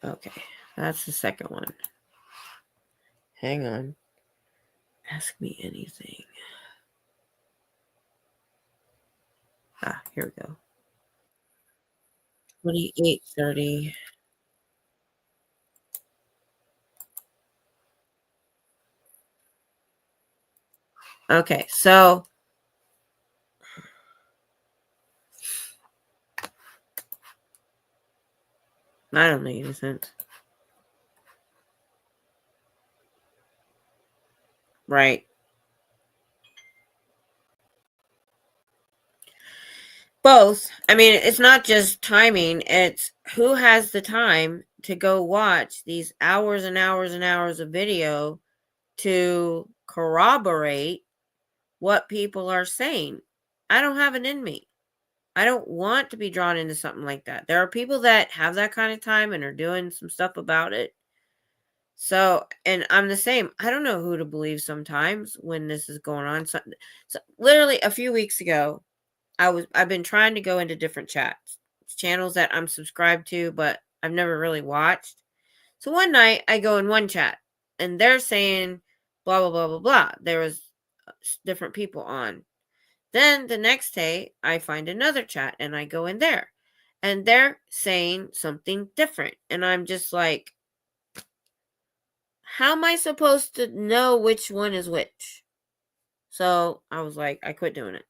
Okay, that's the second one. Hang on. Ask me anything. Ah, here we go. 28:30. Okay, so I don't make any sense. Right. Both. I mean, it's not just timing, it's who has the time to go watch these hours and hours and hours of video to corroborate what people are saying. I don't have it in me. I don't want to be drawn into something like that. There are people that have that kind of time and are doing some stuff about it. So, and I'm the same. I don't know who to believe sometimes when this is going on. So literally a few weeks ago, I've been trying to go into different channels that I'm subscribed to, but I've never really watched. So one night I go in one chat and they're saying blah blah blah blah blah. There was different people on. Then the next day I find another chat and I go in there and they're saying something different. And I'm just like, how am I supposed to know which one is which? So I was like, I quit doing it.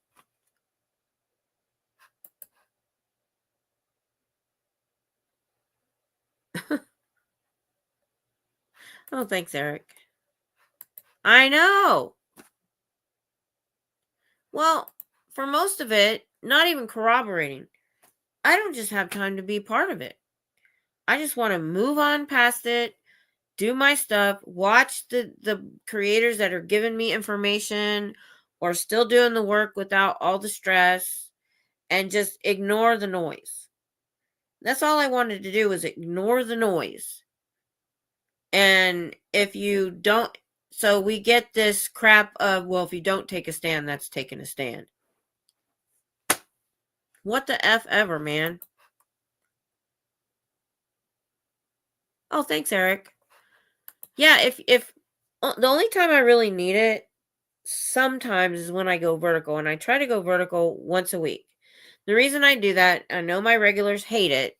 Oh, thanks, Eric. I know. Well, for most of it, not even corroborating. I don't just have time to be part of it. I just want to move on past it, do my stuff, watch the creators that are giving me information or still doing the work without all the stress and just ignore the noise. That's all I wanted to do was ignore the noise. And if you don't, so we get this crap of, well, if you don't take a stand, that's taking a stand. What the F ever, man. Oh, thanks, Eric. Yeah, if the only time I really need it sometimes is when I go vertical, and I try to go vertical once a week. The reason I do that, I know my regulars hate it,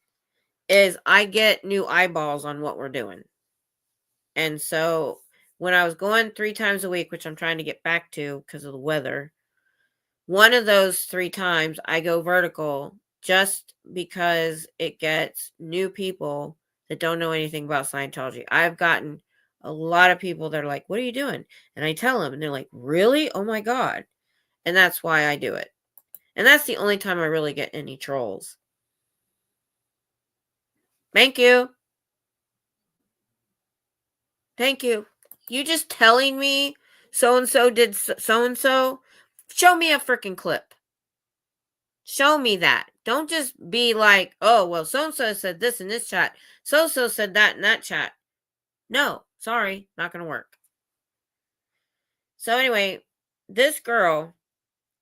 is I get new eyeballs on what we're doing. And so when I was going 3 times a week, which I'm trying to get back to because of the weather, one of those 3 times I go vertical just because it gets new people that don't know anything about Scientology. I've gotten a lot of people that are like, "What are you doing?" And I tell them, and they're like, "Really? Oh my God." And that's why I do it. And that's the only time I really get any trolls. Thank you. Thank you. You just telling me so and so did so and so? Show me a freaking clip. Show me that. Don't just be like, oh, well, so and so said this in this chat. So and so said that in that chat. No, sorry, not going to work. So, anyway, this girl,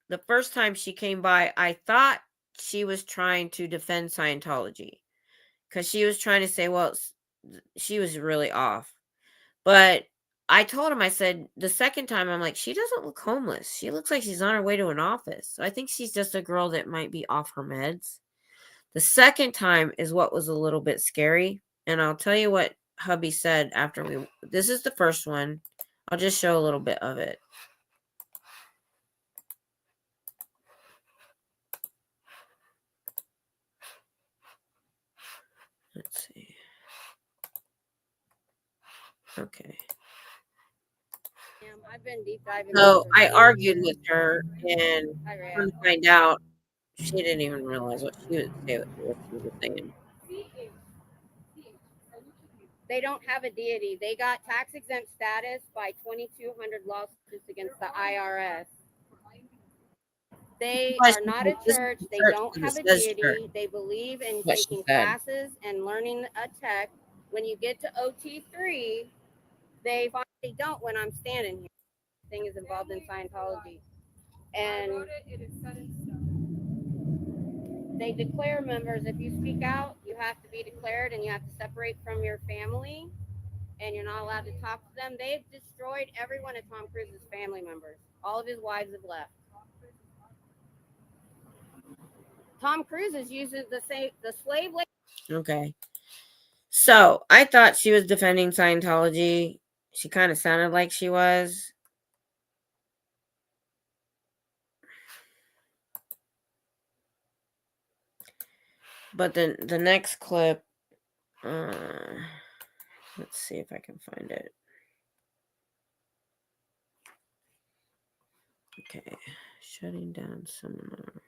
the first time she came by, I thought she was trying to defend Scientology because she was trying to say, well, she was really off. But I told him, I said, the second time, I'm like, she doesn't look homeless. She looks like she's on her way to an office. So I think she's just a girl that might be off her meds. The second time is what was a little bit scary. And I'll tell you what hubby said after this is the first one. I'll just show a little bit of it. Let's see. Okay. I've been deep diving. So I argued with her and come to find out she didn't even realize what she was saying. They don't have a deity. They got tax exempt status by 2,200 lawsuits against the IRS. They are not a church. They don't have a deity. They believe in taking classes and learning a tech. When you get to OT3, they finally don't when I'm standing here. Thing is involved in Scientology. And they declare members, if you speak out, you have to be declared and you have to separate from your family and you're not allowed to talk to them. They've destroyed every one of Tom Cruise's family members. All of his wives have left. Tom Cruise is using the slave labor. Okay. So I thought she was defending Scientology. She kind of sounded like she was. But then the next clip, let's see if I can find it. Okay, shutting down seminar.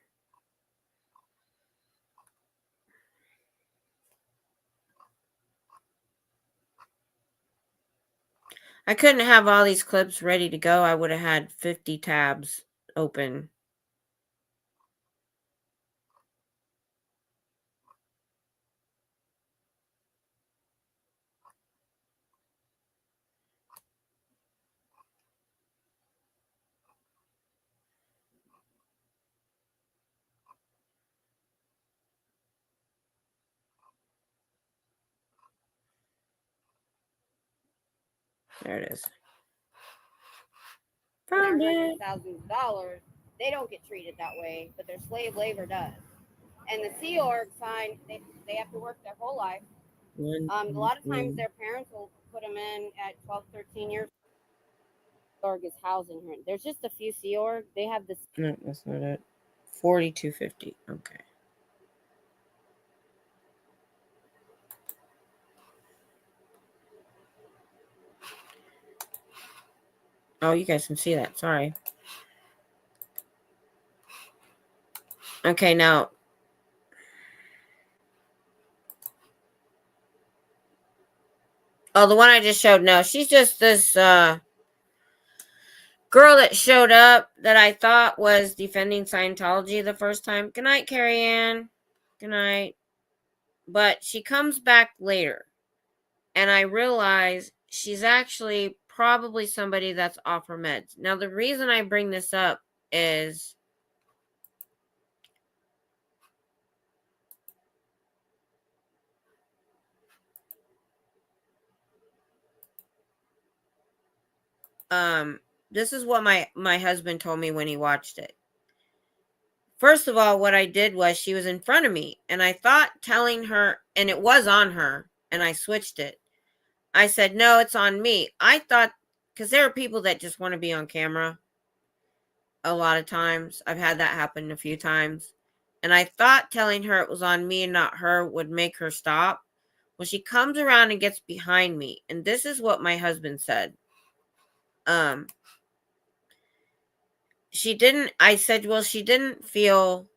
I couldn't have all these clips ready to go. I would have had 50 tabs open. There it is. Found it. $100,000. They don't get treated that way, but their slave labor does. And the Sea Org sign, they have to work their whole life. A lot of times their parents will put them in at 12, 13 years. Org is housing her. There's just a few Sea Org. They have this. No, that's not it. 4250. Okay. Oh, you guys can see that. Sorry. Okay, now. Oh, the one I just showed. No, she's just this girl that showed up that I thought was defending Scientology the first time. Good night, Carrie Ann. Good night. But she comes back later. And I realize she's actually probably somebody that's off her meds. Now, the reason I bring this up is this is what my husband told me when he watched it. First of all, what I did was she was in front of me, and I thought telling her, and it was on her, and I switched it. I said, no, it's on me. I thought, because there are people that just want to be on camera a lot of times. I've had that happen a few times. And I thought telling her it was on me and not her would make her stop. Well, she comes around and gets behind me. And this is what my husband said. I said, well, she didn't feel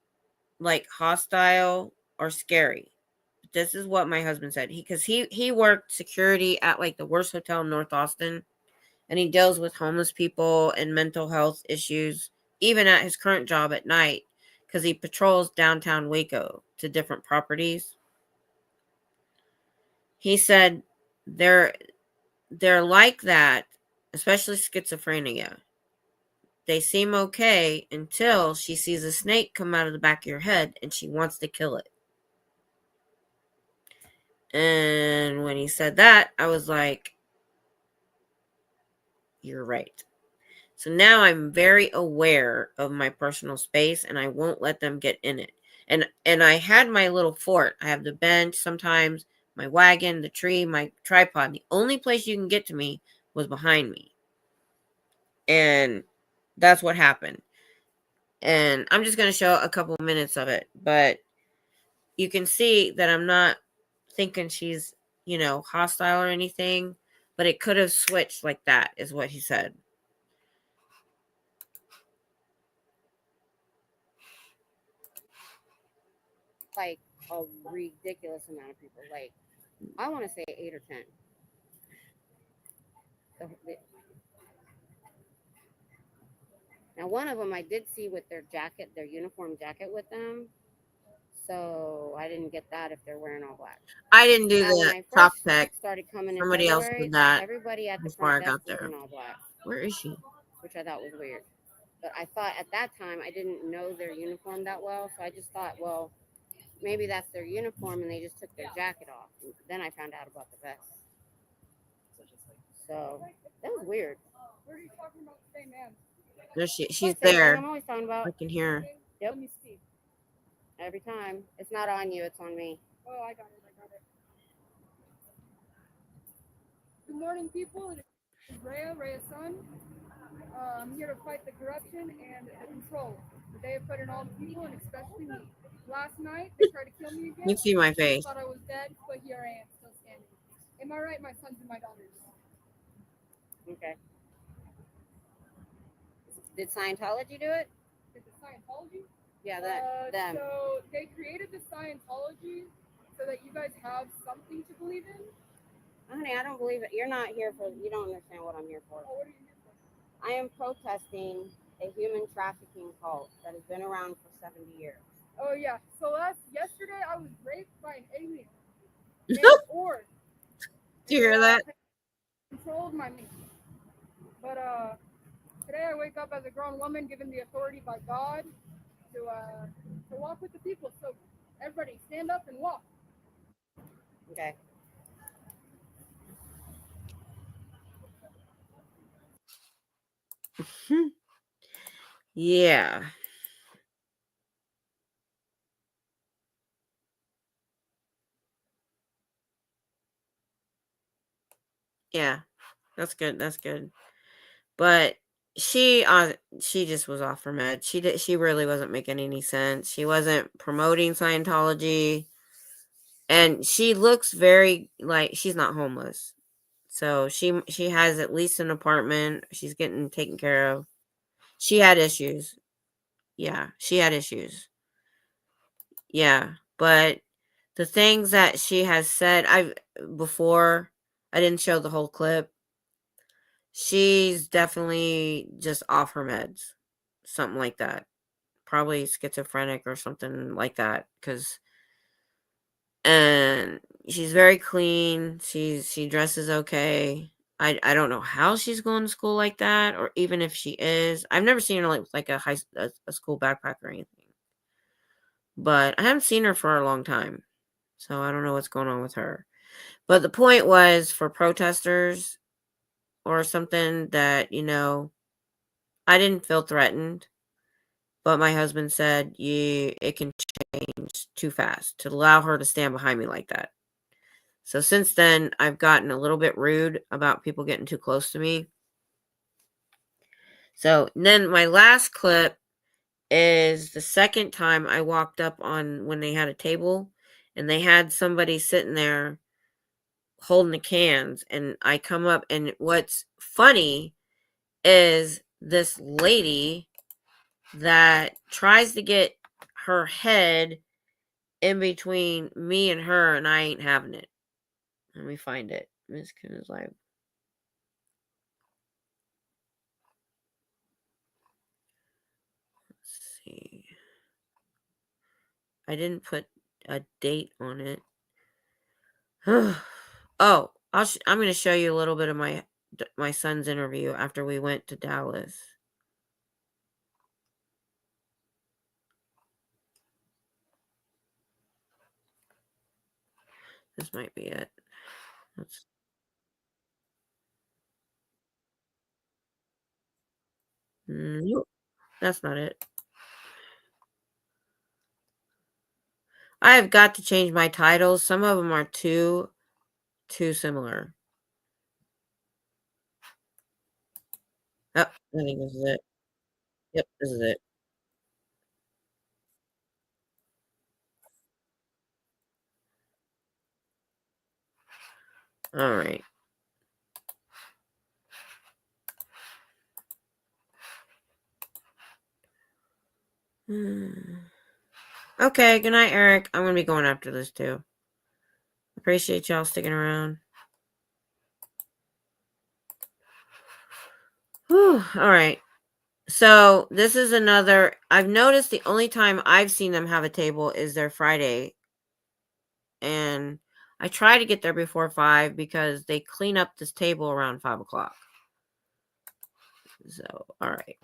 like hostile or scary. This is what my husband said. Because he worked security at like the worst hotel in North Austin. And he deals with homeless people and mental health issues, even at his current job at night, because he patrols downtown Waco to different properties. He said they're like that, especially schizophrenia. They seem okay until she sees a snake come out of the back of your head and she wants to kill it. And when he said that, I was like, you're right. So now I'm very aware of my personal space and I won't let them get in it. And I had my little fort. I have the bench sometimes, my wagon, the tree, my tripod. The only place you can get to me was behind me. And that's what happened. And I'm just going to show a couple minutes of it. But you can see that I'm not thinking she's, hostile or anything. But it could have switched like that, is what he said. Like a ridiculous amount of people. Like, I want to say 8 or 10. Now, one of them I did see with their jacket, their uniform jacket with them. So I didn't get that if they're wearing all black. I didn't do the top tech. Started coming in Somebody February, else did that. Everybody at the front desk was in all black. Where is she? Which I thought was weird. But I thought at that time I didn't know their uniform that well, so I just thought, well, maybe that's their uniform and they just took their jacket off. Then I found out about the vest. So that was weird. Where are you talking about the same man? No, she's Same man there. I'm always talking about. I can hear her. Yep. Let me see. Every time. It's not on you, it's on me. Oh, I got it. Good morning, people. It is Rhea's son. I'm here to fight the corruption and the control that they have put in all the people, and especially me. Last night, they tried to kill me again. You can see my face. I thought I was dead, but here I am, still standing. Am I right, my sons and my daughters? Okay. Did Scientology do it? Is it Scientology? Yeah, them. So they created the Scientology so that you guys have something to believe in? Honey, I don't believe it. You're not here for, you don't understand what I'm here for. Oh, what are you here for? I am protesting a human trafficking cult that has been around for 70 years. Oh, yeah. So yesterday I was raped by an alien. Or Do you hear that? Controlled my me. But today I wake up as a grown woman given the authority by God to walk with the people. So everybody stand up and walk. Okay. Yeah. Yeah. That's good. That's good. But she just was off her med. She really wasn't making any sense. She wasn't promoting Scientology. And she looks very like she's not homeless. So she has at least an apartment. She's getting taken care of. She had issues. Yeah, she had issues. Yeah, but the things that she has said, I didn't show the whole clip. She's definitely just off her meds. Something like that. Probably schizophrenic or something like that, and she's very clean. She dresses okay. I don't know how she's going to school like that, or even if she is. I've never seen her like a school backpack or anything. But I haven't seen her for a long time, so I don't know what's going on with her. But the point was for protesters or something that I didn't feel threatened, but my husband said it can change too fast to allow her to stand behind me like that. So since then, I've gotten a little bit rude about people getting too close to me. So then my last clip is the second time I walked up on when they had a table and they had somebody sitting there holding the cans, and I come up, and what's funny is this lady that tries to get her head in between me and her, and I ain't having it. Let me find it. Miss Kim is live. Let's see. I didn't put a date on it. Oh, I'm going to show you a little bit of my son's interview after we went to Dallas. This might be it. Nope, that's not it. I have got to change my titles. Some of them are too similar. Oh, I think this is it. Yep, this is it. All right. Okay, good night, Eric. I'm going to be going after this too. Appreciate y'all sticking around. Whew, all right. So this is another. I've noticed the only time I've seen them have a table is their Friday. And I try to get there before 5 because they clean up this table around 5 o'clock. So, all right.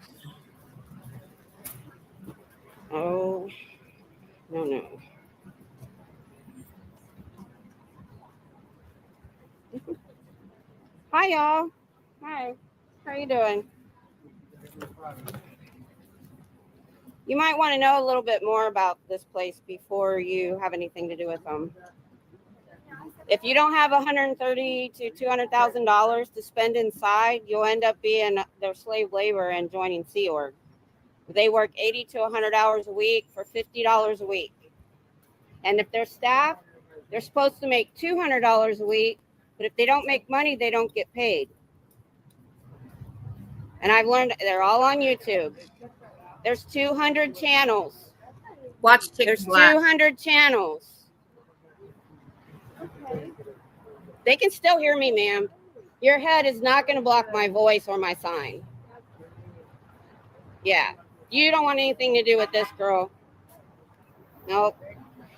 Oh, no. Hi, y'all. Hi. How you doing? You might want to know a little bit more about this place before you have anything to do with them. If you don't have $130,000 to $200,000 to spend inside, you'll end up being their slave labor and joining Sea Org. They work 80 to 100 hours a week for $50 a week. And if they're staff, they're supposed to make $200 a week, but if they don't make money, they don't get paid. And I've learned they're all on YouTube. There's 200 channels. Watch There's TikTok. 200 channels. They can still hear me, ma'am. Your head is not going to block my voice or my sign. Yeah. You don't want anything to do with this, girl. Nope.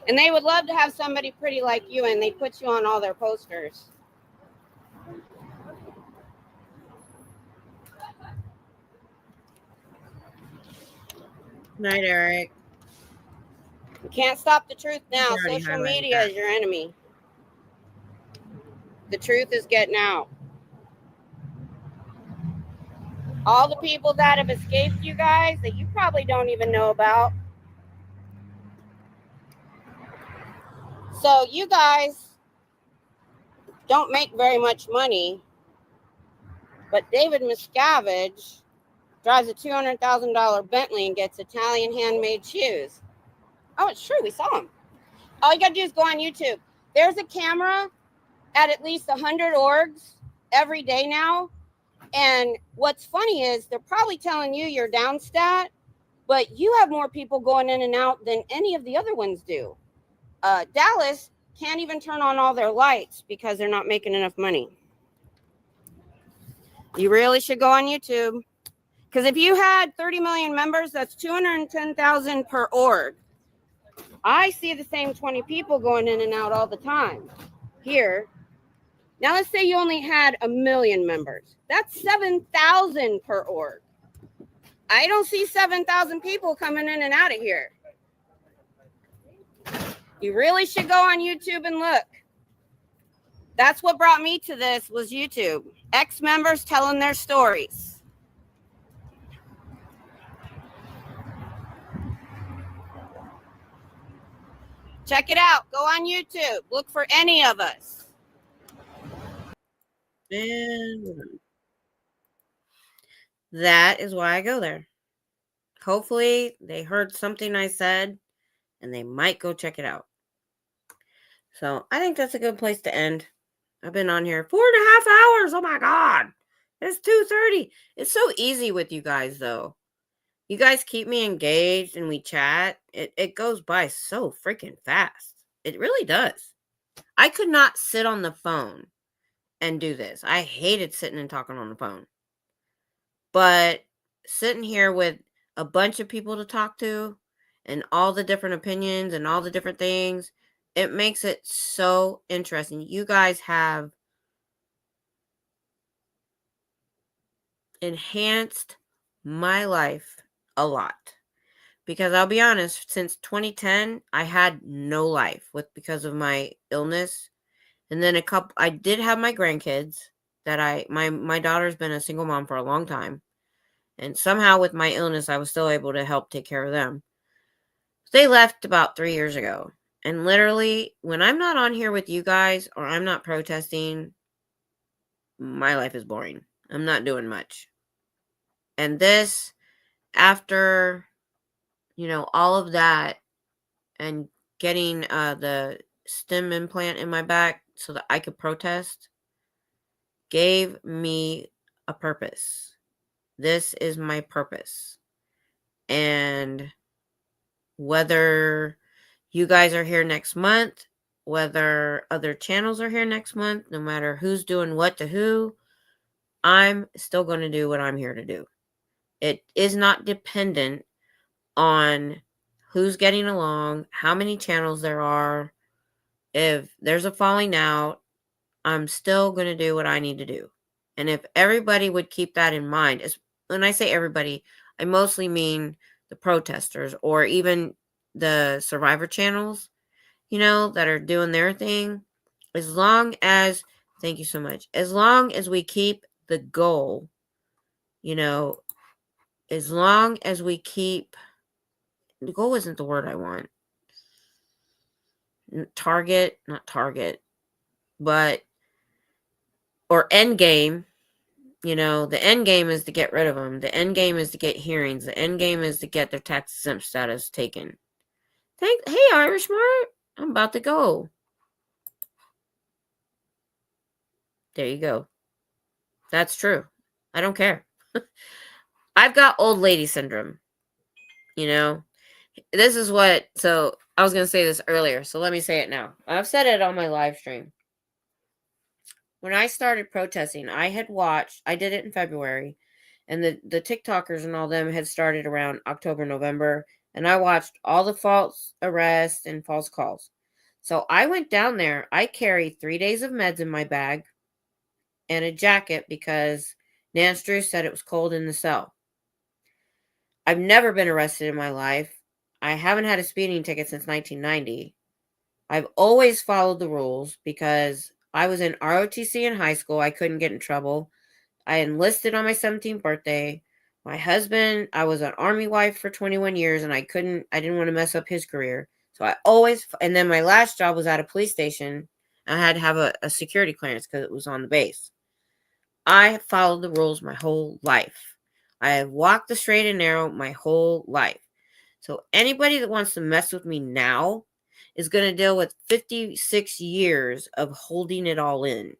And they would love to have somebody pretty like you, and they put you on all their posters. Night, Eric. You can't stop the truth now. You already Social highlighted media that. is your enemy. The truth is getting out. All the people that have escaped you guys that you probably don't even know about. So you guys don't make very much money, but David Miscavige drives a $200,000 Bentley and gets Italian handmade shoes. Oh, it's true. We saw him. All you got to do is go on YouTube. There's a camera at least 100 orgs every day now. And what's funny is they're probably telling you you're down stat, but you have more people going in and out than any of the other ones do. Dallas can't even turn on all their lights because they're not making enough money. You really should go on YouTube. Because if you had 30 million members, that's 210,000 per org. I see the same 20 people going in and out all the time here. Now let's say you only had 1 million members. That's 7,000 per org. I don't see 7,000 people coming in and out of here. You really should go on YouTube and look. That's what brought me to this was YouTube. Ex-members telling their stories. Check it out. Go on YouTube. Look for any of us. And that is why I go there. Hopefully they heard something I said and they might go check it out. So I think that's a good place to end. I've been on here 4.5 hours. Oh my God. It's 2:30. It's so easy with you guys though. You guys keep me engaged and we chat. It goes by so freaking fast. It really does. I could not sit on the phone and do this. I hated sitting and talking on the phone. But sitting here with a bunch of people to talk to and all the different opinions and all the different things, it makes it so interesting. You guys have enhanced my life a lot. Because I'll be honest, since 2010, I had no life because of my illness. And then I did have my grandkids that my daughter's been a single mom for a long time. And somehow with my illness, I was still able to help take care of them. They left about 3 years ago. And literally, when I'm not on here with you guys or I'm not protesting, my life is boring. I'm not doing much. And this, after, all of that and getting the stem implant in my back so that I could protest, gave me a purpose. This is my purpose. And whether you guys are here next month, whether other channels are here next month, no matter who's doing what to who, I'm still going to do what I'm here to do. It is not dependent on who's getting along, how many channels there are. If there's a falling out, I'm still going to do what I need to do. And if everybody would keep that in mind, when I say everybody, I mostly mean the protesters or even the survivor channels, that are doing their thing. As long as Thank you so much. As long as we keep the goal, you know, as long as we keep, the goal isn't the word I want. Target, not target, but, or end game. You know, the end game is to get rid of them. The end game is to get hearings. The end game is to get their tax exempt status taken. Hey, Irish Mart, I'm about to go. There you go. That's true. I don't care. I've got old lady syndrome. You know, this is what, so I was going to say this earlier, so let me say it now. I've said it on my live stream. When I started protesting, I did it in February, and the TikTokers and all them had started around October, November, and I watched all the false arrests and false calls. So I went down there. I carried 3 days of meds in my bag and a jacket because Nance Drew said it was cold in the cell. I've never been arrested in my life. I haven't had a speeding ticket since 1990. I've always followed the rules because I was in ROTC in high school. I couldn't get in trouble. I enlisted on my 17th birthday. My husband, I was an Army wife for 21 years, and I didn't want to mess up his career. So and then my last job was at a police station. I had to have a security clearance because it was on the base. I have followed the rules my whole life. I have walked the straight and narrow my whole life. So anybody that wants to mess with me now is going to deal with 56 years of holding it all in.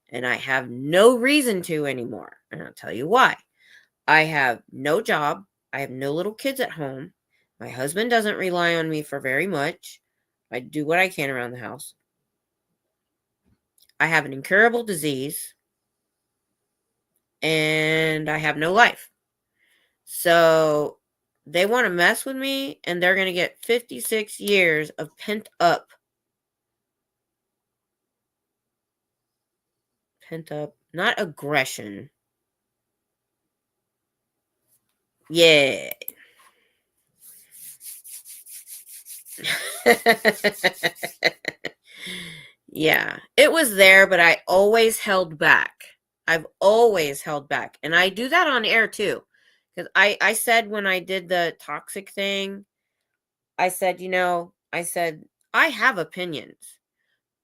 And I have no reason to anymore. And I'll tell you why. I have no job. I have no little kids at home. My husband doesn't rely on me for very much. I do what I can around the house. I have an incurable disease. And I have no life. So they want to mess with me, and they're going to get 56 years of pent up, not aggression. Yeah. Yeah, it was there, but I always held back. I've always held back. And I do that on air too. Because I said when I did the toxic thing, I said, I have opinions,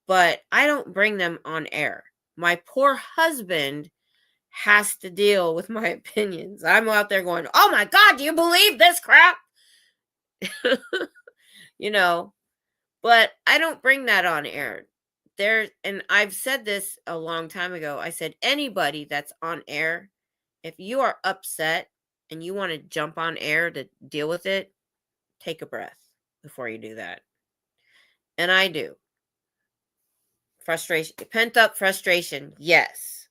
but I don't bring them on air. My poor husband has to deal with my opinions. I'm out there going, oh my God, do you believe this crap? But I don't bring that on air. And I've said this a long time ago. I said, anybody that's on air, if you are upset and you want to jump on air to deal with it, take a breath before you do that. And I do. Frustration, pent up frustration. Yes.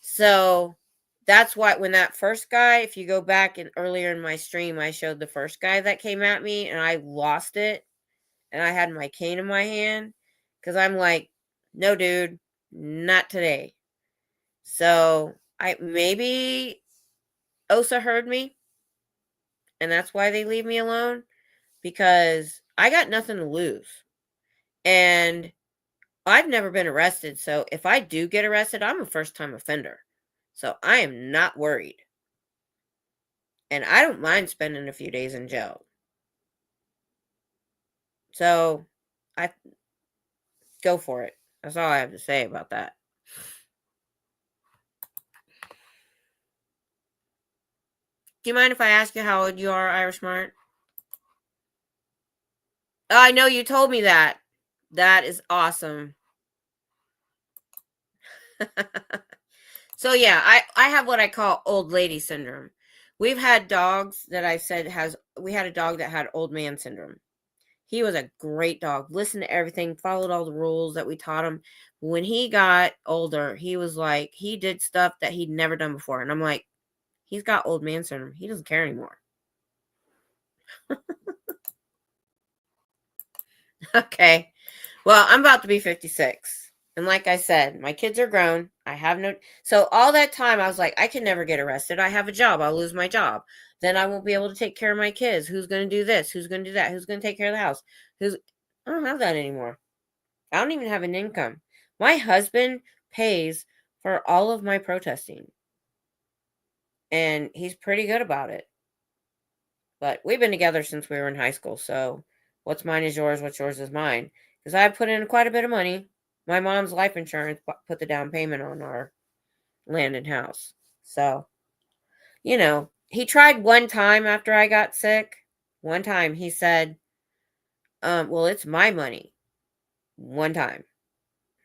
So that's why when that first guy, if you go back and earlier in my stream, I showed the first guy that came at me and I lost it. And I had my cane in my hand because I'm like, no, dude, not today. So maybe OSA heard me, and that's why they leave me alone, because I got nothing to lose. And I've never been arrested. So if I do get arrested, I'm a first-time offender. So I am not worried. And I don't mind spending a few days in jail. So I go for it. That's all I have to say about that. Do you mind if I ask you how old you are, Irish Mart? Oh, I know you told me that. That is awesome. So yeah, I have what I call old lady syndrome. We've had dogs that I said we had a dog that had old man syndrome. He was a great dog, listened to everything, followed all the rules that we taught him. When he got older, he was like, he did stuff that he'd never done before. And I'm like, he's got old man syndrome. He doesn't care anymore. Okay. Well, I'm about to be 56. And like I said, my kids are grown. I have so all that time I was like, I can never get arrested. I have a job. I'll lose my job. Then I won't be able to take care of my kids. Who's going to do this? Who's going to do that? Who's going to take care of the house? I don't have that anymore. I don't even have an income. My husband pays for all of my protesting. And he's pretty good about it. But we've been together since we were in high school. So what's mine is yours. What's yours is mine. Because I put in quite a bit of money. My mom's life insurance put the down payment on our land and house. So, you know, he tried one time after I got sick. One time he said, well, it's my money. One time.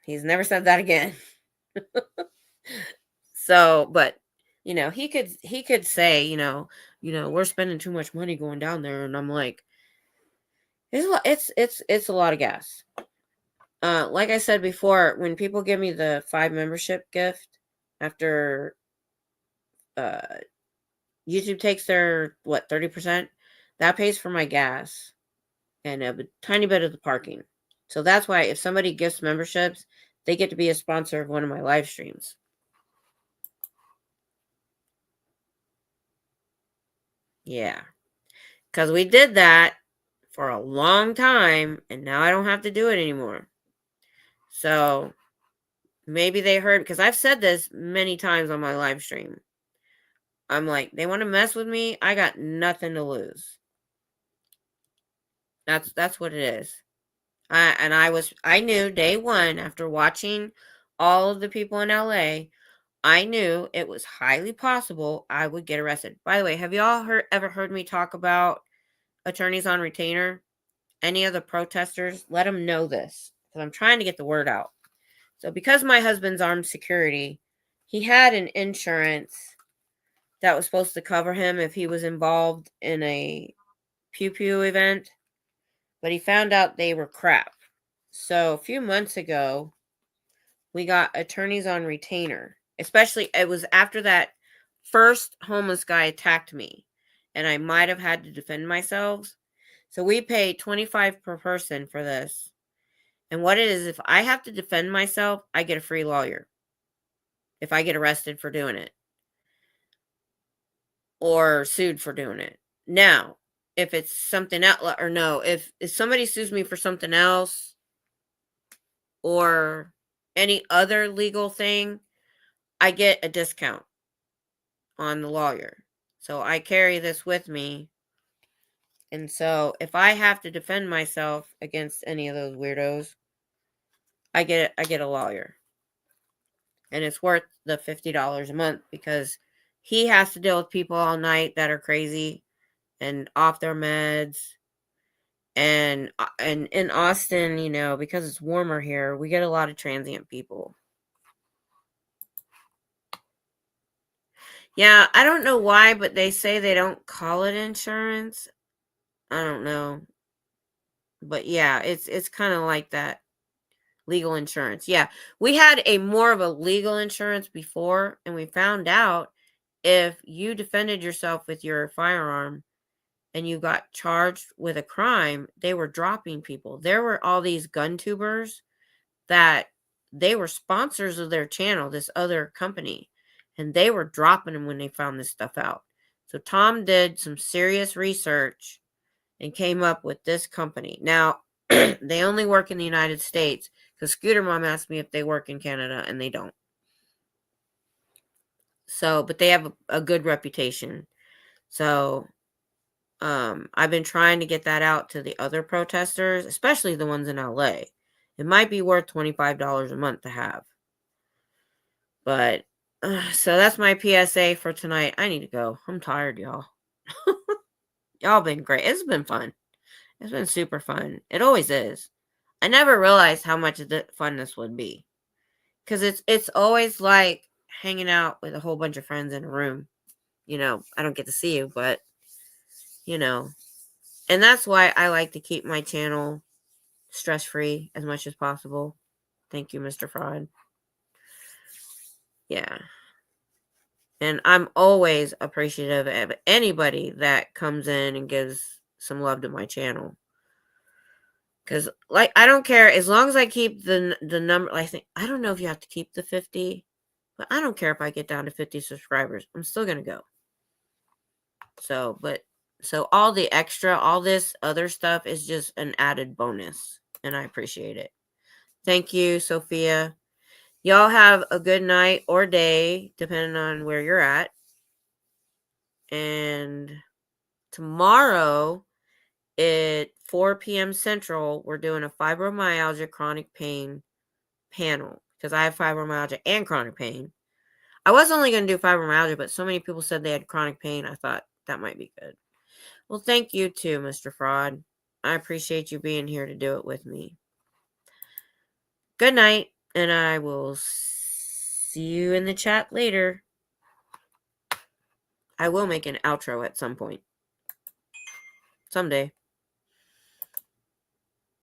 He's never said that again. So, but you know, he could say, we're spending too much money going down there, and I'm like, it's a lot of gas. Like I said before, when people give me the 5 membership gift after YouTube takes their 30%, that pays for my gas and a tiny bit of the parking. So that's why if somebody gifts memberships, they get to be a sponsor of one of my live streams. Yeah. Because we did that for a long time, and now I don't have to do it anymore. So maybe they heard, because I've said this many times on my live stream. I'm like, they want to mess with me? I got nothing to lose. That's what it is. I knew day one after watching all of the people in LA, I knew it was highly possible I would get arrested. By the way, have y'all ever heard me talk about attorneys on retainer? Any of the protesters, let them know this, because I'm trying to get the word out. So because my husband's armed security, he had an insurance that was supposed to cover him if he was involved in a pew-pew event, but he found out they were crap. So a few months ago, we got attorneys on retainer. Especially, it was after that first homeless guy attacked me, and I might have had to defend myself. So we pay $25 per person for this. And what it is, if I have to defend myself, I get a free lawyer. If I get arrested for doing it. Or sued for doing it. Now, if it's something else, or no, if somebody sues me for something else, or any other legal thing, I get a discount on the lawyer. So I carry this with me. And so if I have to defend myself against any of those weirdos, I get a lawyer. And it's worth the $50 a month, because he has to deal with people all night that are crazy and off their meds. And in Austin, because it's warmer here, we get a lot of transient people. Yeah, I don't know why, but they say they don't call it insurance. I don't know. But yeah, it's kind of like that. Legal insurance. Yeah, we had a more of a legal insurance before, and we found out if you defended yourself with your firearm and you got charged with a crime, they were dropping people. There were all these gun tubers that they were sponsors of their channel, this other company, and they were dropping them when they found this stuff out. So Tom did some serious research and came up with this company. Now, they only work in the United States, because Scooter Mom asked me if they work in Canada, and they don't. So, but they have a good reputation. So, I've been trying to get that out to the other protesters, especially the ones in LA. It might be worth $25 a month to have. But, so that's my PSA for tonight. I need to go. I'm tired, y'all. Y'all been great. It's been fun. It's been super fun. It always is. I never realized how much fun this would be. Because it's always like hanging out with a whole bunch of friends in a room. I don't get to see you, but, And that's why I like to keep my channel stress-free as much as possible. Thank you, Mr. Fraud. Yeah. And I'm always appreciative of anybody that comes in and gives some love to my channel. Because, I don't care. As long as I keep the number, I don't know if you have to keep the 50, but I don't care if I get down to 50 subscribers. I'm still going to go. So all the extra, all this other stuff is just an added bonus. And I appreciate it. Thank you, Sophia. Y'all have a good night or day, depending on where you're at. And tomorrow at 4 p.m. Central, we're doing a fibromyalgia chronic pain panel because I have fibromyalgia and chronic pain. I was only going to do fibromyalgia, but so many people said they had chronic pain, I thought that might be good. Well, thank you too, Mr. Fraud. I appreciate you being here to do it with me. Good night, and I will see you in the chat later. I will make an outro at some point. Someday.